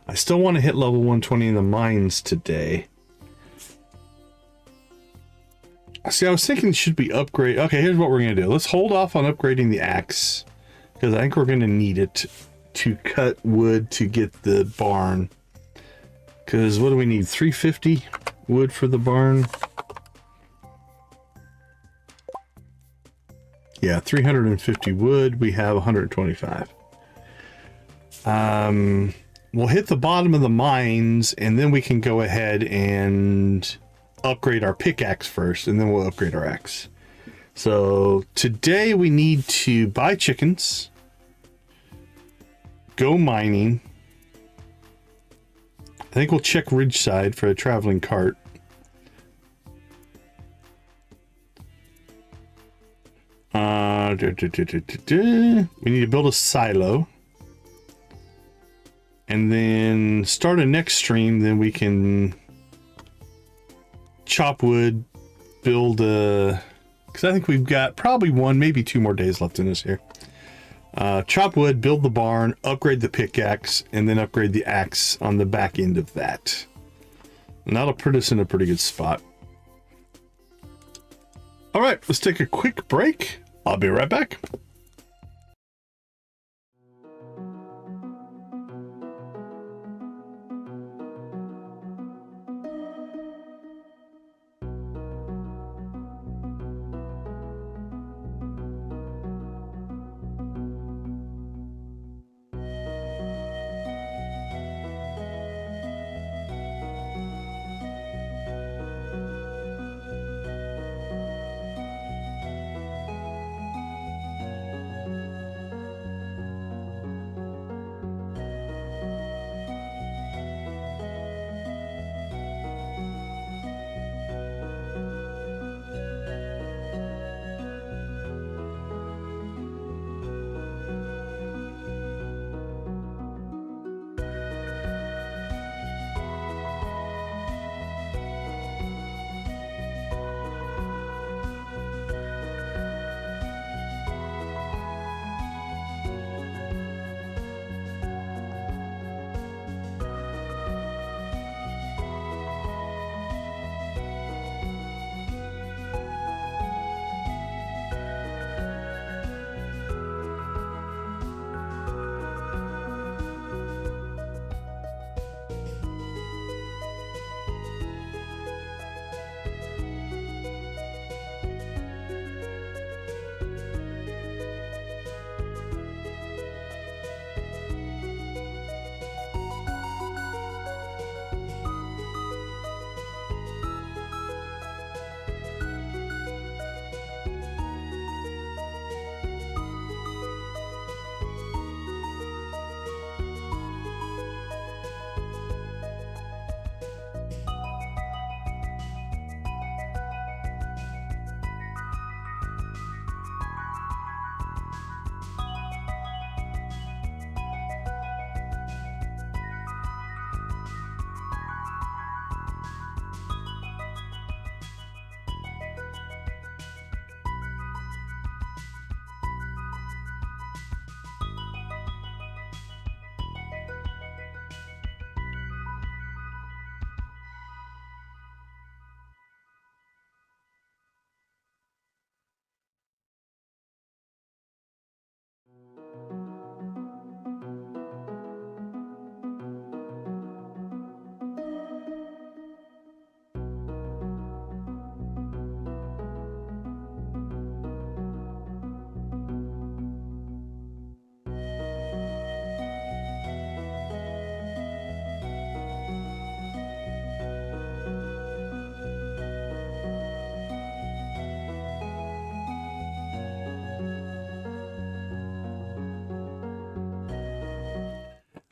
Speaker 1: I still want to hit level 120 in the mines today. See, I was thinking it should be upgrade. Okay, here's what we're going to do. Let's hold off on upgrading the axe, because I think we're going to need it to cut wood to get the barn. Because what do we need? 350 wood for the barn? Yeah, 350 wood. We have 125. We'll hit the bottom of the mines, and then we can go ahead and upgrade our pickaxe first, and then we'll upgrade our axe. So today we need to buy chickens, go mining. I think we'll check Ridgeside for a traveling cart. We need to build a silo. And then start a next stream, then we can chop wood, build a... Because I think we've got probably 1, maybe 2 more days left in this here. Chop wood, build the barn, upgrade the pickaxe, and then upgrade the axe on the back end of that. And that'll put us in a pretty good spot. All right, let's take a quick break. I'll be right back.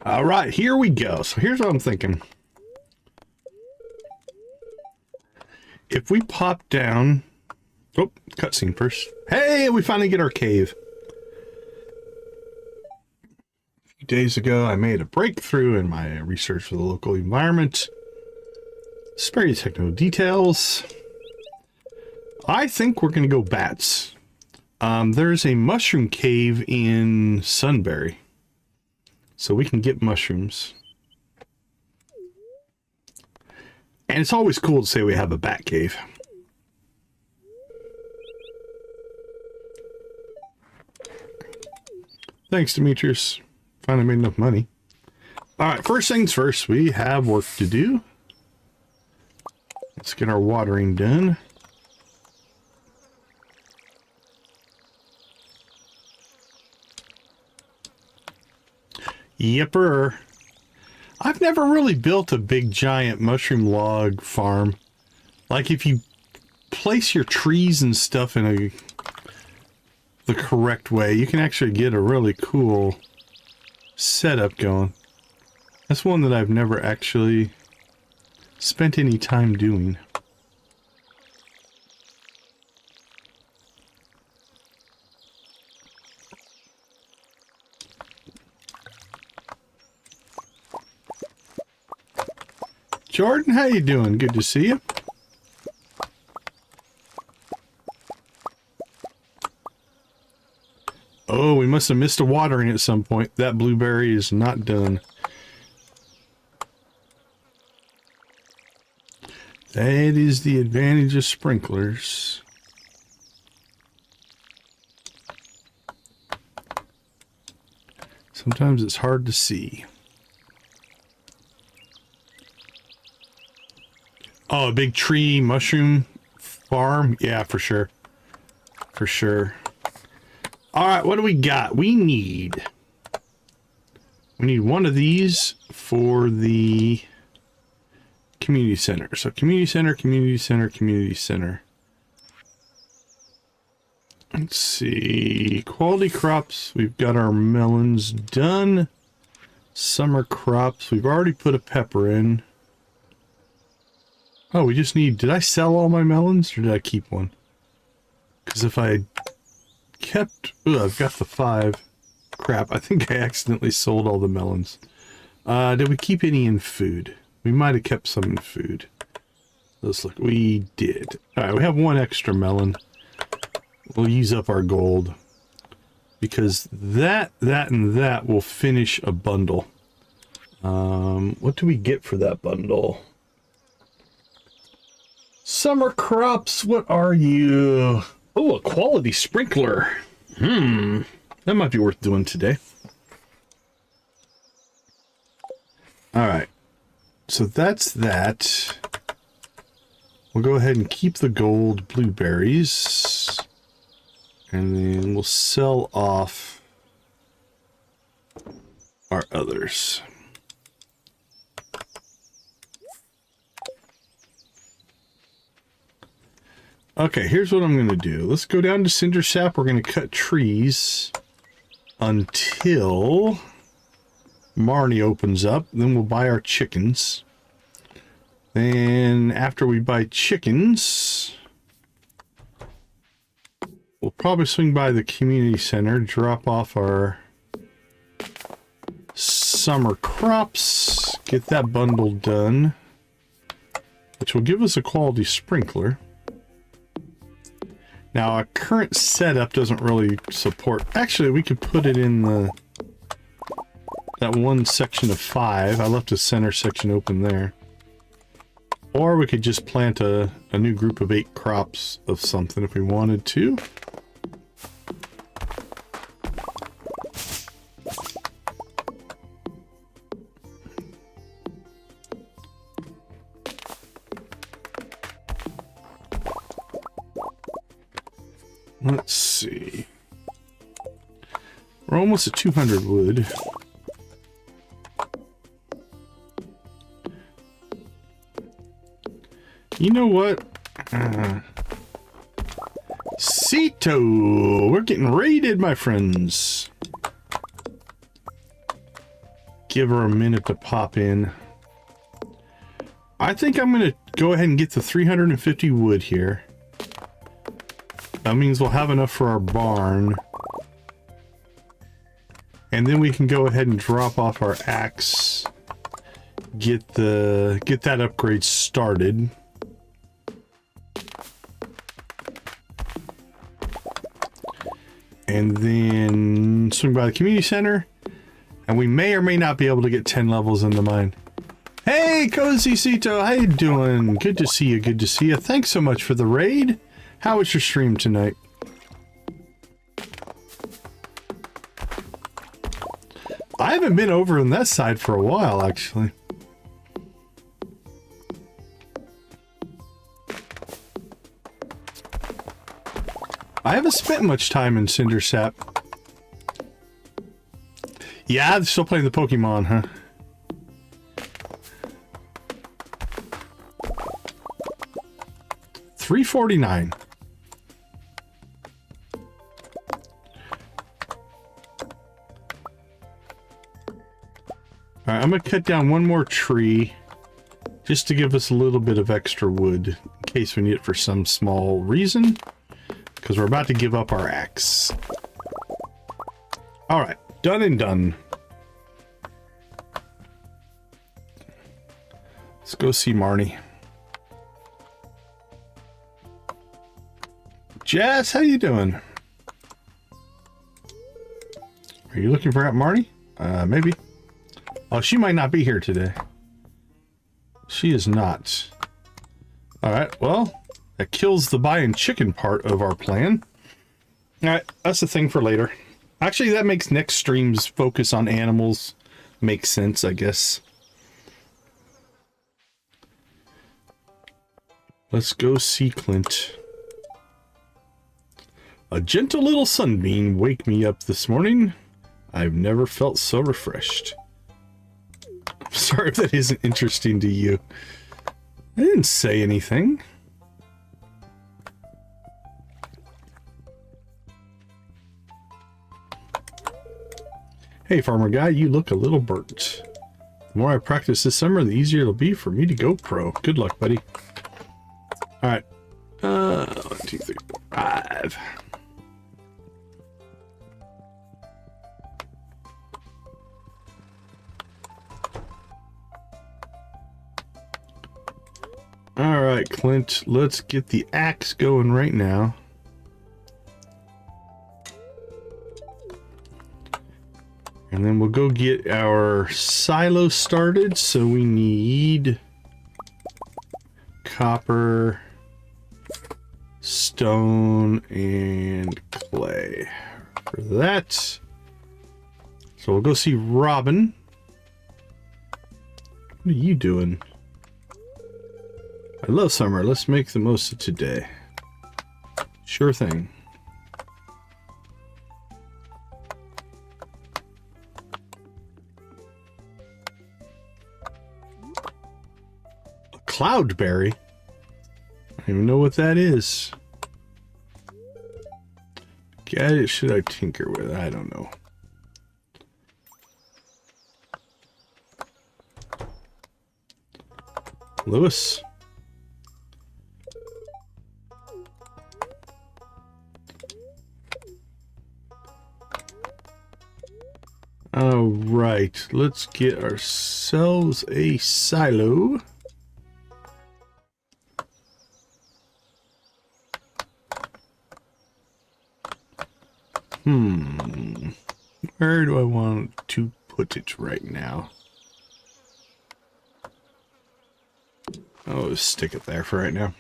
Speaker 1: All right, here we go. So here's what I'm thinking. If we pop down... Oh, cutscene first. Hey, we finally get our cave. A few days ago, I made a breakthrough in my research for the local environment. Spare you technical details. I think we're going to go bats. There's a mushroom cave in Sunberry. So we can get mushrooms. And it's always cool to say we have a bat cave. Thanks, Demetrius. Finally made enough money. Alright, first things first, we have work to do. Let's get our watering done. Yepper. I've never really built a big giant mushroom log farm. Like if you place your trees and stuff in the correct way, you can actually get a really cool setup going. That's one that I've never actually spent any time doing. Jordan, how you doing? Good to see you. Oh, we must have missed a watering at some point. That blueberry is not done. That is the advantage of sprinklers. Sometimes it's hard to see. Oh, a big tree mushroom farm? Yeah, for sure. For sure. Alright, what do we got? We need one of these for the community center. So community center, community center, community center. Let's see. Quality crops. We've got our melons done. Summer crops. We've already put a pepper in. Oh, we just need... Did I sell all my melons or did I keep one? Because if I kept... Ooh, I've got the 5. Crap, I think I accidentally sold all the melons. Did we keep any in food? We might have kept some in food. Let's look. We did. Alright, we have 1 extra melon. We'll use up our gold. Because that, and that will finish a bundle. What do we get for that bundle? Summer crops, what are you? Oh, a quality sprinkler. That might be worth doing today. Alright. So that's that. We'll go ahead and keep the gold blueberries. And then we'll sell off our others. Okay, here's what I'm going to do. Let's go down to Cinder Sap. We're going to cut trees until Marnie opens up. Then we'll buy our chickens. Then after we buy chickens, we'll probably swing by the community center, drop off our summer crops, get that bundle done, which will give us a quality sprinkler. Now, our current setup doesn't really support... Actually, we could put it in that one section of 5. I left the center section open there. Or we could just plant a new group of 8 crops of something if we wanted to. Let's see. We're almost at 200 wood. You know what? Cito! We're getting raided, my friends. give her a minute to pop in. I think I'm going to go ahead and get the 350 wood here. That means we'll have enough for our barn. And then we can go ahead and drop off our axe. Get that upgrade started. And then swing by the community center. And we may or may not be able to get 10 levels in the mine. Hey, Cozy Cito, how you doing? Good to see you, good to see you. Thanks so much for the raid. How was your stream tonight? I haven't been over on that side for a while, actually. I haven't spent much time in Cindersap. Yeah, I'm still playing the Pokemon, huh? $3.49. Alright, I'm gonna cut down one more tree just to give us a little bit of extra wood in case we need it for some small reason, because we're about to give up our axe. Alright, done and done. Let's go see Marnie. Jazz, how you doing? Are you looking for Aunt Marnie? Maybe. Oh, she might not be here today. She is not. Alright, well, that kills the buying chicken part of our plan. Alright, that's the thing for later. Actually, that makes next stream's focus on animals make sense, I guess. Let's go see Clint. A gentle little sunbeam wake me up this morning. I've never felt so refreshed. I'm sorry if that isn't interesting to you. I didn't say anything. Hey, farmer guy, you look a little burnt. The more I practice this summer, the easier it'll be for me to go pro. Good luck, buddy. Alright. 1, 2, 3, 4, 5. Alright, Clint, let's get the axe going right now. And then we'll go get our silo started. So we need copper, stone, and clay for that. So we'll go see Robin. What are you doing? I love summer. Let's make the most of today. Sure thing. A cloudberry? I don't even know what that is. What should I tinker with? I don't know. Lewis? All right, let's get ourselves a silo. Where do I want to put it right now? Oh, stick it there for right now.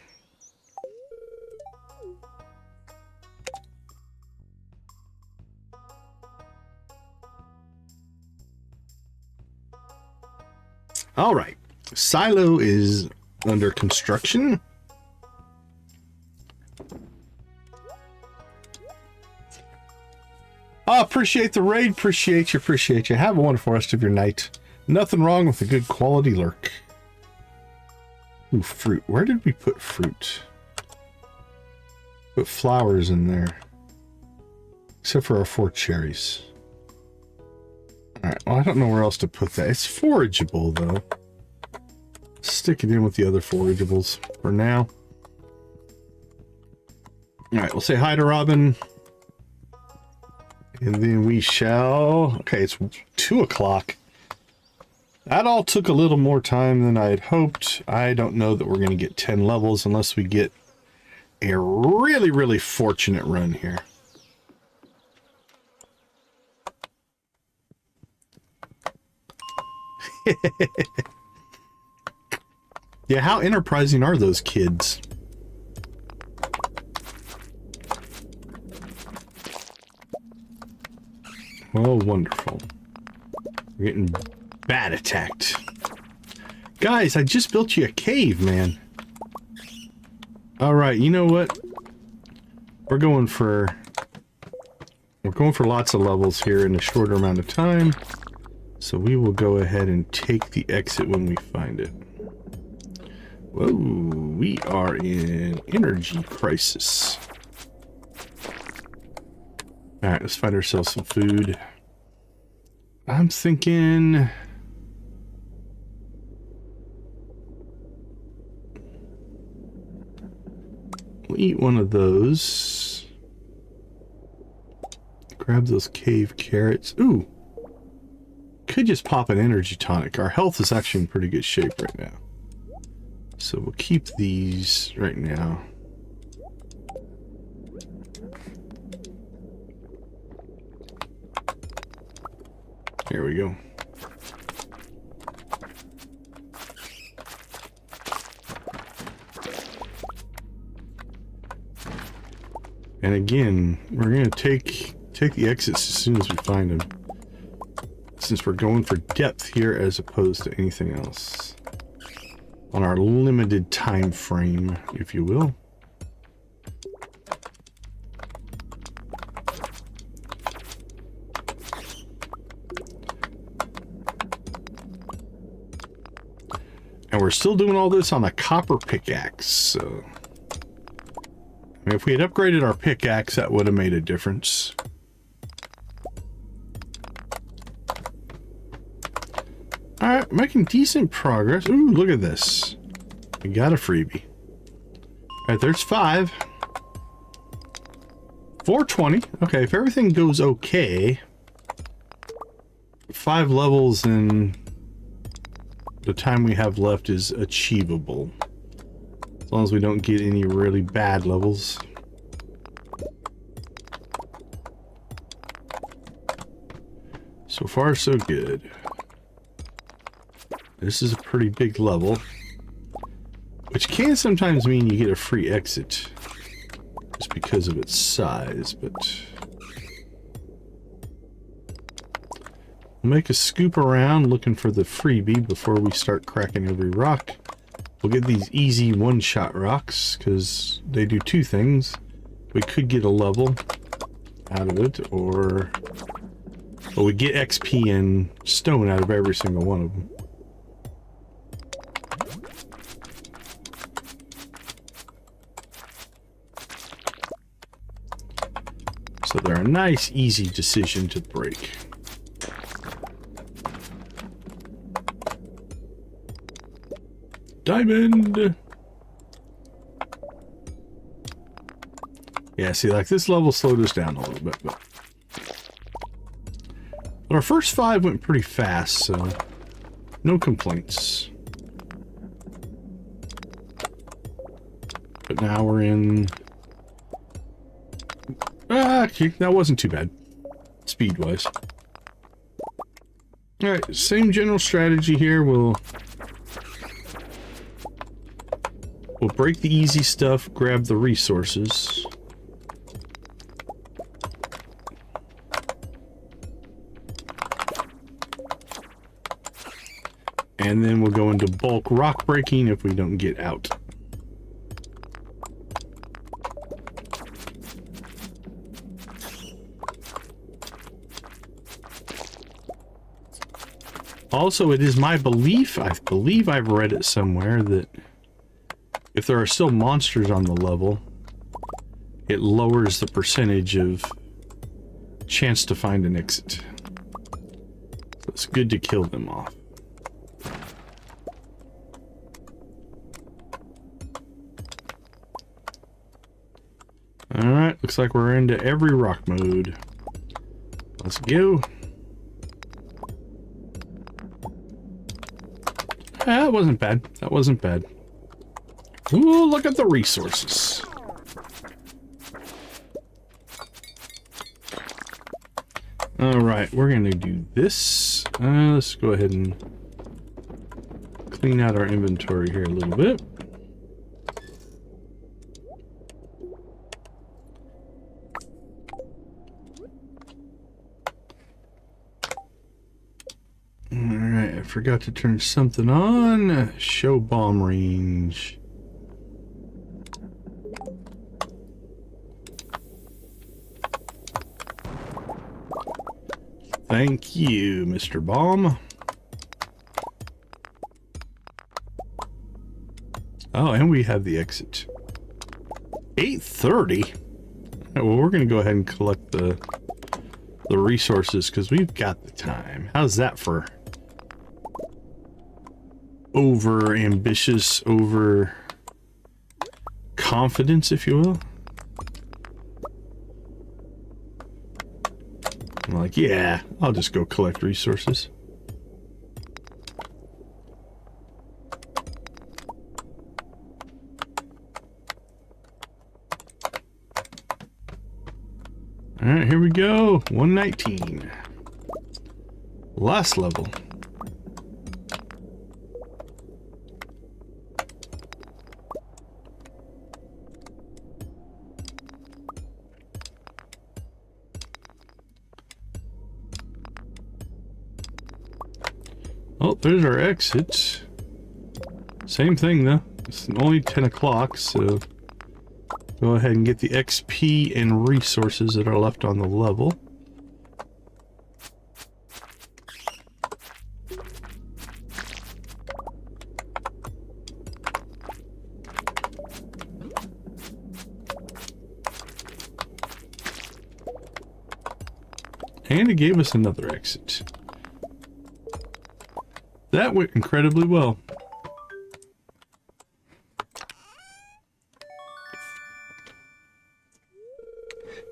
Speaker 1: All right, silo is under construction. Oh, appreciate the raid. Appreciate you. Appreciate you. Have a wonderful rest of your night. Nothing wrong with a good quality lurk. Ooh, fruit. Where did we put fruit? Put flowers in there. Except for our 4 cherries. Alright, well, I don't know where else to put that. It's forageable, though. Stick it in with the other forageables for now. Alright, we'll say hi to Robin. And then we shall... Okay, it's 2 o'clock. That all took a little more time than I had hoped. I don't know that we're going to get 10 levels unless we get a really, really fortunate run here. Yeah, how enterprising are those kids? Oh, wonderful. We're getting bat attacked. Guys, I just built you a cave, man. Alright, you know what? We're going for lots of levels here in a shorter amount of time. So we will go ahead and take the exit when we find it. Whoa, we are in energy crisis. Alright, let's find ourselves some food. I'm thinking... we'll eat one of those. Grab those cave carrots. Ooh! Could just pop an energy tonic. Our health is actually in pretty good shape right now. So we'll keep these right now. Here we go. And again, we're going to take the exits as soon as we find them. Since we're going for depth here as opposed to anything else. On our limited time frame, if you will. And we're still doing all this on a copper pickaxe, so... I mean, if we had upgraded our pickaxe, that would have made a difference. Alright, making decent progress. Ooh, look at this. We got a freebie. Alright, there's 5. 420. Okay, if everything goes okay, 5 levels in the time we have left is achievable. As long as we don't get any really bad levels. So far, so good. This is a pretty big level, which can sometimes mean you get a free exit just because of its size, but we'll make a scoop around looking for the freebie before we start cracking every rock. We'll get these easy one-shot rocks because they do 2 things. We could get a level out of it, or we get XP and stone out of every single one of them. So they're a nice, easy decision to break. Diamond! Yeah, see, like, this level slowed us down a little bit, but our first 5 went pretty fast, so no complaints. But now we're in... okay, that wasn't too bad, speed-wise. Alright, same general strategy here. We'll break the easy stuff, grab the resources. And then we'll go into bulk rock breaking if we don't get out. Also, it is my belief, I believe I've read it somewhere, that if there are still monsters on the level, it lowers the percentage of chance to find an exit. it's good to kill them off. Alright, looks like we're into every rock mode. Let's go. That wasn't bad. That wasn't bad. Ooh, look at the resources. Alright, we're going to do this. Let's go ahead and clean out our inventory here a little bit. Alright, I forgot to turn something on. Show bomb range. Thank you, Mr. Bomb. Oh, and we have the exit. 8:30? Right, well, we're going to go ahead and collect the resources because we've got the time. How's that for over ambitious, over confidence, if you will? I'm like, yeah, I'll just go collect resources. All right, here we go. 119. Last level. Oh, there's our exit. Same thing though. It's only 10 o'clock, so go ahead and get the XP and resources that are left on the level. And it gave us another exit. That went incredibly well.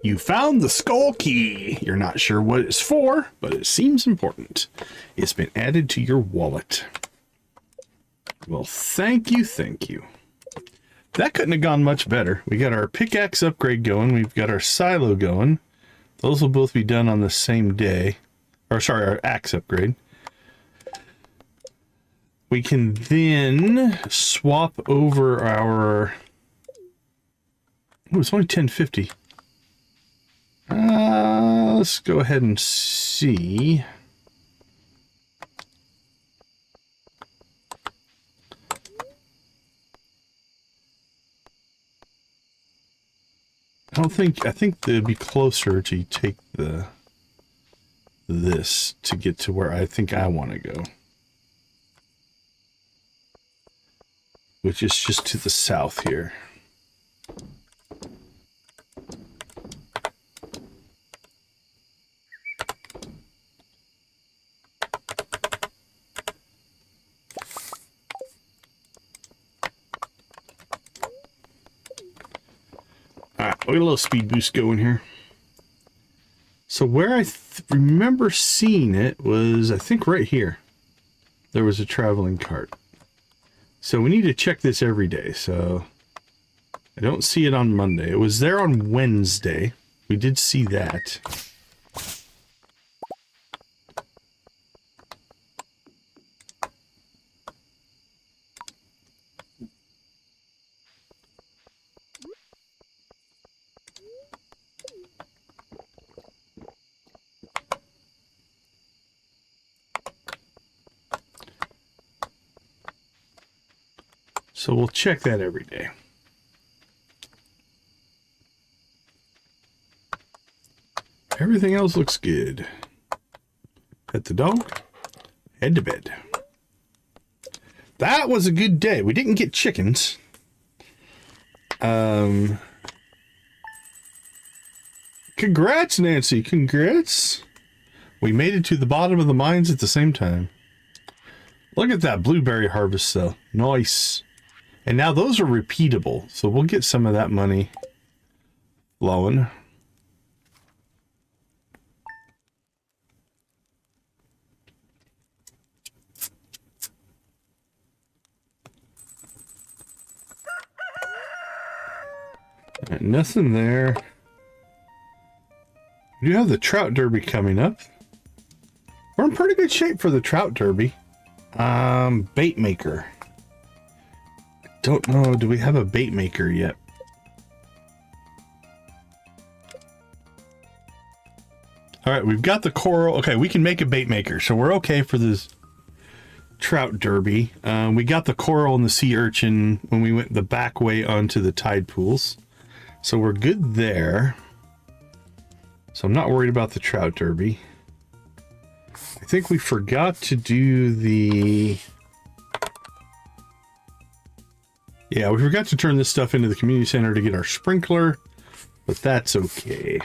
Speaker 1: You found the skull key. You're not sure what it's for, but it seems important. It's been added to your wallet. Well, thank you, thank you. That couldn't have gone much better. We got our pickaxe upgrade going. We've got our silo going. Those will both be done on the same day. Or sorry, our axe upgrade. We can then swap over our... Oh, it's only 1050. Let's go ahead and see. I think they'd be closer to take this to get to where I think I want to go. Which is just to the south here. Alright, we got a little speed boost going here. So where I remember seeing it was, I think right here. There was a traveling cart. So we need to check this every day. So I don't see it on Monday. It was there on Wednesday. We did see that. So we'll check that every day. Everything else looks good. Pet the dog. Head to bed. That was a good day. We didn't get chickens. Congrats, Nancy. Congrats. We made it to the bottom of the mines at the same time. Look at that blueberry harvest though. Nice. And now those are repeatable, so we'll get some of that money flowing. Right, nothing there. We do have the trout derby coming up. We're in pretty good shape for the trout derby. Bait maker. Don't know, do we have a bait maker yet? All right, we've got the coral. Okay, we can make a bait maker, so we're okay for this trout derby. We got the coral and the sea urchin when we went the back way onto the tide pools. So we're good there. So I'm not worried about the trout derby. I think we forgot to do the... Yeah, we forgot to turn this stuff into the community center to get our sprinkler, but that's okay.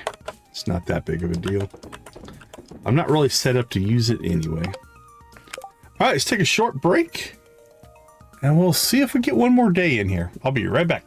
Speaker 1: It's not that big of a deal. I'm not really set up to use it anyway. All right, let's take a short break, and we'll see if we get one more day in here. I'll be right back.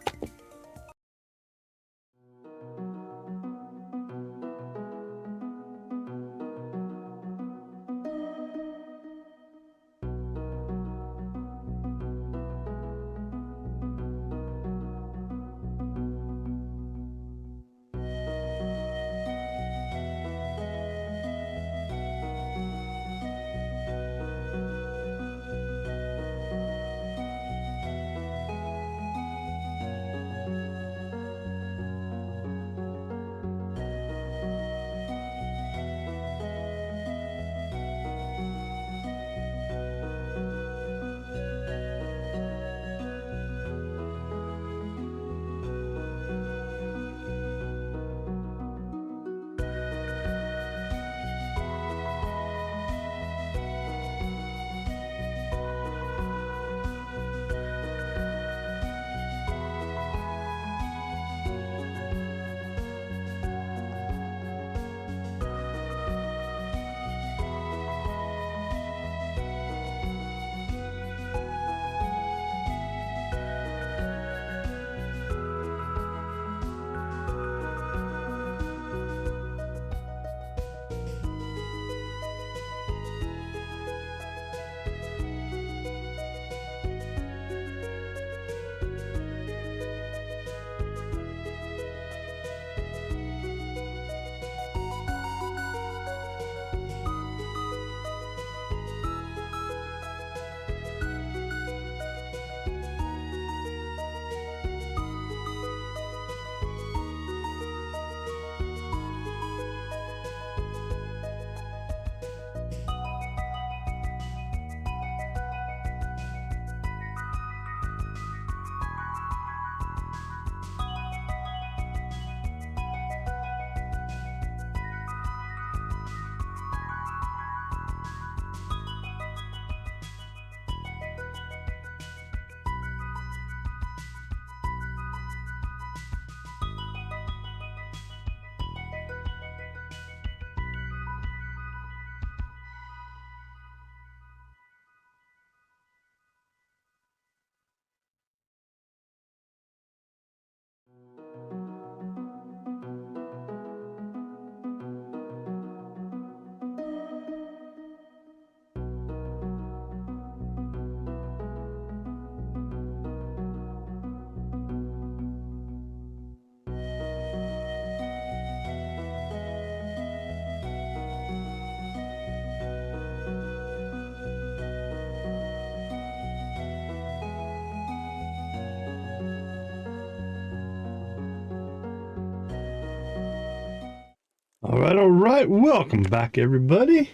Speaker 1: All right. Welcome back, everybody.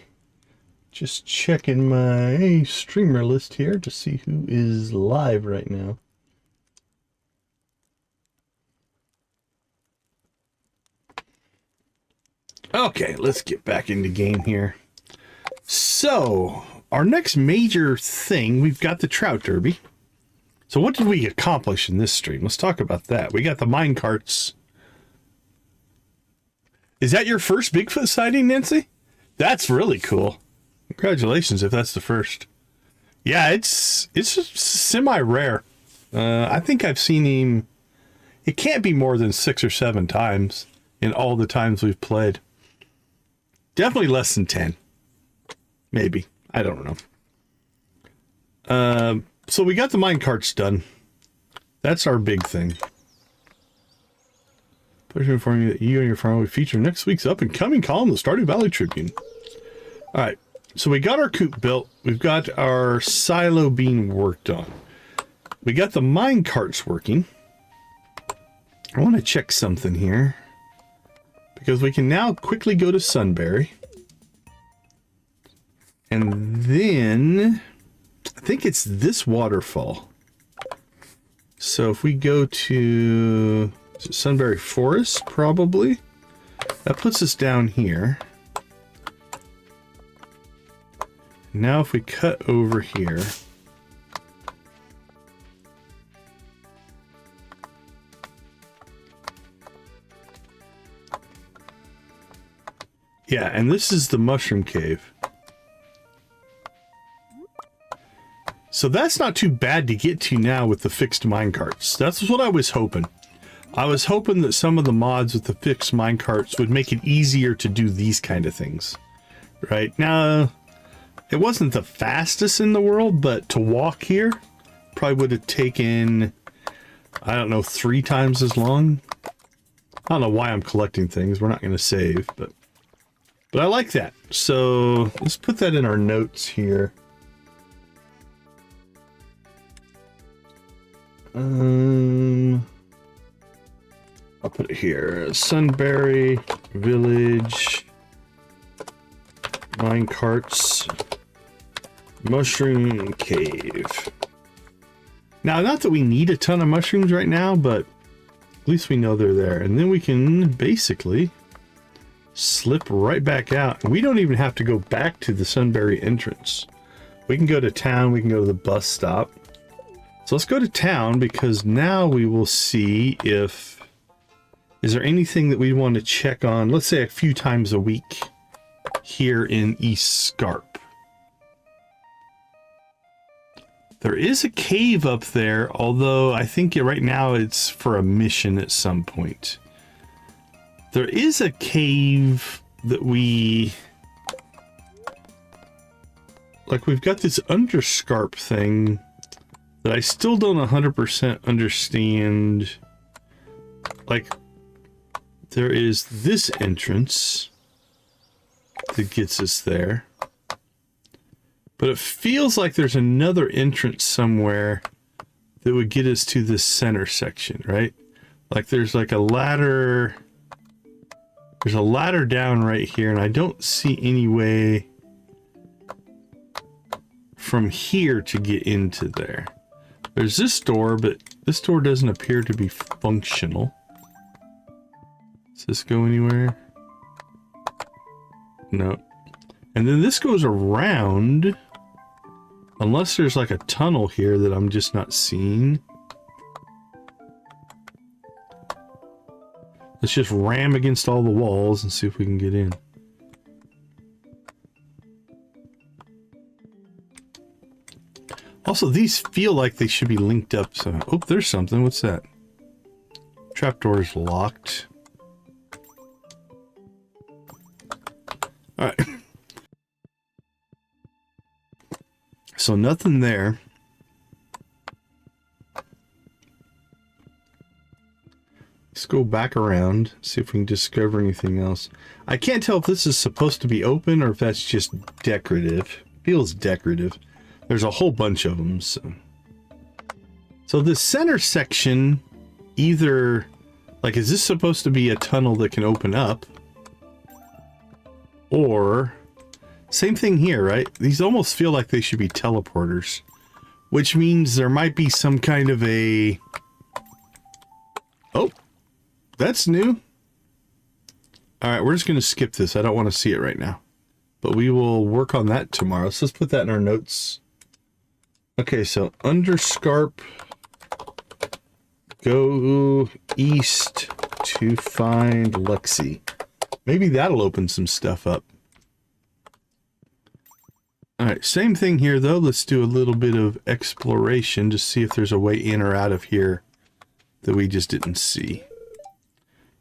Speaker 1: Just checking my streamer list here to see who is live right now. Okay, let's get back into game here. So, our next major thing, we've got the trout derby. So what did we accomplish in this stream? Let's talk about that. We got the minecarts. Is that your first Bigfoot sighting, Nancy? That's really cool. Congratulations if that's the first. Yeah, it's semi-rare. I think I've seen him... It can't be more than 6 or 7 times in all the times we've played. Definitely less than 10. Maybe. I don't know. So we got the minecarts done. That's our big thing. Pleasure informing you that you and your farm will feature next week's up-and-coming column, the Stardew Valley Tribune. Alright, so we got our coop built. We've got our silo being worked on. We got the minecarts working. I want to check something here. Because we can now quickly go to Sunberry. And then... I think it's this waterfall. So if we go to... Sunberry Forest, probably. That puts us down here. Now if we cut over here. Yeah, and this is the mushroom cave. So that's not too bad to get to now with the fixed minecarts. That's what I was hoping. I was hoping that some of the mods with the fixed minecarts would make it easier to do these kind of things. Right? Now, it wasn't the fastest in the world, but to walk here probably would have taken, I don't know, 3 times as long. I don't know why I'm collecting things. We're not going to save, but I like that. So let's put that in our notes here. I'll put it here. Sunberry Village Minecarts Mushroom Cave. Now, not that we need a ton of mushrooms right now, but at least we know they're there. And then we can basically slip right back out. And we don't even have to go back to the Sunberry entrance. We can go to town. We can go to the bus stop. So let's go to town because now we will see if... Is there anything that we want to check on, let's say a few times a week here in East Scarp? There is a cave up there, although I think right now it's for a mission at some point. There is a cave that we... Like, we've got this underscarp thing that I still don't 100% understand. Like... There is this entrance that gets us there. But it feels like there's another entrance somewhere that would get us to this center section, right? Like there's like a ladder. There's a ladder down right here, and I don't see any way from here to get into there. There's this door, but this door doesn't appear to be functional. Does this go anywhere? No. And then this goes around, unless there's like a tunnel here that I'm just not seeing. Let's just ram against all the walls and see if we can get in. Also, these feel like they should be linked up. So, oh, there's something. What's that? Trapdoor is locked. All right. So nothing there. Let's go back around, see if we can discover anything else. I can't tell if this is supposed to be open or if that's just decorative. Feels decorative. There's a whole bunch of them. So the center section, either, like, is this supposed to be a tunnel that can open up? Or, same thing here, right? These almost feel like they should be teleporters, which means there might be some kind of a... Oh, that's new. All right, we're just going to skip this. I don't want to see it right now, but we will work on that tomorrow. So let's put that in our notes. Okay, so underscarp, go east to find Lexi. Maybe that'll open some stuff up. All right, same thing here though. Let's do a little bit of exploration to see if there's a way in or out of here that we just didn't see.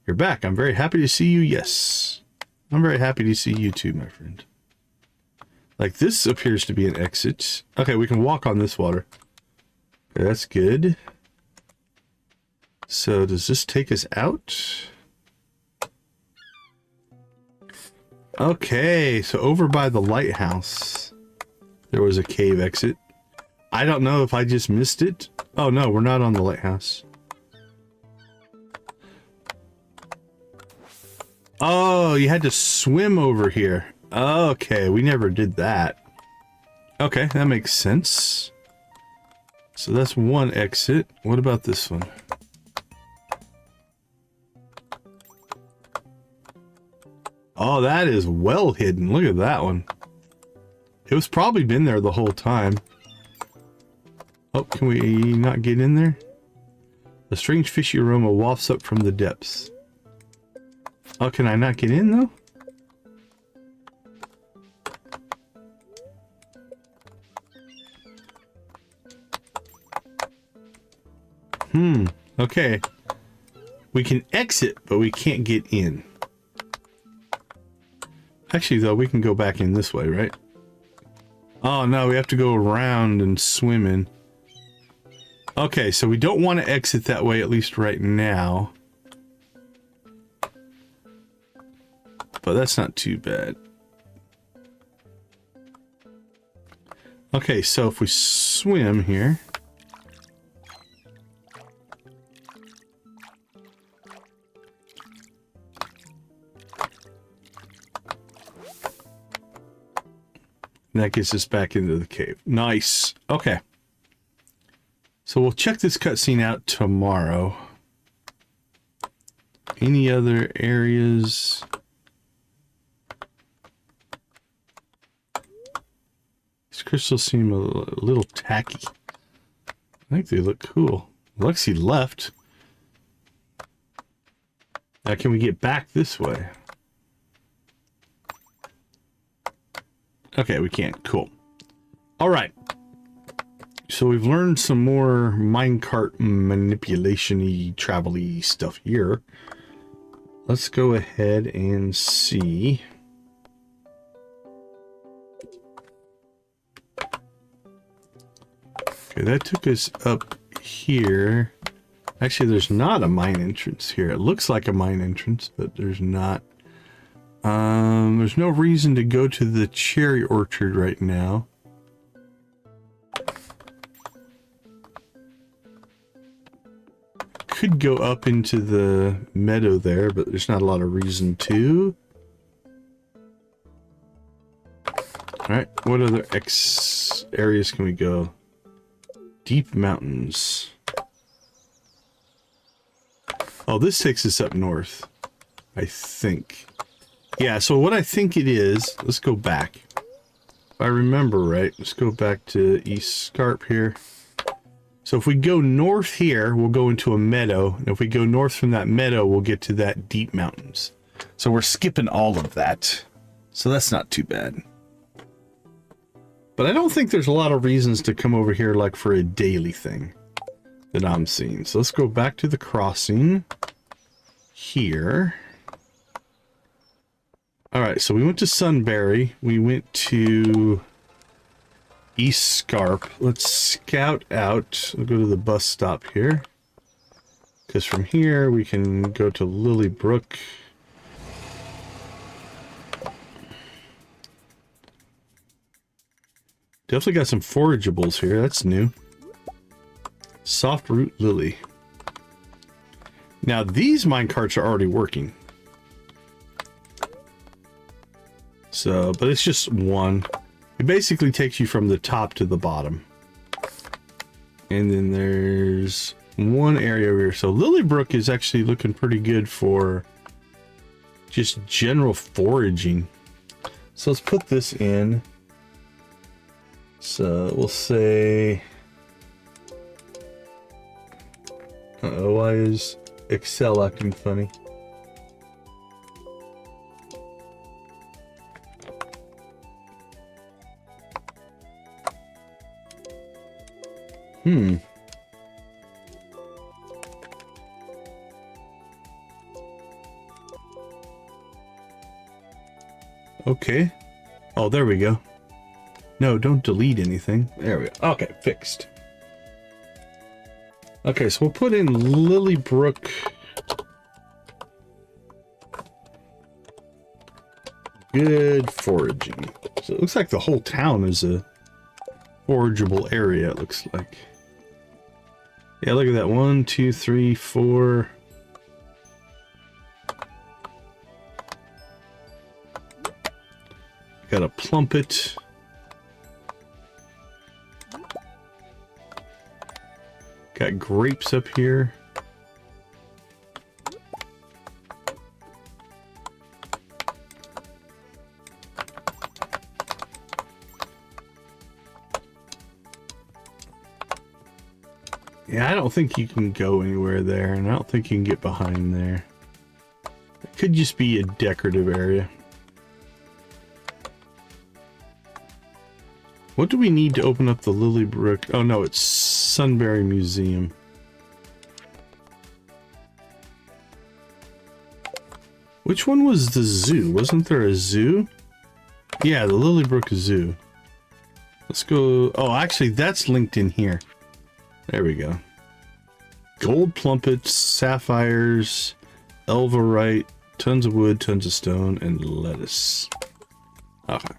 Speaker 1: You're back. I'm very happy to see you. Yes. I'm very happy to see you too, my friend. Like, this appears to be an exit. Okay, we can walk on this water. Okay, that's good. So, does this take us out? Okay, so over by the lighthouse, there was a cave exit. I don't know if I just missed it. Oh, no, we're not on the lighthouse. Oh, you had to swim over here. Okay, we never did that. Okay, that makes sense. So that's one exit. What about this one? Oh, that is well hidden. Look at that one. It was probably been there the whole time. Oh, can we not get in there? A strange fishy aroma wafts up from the depths. Oh, can I not get in though? Okay. We can exit, but we can't get in. Actually, though, we can go back in this way, right? Oh, no, we have to go around and swim in. Okay, so we don't want to exit that way, at least right now. But that's not too bad. Okay, so if we swim here... that gets us back into the cave. Nice. Okay. So we'll check this cutscene out tomorrow. Any other areas? These crystals seem a little tacky. I think they look cool. Lexi left. Now can we get back this way? Okay, we can't. Cool. All right. So we've learned some more minecart manipulation-y, travel-y stuff here. Let's go ahead and see. Okay, that took us up here. Actually, there's not a mine entrance here. It looks like a mine entrance, but there's not. There's no reason to go to the cherry orchard right now. Could go up into the meadow there, but there's not a lot of reason to. Alright, what other areas can we go? Deep mountains. Oh, this takes us up north, I think. Yeah, so what I think it is, let's go back. If I remember right, let's go back to East Scarp here. So if we go north here, we'll go into a meadow. And if we go north from that meadow, we'll get to that deep mountains. So we're skipping all of that. So that's not too bad. But I don't think there's a lot of reasons to come over here like for a daily thing that I'm seeing. So let's go back to the crossing here. All right, so we went to Sunberry. We went to East Scarp. Let's scout out. We'll go to the bus stop here. Because from here, we can go to Lilybrook. Definitely got some forageables here. That's new. Soft root lily. Now, these minecarts are already working. So, but it's just one. It basically takes you from the top to the bottom. And then there's one area over here. So Lilybrook is actually looking pretty good for just general foraging. So let's put this in. So we'll say... Uh-oh, why is Excel acting funny?
Speaker 2: Hmm. Okay. Oh, there we go. No, don't delete anything. There we go. Okay, fixed. Okay, so we'll put in Lilybrook. Good foraging. So it looks like the whole town is a forageable area, it looks like. Yeah, look at that. 1, 2, 3, 4. Got a plumpet. Got grapes up here. Yeah, I don't think you can go anywhere there, and I don't think you can get behind there. It could just be a decorative area. What do we need to open up the Lilybrook? Oh no, it's Sunberry Museum. Which one was the zoo? Wasn't there a zoo? Yeah, the Lilybrook Zoo. Let's go. Oh, actually, that's linked in here. There we go. Gold plumpets, sapphires, elverite, tons of wood, tons of stone, and lettuce. Okay.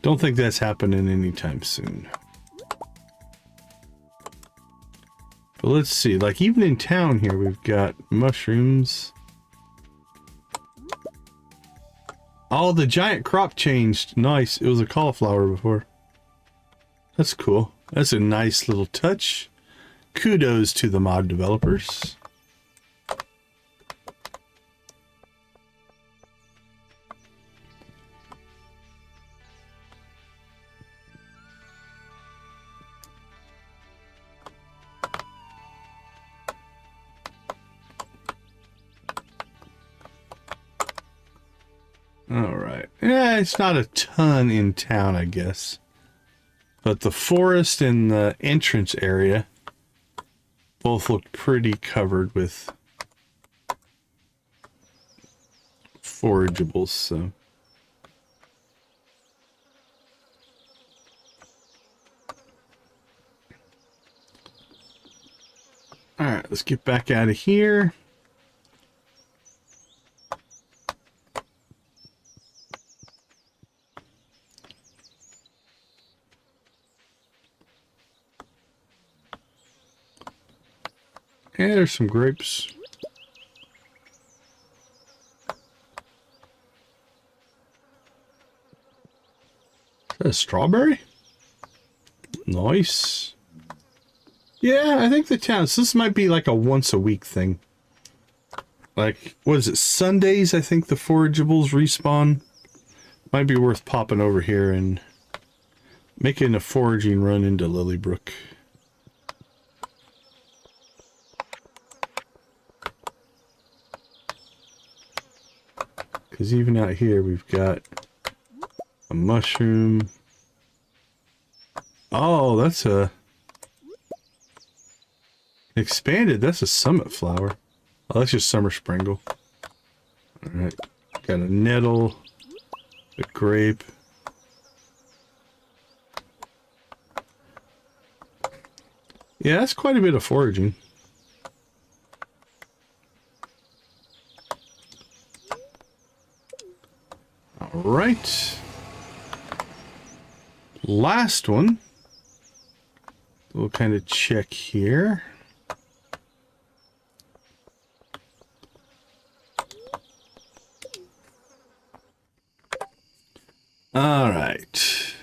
Speaker 2: Don't think that's happening anytime soon. But let's see, like even in town here, we've got mushrooms. Oh, the giant crop changed. Nice. It was a cauliflower before. That's cool. That's a nice little touch. Kudos to the mod developers. All right. Yeah, it's not a ton in town, I guess. But the forest and the entrance area both look pretty covered with forageables, so. All right, let's get back out of here. Yeah, there's some grapes. Is that a strawberry? Nice. Yeah, I think the town, so this might be like a once a week thing. Like, what is it, Sundays, I think the forageables respawn. Might be worth popping over here and making a foraging run into Lilybrook. Because even out here, we've got a mushroom. Oh, that's a expanded. That's a summit flower. Oh, that's just summer sprinkle. All right, got a nettle, a grape. Yeah, that's quite a bit of foraging. All right. Last one. We'll kind of check here. All right.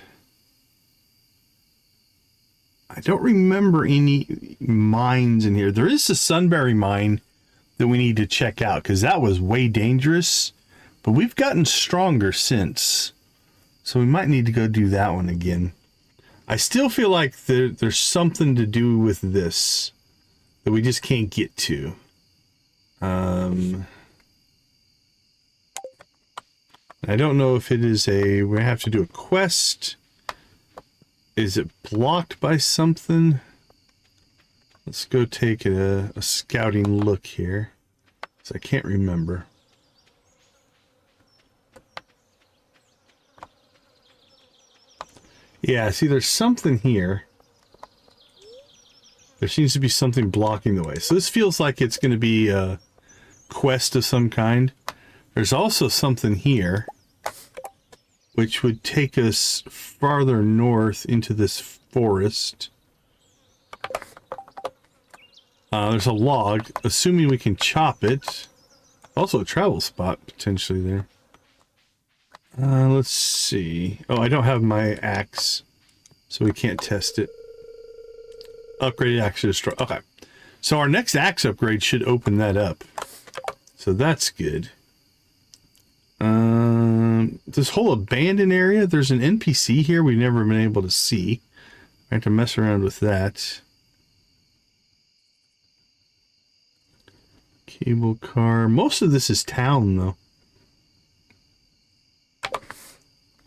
Speaker 2: I don't remember any mines in here. There is a Sunberry mine that we need to check out because that was way dangerous. But we've gotten stronger since. So we might need to go do that one again. I still feel like there's something to do with this that we just can't get to. I don't know if it is we have to do a quest. Is it blocked by something? Let's go take a scouting look here. 'Cause I can't remember. Yeah, see, there's something here. There seems to be something blocking the way. So this feels like it's going to be a quest of some kind. There's also something here, which would take us farther north into this forest. There's a log, assuming we can chop it. Also a travel spot potentially there. Let's see. Oh, I don't have my axe, so we can't test it. Upgraded axe to destroy. Okay. So our next axe upgrade should open that up. So that's good. This whole abandoned area, there's an NPC here we've never been able to see. I have to mess around with that. Cable car. Most of this is town, though.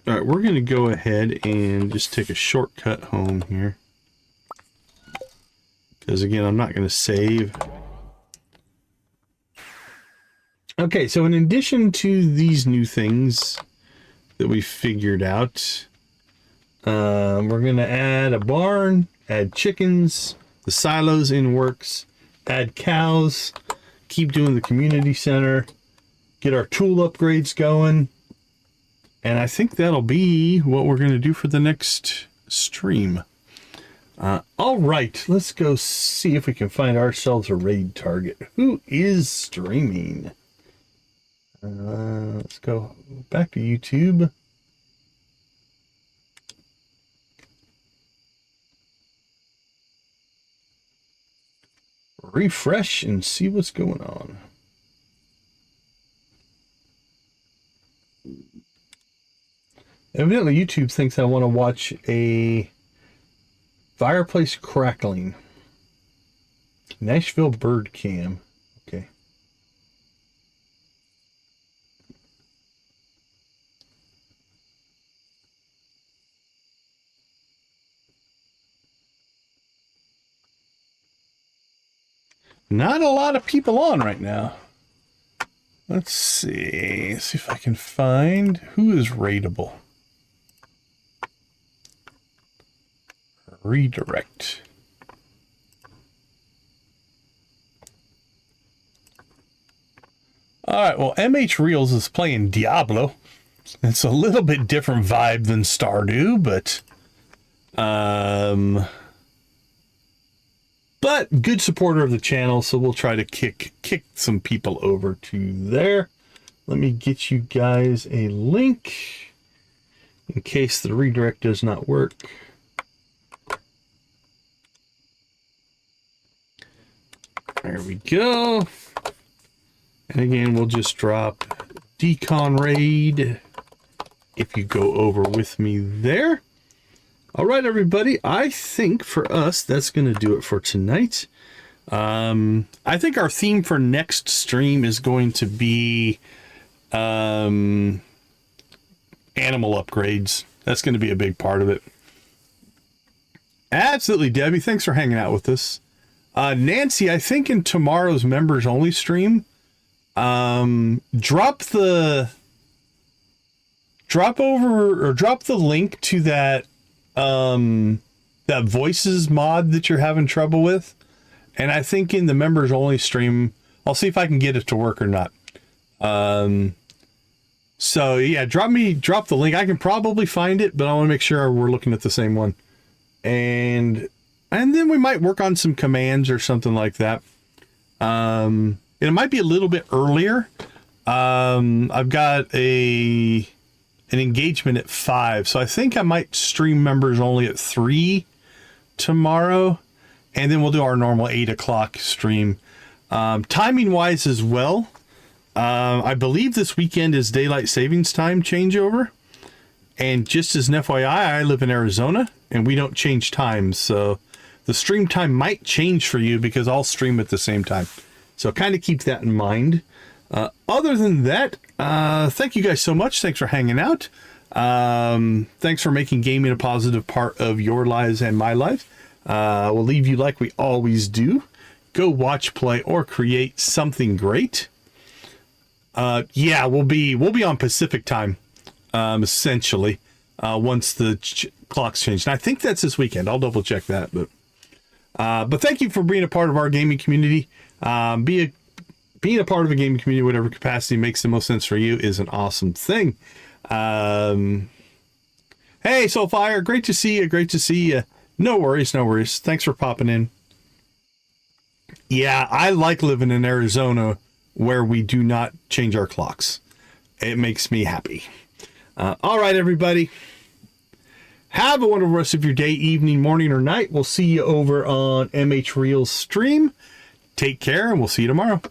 Speaker 2: Alright, we're going to go ahead and just take a shortcut home here. Because, again, I'm not going to save. Okay, so in addition to these new things that we figured out, we're going to add a barn, add chickens, the silos in works, add cows, keep doing the community center, get our tool upgrades going, and I think that'll be what we're going to do for the next stream. All right, let's go see if we can find ourselves a raid target. Who is streaming? Let's go back to YouTube. Refresh and see what's going on. Evidently, YouTube thinks I want to watch a fireplace crackling. Nashville bird cam. Okay. Not a lot of people on right now. Let's see. See if I can find who is raidable. Redirect. Alright, well, MH Reels is playing Diablo. It's a little bit different vibe than Stardew, but good supporter of the channel, so we'll try to kick some people over to there. Let me get you guys a link in case the redirect does not work. There we go. And again, we'll just drop Decon Raid if you go over with me there. All right, everybody. I think for us, that's going to do it for tonight. I think our theme for next stream is going to be animal upgrades. That's going to be a big part of it. Absolutely, Debbie. Thanks for hanging out with us. Nancy, I think in tomorrow's members only stream, drop the link to that that voices mod that you're having trouble with, and I think in the members only stream I'll see if I can get it to work or not. So yeah, drop the link. I can probably find it, but I want to make sure we're looking at the same one, and then we might work on some commands or something like that. And it might be a little bit earlier. I've got an engagement at 5, so I think I might stream members only at 3 tomorrow, and then we'll do our normal 8 o'clock stream. Timing wise as well, I believe this weekend is daylight savings time changeover, and just as an FYI, I live in Arizona and we don't change times, so the stream time might change for you because I'll stream at the same time. So kind of keep that in mind. Other than that, thank you guys so much. Thanks for hanging out. Thanks for making gaming a positive part of your lives and my life. We'll leave you like we always do. Go watch, play, or create something great. Yeah, we'll be on Pacific time, essentially, once the clocks change. And I think that's this weekend. I'll double check that. But thank you for being a part of our gaming community. Being a part of a gaming community, whatever capacity makes the most sense for you, is an awesome thing. Hey, Soulfire, great to see you. Great to see you. No worries, no worries. Thanks for popping in. Yeah, I like living in Arizona where we do not change our clocks. It makes me happy. All right, everybody. Have a wonderful rest of your day, evening, morning, or night. We'll see you over on MH Reel's stream. Take care, and we'll see you tomorrow.